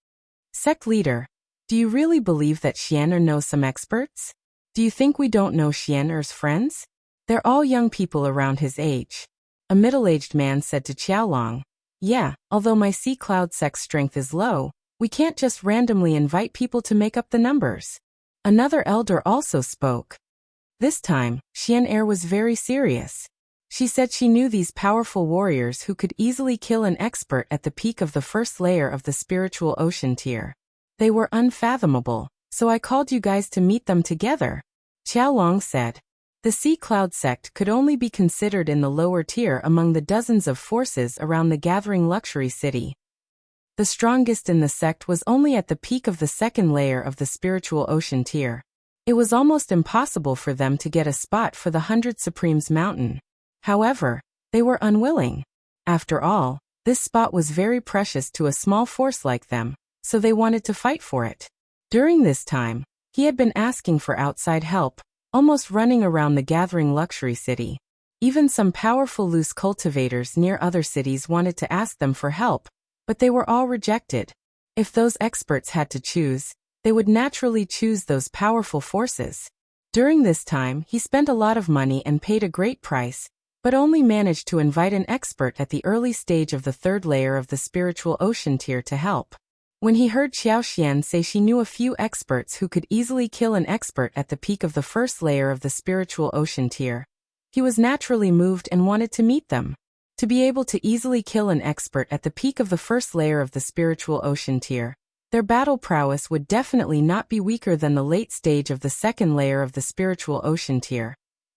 Sect leader, do you really believe that Xianer knows some experts? Do you think we don't know Xianer's friends? They're all young people around his age. A middle-aged man said to Qiaolong. Yeah, although my Sea Cloud Sect's strength is low, we can't just randomly invite people to make up the numbers. Another elder also spoke. This time, Xianer was very serious. She said she knew these powerful warriors who could easily kill an expert at the peak of the first layer of the spiritual ocean tier. They were unfathomable, so I called you guys to meet them together. Qiaolong said. The Sea Cloud Sect could only be considered in the lower tier among the dozens of forces around the gathering luxury city. The strongest in the sect was only at the peak of the second layer of the spiritual ocean tier. It was almost impossible for them to get a spot for the 100 Supremes mountain. However, they were unwilling. After all, this spot was very precious to a small force like them, so they wanted to fight for it. During this time, he had been asking for outside help, almost running around the gathering luxury city. Even some powerful loose cultivators near other cities wanted to ask them for help, but they were all rejected. If those experts had to choose, they would naturally choose those powerful forces. During this time, he spent a lot of money and paid a great price, but only managed to invite an expert at the early stage of the third layer of the spiritual ocean tier to help. When he heard Xiao Xian say she knew a few experts who could easily kill an expert at the peak of the first layer of the spiritual ocean tier, he was naturally moved and wanted to meet them. To be able to easily kill an expert at the peak of the first layer of the spiritual ocean tier, their battle prowess would definitely not be weaker than the late stage of the second layer of the spiritual ocean tier,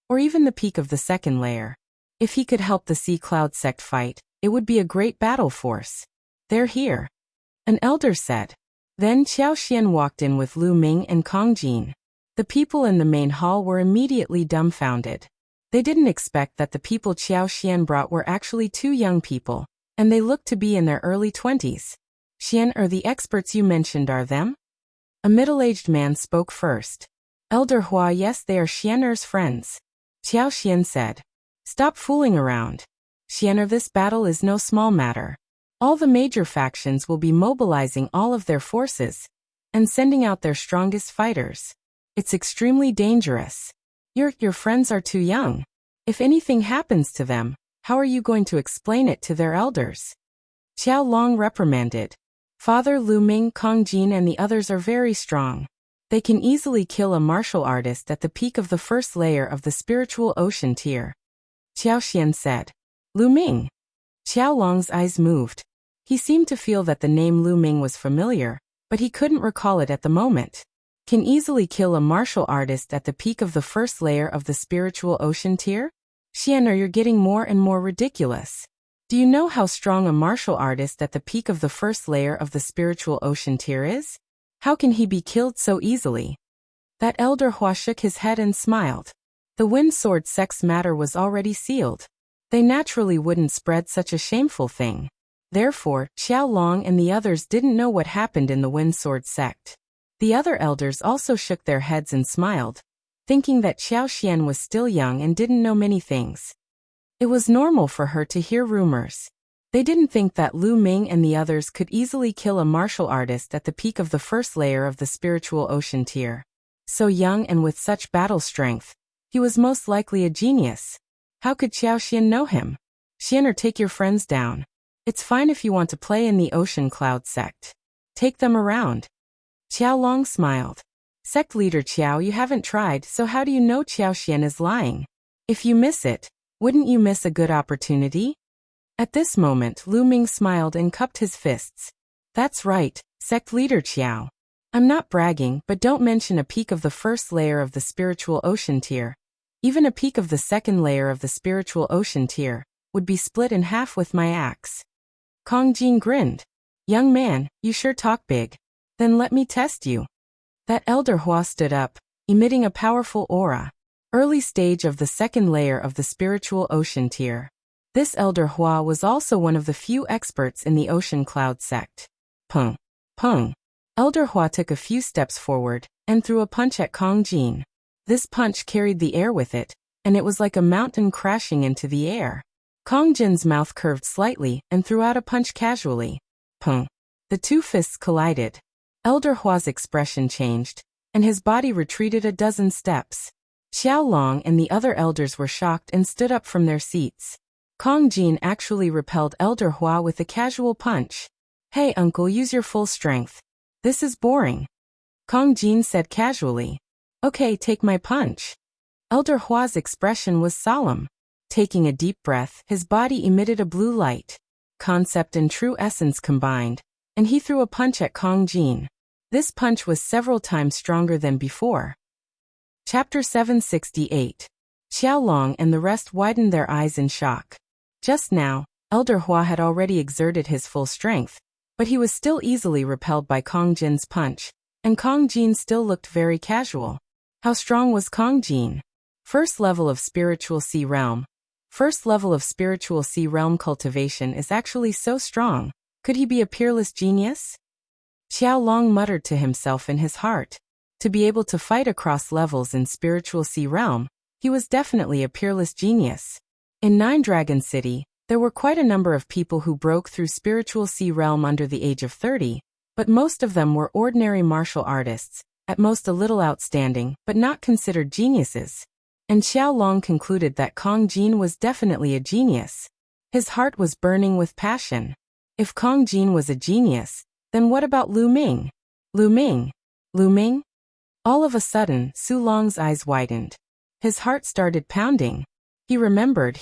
or even the peak of the second layer. If he could help the Sea Cloud Sect fight, it would be a great battle force. They're here. An elder said. Then Xiao Xian walked in with Lu Ming and Kong Jin. The people in the main hall were immediately dumbfounded. They didn't expect that the people Xiao Xian brought were actually 2 young people, and they looked to be in their early 20s. Xian, are the experts you mentioned are them? A middle-aged man spoke first. Elder Hua, yes, they are Xianer's friends. Xiao Xian said. Stop fooling around. Xianer, this battle is no small matter. All the major factions will be mobilizing all of their forces and sending out their strongest fighters. It's extremely dangerous. Your friends are too young. If anything happens to them, how are you going to explain it to their elders? Qiao Long reprimanded. Father Lu Ming, Kong Jin and the others are very strong. They can easily kill a martial artist at the peak of the first layer of the spiritual ocean tier. Xiao Xian said. Lu Ming. Qiao Long's eyes moved. He seemed to feel that the name Lu Ming was familiar, but he couldn't recall it at the moment. Can easily kill a martial artist at the peak of the first layer of the spiritual ocean tier? Xianer, you're getting more and more ridiculous. Do you know how strong a martial artist at the peak of the first layer of the spiritual ocean tier is? How can he be killed so easily? That elder Hua shook his head and smiled. The Wind Sword Sect's matter was already sealed. They naturally wouldn't spread such a shameful thing. Therefore, Xiao Long and the others didn't know what happened in the Wind Sword Sect. The other elders also shook their heads and smiled, thinking that Xiao Xian was still young and didn't know many things. It was normal for her to hear rumors. They didn't think that Lu Ming and the others could easily kill a martial artist at the peak of the first layer of the spiritual ocean tier. So young and with such battle strength, he was most likely a genius. How could Xiao Xian know him? Xianer, take your friends down. It's fine if you want to play in the Ocean Cloud Sect. Take them around. Qiao Long smiled. Sect leader Qiao, you haven't tried, so how do you know Xiao Xian is lying? If you miss it, wouldn't you miss a good opportunity? At this moment, Lu Ming smiled and cupped his fists. That's right, Sect leader Qiao. I'm not bragging, but don't mention a peak of the first layer of the spiritual ocean tier. Even a peak of the second layer of the spiritual ocean tier would be split in half with my axe. Kong Jin grinned. Young man, you sure talk big. Then let me test you. That elder Hua stood up, emitting a powerful aura. Early stage of the second layer of the spiritual ocean tier. This elder Hua was also one of the few experts in the Ocean Cloud Sect. Pung. Pung. Elder Hua took a few steps forward and threw a punch at Kong Jin. This punch carried the air with it, and it was like a mountain crashing into the air. Kong Jin's mouth curved slightly and threw out a punch casually. Pung. The two fists collided. Elder Hua's expression changed, and his body retreated a dozen steps. Xiao Long and the other elders were shocked and stood up from their seats. Kong Jin actually repelled Elder Hua with a casual punch. Hey uncle, use your full strength. This is boring. Kong Jin said casually. Okay, take my punch. Elder Hua's expression was solemn. Taking a deep breath, his body emitted a blue light. Concept and true essence combined, and he threw a punch at Kong Jin. This punch was several times stronger than before. Chapter 768. Xiao Long and the rest widened their eyes in shock. Just now, Elder Hua had already exerted his full strength, but he was still easily repelled by Kong Jin's punch, and Kong Jin still looked very casual. How strong was Kong Jin? First level of spiritual sea realm. First level of spiritual sea realm cultivation is actually so strong. Could he be a peerless genius? Xiao Long muttered to himself in his heart. To be able to fight across levels in spiritual sea realm, he was definitely a peerless genius. In Nine Dragon City, there were quite a number of people who broke through spiritual sea realm under the age of 30, but most of them were ordinary martial artists, at most a little outstanding, but not considered geniuses. And Xiao Long concluded that Kong Jin was definitely a genius. His heart was burning with passion. If Kong Jin was a genius, then what about Lu Ming? Lu Ming? Lu Ming? All of a sudden, Su Long's eyes widened. His heart started pounding. He remembered.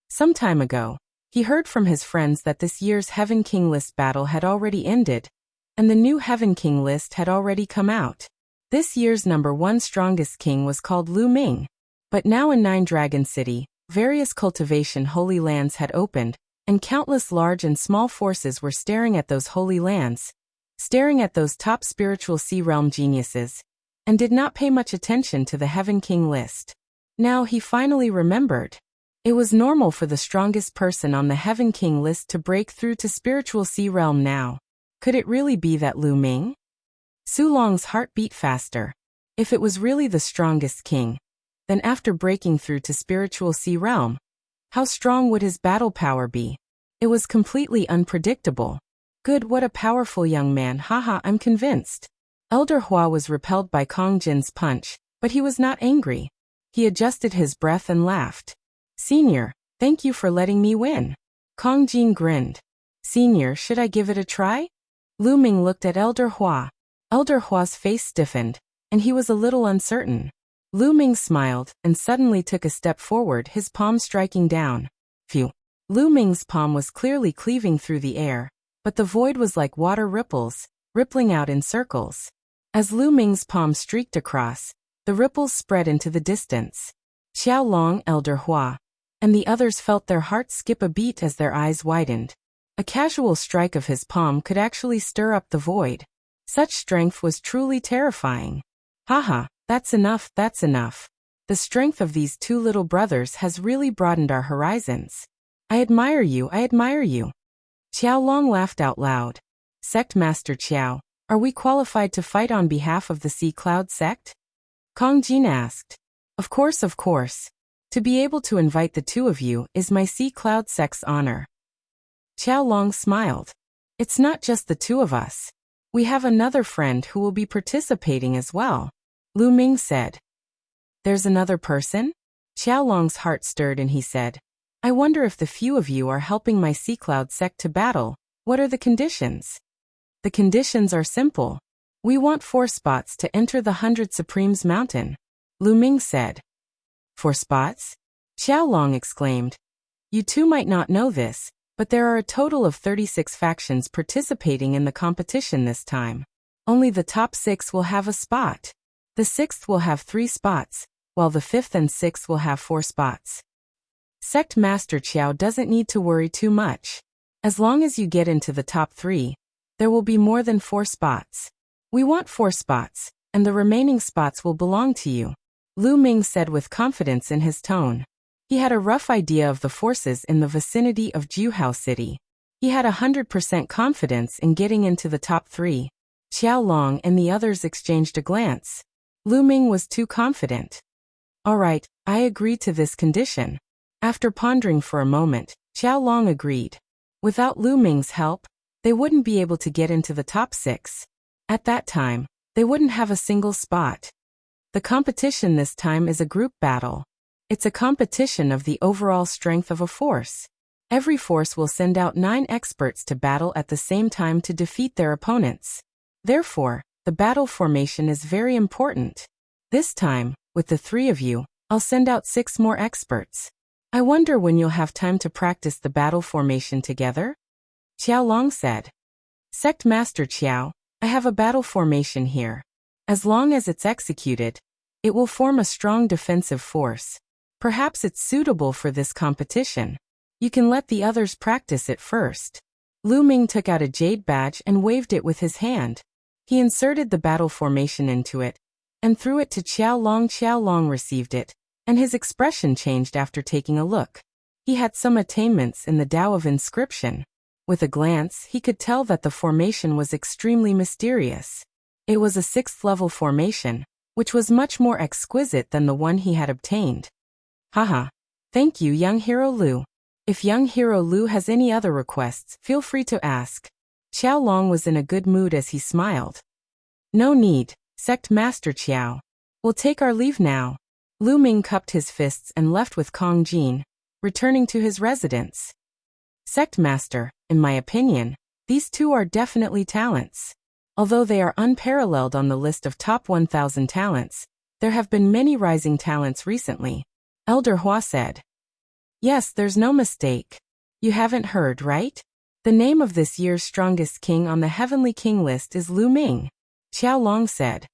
Some time ago, he heard from his friends that this year's Heaven King list battle had already ended, and the new Heaven King list had already come out. This year's #1 strongest king was called Lu Ming. But now in Nine Dragon City, various cultivation holy lands had opened, and countless large and small forces were staring at those holy lands, staring at those top spiritual sea realm geniuses, and did not pay much attention to the Heaven King list. Now he finally remembered. It was normal for the strongest person on the Heaven King list to break through to spiritual sea realm now. Could it really be that Lu Ming? Su Long's heart beat faster. If it was really the strongest king, then after breaking through to spiritual sea realm, how strong would his battle power be? It was completely unpredictable. Good, what a powerful young man, haha, I'm convinced. Elder Hua was repelled by Kong Jin's punch, but he was not angry. He adjusted his breath and laughed. Senior, thank you for letting me win. Kong Jin grinned. Senior, should I give it a try? Lu Ming looked at Elder Hua. Elder Hua's face stiffened, and he was a little uncertain. Lu Ming smiled and suddenly took a step forward, his palm striking down. Phew. Lu Ming's palm was clearly cleaving through the air, but the void was like water ripples, rippling out in circles. As Lu Ming's palm streaked across, the ripples spread into the distance. Xiao Long, Elder Hua, and the others felt their hearts skip a beat as their eyes widened. A casual strike of his palm could actually stir up the void. Such strength was truly terrifying. Haha, that's enough. The strength of these two little brothers has really broadened our horizons. I admire you. Xiao Long laughed out loud. Sect Master Qiao, are we qualified to fight on behalf of the Sea Cloud sect? Kong Jin asked. Of course. To be able to invite the two of you is my Sea Cloud sect's honor. Xiao Long smiled. It's not just the two of us. We have another friend who will be participating as well. Lu Ming said. There's another person? Xiao Long's heart stirred and he said, I wonder if the few of you are helping my Sea Cloud sect to battle. What are the conditions? The conditions are simple. We want 4 spots to enter the 100 Supremes Mountain. Lu Ming said. 4 spots? Xiao Long exclaimed. You two might not know this, but there are a total of 36 factions participating in the competition this time. Only the top 6 will have a spot. The 6th will have 3 spots, while the 5th and 6th will have 4 spots. Sect Master Qiao doesn't need to worry too much. As long as you get into the top 3, there will be more than 4 spots. We want 4 spots, and the remaining spots will belong to you. Lu Ming said with confidence in his tone. He had a rough idea of the forces in the vicinity of Juhao City. He had 100% confidence in getting into the top 3. Xiao Long and the others exchanged a glance. Lu Ming was too confident. All right, I agree to this condition. After pondering for a moment, Qiao Long agreed. Without Lu Ming's help, they wouldn't be able to get into the top 6. At that time, they wouldn't have a single spot. The competition this time is a group battle. It's a competition of the overall strength of a force. Every force will send out 9 experts to battle at the same time to defeat their opponents. Therefore, the battle formation is very important. This time, with the 3 of you, I'll send out 6 more experts. I wonder when you'll have time to practice the battle formation together? Qiao Long said. Sect Master Qiao, I have a battle formation here. As long as it's executed, it will form a strong defensive force. Perhaps it's suitable for this competition. You can let the others practice it first. Lu Ming took out a jade badge and waved it with his hand. He inserted the battle formation into it and threw it to Qiao Long. Qiao Long received it, and his expression changed after taking a look. He had some attainments in the Tao of inscription. With a glance, he could tell that the formation was extremely mysterious. It was a 6th level formation, which was much more exquisite than the one he had obtained. Haha. Thank you, young hero Lu. If young hero Lu has any other requests, feel free to ask. Qiao Long was in a good mood as he smiled. No need, Sect Master Qiao. We'll take our leave now. Lu Ming cupped his fists and left with Kong Jin, returning to his residence. Sect Master, in my opinion, these 2 are definitely talents. Although they are unparalleled on the list of top 1,000 talents, there have been many rising talents recently. Elder Hua said. Yes, there's no mistake. You haven't heard, right? The name of this year's strongest king on the Heavenly King list is Lu Ming. Qiao Long said.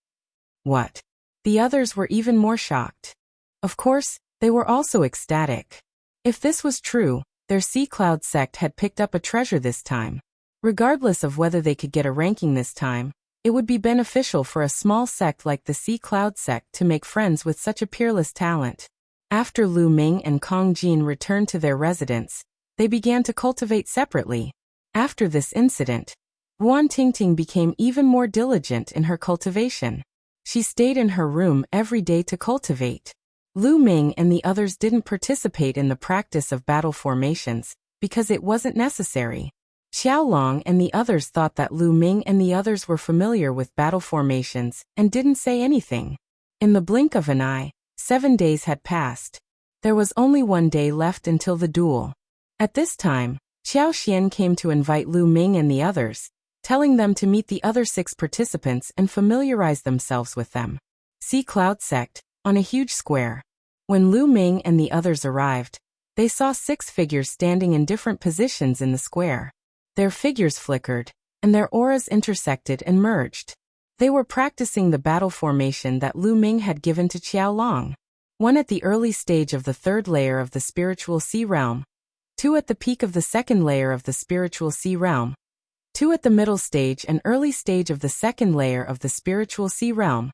What? The others were even more shocked. Of course, they were also ecstatic. If this was true, their Sea Cloud sect had picked up a treasure this time. Regardless of whether they could get a ranking this time, it would be beneficial for a small sect like the Sea Cloud sect to make friends with such a peerless talent. After Lu Ming and Kong Jin returned to their residence, they began to cultivate separately. After this incident, Ruan Tingting became even more diligent in her cultivation. She stayed in her room every day to cultivate. Lu Ming and the others didn't participate in the practice of battle formations because it wasn't necessary. Qiao Long and the others thought that Lu Ming and the others were familiar with battle formations and didn't say anything. In the blink of an eye, 7 days had passed. There was only 1 day left until the duel. At this time, Xiao Xian came to invite Lu Ming and the others, telling them to meet the other 6 participants and familiarize themselves with them. Sea Cloud Sect, on a huge square. When Lu Ming and the others arrived, they saw 6 figures standing in different positions in the square. Their figures flickered, and their auras intersected and merged. They were practicing the battle formation that Lu Ming had given to Qiao Long. 1 at the early stage of the 3rd layer of the spiritual sea realm, 2 at the peak of the 2nd layer of the spiritual sea realm, 2 at the middle stage and early stage of the 2nd layer of the spiritual sea realm,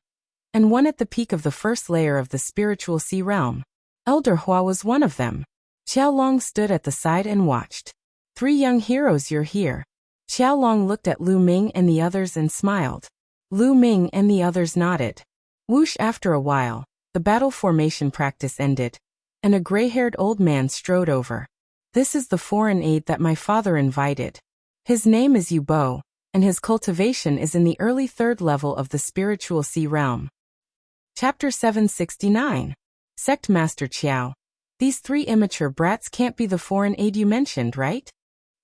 and 1 at the peak of the 1st layer of the spiritual sea realm. Elder Hua was one of them. Qiao Long stood at the side and watched. 3 young heroes, you're here. Qiao Long looked at Lu Ming and the others and smiled. Lu Ming and the others nodded. Whoosh! After a while, the battle formation practice ended, and a gray-haired old man strode over. This is the foreign aide that my father invited. His name is Yu Bo, and his cultivation is in the early 3rd level of the spiritual sea realm. Chapter 769. Sect Master Qiao. These 3 immature brats can't be the foreign aide you mentioned, right?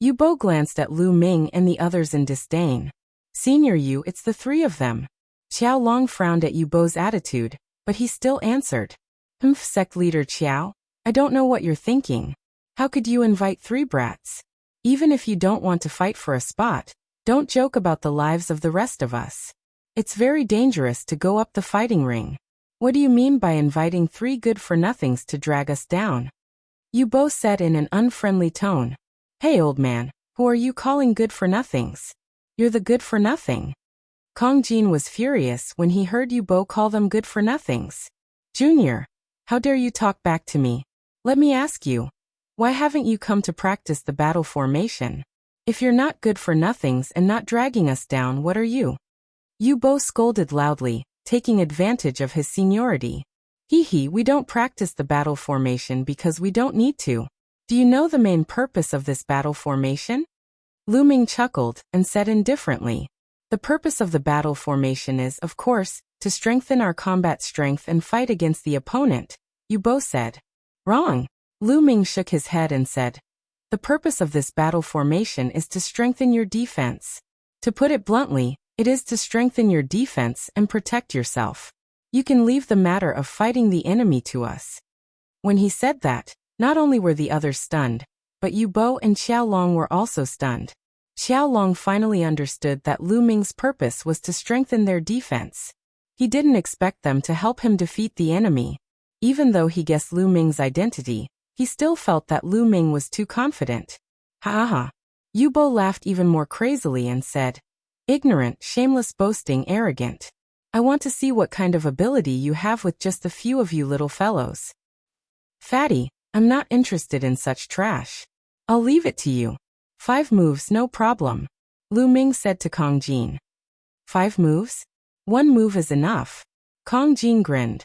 Yu Bo glanced at Lu Ming and the others in disdain. Senior Yu, it's the 3 of them. Qiao Long frowned at Yu Bo's attitude, but he still answered. Sect Leader Qiao, I don't know what you're thinking. How could you invite 3 brats? Even if you don't want to fight for a spot, don't joke about the lives of the rest of us. It's very dangerous to go up the fighting ring. What do you mean by inviting 3 good-for-nothings to drag us down? Yu Bo said in an unfriendly tone. Hey old man, who are you calling good-for-nothings? You're the good-for-nothing. Kong Jin was furious when he heard Yu Bo call them good-for-nothings. Junior, how dare you talk back to me? Let me ask you, why haven't you come to practice the battle formation? If you're not good-for-nothings and not dragging us down, what are you? Yu Bo scolded loudly, taking advantage of his seniority. Hee hee, we don't practice the battle formation because we don't need to. Do you know the main purpose of this battle formation? Lu Ming chuckled and said indifferently. The purpose of the battle formation is, of course, to strengthen our combat strength and fight against the opponent, Yu Bo said. Wrong. Lu Ming shook his head and said, the purpose of this battle formation is to strengthen your defense. To put it bluntly, it is to strengthen your defense and protect yourself. You can leave the matter of fighting the enemy to us. When he said that, not only were the others stunned, but Yu Bo and Xiao Long were also stunned. Xiao Long finally understood that Lu Ming's purpose was to strengthen their defense. He didn't expect them to help him defeat the enemy. Even though he guessed Lu Ming's identity, he still felt that Lu Ming was too confident. Ha ha ha. Yu Bo laughed even more crazily and said, ignorant, shameless, boasting, arrogant. I want to see what kind of ability you have with just a few of you little fellows. Fatty, I'm not interested in such trash. I'll leave it to you. 5 moves, no problem. Lu Ming said to Kong Jin. 5 moves? 1 move is enough. Kong Jin grinned.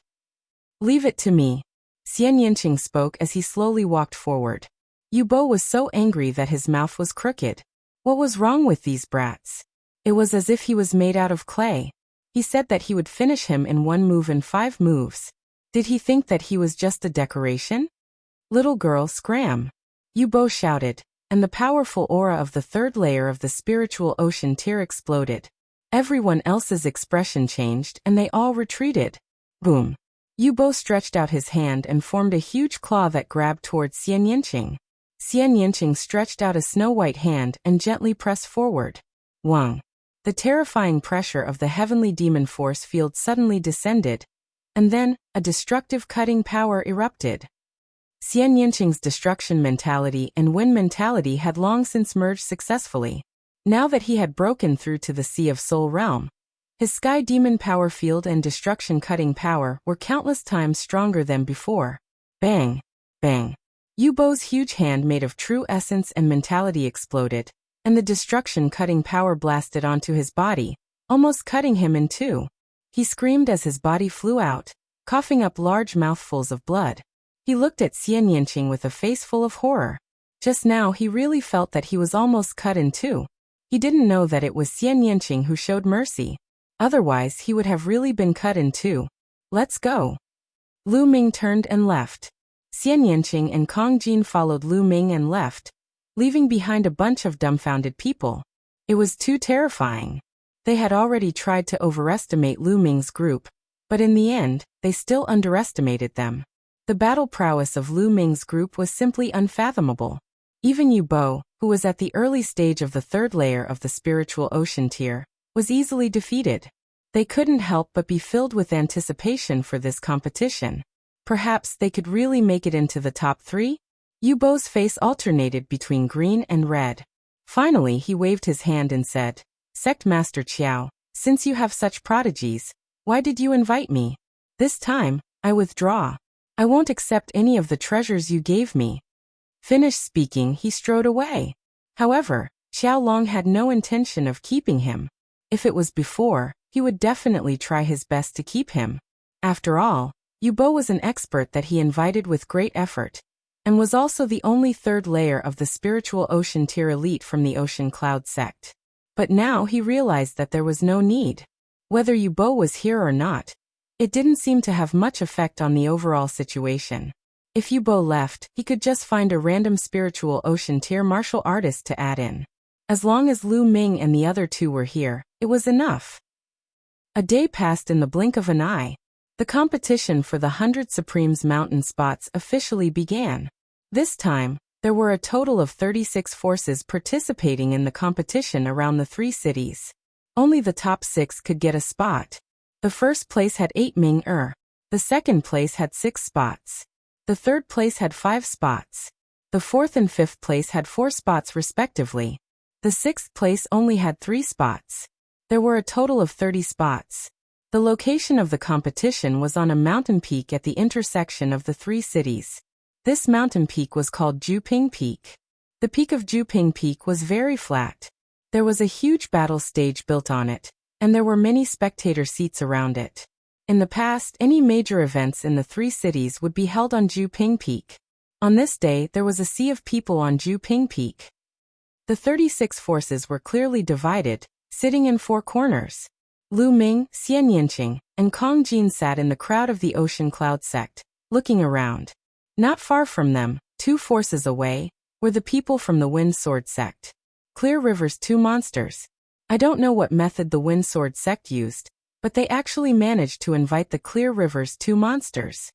Leave it to me. Xian Yanqing spoke as he slowly walked forward. Yu Bo was so angry that his mouth was crooked. What was wrong with these brats? It was as if he was made out of clay. He said that he would finish him in 1 move and 5 moves. Did he think that he was just a decoration? Little girl, scram! Yu Bo shouted, and the powerful aura of the 3rd layer of the spiritual ocean tier exploded. Everyone else's expression changed and they all retreated. Boom! Yu Bo stretched out his hand and formed a huge claw that grabbed towards Xian Yanqing. Xian Yanqing stretched out a snow-white hand and gently pressed forward. Wang! The terrifying pressure of the heavenly demon force field suddenly descended, and then, a destructive cutting power erupted. Xian Yanqing's destruction mentality and win mentality had long since merged successfully. Now that he had broken through to the Sea of Soul Realm, his sky demon power field and destruction cutting power were countless times stronger than before. Bang! Bang! Yu Bo's huge hand made of true essence and mentality exploded, and the destruction cutting power blasted onto his body, almost cutting him in 2. He screamed as his body flew out, coughing up large mouthfuls of blood. He looked at Xian Yanqing with a face full of horror. Just now he really felt that he was almost cut in 2. He didn't know that it was Xian Yanqing who showed mercy. Otherwise he would have really been cut in 2. Let's go. Lu Ming turned and left. Xian Yanqing and Kong Jin followed Lu Ming and left, leaving behind a bunch of dumbfounded people. It was too terrifying. They had already tried to overestimate Lu Ming's group, but in the end, they still underestimated them. The battle prowess of Lu Ming's group was simply unfathomable. Even Yu Bo, who was at the early stage of the 3rd layer of the spiritual ocean tier, was easily defeated. They couldn't help but be filled with anticipation for this competition. Perhaps they could really make it into the top 3? Yu Bo's face alternated between green and red. Finally he waved his hand and said, Sect Master Qiao, since you have such prodigies, why did you invite me? This time, I withdraw. I won't accept any of the treasures you gave me. Finished speaking, he strode away. However, Xiao Long had no intention of keeping him. If it was before, he would definitely try his best to keep him. After all, Yu Bo was an expert that he invited with great effort, and was also the only 3rd layer of the spiritual ocean tier elite from the Ocean Cloud sect. But now he realized that there was no need. Whether Yu Bo was here or not, it didn't seem to have much effect on the overall situation. If Yu Bo left, he could just find a random spiritual ocean tier martial artist to add in. As long as Lu Ming and the other 2 were here, it was enough. A day passed in the blink of an eye. The competition for the 100 Supremes mountain spots officially began. This time, there were a total of 36 forces participating in the competition around the 3 cities. Only the top 6 could get a spot. The first place had 8 Ming-er. The second place had 6 spots. The third place had 5 spots. The fourth and fifth place had 4 spots respectively. The sixth place only had 3 spots. There were a total of 30 spots. The location of the competition was on a mountain peak at the intersection of the 3 cities. This mountain peak was called Juping Peak. The peak of Juping Peak was very flat. There was a huge battle stage built on it, and there were many spectator seats around it. In the past, any major events in the three cities would be held on Juping Peak. On this day, there was a sea of people on Juping Peak. The 36 forces were clearly divided, sitting in four corners. Lu Ming, Xian Yinqing, and Kong Jin sat in the crowd of the Ocean Cloud sect, looking around. Not far from them, 2 forces away, were the people from the Wind Sword sect. Clear River's 2 monsters. I don't know what method the Wind Sword sect used, but they actually managed to invite the Clear River's 2 monsters.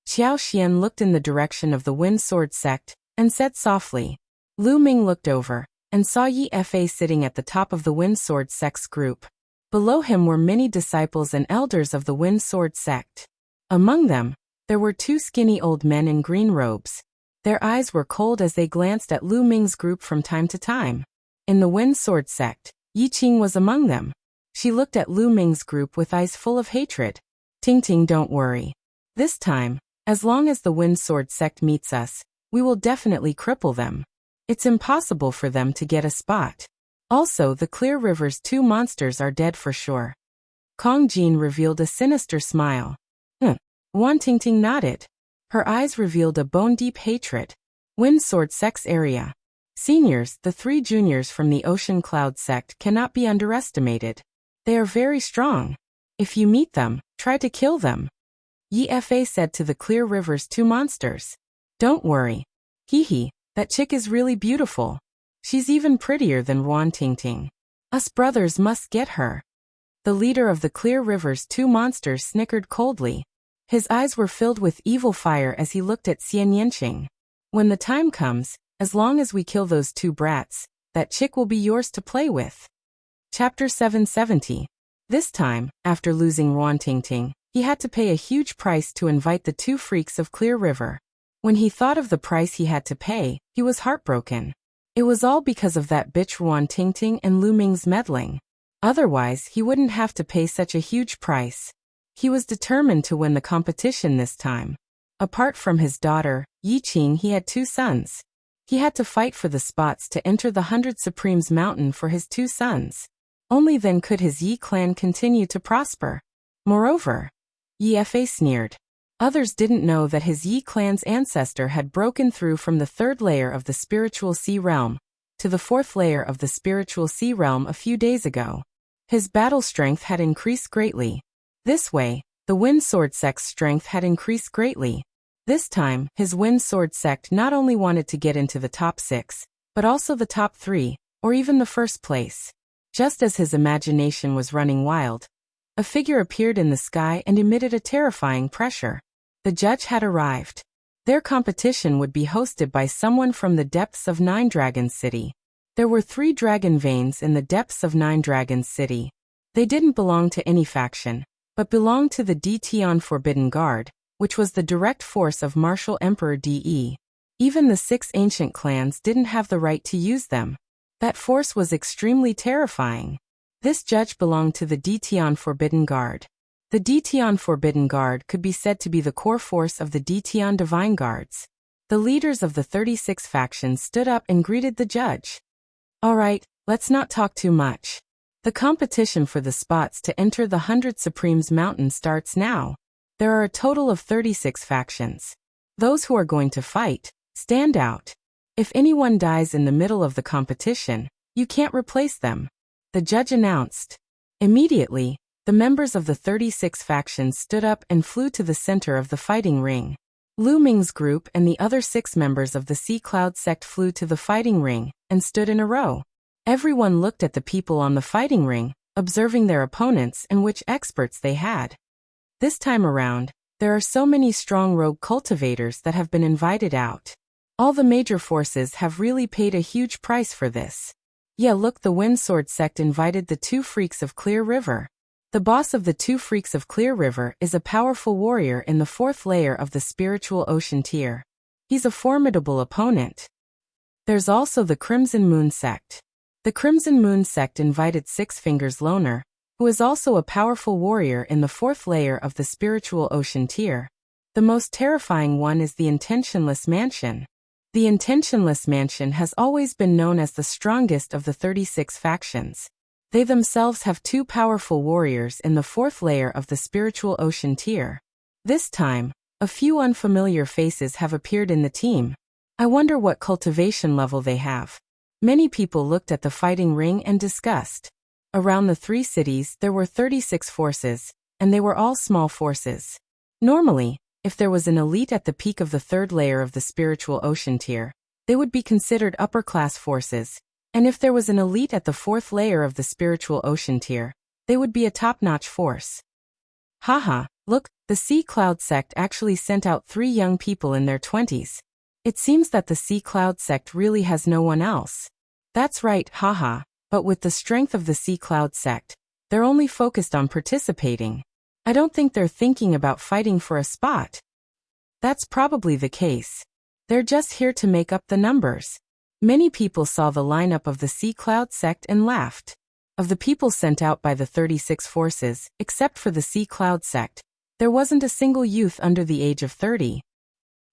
Qiao Xian looked in the direction of the Wind Sword sect, and said softly. Lu Ming looked over, and saw Yi Fa sitting at the top of the Wind Sword sect's group. Below him were many disciples and elders of the Wind Sword sect. Among them, there were 2 skinny old men in green robes. Their eyes were cold as they glanced at Lu Ming's group from time to time. In the Wind Sword sect, Yi Qing was among them. She looked at Lu Ming's group with eyes full of hatred. Ting, don't worry. This time, as long as the Wind Sword sect meets us, we will definitely cripple them. It's impossible for them to get a spot. Also, the Clear River's 2 monsters are dead for sure. Kong Jin revealed a sinister smile. Wan Tingting nodded. Her eyes revealed a bone-deep hatred. Wind Sword sect's area. Seniors, the 3 juniors from the Ocean Cloud sect cannot be underestimated. They are very strong. If you meet them, try to kill them. Yi Fa said to the Clear River's 2 monsters. Don't worry. Hee, that chick is really beautiful. She's even prettier than Wan Tingting. Us brothers must get her. The leader of the Clear River's 2 monsters snickered coldly. His eyes were filled with evil fire as he looked at Xian Yinqing. When the time comes, as long as we kill those 2 brats, that chick will be yours to play with. Chapter 770. This time, after losing Wan Tingting, he had to pay a huge price to invite the 2 freaks of Clear River. When he thought of the price he had to pay, he was heartbroken. It was all because of that bitch Wan Tingting and Lu Ming's meddling. Otherwise, he wouldn't have to pay such a huge price. He was determined to win the competition this time. Apart from his daughter, Yi Qing, he had 2 sons. He had to fight for the spots to enter the 100 Supremes Mountain for his 2 sons. Only then could his Yi clan continue to prosper. Moreover, Yi Fa sneered. Others didn't know that his Yi clan's ancestor had broken through from the 3rd layer of the spiritual sea realm to the 4th layer of the spiritual sea realm a few days ago. His battle strength had increased greatly. This way, the Wind Sword sect's strength had increased greatly. This time, his Wind Sword sect not only wanted to get into the top 6, but also the top 3, or even the 1st place. Just as his imagination was running wild, a figure appeared in the sky and emitted a terrifying pressure. The judge had arrived. Their competition would be hosted by someone from the depths of 9 Dragons City. There were 3 dragon veins in the depths of 9 Dragons City. They didn't belong to any faction, but belonged to the Dtion Forbidden Guard, which was the direct force of Martial Emperor De. Even the 6 ancient clans didn't have the right to use them. That force was extremely terrifying. This judge belonged to the Dtion Forbidden Guard. The Dtion Forbidden Guard could be said to be the core force of the Dtion Divine Guards. The leaders of the 36 factions stood up and greeted the judge. Alright, let's not talk too much. The competition for the spots to enter the 100 Supremes Mountain starts now. There are a total of 36 factions. Those who are going to fight, stand out. If anyone dies in the middle of the competition, you can't replace them. The judge announced. Immediately, the members of the 36 factions stood up and flew to the center of the fighting ring. Lu Ming's group and the other 6 members of the Sea Cloud sect flew to the fighting ring and stood in a row. Everyone looked at the people on the fighting ring, observing their opponents and which experts they had. This time around, there are so many strong rogue cultivators that have been invited out. All the major forces have really paid a huge price for this. Yeah, look, the Wind Sword sect invited the 2 freaks of Clear River. The boss of the 2 freaks of Clear River is a powerful warrior in the 4th layer of the spiritual ocean tier. He's a formidable opponent. There's also the Crimson Moon sect. The Crimson Moon sect invited 6 Fingers Loner, who is also a powerful warrior in the 4th layer of the spiritual ocean tier. The most terrifying one is the Intentionless Mansion. The Intentionless Mansion has always been known as the strongest of the 36 factions. They themselves have two powerful warriors in the fourth layer of the spiritual ocean tier. This time, a few unfamiliar faces have appeared in the team. I wonder what cultivation level they have. Many people looked at the fighting ring and discussed. Around the three cities there were 36 forces, and they were all small forces. Normally, if there was an elite at the peak of the third layer of the spiritual ocean tier, they would be considered upper-class forces, and if there was an elite at the fourth layer of the spiritual ocean tier, they would be a top-notch force. Haha, look, the Sea Cloud sect actually sent out 3 young people in their 20s. It seems that the Sea Cloud sect really has no one else. That's right, haha, but with the strength of the Sea Cloud sect, they're only focused on participating. I don't think they're thinking about fighting for a spot. That's probably the case. They're just here to make up the numbers. Many people saw the lineup of the Sea Cloud sect and laughed. Of the people sent out by the 36 forces, except for the Sea Cloud sect, there wasn't a single youth under the age of 30.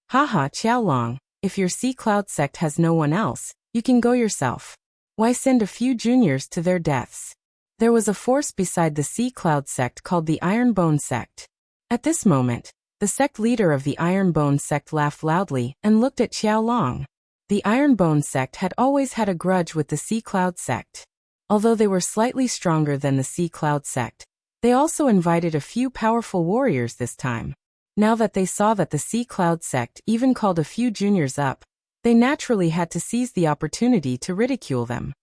Haha, Qiaolong, if your Sea Cloud sect has no one else, you can go yourself. Why send a few juniors to their deaths? There was a force beside the Sea Cloud sect called the Iron Bone sect. At this moment, the sect leader of the Iron Bone sect laughed loudly and looked at Qiaolong. The Iron Bone sect had always had a grudge with the Sea Cloud sect. Although they were slightly stronger than the Sea Cloud sect, they also invited a few powerful warriors this time. Now that they saw that the Sea Cloud sect even called a few juniors up, they naturally had to seize the opportunity to ridicule them.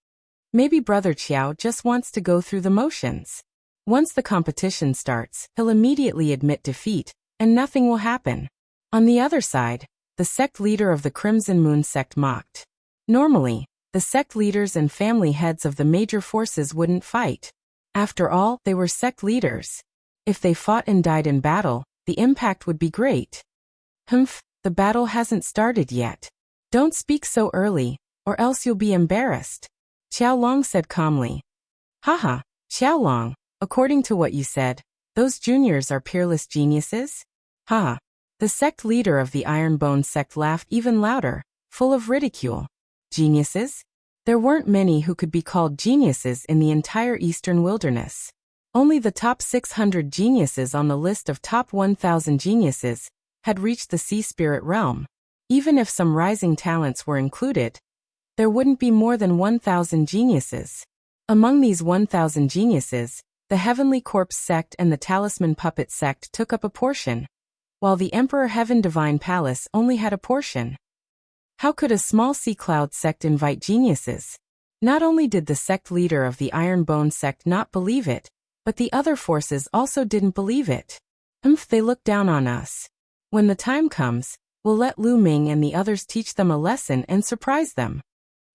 Maybe Brother Qiao just wants to go through the motions. Once the competition starts, he'll immediately admit defeat, and nothing will happen. On the other side, the sect leader of the Crimson Moon sect mocked. Normally, the sect leaders and family heads of the major forces wouldn't fight. After all, they were sect leaders. If they fought and died in battle, the impact would be great. Humph, the battle hasn't started yet. Don't speak so early, or else you'll be embarrassed. Qiaolong said calmly. Haha, Qiaolong, according to what you said, those juniors are peerless geniuses? Haha. The sect leader of the Iron Bone sect laughed even louder, full of ridicule. Geniuses? There weren't many who could be called geniuses in the entire Eastern Wilderness. Only the top 600 geniuses on the list of top 1,000 geniuses had reached the Sea Spirit realm. Even if some rising talents were included, there wouldn't be more than 1,000 geniuses. Among these 1,000 geniuses, the Heavenly Corpse sect and the Talisman Puppet sect took up a portion, while the Emperor Heaven Divine Palace only had a portion. How could a small Sea Cloud sect invite geniuses? Not only did the sect leader of the Iron Bone sect not believe it, but the other forces also didn't believe it. They look down on us. When the time comes, we'll let Lu Ming and the others teach them a lesson and surprise them.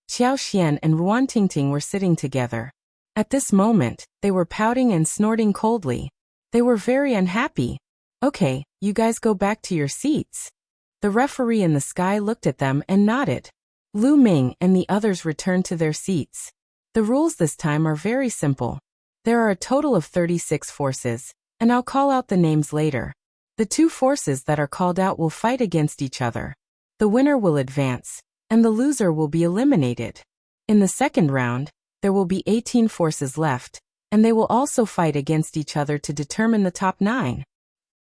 Xiao Xian and Ruan Tingting were sitting together. At this moment, they were pouting and snorting coldly. They were very unhappy. Okay, you guys go back to your seats. The referee in the sky looked at them and nodded. Lu Ming and the others returned to their seats. The rules this time are very simple. There are a total of 36 forces, and I'll call out the names later. The 2 forces that are called out will fight against each other. The winner will advance, and the loser will be eliminated. In the second round, there will be 18 forces left, and they will also fight against each other to determine the top 9.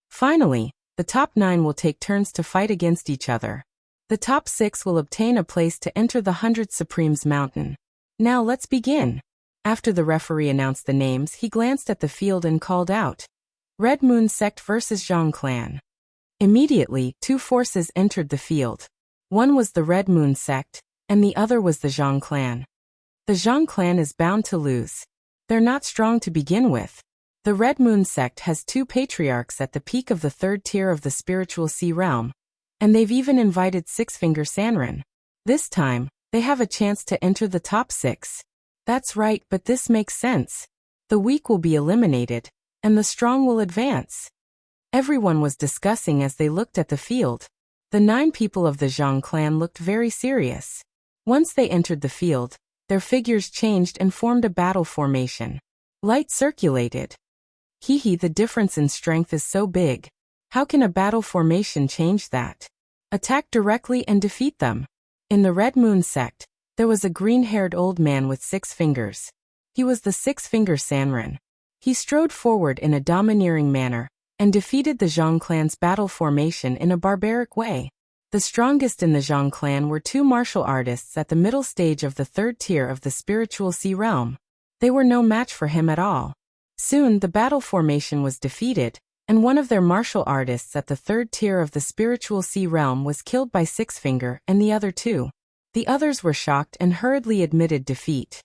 Finally, the top 9 will take turns to fight against each other. The top 6 will obtain a place to enter the 100 Supremes Mountain. Now let's begin. After the referee announced the names, he glanced at the field and called out, Red Moon Sect vs. Zhang Clan. Immediately, 2 forces entered the field. One was the Red Moon Sect, and the other was the Zhang Clan. The Zhang Clan is bound to lose. They're not strong to begin with. The Red Moon Sect has 2 patriarchs at the peak of the 3rd tier of the spiritual sea realm, and they've even invited Six-Finger Sanren. This time, they have a chance to enter the top 6. That's right, but this makes sense. The weak will be eliminated, and the strong will advance. Everyone was discussing as they looked at the field. The 9 people of the Zhang clan looked very serious. Once they entered the field, their figures changed and formed a battle formation. Light circulated. The difference in strength is so big. How can a battle formation change that? Attack directly and defeat them. In the Red Moon sect, there was a green-haired old man with 6 fingers. He was the six-finger Sanrin. He strode forward in a domineering manner and defeated the Zhang clan's battle formation in a barbaric way. The strongest in the Zhang clan were two martial artists at the middle stage of the third tier of the spiritual sea realm. They were no match for him at all. Soon the battle formation was defeated, and one of their martial artists at the third tier of the spiritual sea realm was killed by Six Finger and the other two. The others were shocked and hurriedly admitted defeat.